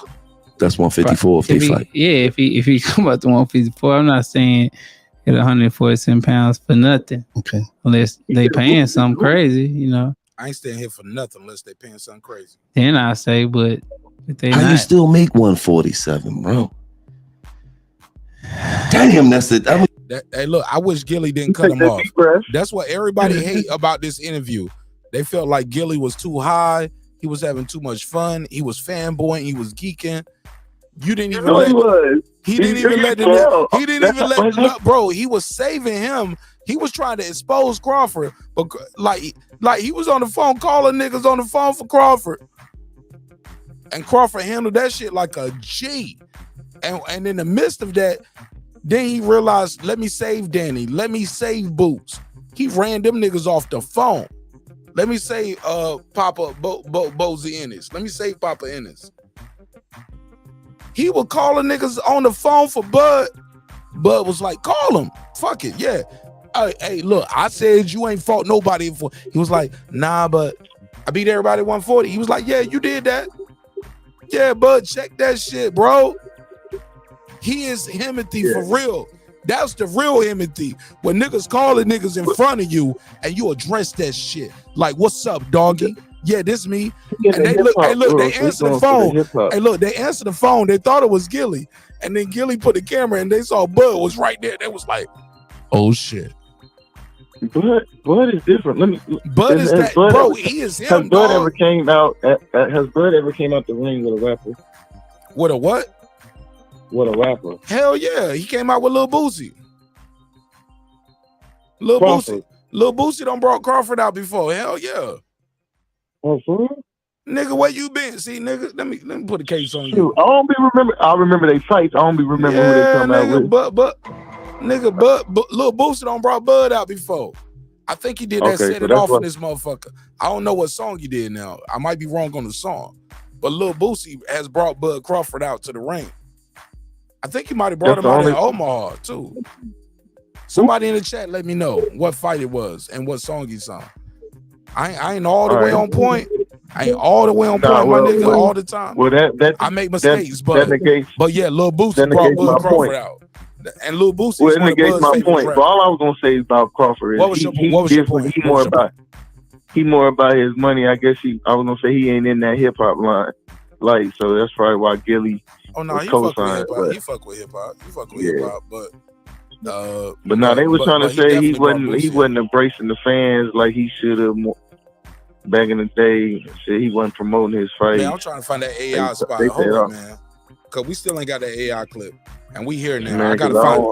that's 154 if they fight. Yeah, if he come up to 154, I'm not saying at 147 pounds for nothing. Okay. Unless they paying something crazy, you know. I ain't staying here for nothing unless they paying something crazy. Then I say, but if they how not, you still make 147, bro? Damn, that's it. Hey, look, I wish Gillie didn't cut him off. That's what everybody hate about this interview. They felt like Gillie was too high. He was having too much fun. He was fanboying. He was geeking. You didn't even let. He didn't even let it. He didn't even let. Bro, he was saving him. He was trying to expose Crawford, but like he was on the phone calling niggas on the phone for Crawford. And Crawford handled that shit like a G. And in the midst of that, then he realized, let me save Danny. Let me save Boots. He ran them niggas off the phone. Let me save Papa Bozy Ennis. Let me save Papa Ennis. He was calling niggas on the phone for Bud. Bud was like, call him. Fuck it, yeah. Hey, look, I said you ain't fought nobody before. He was like, nah, but I beat everybody 140. He was like, yeah, you did that. Yeah, Bud, check that shit, bro. He is Himothy for real. That's the real Himothy. When niggas calling niggas in front of you and you address that shit. Like, what's up, doggy? Yeah, this me. And they look, they answer the phone. Hey, look, they answer the phone. They thought it was Gillie. And then Gillie put the camera and they saw Bud was right there. They was like, oh shit. Bud is different. Bud is that, bro. He is him. Has Bud ever came out? Has Bud ever came out the ring with a rapper? With a what? With a rapper. Hell yeah, he came out with Lil Boosie. Lil Boosie done brought Crawford out before. Hell yeah. Oh, for real? Nigga, where you been? See, nigga, let me put a case on you. Shoot, I remember they fights. I don't be remember who they come out with. But Lil Boosie done brought Bud out before. I think he did that set it off in this motherfucker. I don't know what song he did now. I might be wrong on the song. But Lil Boosie has brought Bud Crawford out to the ring. I think he might have brought him out in Omaha too. Somebody in the chat let me know what fight it was and what song he sung. I ain't all the way on point. I ain't all the way on point, my nigga, all the time. Well, I make mistakes, but yeah, Lil Boosie brought Bud Crawford out. And Lil Boosie well, that negates my point. But all I was gonna say about Crawford is he more about his money. I guess I was gonna say he ain't in that hip hop line. Like, so that's probably why Gillie. Oh no, he fuck with hip hop. He fuck with hip hop, but no, they were trying to say he wasn't embracing the fans like he should have back in the day. Said he wasn't promoting his fight. Man, I'm trying to find that AI spot. Hold on, man, cause we still ain't got that AI clip, and we here now. Man, I gotta find.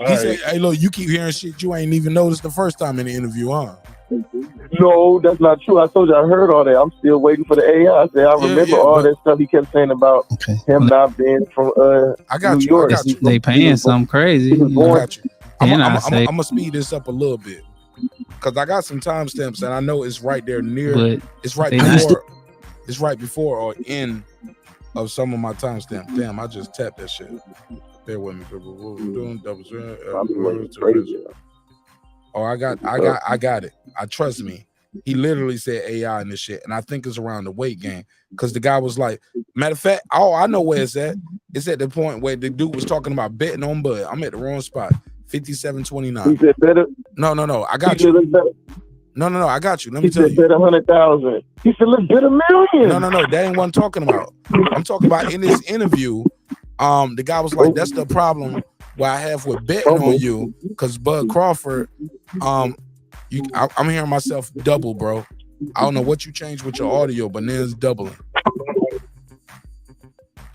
He said, "Hey, look, you keep hearing shit you ain't even noticed the first time in the interview, huh?" No, that's not true. I told you I heard all that. I'm still waiting for the AI. I said I remember all that stuff he kept saying about him not being from New York. They paying something crazy. I got you. I'm gonna speed this up a little bit because I got some timestamps and I know it's right there near. It's right before. It's right before or in of some of my timestamps. Damn, I just tapped that shit. Bear with me. What we're doing? Oh, I got it. Trust me. He literally said AI and this shit, and I think it's around the weight gain because the guy was like, matter of fact, I know where it's at. It's at the point where the dude was talking about betting on Bud. I'm at the wrong spot. 57.29. He said better. No, I got you. No, I got you. Let me tell you. He said bet 100,000. He said let's bet $1 million. No, that ain't what I'm talking about. I'm talking about in this interview. The guy was like, that's the problem what I have with betting on you, because Bud Crawford, I'm hearing myself double, bro. I don't know what you changed with your audio, but then it's doubling.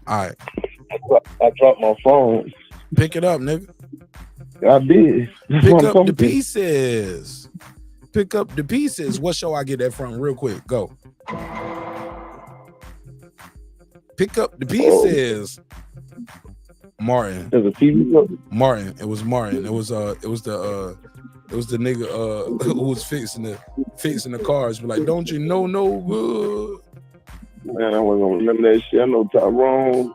All right. I dropped my phone. Pick it up, nigga. I did. Pick up the pieces. Pick up the pieces. What show I get that from? Real quick. Go. Pick up the pieces. Martin. There's a TV show? Martin. It was Martin. It was the nigga who was fixing the cars. But like, don't you know no good? Man, I wasn't gonna remember that shit. I know Tyrone.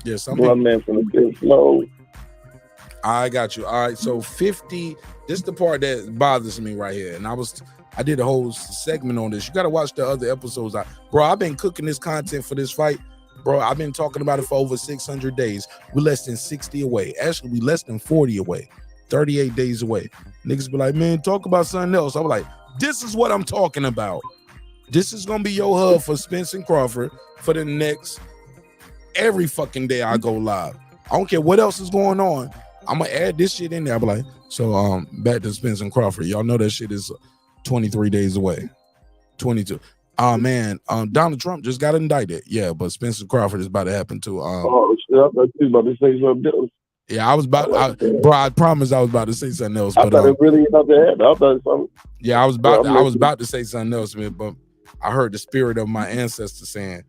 Yeah, something. Man from the big flow. I got you. All right, so 50. This is the part that bothers me right here, and I did a whole segment on this. You got to watch the other episodes. Bro, I've been cooking this content for this fight. Bro, I've been talking about it for over 600 days. We're less than 60 away. Actually, we less than 40 away. 38 days away. Niggas be like, man, talk about something else. I'm like, this is what I'm talking about. This is going to be your hub for Spence and Crawford for the next every fucking day I go live. I don't care what else is going on. I'm going to add this shit in there. I'll be like, so back to Spence and Crawford. Y'all know that shit is 23 days away. 22. Man, Donald Trump just got indicted. Yeah, but Spencer Crawford is about to happen too. Oh shit! I thought you was about to say something else. Yeah, I was about. Bro, I promise I was about to say something else. I thought it really about to happen. I thought something. Yeah, I was about to say something else, man. But I heard the spirit of my ancestors saying,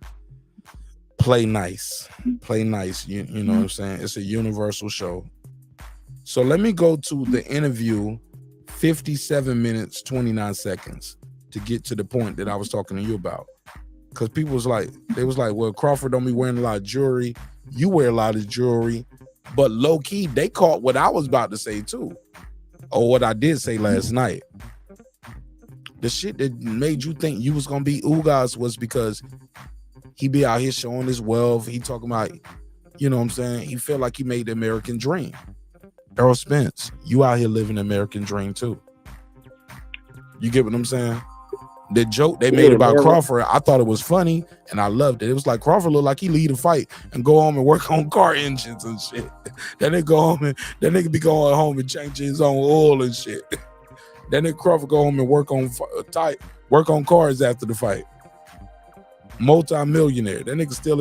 play nice. Play nice. You know what I'm saying? It's a universal show. So let me go to the interview, 57 minutes, 29 seconds to get to the point that I was talking to you about. Because people was like, well, Crawford don't be wearing a lot of jewelry. You wear a lot of jewelry. But low key, they caught what I was about to say too. Or what I did say last night. The shit that made you think you was gonna be Ugas was because he be out here showing his wealth. He talking about, you know what I'm saying? He felt like he made the American dream. Errol Spence, you out here living the American dream too. You get what I'm saying? The joke they made about Crawford, I thought it was funny and I loved it. It was like Crawford looked like he lead a fight and go home and work on car engines and shit. Then they go home and that nigga be going home and change his own oil and shit. Then Crawford go home and work on cars after the fight. Multi-millionaire. That nigga still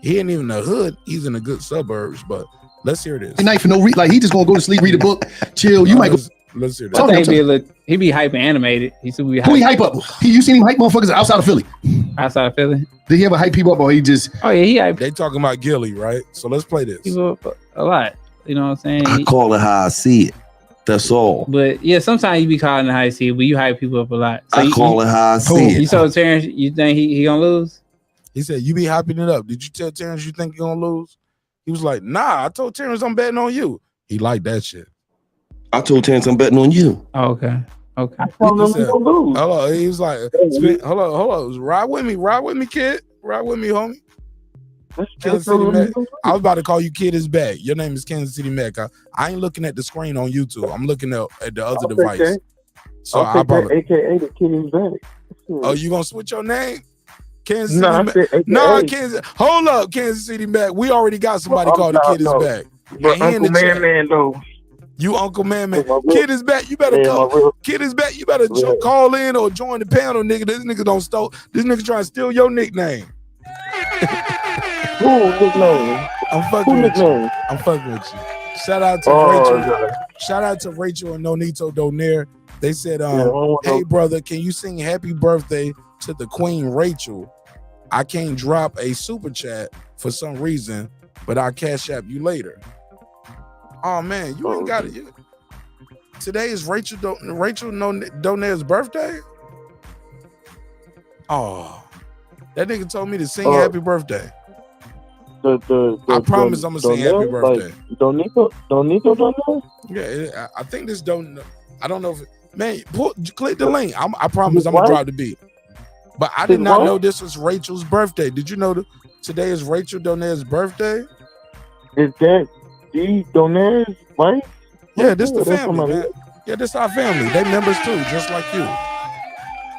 he ain't even in the hood. He's in the good suburbs, but let's hear this. Night for no like he just gonna go to sleep, read a book, chill. You might go. Let's hear this. He be hype and animated. He should be hype. Who he hype up? You seen him hype motherfuckers outside of Philly? Outside of Philly? Did he ever hype people up or he just? Oh yeah, he hype. They talking about Gillie, right? So let's play this. People up a lot. You know what I'm saying? I call it how I see it. That's all. But yeah, sometimes you be calling it how you see it, but you hype people up a lot. So I call it how I see it. You told Terrence you think he gonna lose? He said, you be hyping it up. Did you tell Terrence you think you're gonna lose? He was like, nah, I told Terrence I'm betting on you. He liked that shit. I told Terrence I'm betting on you. Oh, okay. Okay. He said, hello. He was like, hello. Ride with me, kid. Ride with me, homie. Kansas City Mac. I was about to call you Kid is back. Your name is Kansas City Mac. I ain't looking at the screen on YouTube. I'm looking at the other device. So I probably AKA the Kid is back. Oh, you gonna switch your name? Kansas City Mac. No, Kansas. Hold up, Kansas City Mac. We already got somebody called the Kid is back. But Uncle Man though. You Uncle Man. Kid is back. You better call. Kid is back. You better call in or join the panel, nigga. This nigga don't steal. This nigga trying to steal your nickname. I'm fucking with you. I'm fucking with you. Shout out to Rachel. God. Shout out to Rachel and Nonito Donaire. They said, hey brother, can you sing happy birthday to the Queen Rachel? I can't drop a super chat for some reason, but I'll cash app you later. Oh man, you ain't got it. Today is Rachel Donaire's birthday. Oh, that nigga told me to sing happy birthday. I promise I'm gonna sing happy birthday. Like, Donito Donaire? Yeah, I think this don't. I don't know if man. Click the link. I promise I'm gonna drop the beat. But I did not know this was Rachel's birthday. Did you know today is Rachel Donaire's birthday? Is that the Donaire's wife? Yeah, this the family, man. Yeah, this our family. They members too, just like you.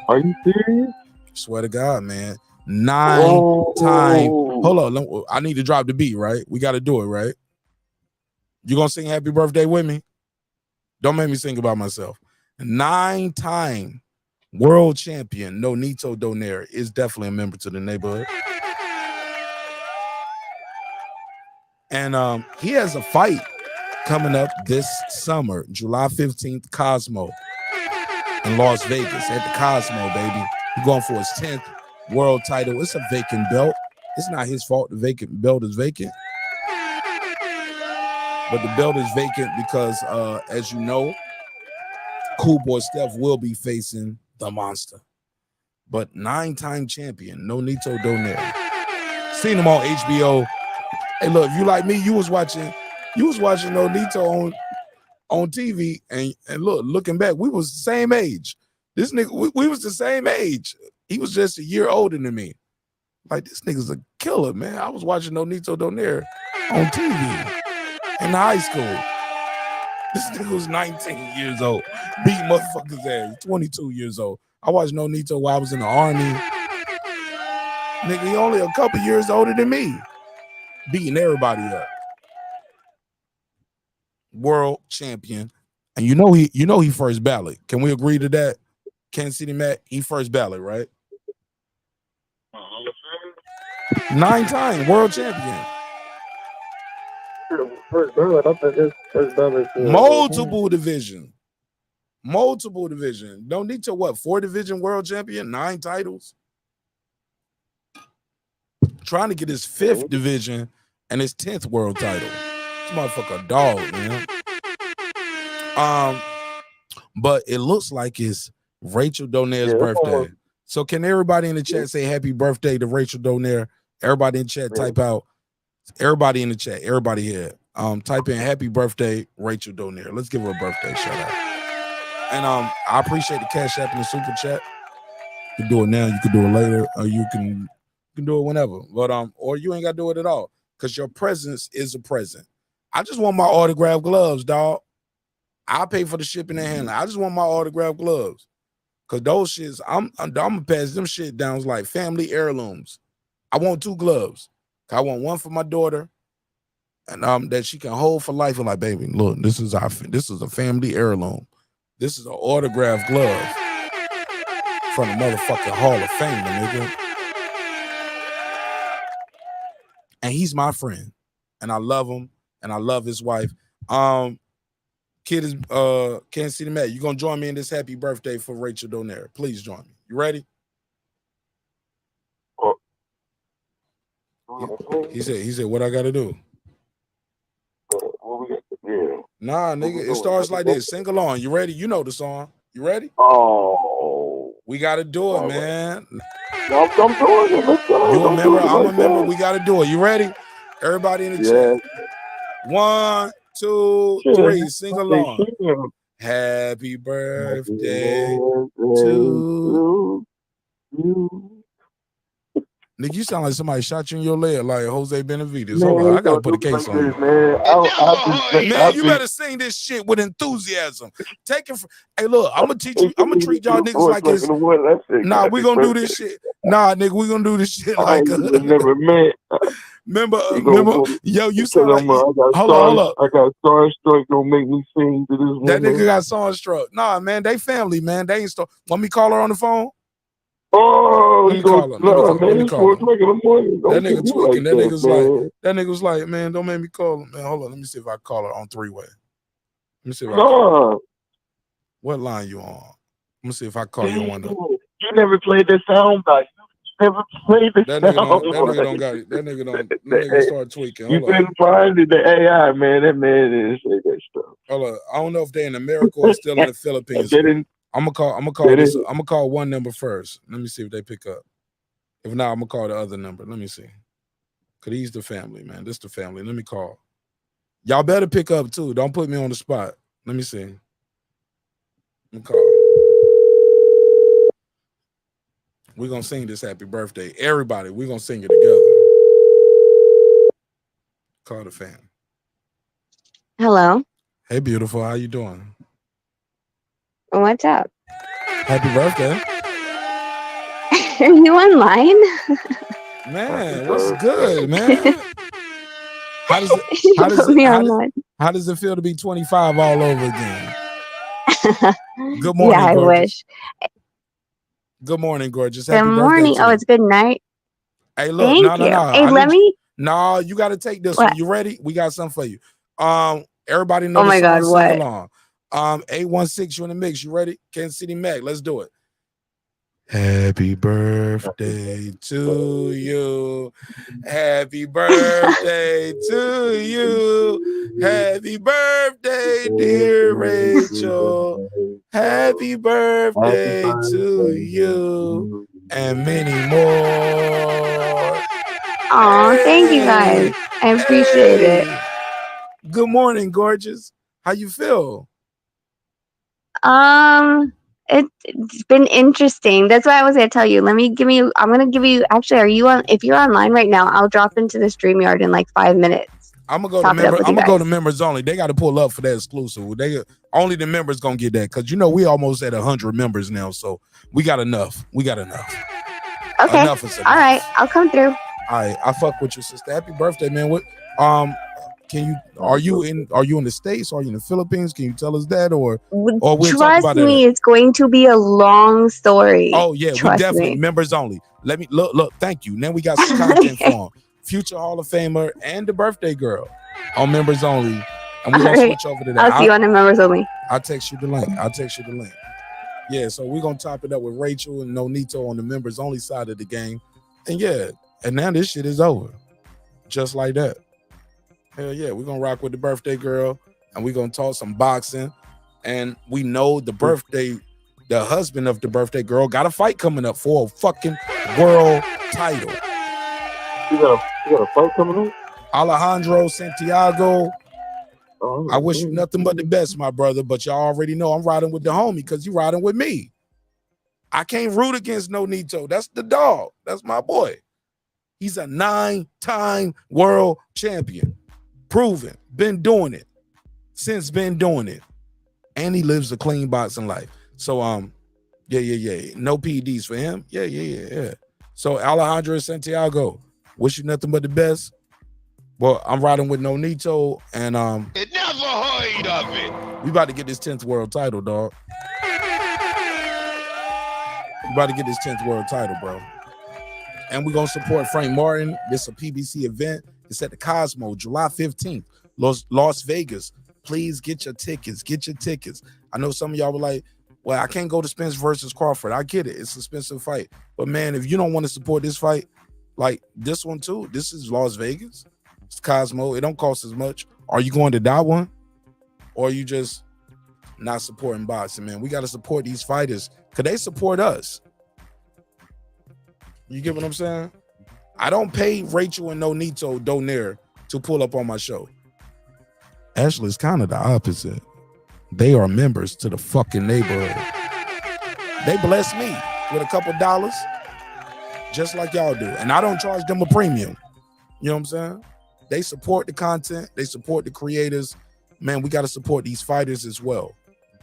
Are you serious? Swear to God, man. 9-time. Hold on. I need to drop the beat, right? We got to do it, right? You gonna sing happy birthday with me? Don't make me sing about myself. 9-time world champion Nonito Donaire is definitely a member to the neighborhood. And he has a fight coming up this summer, July 15th, Cosmo in Las Vegas at the Cosmo, baby. He's going for his 10th world title. It's a vacant belt. It's not his fault the vacant belt is vacant. But the belt is vacant because, as you know, Cool Boy Steph will be facing the monster. But 9-time champion, Nonito Donaire. Seen him on HBO. Hey, look, if you like me, you was watching Nonito on TV, and look, looking back, we was the same age. This nigga, we was the same age. He was just a year older than me. Like, this nigga's a killer, man. I was watching Nonito Donaire on TV in high school. This nigga was 19 years old, beating motherfuckers' ass. 22 years old. I watched Nonito while I was in the army. Nigga, he only a couple years older than me, beating everybody up. World champion, and you know he first ballot. Can we agree to that? Kansas City Mac, he first ballot, right? 9-time world champion. First ballot. I think it's first ballot. Multiple division. Multiple division. Don't need to what? 4 division world champion, 9 titles. Trying to get his 5th division and his 10th world title. This motherfucker a dog, man. But it looks like it's Rachel Donaire's birthday. So can everybody in the chat say happy birthday to Rachel Donaire? Everybody in the chat type out. Everybody in the chat. Everybody here. Type in happy birthday, Rachel Donaire. Let's give her a birthday shout out. And I appreciate the Cash App and the Super Chat. You can do it now. You can do it later. Or you can do it whenever. But or you ain't got to do it at all. Because your presence is a present. I just want my autographed gloves, dog. I'll pay for the shipping and handling. I just want my autographed gloves. Cause those shits, I'm gonna pass them shit down like family heirlooms. I want 2 gloves. I want one for my daughter, and that she can hold for life. And like, baby, look, this is a family heirloom. This is an autographed glove from the motherfucking Hall of Fame, nigga. And he's my friend, and I love him, and I love his wife. Kid is Kansas City Matt. You gonna join me in this happy birthday for Rachel Donaire? Please join me. You ready? He said, what I gotta do? Nah, nigga, it starts like this. Sing along. You ready? You know the song. You ready? Oh, we gotta do it, man. I'm doing it. Let's go. You a member? I'm a member. We gotta do it. You ready? Everybody in the chat. 1, 2, 3. Sing along. Happy birthday to you. Nigga, you sound like somebody shot you in your leg, like Jose Benavidez. Hold on, I gotta put a case on you. Man, you better sing this shit with enthusiasm. Take it from, hey, look, I'm gonna teach you. I'm gonna treat y'all niggas like it's. Nah, we gonna do this shit. Nah, nigga, we gonna do this shit like. Never met. Remember, yo, you sound like. Hold on. I got starstruck. Don't make me sing to this. That nigga got starstruck. Nah, man, they family, man. They ain't start. Want me call her on the phone? Oh, let me call him. Let me call him. That nigga tweaking. That nigga was like, man, don't make me call him, man. Hold on, let me see if I call her on 3-way. Let me see if I call her. What line you on? Let me see if I call you on the. You never played that sound bite. You never played that nigga don't got it. That nigga start tweaking. Hold you couldn't find it, the AI, man. That man didn't say that stuff. Hold on. I don't know if they're in America or still in the Philippines. I'm gonna call one number first. Let me see if they pick up. If not, I'm gonna call the other number. Let me see. Cause he's the family, man. This the family. Let me call. Y'all better pick up too. Don't put me on the spot. Let me see. Let me call. We're gonna sing this happy birthday. Everybody, we're gonna sing it together. Call the fam. Hello. Hey, beautiful. How you doing? What's up? Happy birthday. Are you online? Man, what's good, man? How does it feel to be 25 all over again? Good morning, yeah, I gorgeous. wish. Good morning, gorgeous. Happy morning. Oh, it's good night. Hey, look, Thank you. Hey, let me. No, you got to take this what? one. You ready? We got something for you. Everybody know oh my God, what? Sing along. 816, you in the mix. You ready? Kansas City Mac. Let's do it. Happy birthday to you. Happy birthday to you. Happy birthday, dear Rachel. Happy birthday to you. And many more. Oh, thank you guys. I appreciate it. Good morning, gorgeous. How you feel? It's been interesting. That's why I was gonna tell you. I'm gonna give you. Actually, are you on? If you're online right now, I'll drop into the StreamYard in like 5 minutes. I'm gonna go to members only. They got to pull up for that exclusive. Only the members gonna get that because we almost at 100 members now, so we got enough. Okay. Enough is enough. All right, I'll come through. All right, I fuck with your sister. Happy birthday, man. What? Are you in the States? Are you in the Philippines? Can you tell us that or we'll trust talk about me, it's going to be a long story. Oh yeah, we definitely members only. Let me look. Thank you. Now we got some content for him. Future Hall of Famer and the birthday girl on members only. And we're gonna switch over to that. I'll see you on the members only. I'll text you the link. Yeah, so we're gonna top it up with Rachel and Nonito on the members only side of the game. And yeah, and now this shit is over. Just like that. Hell yeah, we're gonna rock with the birthday girl and we're gonna talk some boxing. And we know the husband of the birthday girl got a fight coming up for a fucking world title. You got a fight coming up? Alejandro Santiago. I wish you nothing but the best, my brother, but y'all already know I'm riding with the homie because you riding with me. I can't root against Nonito. That's the dog. That's my boy. He's a 9-time world champion. Proven. Been doing it. And he lives a clean boxing life. So, yeah. No PEDs for him. Yeah. So, Alejandro Santiago, wish you nothing but the best. Well, I'm riding with Nonito, and It never heard of it. we about to get this 10th world title, dog. We about to get this 10th world title, bro. And we're gonna support Frank Martin. This is a PBC event. It's at the Cosmo, July 15th, Las Vegas. Please get your tickets. I know some of y'all were like, well, I can't go to Spence versus Crawford. I get it. It's an expensive fight. But man, if you don't want to support this fight, like this one too, this is Las Vegas. It's Cosmo. It don't cost as much. Are you going to that one? Or are you just not supporting boxing, man? We got to support these fighters because they support us. You get what I'm saying? I don't pay Rachel and Nonito Donaire to pull up on my show. Ashley's kind of the opposite. They are members to the fucking neighborhood. They bless me with a couple dollars, just like y'all do. And I don't charge them a premium. You know what I'm saying? They support the content. They support the creators. Man, we got to support these fighters as well,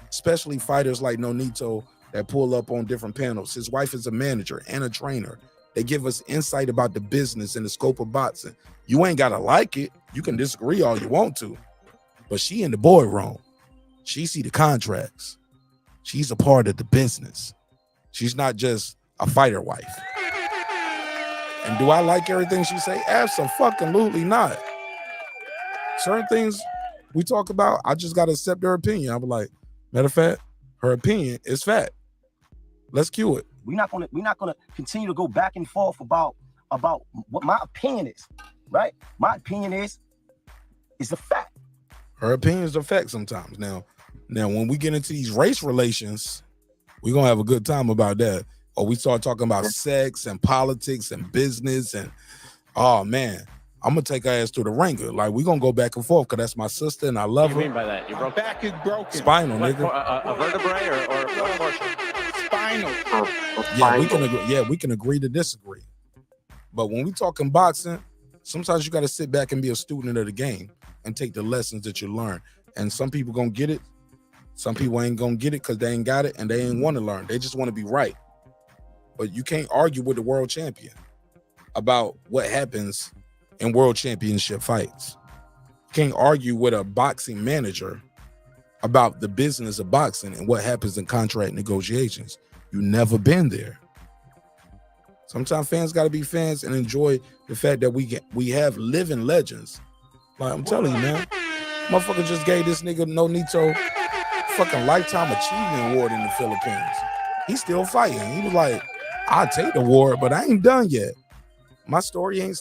especially fighters like Nonito that pull up on different panels. His wife is a manager and a trainer. They give us insight about the business and the scope of boxing. You ain't got to like it. You can disagree all you want to, but she in the boardroom. She see the contracts. She's a part of the business. She's not just a fighter wife. And do I like everything she say? Absolutely not. Certain things we talk about, I just got to accept her opinion. I'm like, matter of fact, her opinion is fact. Let's cue it. We're not gonna continue to go back and forth about what my opinion is, right? My opinion is a fact. Her opinion is a fact sometimes. Now, when we get into these race relations, we're gonna have a good time about that. Or we start talking about sex and politics and business and oh man, I'm gonna take her ass to the ringer. Like we're gonna go back and forth because that's my sister and I love her. What do you mean by that? Your back is broken. Spinal, Like, nigga. A vertebrae or what portion? Spinal. Yeah, we can agree to disagree. But when we talking boxing, sometimes you got to sit back and be a student of the game and take the lessons that you learn. And some people gonna get it. Some people ain't gonna get it because they ain't got it and they ain't want to learn. They just want to be right. But you can't argue with the world champion about what happens in world championship fights. You can't argue with a boxing manager about the business of boxing and what happens in contract negotiations. You never been there. Sometimes fans got to be fans and enjoy the fact that we have living legends. Like I'm telling you, man, motherfucker just gave this nigga Nonito fucking lifetime achievement award in the Philippines. He's still fighting. He was like, I'll take the award, but I ain't done yet. My story ain't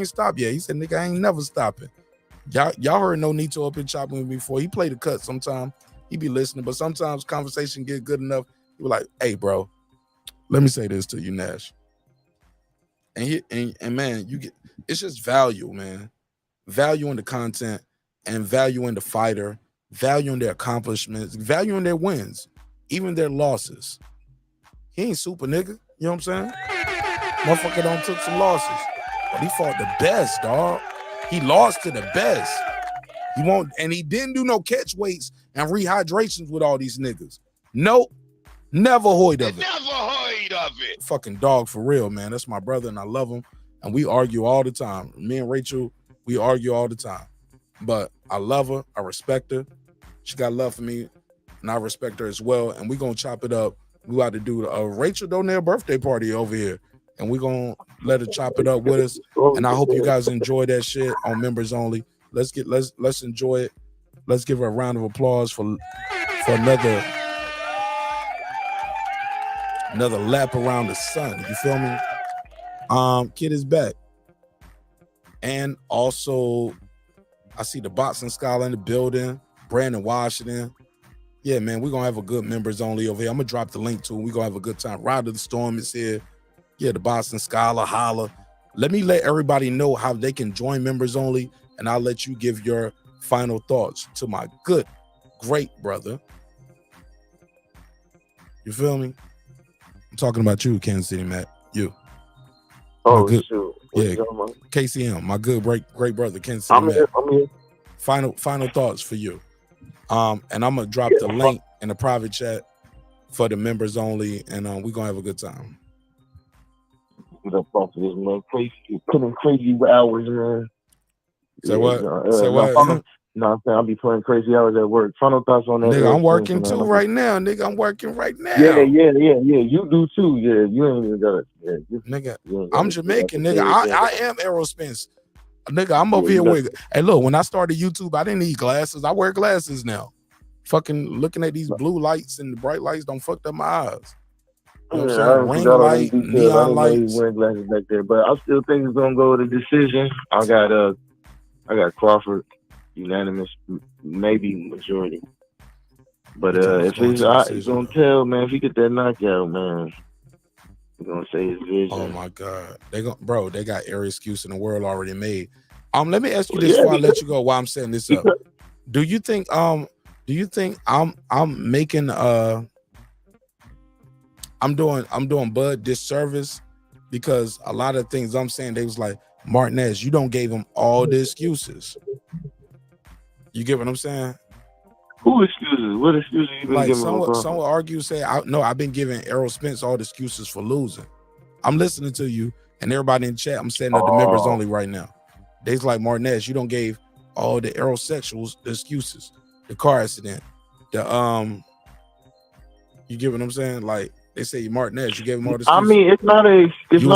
stopped yet. He said, nigga, I ain't never stopping. Y'all heard Nonito up and chopping with me before. He played the cut sometime. He be listening, but sometimes conversation get good enough. He was like, hey, bro, let me say this to you, Nash. And man, it's just value, man. Value in the content and value in the fighter, value in their accomplishments, value in their wins, even their losses. He ain't super nigga, you know what I'm saying? Motherfucker don't took some losses, but he fought the best, dog. He lost to the best. He didn't do no catch weights and rehydrations with all these niggas. Nope, never heard of it. Never heard of it. Fucking dog for real, man. That's my brother and I love him. And we argue all the time. Me and Rachel, we argue all the time. But I love her. I respect her. She got love for me and I respect her as well. And we gonna chop it up. We got to do a Rachel Donaire birthday party over here. And we're going to let her chop it up with us. And I hope you guys enjoy that shit on members only. Let's enjoy it. Let's give her a round of applause for another lap around the sun. You feel me? Kid is back. And also, I see the boxing scholar in the building, Brandon Washington. Yeah, man, we're going to have a good members only over here. I'm going to drop the link to it. We're going to have a good time. Ride of the Storm is here. Yeah, the Boston Scholar, holla. Let me let everybody know how they can join members only, and I'll let you give your final thoughts to my good, great brother. You feel me? I'm talking about you, Kansas City, Matt. You. Oh, good, shoot. Yeah, KCM, my good, great brother, Kansas City, Matt. I'm here. Final thoughts for you. And I'm going to drop the link in the private chat for the members only, and we're going to have a good time. Get up off of this, man. Putting crazy hours, man. Say what? No, I'm saying I'll be putting crazy hours at work. Final thoughts on that. Nigga, I'm working too right now. Nigga, I'm working right now. Yeah. You do too. Yeah, you ain't even got it. Yeah, nigga, I'm Jamaican, nigga. I am Errol Spence. Nigga, I'm over here with. Hey, look, when I started YouTube, I didn't need glasses. I wear glasses now. Fucking looking at these blue lights and the bright lights don't fuck up my eyes. You know what I'm saying? Ring light, neon lights. Wearing glasses back there, but I still think it's gonna go with a decision. I got Crawford, unanimous, maybe majority. But if he's gonna tell, man, if he get that knockout, man, he's gonna say his vision. Oh my God, they got every excuse in the world already made. Let me ask you this before I let you go. While I'm setting this up, do you think I'm making I'm doing Bud disservice because a lot of things I'm saying, they was like, Martinez, you don't gave him all the excuses. You get what I'm saying? Who excuses? What excuses you been like giving? Some would argue, say, I've been giving Errol Spence all the excuses for losing. I'm listening to you and everybody in chat. I'm saying that the members only right now. They's like, Martinez, you don't gave all the aerosexuals the excuses, the car accident, you get what I'm saying? Like, they say Martinez, you gave him all the excuses. I mean, it's not an excuse You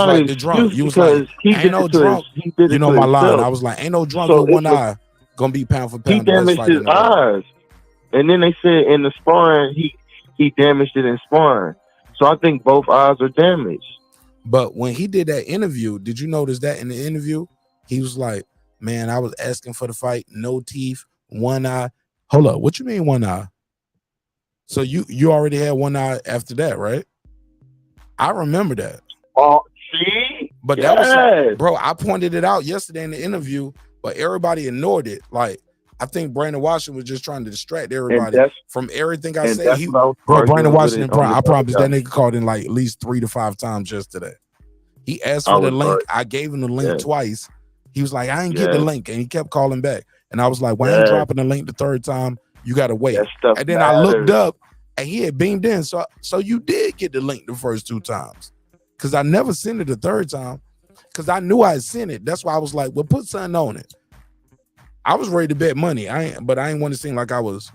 was because like, he ain't no drunk. You know my line. I was like, ain't no drunk with one eye gonna be pound for pound. He damaged his eyes. And then they said in the sparring, he damaged it in sparring. So I think both eyes are damaged. But when he did that interview, did you notice that in the interview? He was like, man, I was asking for the fight, no teeth, one eye. Hold up, what you mean one eye? So you already had one eye after that, right? I remember that. Oh, see? But that was, bro, I pointed it out yesterday in the interview, but everybody ignored it. Like, I think Brandon Washington was just trying to distract everybody from everything I said. Bro, Brandon Washington, I promise that nigga called in like at least 3 to 5 times yesterday. He asked for the link. I gave him the link twice. He was like, I ain't get the link. And he kept calling back. And I was like, why ain't dropping the link the third time? You got to wait. And then I looked up and he had beamed in. So you did get the link the first 2 times. Because I never sent it the third time. Because I knew I had sent it. That's why I was like, well, put something on it. I was ready to bet money. But I ain't want to seem like I was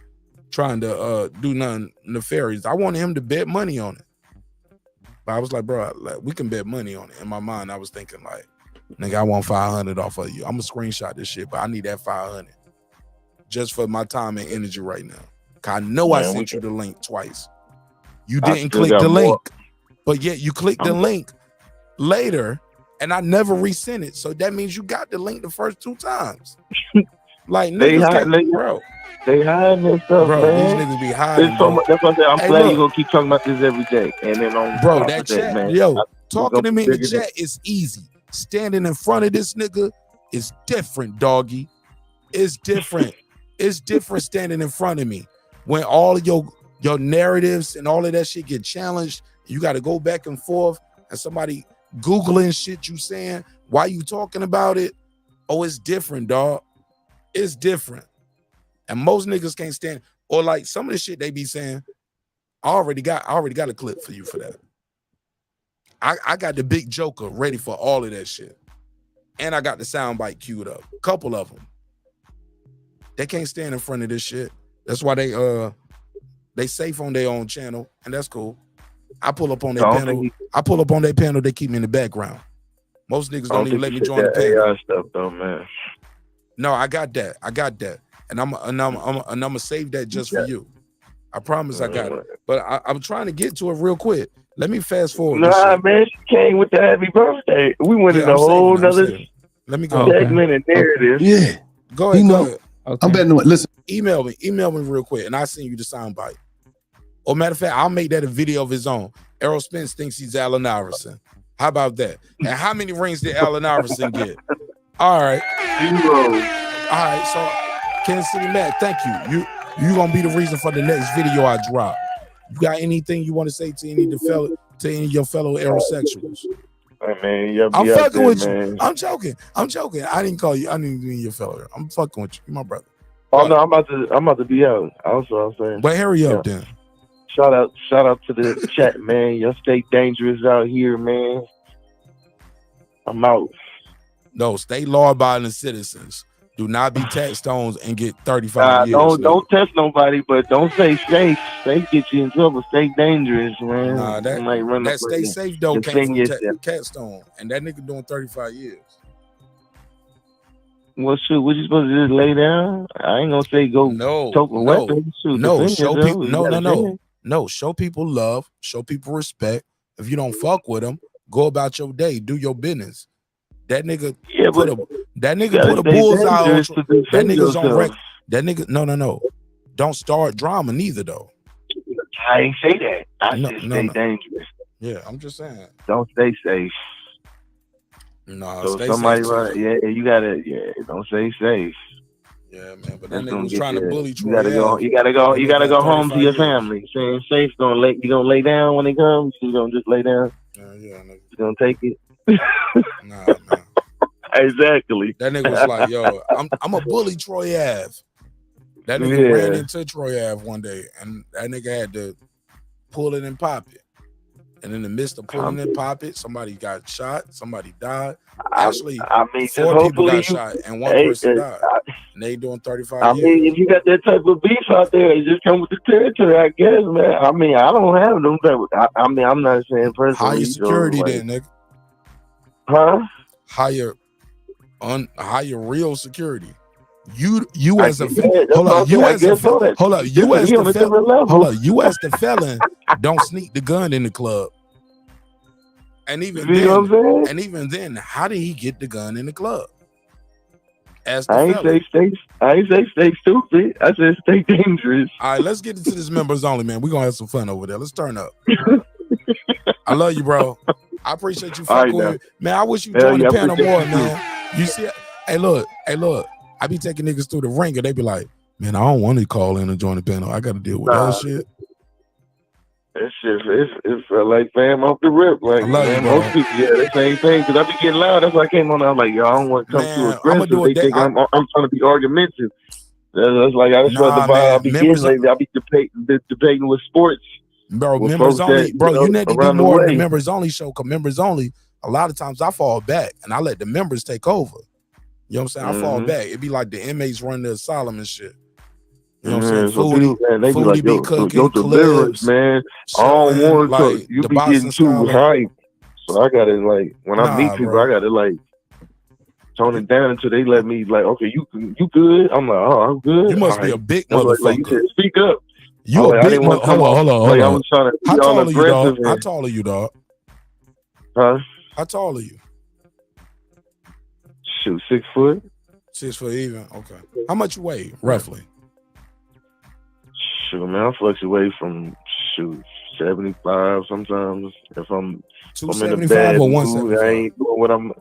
trying to do nothing nefarious. I wanted him to bet money on it. But I was like, bro, we can bet money on it. In my mind, I was thinking like, nigga, I want 500 off of you. I'm gonna screenshot this shit, but I need that 500 just for my time and energy right now. Cause I know I sent you the link twice. You didn't click the link, but yet you clicked the link later, and I never resent it. So that means you got the link the first 2 times. Like niggas, bro. They hiding this stuff, bro. Man. These niggas be hiding. So much, that's what I said. I'm glad you gonna keep talking about this every day. And then on that chat, man, talking to me in the chat is easy. Standing in front of this nigga is different, doggy. It's different. It's different standing in front of me when all of your narratives and all of that shit get challenged. You got to go back and forth, and somebody Googling shit you saying. Why you talking about it? Oh, it's different, dog. It's different. And most niggas can't stand, or like some of the shit they be saying, I already got a clip for you for that. I got the big joker ready for all of that shit. And I got the soundbite queued up. Couple of them. They can't stand in front of this shit. That's why they safe on their own channel, and that's cool. I pull up on their panel. They keep me in the background. Most niggas don't even let me join the panel. AI stuff though, man. No, I got that. and I'm gonna save that just for you. I promise I got it. But I'm trying to get to it real quick. Let me fast forward. Nah, man, she came with the happy birthday. We went in a whole nother Let me go. segment and narrative. Yeah. Go ahead. Go ahead. I'm betting on it. Listen. Email me real quick, and I'll send you the soundbite. Or matter of fact, I'll make that a video of his own. Errol Spence thinks he's Allen Iverson. How about that? And how many rings did Allen Iverson get? All right. 0. All right. So, Kansas City Matt, thank you. You gonna be the reason for the next video I drop. You got anything you want to say to any of your fellow aerosexuals? Hey, man, I'm fucking with man. you. I'm joking. I didn't call you. I didn't mean your fellow. I'm fucking with you. You're my brother. Oh no, I'm about to be out. Also, I'm saying. But hurry up then. Shout out to the chat, man. Y'all stay dangerous out here, man. I'm out. No, stay law-abiding citizens. Do not be tax stones and get 35 years. Don't test nobody, but don't say safe. Safe get you in trouble. Stay dangerous, man. Nah, that stay safe though came from Catstone, and that nigga doing 35 years. Well, shoot, what you supposed to just lay down? I ain't gonna say go toke a weapon. No, show people. No, show people love. Show people respect. If you don't fuck with them, go about your day. Do your business. That nigga put a bullseye on. That nigga's on record. That nigga, no. Don't start drama neither though. I ain't say that. I just stay dangerous. Yeah, I'm just saying. Don't stay safe. No, so stay somebody safe. Right, you gotta, don't stay safe. Yeah, man. But that nigga was trying to bully Troy. You gotta go home to your family. Saying safe, you gonna lay down when they come. You gonna just lay down. Yeah, nigga. You gonna take it. Nah, man. Exactly. That nigga was like, yo, I'm a bully Troy Ave. That nigga ran into Troy Ave one day, and that nigga had to pull it and pop it. And in the midst of pulling and pop it, somebody got shot, somebody died. Actually, 4 people got shot and 1 person died. And they doing 35 years. If you got that type of beef out there, it just come with the territory, I guess, man. I don't have them type of, I'm not saying personally. Higher security then, nigga. Huh? Higher real security. You as the felon don't sneak the gun in the club. And even then, how did he get the gun in the club? I ain't say stay stupid. I said stay dangerous. All right, let's get into this members only, man. We're gonna have some fun over there. Let's turn up. I love you, bro. I appreciate you fucking with me. Man, I wish you joined the panel more, man. You see, hey, look. I be taking niggas through the ringer. They be like, man, I don't want to call in and join the panel. I got to deal with that shit. That shit, it's like fam off the rip. Like, I love you, bro. Most people, the same thing. Because I be getting loud. That's why I came on. I'm like, yo, I don't want to come too aggressive. They think I'm trying to be argumentative. That's like, I just the vibe I be getting lately. I be debating with sports. Bro, members only. Bro, you need to do more than the members only show. Because members only, a lot of times I fall back and I let the members take over. You know what I'm saying? I fall back. It'd be like the inmates run the asylum and shit. You know what I'm saying? Foodie be cooking clips, man. I don't want to. You be getting too hype. So I gotta when I meet people, I gotta tone it down until they let me okay, you good? I'm like, oh, I'm good. You must be a big motherfucker. Like you said, speak up. You a big motherfucker. Hold on. I was trying to How tall are you, dog? How tall are you, dog? Huh? How tall are you? Shoot, 6 foot. 6 foot even. Okay. How much you weigh, roughly? Shoot, man, I fluctuate from 75 sometimes. If I'm 275 or 175. I ain't doing what I'm.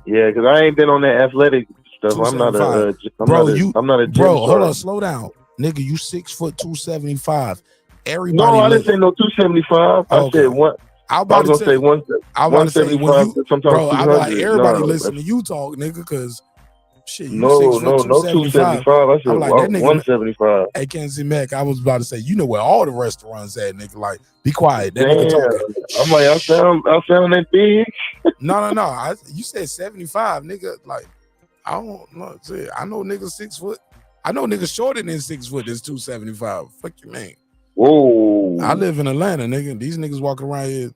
Yeah, because I ain't been on that athletic stuff. I'm not a. I'm not a gym bro. Hold on, slow down, nigga. You 6 foot 275. Everybody. No, I didn't say no 275. I said what. I was gonna say 175. Bro, I'm like everybody listen to you talk, nigga, because shit, you no 275. I said like, that nigga, 175. Hey, Kenzie Mac, I was about to say, you know where all the restaurants at, nigga. Like, be quiet. That nigga talking. I'm like, I sound that big. No. You said 75, nigga. Like, I don't know. I know niggas 6 foot. I know niggas shorter than 6 foot is 275. Fuck you, man. Whoa. I live in Atlanta, nigga. These niggas walking around here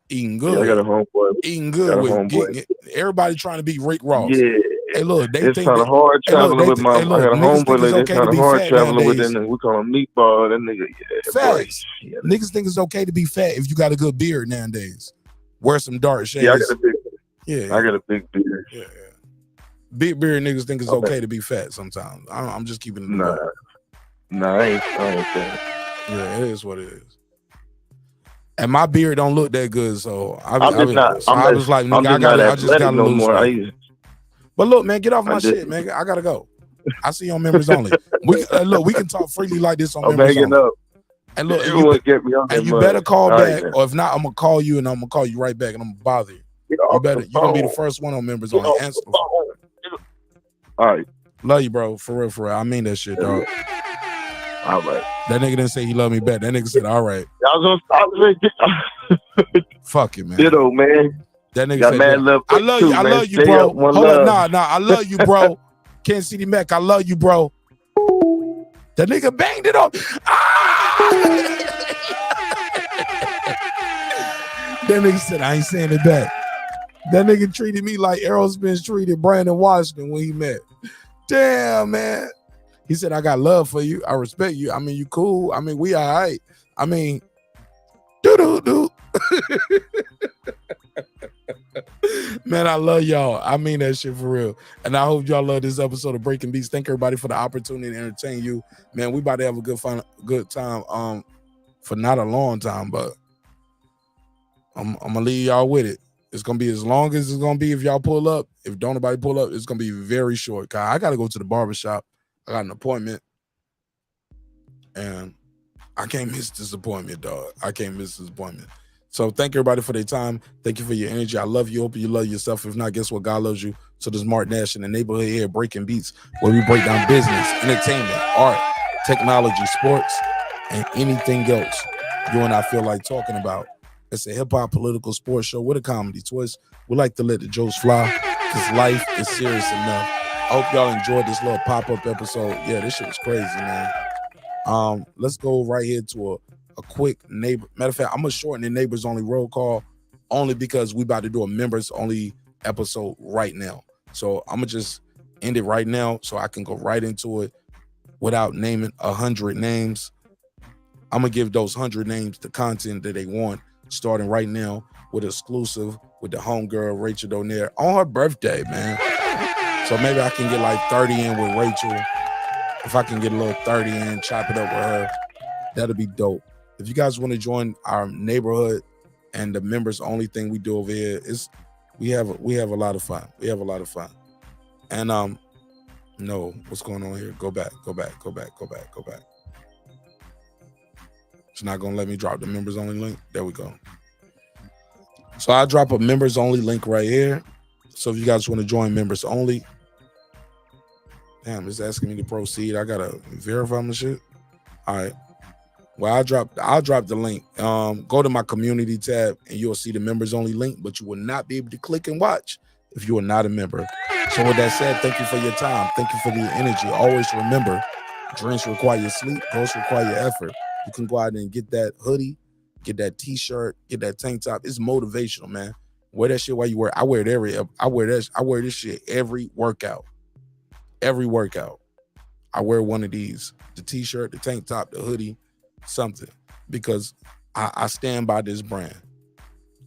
eating good. Yeah, I got a homeboy. Eating good with everybody trying to be Rick Ross. Yeah. Hey, look, they it's think kind of that, hard hey, look, traveling with my. hey, look, I got a niggas think homeboy it's like it's okay to kind of be hard fat traveling with nowadays. him. We call him meatball. That nigga, yeah, boy. Facts. Niggas think it's okay to be fat if you got a good beard nowadays. Wear some dark shades. Yeah, I got a big. Yeah, I got a big beard. Yeah. Big beard niggas think it's Okay. okay to be fat sometimes. I'm just keeping it Nah, above. I ain't saying. Yeah, it is what it is. And my beard don't look that good, so I was like, nigga, I just gotta no lose more. weight. But look, man, get off my I did. shit, man. I gotta go. I see you on members only. Look, we can talk freely like this on I'm members hanging only. up. And look, You won't get me on and that you much. better call All right, back, man. or if not, I'm gonna call you and I'm gonna call you right back and I'm gonna bother you. You're gonna be the first one on members only. Answer the phone. All right. Love you, bro. For real, for real. I mean that shit, dog. All right. That nigga didn't say he loved me back. That nigga said, all right. I was gonna Fuck it, man. Ditto, man. That nigga Got said, mad love I love too, you, I man. love you, Stay bro. up, one Hold love. on, nah, I love you, bro. Kansas City Mac, I love you, bro. That nigga banged it up. Ah! That nigga said, I ain't saying it back. That nigga treated me like Errol Spence treated Brandon Washington when he met. Damn, man. He said, I got love for you. I respect you. I mean, you cool. I mean, we all right. I mean, do. Man, I love y'all. I mean that shit for real. And I hope y'all love this episode of Breaking Beats. Thank everybody for the opportunity to entertain you. Man, we about to have a good time. For not a long time, but I'm gonna leave y'all with it. It's gonna be as long as it's gonna be if y'all pull up. If don't nobody pull up, it's gonna be very short. Cause I gotta go to the barbershop. I got an appointment. And I can't miss this appointment, dog. I can't miss this appointment. So thank everybody for their time. Thank you for your energy. I love you. Hope you love yourself. If not, guess what? God loves you. So this is Mark Nash in the neighborhood here, Breaking Beats, where we break down business, entertainment, art, technology, sports, and anything else you and I feel like talking about. It's a hip-hop political sports show with a comedy twist. We like to let the jokes fly because life is serious enough. I hope y'all enjoyed this little pop-up episode. Yeah, this shit was crazy, man. Let's go right here to a quick neighbor. Matter of fact, I'm gonna shorten the neighbors only roll call only because we about to do a members only episode right now. So I'm gonna just end it right now so I can go right into it without naming 100 names. I'm gonna give those 100 names the content that they want, starting right now with exclusive with the homegirl Rachel Donaire on her birthday, man. So maybe I can get like 30 in with Rachel. If I can get a little 30 in, chop it up with her, that'll be dope. If you guys want to join our neighborhood and the members only thing we do over here is we have a lot of fun. We have a lot of fun. And no, what's going on here? Go back. It's not gonna let me drop the members only link. There we go. So I drop a members only link right here. So if you guys want to join members only, damn, it's asking me to proceed. I gotta verify my shit. All right. Well, I'll drop the link. Go to my community tab and you'll see the members only link, but you will not be able to click and watch if you are not a member. So with that said, thank you for your time. Thank you for your energy. Always remember, dreams require your sleep, goals require your effort. You can go out and get that hoodie, get that t-shirt, get that tank top. It's motivational, man. Wear that shit while you wear. I wear this shit every workout. Every workout. I wear one of these. The t-shirt, the tank top, the hoodie, something. Because I stand by this brand.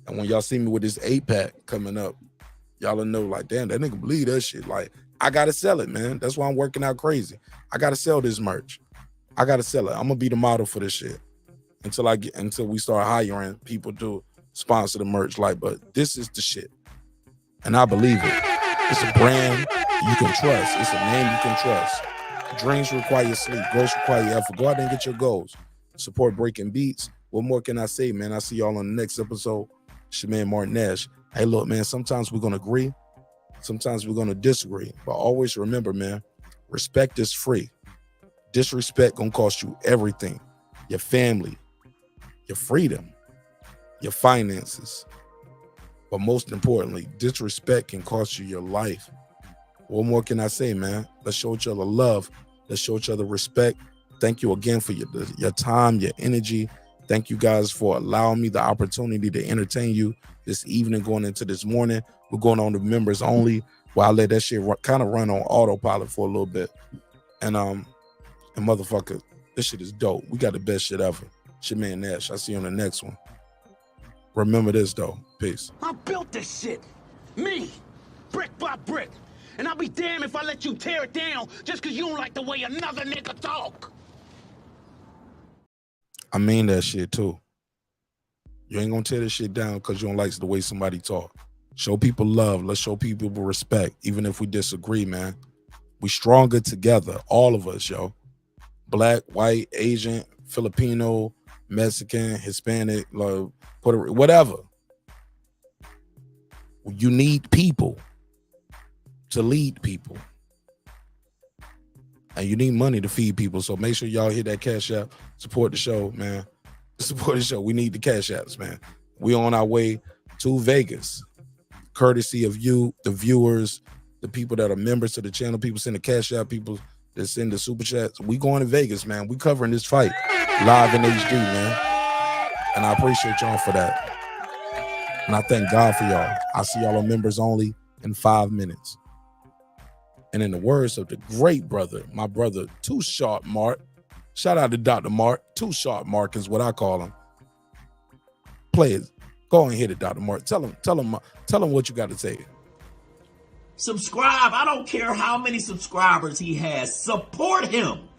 And when y'all see me with this 8-pack coming up, y'all will know like, damn, that nigga believe that shit. Like, I gotta sell it, man. That's why I'm working out crazy. I gotta sell this merch. I gotta sell it. I'm gonna be the model for this shit until we start hiring people to sponsor the merch. Like, but this is the shit, and I believe it. It's a brand you can trust. It's a name you can trust. Dreams require sleep. Goals require effort. Go out there and get your goals. Support Breaking Beats. What more can I say, man? I see y'all on the next episode. It's your man Mark Nash. Hey, look, man. Sometimes we're gonna agree. Sometimes we're gonna disagree. But always remember, man. Respect is free. Disrespect gonna cost you everything. Your family, your freedom, your finances. But most importantly, disrespect can cost you your life. What more can I say, man? Let's show each other love. Let's show each other respect. Thank you again for your time, your energy. Thank you guys for allowing me the opportunity to entertain you this evening going into this morning. We're going on to members only. Well, I let that shit kind of run on autopilot for a little bit. And motherfucker, this shit is dope. We got the best shit ever. It's your man Nash. I'll see you on the next one. Remember this though. Peace. I built this shit. Me. Brick by brick. And I'll be damned if I let you tear it down just because you don't like the way another nigga talk. I mean that shit too. You ain't gonna tear this shit down because you don't like the way somebody talk. Show people love. Let's show people respect, even if we disagree, man. We stronger together, all of us, yo. Black, white, Asian, Filipino, Mexican, Hispanic, Puerto Rican, whatever. You need people to lead people. And you need money to feed people. So make sure y'all hit that Cash App. Support the show, man. Support the show. We need the Cash Apps, man. We on our way to Vegas. Courtesy of you, the viewers, the people that are members to the channel, people send the Cash App, people that send the super chats. We going to Vegas, man. We covering this fight live in HD, man. And I appreciate y'all for that. And I thank God for y'all. I see y'all on members only in 5 minutes. And in the words of the great brother, my brother, Too Sharp Mark, shout out to Dr. Mark. Too Sharp Mark is what I call him. Play it. Go and hit it, Dr. Mark. Tell him what you got to say. Subscribe. I don't care how many subscribers he has. Support him.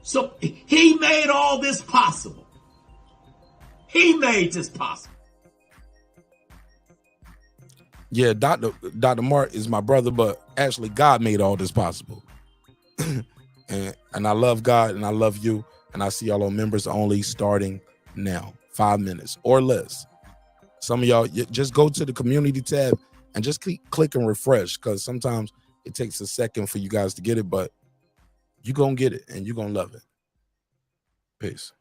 So he made all this possible. He made this possible. Yeah, Dr. Mark is my brother, but actually God made all this possible. and I love God and I love you. And I see y'all on members only starting now. 5 minutes or less. Some of y'all just go to the community tab and just click and refresh, because sometimes it takes a second for you guys to get it, but you're going to get it and you're going to love it. Peace.